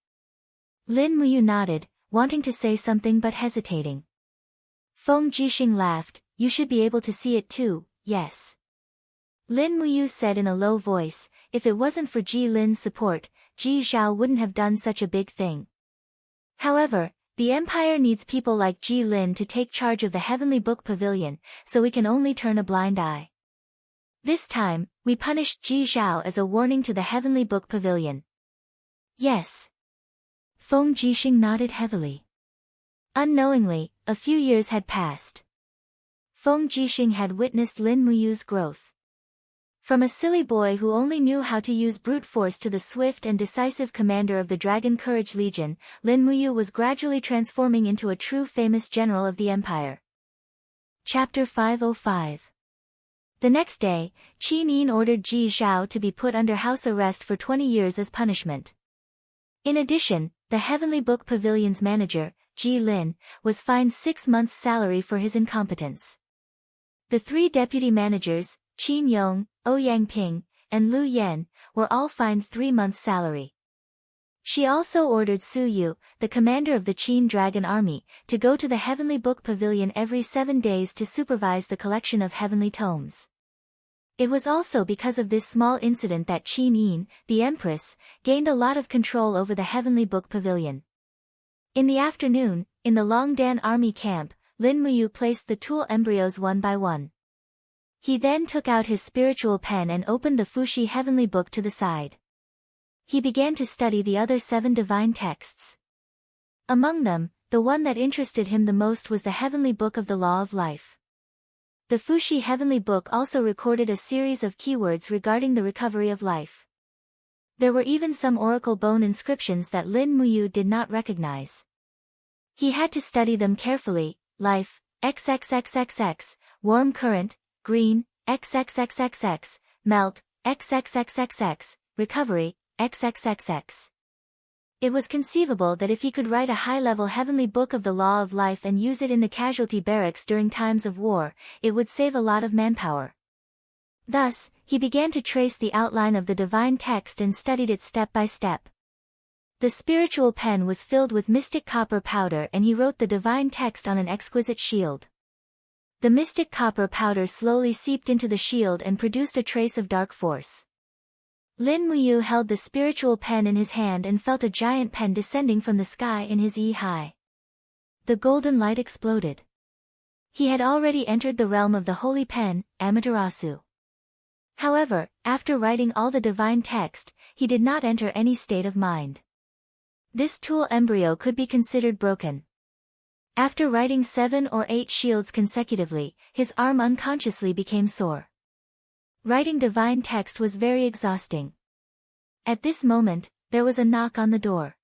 Lin Muyu nodded, wanting to say something but hesitating. Feng Jixing laughed. You should be able to see it too, yes. Lin Muyu said in a low voice, if it wasn't for Ji Lin's support, Ji Zhao wouldn't have done such a big thing. However, the Empire needs people like Ji Lin to take charge of the Heavenly Book Pavilion, so we can only turn a blind eye. This time, we punished Ji Zhao as a warning to the Heavenly Book Pavilion. Yes. Feng Jixing nodded heavily. Unknowingly, a few years had passed. Feng Jixing had witnessed Lin Muyu's growth. From a silly boy who only knew how to use brute force to the swift and decisive commander of the Dragon Courage Legion, Lin Muyu was gradually transforming into a true famous general of the Empire. Chapter 505. The next day, Qin Yin ordered Ji Zhao to be put under house arrest for 20 years as punishment. In addition, the Heavenly Book Pavilion's manager, Ji Lin, was fined 6 months' salary for his incompetence. The 3 deputy managers, Qin Yong, Ouyang Ping, and Lu Yan, were all fined 3 months' salary. She also ordered Su Yu, the commander of the Qin Dragon Army, to go to the Heavenly Book Pavilion every 7 days to supervise the collection of heavenly tomes. It was also because of this small incident that Qin Yin, the Empress, gained a lot of control over the Heavenly Book Pavilion. In the afternoon, in the Longdan Army camp, Lin Muyu placed the tool embryos one by one. He then took out his spiritual pen and opened the Fuxi Heavenly Book to the side. He began to study the other 7 divine texts. Among them, the one that interested him the most was the Heavenly Book of the Law of Life. The Fuxi Heavenly Book also recorded a series of keywords regarding the recovery of life. There were even some oracle bone inscriptions that Lin Muyu did not recognize. He had to study them carefully: life, XXXXX, warm current, green, XXXXX, melt, XXXXX, recovery, XXXX. It was conceivable that if he could write a high-level heavenly book of the law of life and use it in the casualty barracks during times of war, it would save a lot of manpower. Thus, He began to trace the outline of the divine text and studied it step by step. The spiritual pen was filled with mystic copper powder and he wrote the divine text on an exquisite shield. The mystic copper powder slowly seeped into the shield and produced a trace of dark force. Lin Muyu held the spiritual pen in his hand and felt a giant pen descending from the sky in his eye. The golden light exploded. He had already entered the realm of the holy pen, Amaterasu. However, after writing all the divine text, he did not enter any state of mind. This tool embryo could be considered broken. After writing 7 or 8 shields consecutively, his arm unconsciously became sore. Writing divine text was very exhausting. At this moment, there was a knock on the door.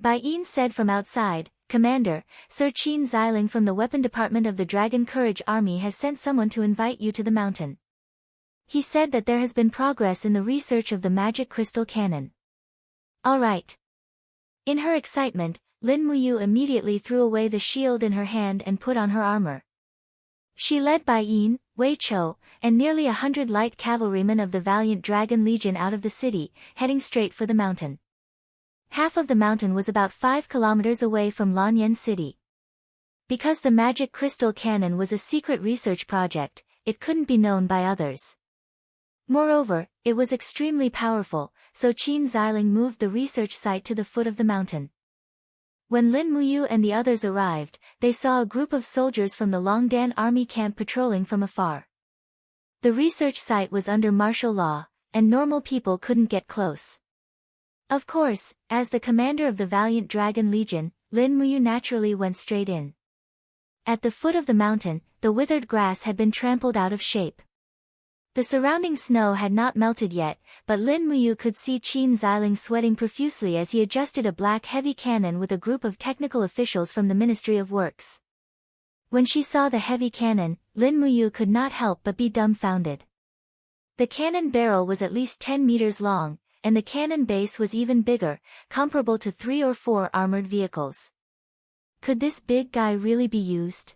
Bai Yin said from outside, "Commander, Sir Qin Xiling from the weapon department of the Dragon Courage Army has sent someone to invite you to the mountain. He said that there has been progress in the research of the magic crystal cannon." "All right." In her excitement, Lin Muyu immediately threw away the shield in her hand and put on her armor. She led Bai Yin, Wei Chou, and nearly 100 light cavalrymen of the valiant Dragon Legion out of the city, heading straight for the mountain. Half of the mountain was about 5 kilometers away from Lanyan City. Because the magic crystal cannon was a secret research project, it couldn't be known by others. Moreover, it was extremely powerful, so Qin Xiling moved the research site to the foot of the mountain. When Lin Muyu and the others arrived, they saw a group of soldiers from the Longdan army camp patrolling from afar. The research site was under martial law, and normal people couldn't get close. Of course, as the commander of the valiant Dragon Legion, Lin Muyu naturally went straight in. At the foot of the mountain, the withered grass had been trampled out of shape. The surrounding snow had not melted yet, but Lin Muyu could see Qin Xiling sweating profusely as he adjusted a black heavy cannon with a group of technical officials from the Ministry of Works. When she saw the heavy cannon, Lin Muyu could not help but be dumbfounded. The cannon barrel was at least 10 meters long, and the cannon base was even bigger, comparable to 3 or 4 armored vehicles. Could this big guy really be used?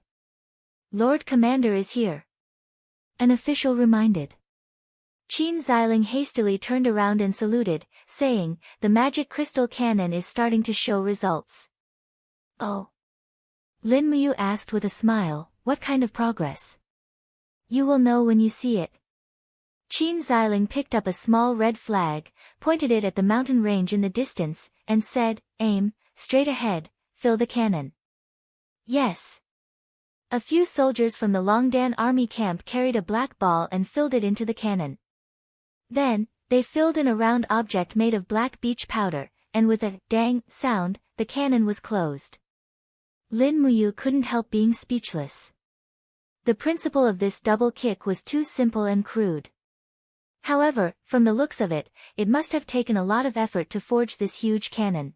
"Lord Commander is here," an official reminded. Qin Xiling hastily turned around and saluted, saying, "The magic crystal cannon is starting to show results." "Oh?" Lin Muyu asked with a smile, "What kind of progress?" "You will know when you see it." Qin Xiling picked up a small red flag, pointed it at the mountain range in the distance, and said, "Aim, straight ahead, fill the cannon." "Yes." A few soldiers from the Longdan army camp carried a black ball and filled it into the cannon. Then, they filled in a round object made of black beech powder, and with a "dang" sound, the cannon was closed. Lin Muyu couldn't help being speechless. The principle of this double kick was too simple and crude. However, from the looks of it, it must have taken a lot of effort to forge this huge cannon.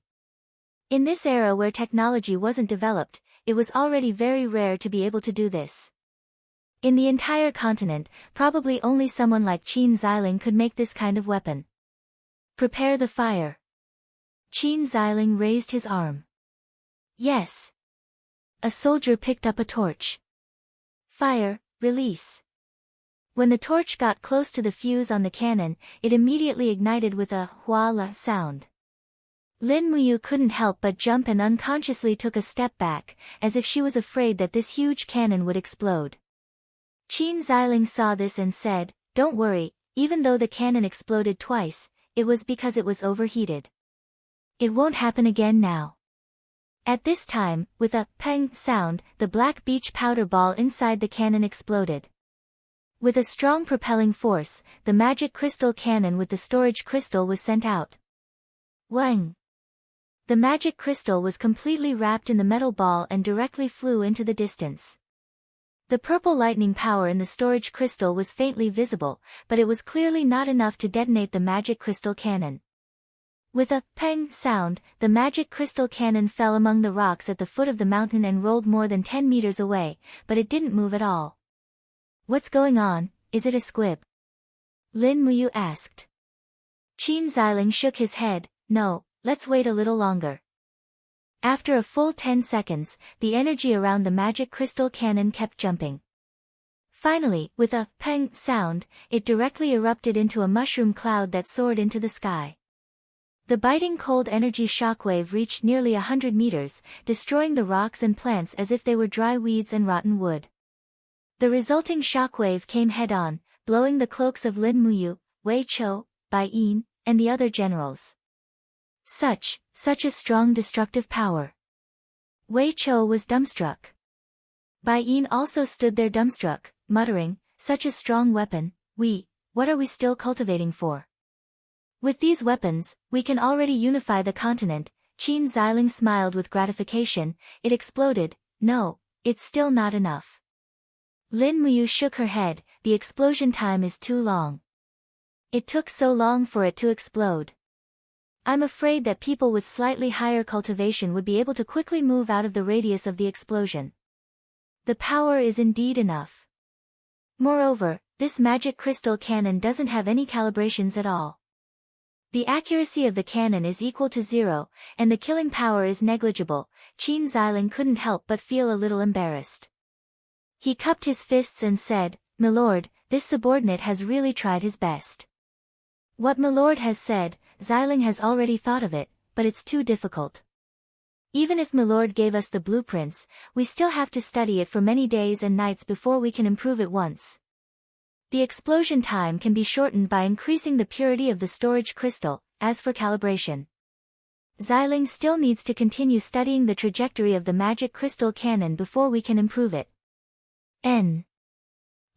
In this era where technology wasn't developed, it was already very rare to be able to do this. In the entire continent, probably only someone like Qin Xiling could make this kind of weapon. "Prepare the fire." Qin Xiling raised his arm. "Yes." A soldier picked up a torch. "Fire, release." When the torch got close to the fuse on the cannon, it immediately ignited with a "hua-la" sound. Lin Muyu couldn't help but jump and unconsciously took a step back, as if she was afraid that this huge cannon would explode. Qin Xiling saw this and said, "Don't worry, even though the cannon exploded twice, it was because it was overheated. It won't happen again now." At this time, with a "peng" sound, the black beech powder ball inside the cannon exploded. With a strong propelling force, the magic crystal cannon with the storage crystal was sent out. Wang! The magic crystal was completely wrapped in the metal ball and directly flew into the distance. The purple lightning power in the storage crystal was faintly visible, but it was clearly not enough to detonate the magic crystal cannon. With a "peng" sound, the magic crystal cannon fell among the rocks at the foot of the mountain and rolled more than 10 meters away, but it didn't move at all. "What's going on, is it a squib?" Lin Muyu asked. Qin Xiling shook his head, "No, let's wait a little longer." After a full 10 seconds, the energy around the magic crystal cannon kept jumping. Finally, with a peng sound, it directly erupted into a mushroom cloud that soared into the sky. The biting cold energy shockwave reached nearly 100 meters, destroying the rocks and plants as if they were dry weeds and rotten wood. The resulting shockwave came head-on, blowing the cloaks of Lin Muyu, Wei Chou, Bai Yin, and the other generals. Such a strong destructive power. Wei Chou was dumbstruck. Bai Yin also stood there dumbstruck, muttering, such a strong weapon, what are we still cultivating for? With these weapons, we can already unify the continent. Qin Xiling smiled with gratification. It exploded. No, it's still not enough. Lin Muyu shook her head. The explosion time is too long. It took so long for it to explode. I'm afraid that people with slightly higher cultivation would be able to quickly move out of the radius of the explosion. The power is indeed enough. Moreover, this magic crystal cannon doesn't have any calibrations at all. The accuracy of the cannon is equal to 0, and the killing power is negligible. Qin Xiling couldn't help but feel a little embarrassed. He cupped his fists and said, "Milord, this subordinate has really tried his best. What Milord has said, Xiling has already thought of it, but it's too difficult. Even if Milord gave us the blueprints, we still have to study it for many days and nights before we can improve it once. The explosion time can be shortened by increasing the purity of the storage crystal. As for calibration, Xiling still needs to continue studying the trajectory of the magic crystal cannon before we can improve it."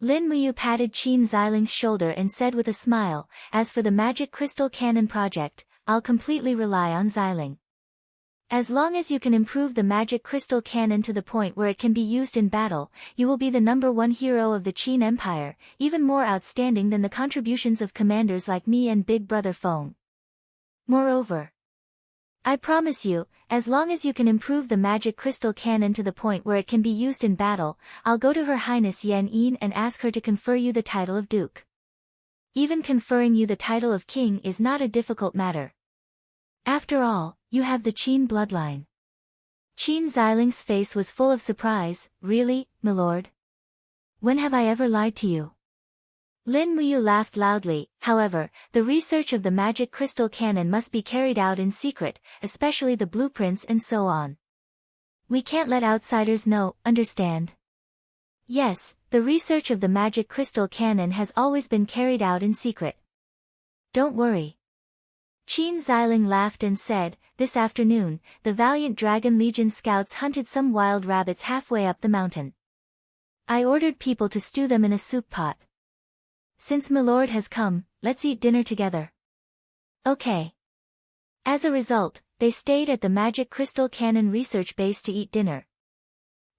Lin Muyu patted Qin Xiling's shoulder and said with a smile, "As for the magic crystal cannon project, I'll completely rely on Xiling. As long as you can improve the magic crystal cannon to the point where it can be used in battle, you will be the #1 hero of the Qin Empire, even more outstanding than the contributions of commanders like me and Big Brother Feng. Moreover, I promise you, as long as you can improve the magic crystal cannon to the point where it can be used in battle, I'll go to Her Highness Yan Yin and ask her to confer you the title of Duke. Even conferring you the title of King is not a difficult matter. After all, you have the Qin bloodline." Qin Xiling's face was full of surprise. "Really, milord? When have I ever lied to you?" Lin Muyu laughed loudly. "However, the research of the magic crystal cannon must be carried out in secret, especially the blueprints and so on. We can't let outsiders know, understand?" "Yes, the research of the magic crystal cannon has always been carried out in secret. Don't worry." Qin Xiling laughed and said, "This afternoon, the valiant Dragon Legion scouts hunted some wild rabbits halfway up the mountain. I ordered people to stew them in a soup pot. Since Milord has come, let's eat dinner together." "Okay." As a result, they stayed at the magic crystal cannon research base to eat dinner.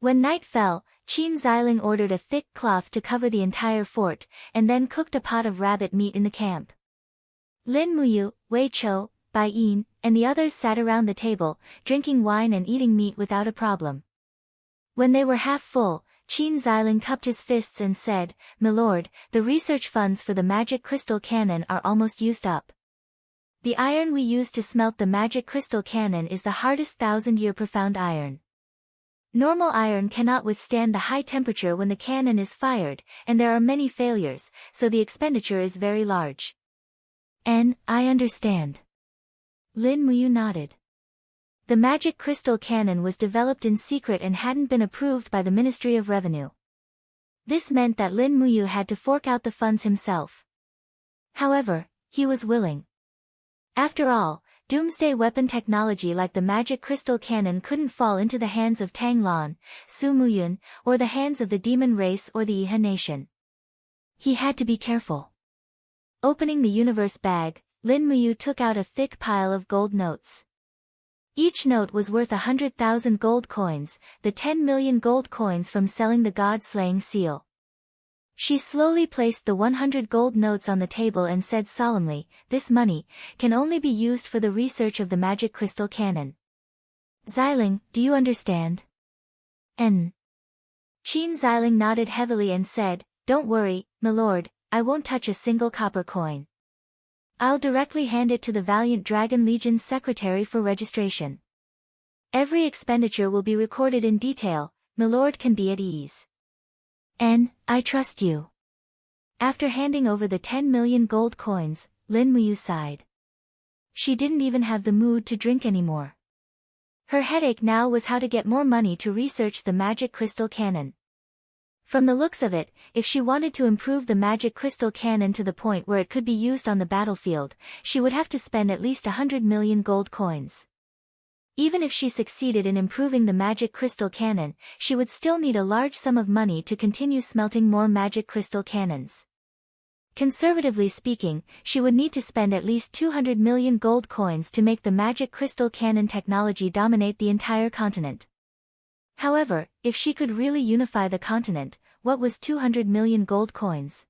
When night fell, Qin Xiling ordered a thick cloth to cover the entire fort, and then cooked a pot of rabbit meat in the camp. Lin Muyu, Wei Chou, Bai Yin, and the others sat around the table, drinking wine and eating meat without a problem. When they were half full, Qin Xiling cupped his fists and said, "Milord, the research funds for the magic crystal cannon are almost used up. The iron we use to smelt the magic crystal cannon is the hardest 1,000-year profound iron. Normal iron cannot withstand the high temperature when the cannon is fired, and there are many failures, so the expenditure is very large." "I understand." Lin Muyu nodded. The magic crystal cannon was developed in secret and hadn't been approved by the Ministry of Revenue. This meant that Lin Muyu had to fork out the funds himself. However, he was willing. After all, doomsday weapon technology like the magic crystal cannon couldn't fall into the hands of Tang Lan, Su Muyun, or the hands of the demon race or the Iha nation. He had to be careful. Opening the universe bag, Lin Muyu took out a thick pile of gold notes. Each note was worth 100,000 gold coins, the 10 million gold coins from selling the god-slaying seal. She slowly placed the 100 gold notes on the table and said solemnly, "This money can only be used for the research of the magic crystal cannon. Xiling, do you understand?" Qin Xiling nodded heavily and said, "Don't worry, milord, I won't touch a single copper coin. I'll directly hand it to the valiant Dragon Legion's secretary for registration. Every expenditure will be recorded in detail, milord can be at ease." I trust you. After handing over the 10 million gold coins, Lin Muyu sighed. She didn't even have the mood to drink anymore. Her headache now was how to get more money to research the magic crystal cannon. From the looks of it, if she wanted to improve the magic crystal cannon to the point where it could be used on the battlefield, she would have to spend at least 100 million gold coins. Even if she succeeded in improving the magic crystal cannon, she would still need a large sum of money to continue smelting more magic crystal cannons. Conservatively speaking, she would need to spend at least 200 million gold coins to make the magic crystal cannon technology dominate the entire continent. However, if she could really unify the continent, what was 200 million gold coins?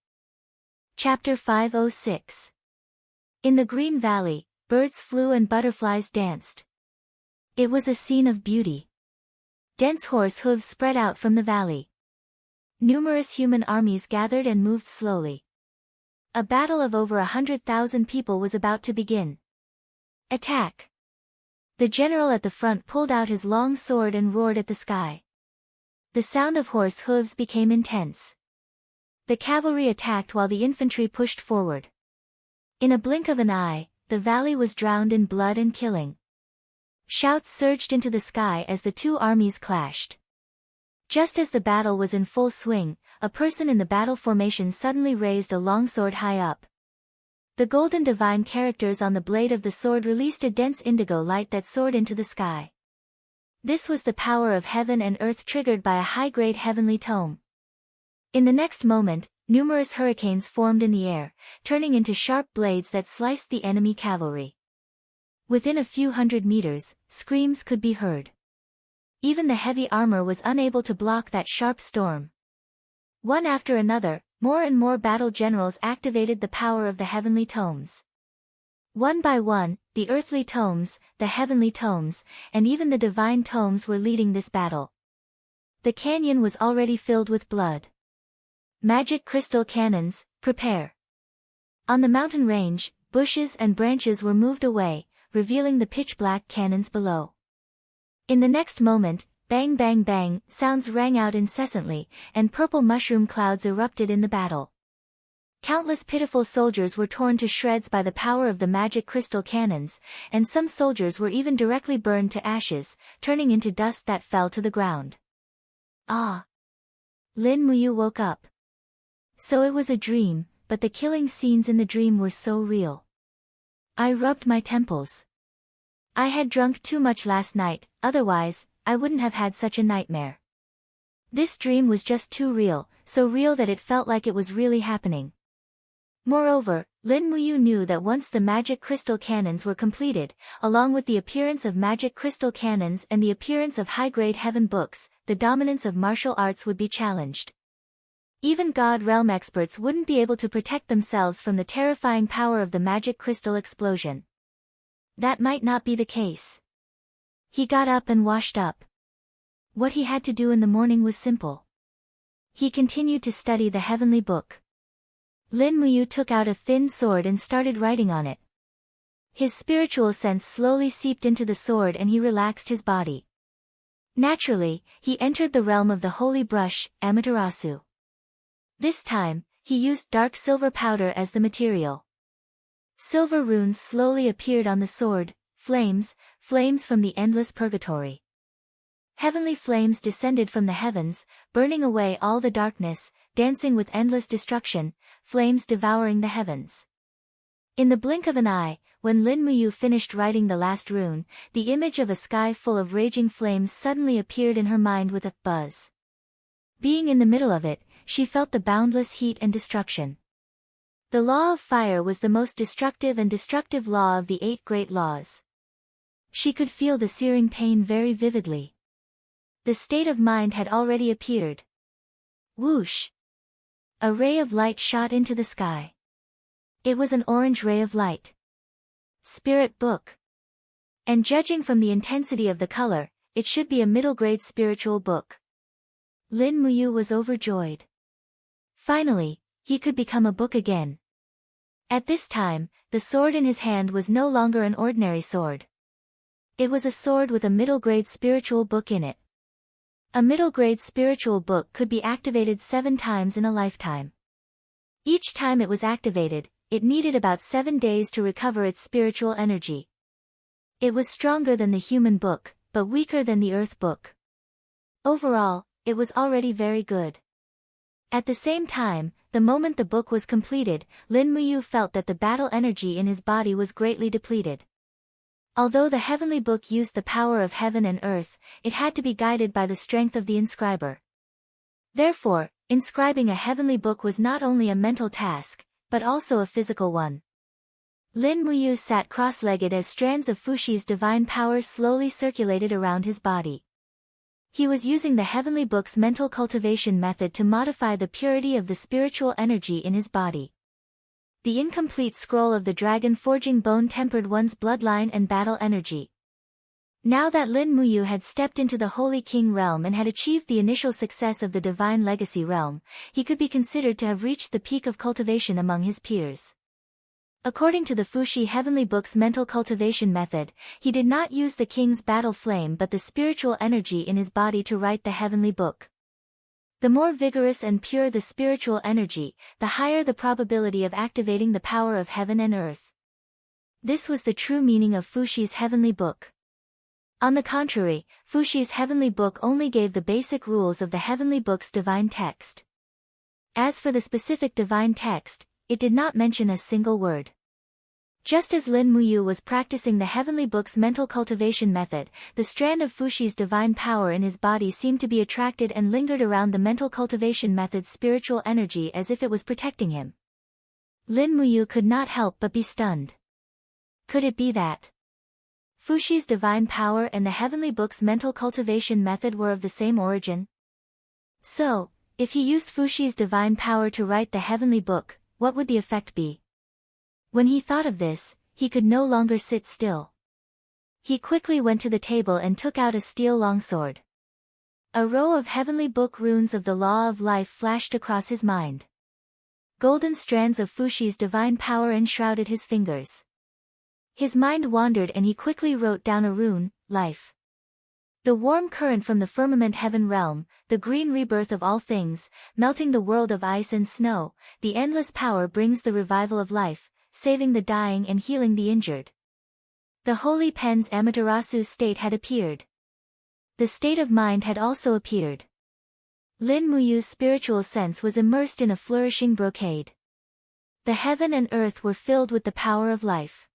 Chapter 506. In the Green Valley, birds flew and butterflies danced. It was a scene of beauty. Dense horse hooves spread out from the valley. Numerous human armies gathered and moved slowly. A battle of over 100,000 people was about to begin. Attack! The general at the front pulled out his long sword and roared at the sky. The sound of horse hooves became intense. The cavalry attacked while the infantry pushed forward. In a blink of an eye, the valley was drowned in blood and killing. Shouts surged into the sky as the two armies clashed. Just as the battle was in full swing, a person in the battle formation suddenly raised a longsword high up. The golden divine characters on the blade of the sword released a dense indigo light that soared into the sky. This was the power of heaven and earth triggered by a high-grade heavenly tome. In the next moment, numerous hurricanes formed in the air, turning into sharp blades that sliced the enemy cavalry. Within a few hundred meters, screams could be heard. Even the heavy armor was unable to block that sharp storm. One after another, more and more battle generals activated the power of the heavenly tomes. One by one, the earthly tomes, the heavenly tomes, and even the divine tomes were leading this battle. The canyon was already filled with blood. Magic crystal cannons, prepare. On the mountain range, bushes and branches were moved away, revealing the pitch-black cannons below. In the next moment, bang bang bang, sounds rang out incessantly, and purple mushroom clouds erupted in the battle. Countless pitiful soldiers were torn to shreds by the power of the magic crystal cannons, and some soldiers were even directly burned to ashes, turning into dust that fell to the ground. Ah! Lin Muyu woke up. So it was a dream, but the killing scenes in the dream were so real. I rubbed my temples. I had drunk too much last night, otherwise, I wouldn't have had such a nightmare. This dream was just too real, so real that it felt like it was really happening. Moreover, Lin Muyu knew that once the magic crystal cannons were completed, along with the appearance of magic crystal cannons and the appearance of high-grade heaven books, the dominance of martial arts would be challenged. Even God Realm experts wouldn't be able to protect themselves from the terrifying power of the magic crystal explosion. That might not be the case. He got up and washed up. What he had to do in the morning was simple. He continued to study the heavenly book. Lin Muyu took out a thin sword and started writing on it. His spiritual sense slowly seeped into the sword and he relaxed his body. Naturally, he entered the realm of the holy brush, Amaterasu. This time, he used dark silver powder as the material. Silver runes slowly appeared on the sword, flames from the endless purgatory. Heavenly flames descended from the heavens, burning away all the darkness, dancing with endless destruction, flames devouring the heavens. In the blink of an eye, when Lin Muyu finished writing the last rune, the image of a sky full of raging flames suddenly appeared in her mind with a buzz. Being in the middle of it, she felt the boundless heat and destruction. The law of fire was the most destructive and destructive law of the 8 great laws. She could feel the searing pain very vividly. The state of mind had already appeared. Whoosh! A ray of light shot into the sky. It was an orange ray of light. Spirit book. And judging from the intensity of the color, it should be a middle-grade spiritual book. Lin Muyu was overjoyed. Finally, he could become a book again. At this time, the sword in his hand was no longer an ordinary sword. It was a sword with a middle-grade spiritual book in it. A middle-grade spiritual book could be activated 7 times in a lifetime. Each time it was activated, it needed about 7 days to recover its spiritual energy. It was stronger than the human book, but weaker than the earth book. Overall, it was already very good. At the same time, the moment the book was completed, Lin Muyu felt that the battle energy in his body was greatly depleted. Although the heavenly book used the power of heaven and earth, it had to be guided by the strength of the inscriber. Therefore, inscribing a heavenly book was not only a mental task, but also a physical one. Lin Muyu sat cross-legged as strands of Fushi's divine power slowly circulated around his body. He was using the heavenly book's mental cultivation method to modify the purity of the spiritual energy in his body. The incomplete scroll of the dragon forging bone tempered one's bloodline and battle energy. Now that Lin Muyu had stepped into the Holy King realm and had achieved the initial success of the Divine Legacy realm, he could be considered to have reached the peak of cultivation among his peers. According to the Fushi Heavenly Book's mental cultivation method, he did not use the king's battle flame but the spiritual energy in his body to write the heavenly book. The more vigorous and pure the spiritual energy, the higher the probability of activating the power of heaven and earth. This was the true meaning of Fushi's heavenly book. On the contrary, Fushi's heavenly book only gave the basic rules of the heavenly book's divine text. As for the specific divine text, it did not mention a single word. Just as Lin Muyu was practicing the heavenly book's mental cultivation method, the strand of Fushi's divine power in his body seemed to be attracted and lingered around the mental cultivation method's spiritual energy as if it was protecting him. Lin Muyu could not help but be stunned. Could it be that Fushi's divine power and the heavenly book's mental cultivation method were of the same origin? So, if he used Fushi's divine power to write the heavenly book, what would the effect be? When he thought of this, he could no longer sit still. He quickly went to the table and took out a steel longsword. A row of heavenly book runes of the law of life flashed across his mind. Golden strands of Fushi's divine power enshrouded his fingers. His mind wandered and he quickly wrote down a rune, life. The warm current from the firmament heaven realm, the green rebirth of all things, melting the world of ice and snow, the endless power brings the revival of life, saving the dying and healing the injured. The holy pen's Amaterasu state had appeared. The state of mind had also appeared. Lin Muyu's spiritual sense was immersed in a flourishing brocade. The heaven and earth were filled with the power of life.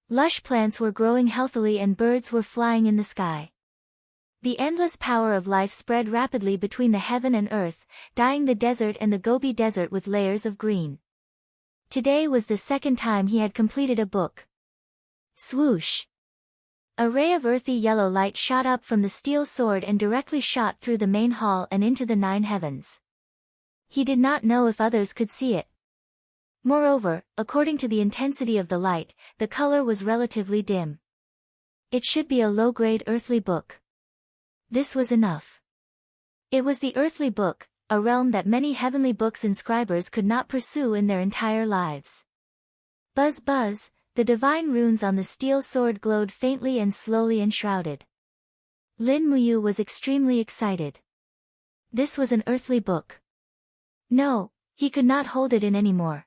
Lush plants were growing healthily and birds were flying in the sky. The endless power of life spread rapidly between the heaven and earth, dyeing the desert and the Gobi Desert with layers of green. Today was the second time he had completed a book. Swoosh! A ray of earthy yellow light shot up from the steel sword and directly shot through the main hall and into the 9 heavens. He did not know if others could see it. Moreover, according to the intensity of the light, the color was relatively dim. It should be a low-grade earthly book. This was enough. It was the earthly book, a realm that many heavenly books inscribers could not pursue in their entire lives. Buzz buzz, the divine runes on the steel sword glowed faintly and slowly enshrouded. Lin Muyu was extremely excited. This was an earthly book. No, he could not hold it in anymore.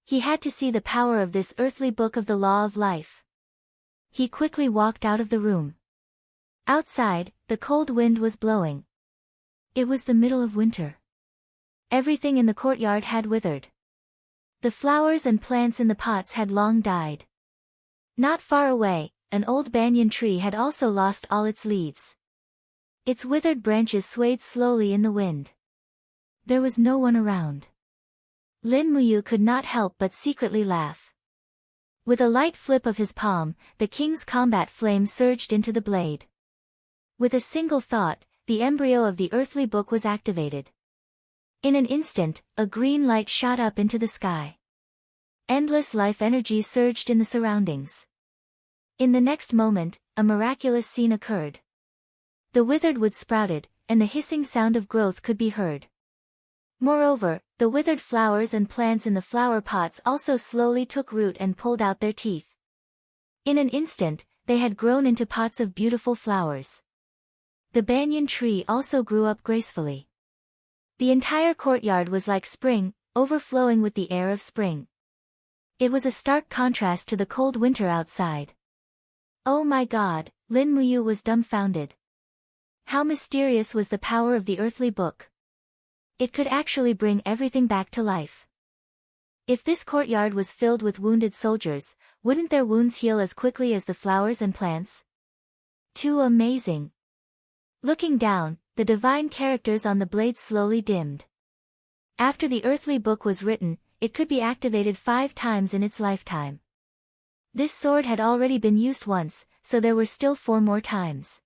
He had to see the power of this earthly book of the law of life. He quickly walked out of the room. Outside, the cold wind was blowing. It was the middle of winter. Everything in the courtyard had withered. The flowers and plants in the pots had long died. Not far away, an old banyan tree had also lost all its leaves. Its withered branches swayed slowly in the wind. There was no one around. Lin Muyu could not help but secretly laugh. With a light flip of his palm, the king's combat flame surged into the blade. With a single thought, the embryo of the earthly book was activated. In an instant, a green light shot up into the sky. Endless life energy surged in the surroundings. In the next moment, a miraculous scene occurred. The withered wood sprouted, and the hissing sound of growth could be heard. Moreover, the withered flowers and plants in the flower pots also slowly took root and pulled out their teeth. In an instant, they had grown into pots of beautiful flowers. The banyan tree also grew up gracefully. The entire courtyard was like spring, overflowing with the air of spring. It was a stark contrast to the cold winter outside. Oh my God, Lin Muyu was dumbfounded. How mysterious was the power of the earthly book. It could actually bring everything back to life. If this courtyard was filled with wounded soldiers, wouldn't their wounds heal as quickly as the flowers and plants? Too amazing. Looking down, the divine characters on the blade slowly dimmed. After the earthly book was written, it could be activated 5 times in its lifetime. This sword had already been used once, so there were still 4 more times.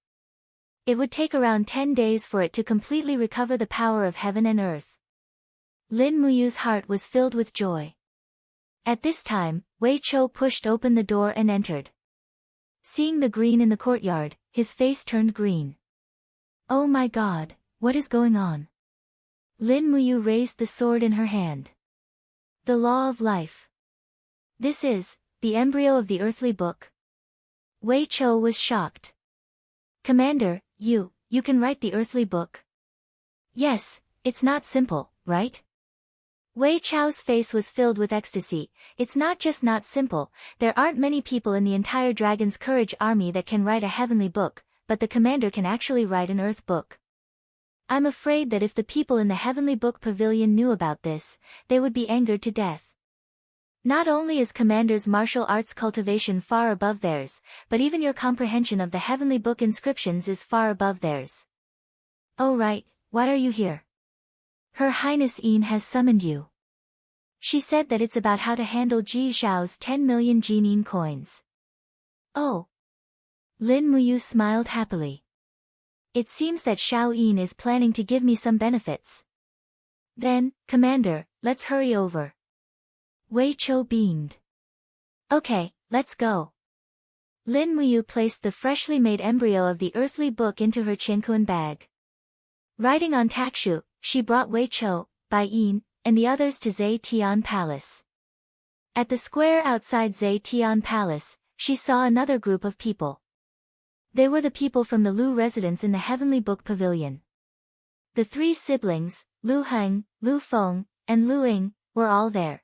It would take around 10 days for it to completely recover the power of heaven and earth. Lin Muyu's heart was filled with joy. At this time, Wei Chou pushed open the door and entered. Seeing the green in the courtyard, his face turned green. Oh my God, what is going on? Lin Muyu raised the sword in her hand. The law of life. This is the embryo of the earthly book. Wei Chou was shocked. Commander, you can write the earthly book? Yes, it's not simple, right? Wei Chou's face was filled with ecstasy. It's not just not simple, there aren't many people in the entire Dragon's Courage army that can write a heavenly book, but the commander can actually write an earth book. I'm afraid that if the people in the Heavenly Book Pavilion knew about this, they would be angered to death. Not only is Commander's martial arts cultivation far above theirs, but even your comprehension of the Heavenly Book inscriptions is far above theirs. Oh right, why are you here? Her Highness Yin has summoned you. She said that it's about how to handle Ji Zhao's 10 million Jinin coins. Oh. Lin Muyu smiled happily. It seems that Xiao Yin is planning to give me some benefits. Then, Commander, let's hurry over. Wei Chou beamed. Okay, let's go. Lin Muyu placed the freshly made embryo of the earthly book into her Qianquan bag. Riding on Takshu, she brought Wei Chou, Bai Yin, and the others to Zhe Tian Palace. At the square outside Zhe Tian Palace, she saw another group of people. They were the people from the Lu residence in the Heavenly Book Pavilion. The 3 siblings, Lu Heng, Lu Feng, and Lu Ying, were all there.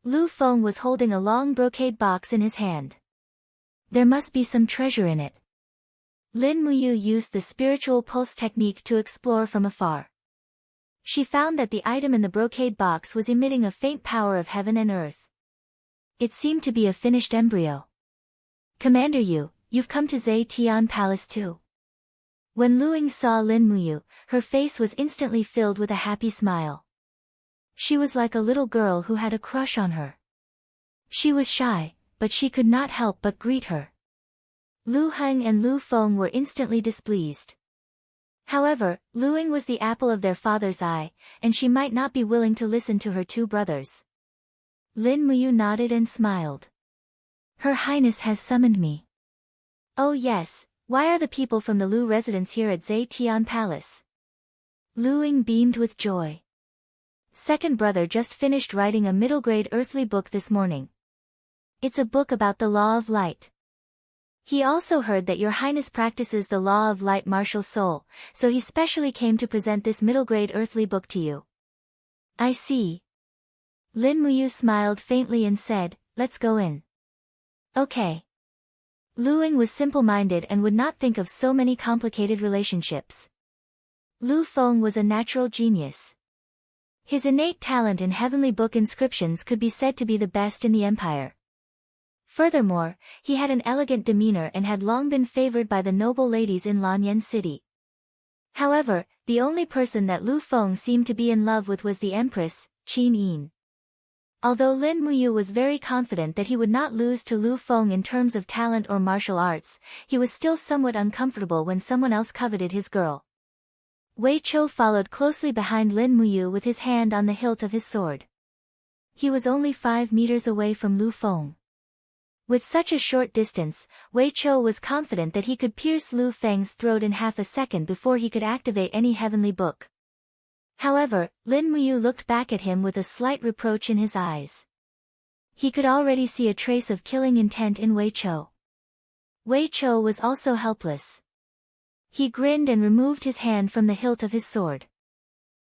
Lu Feng was holding a long brocade box in his hand. There must be some treasure in it. Lin Muyu used the spiritual pulse technique to explore from afar. She found that the item in the brocade box was emitting a faint power of heaven and earth. It seemed to be a finished embryo. Commander Yu, you've come to Zhe Tian Palace too. When Lu Ying saw Lin Muyu, her face was instantly filled with a happy smile. She was like a little girl who had a crush on her. She was shy, but she could not help but greet her. Lu Heng and Lu Feng were instantly displeased. However, Lu Ying was the apple of their father's eye, and she might not be willing to listen to her 2 brothers. Lin Muyu nodded and smiled. Her Highness has summoned me. Oh yes, why are the people from the Lu residence here at Zhe Tian Palace? Lu Ying beamed with joy. Second brother just finished writing a middle-grade earthly book this morning. It's a book about the law of light. He also heard that your highness practices the law of light martial soul, so he specially came to present this middle-grade earthly book to you. I see. Lin Muyu smiled faintly and said, let's go in. Okay. Lu Ying was simple-minded and would not think of so many complicated relationships. Lu Feng was a natural genius. His innate talent in heavenly book inscriptions could be said to be the best in the empire. Furthermore, he had an elegant demeanor and had long been favored by the noble ladies in Lanyan City. However, the only person that Lu Feng seemed to be in love with was the Empress, Qin Yin. Although Lin Muyu was very confident that he would not lose to Lu Feng in terms of talent or martial arts, he was still somewhat uncomfortable when someone else coveted his girl. Wei Chou followed closely behind Lin Muyu with his hand on the hilt of his sword. He was only 5 meters away from Lu Feng. With such a short distance, Wei Chou was confident that he could pierce Lu Feng's throat in half a second before he could activate any heavenly book. However, Lin Muyu looked back at him with a slight reproach in his eyes. He could already see a trace of killing intent in Wei Chou. Wei Chou was also helpless. He grinned and removed his hand from the hilt of his sword.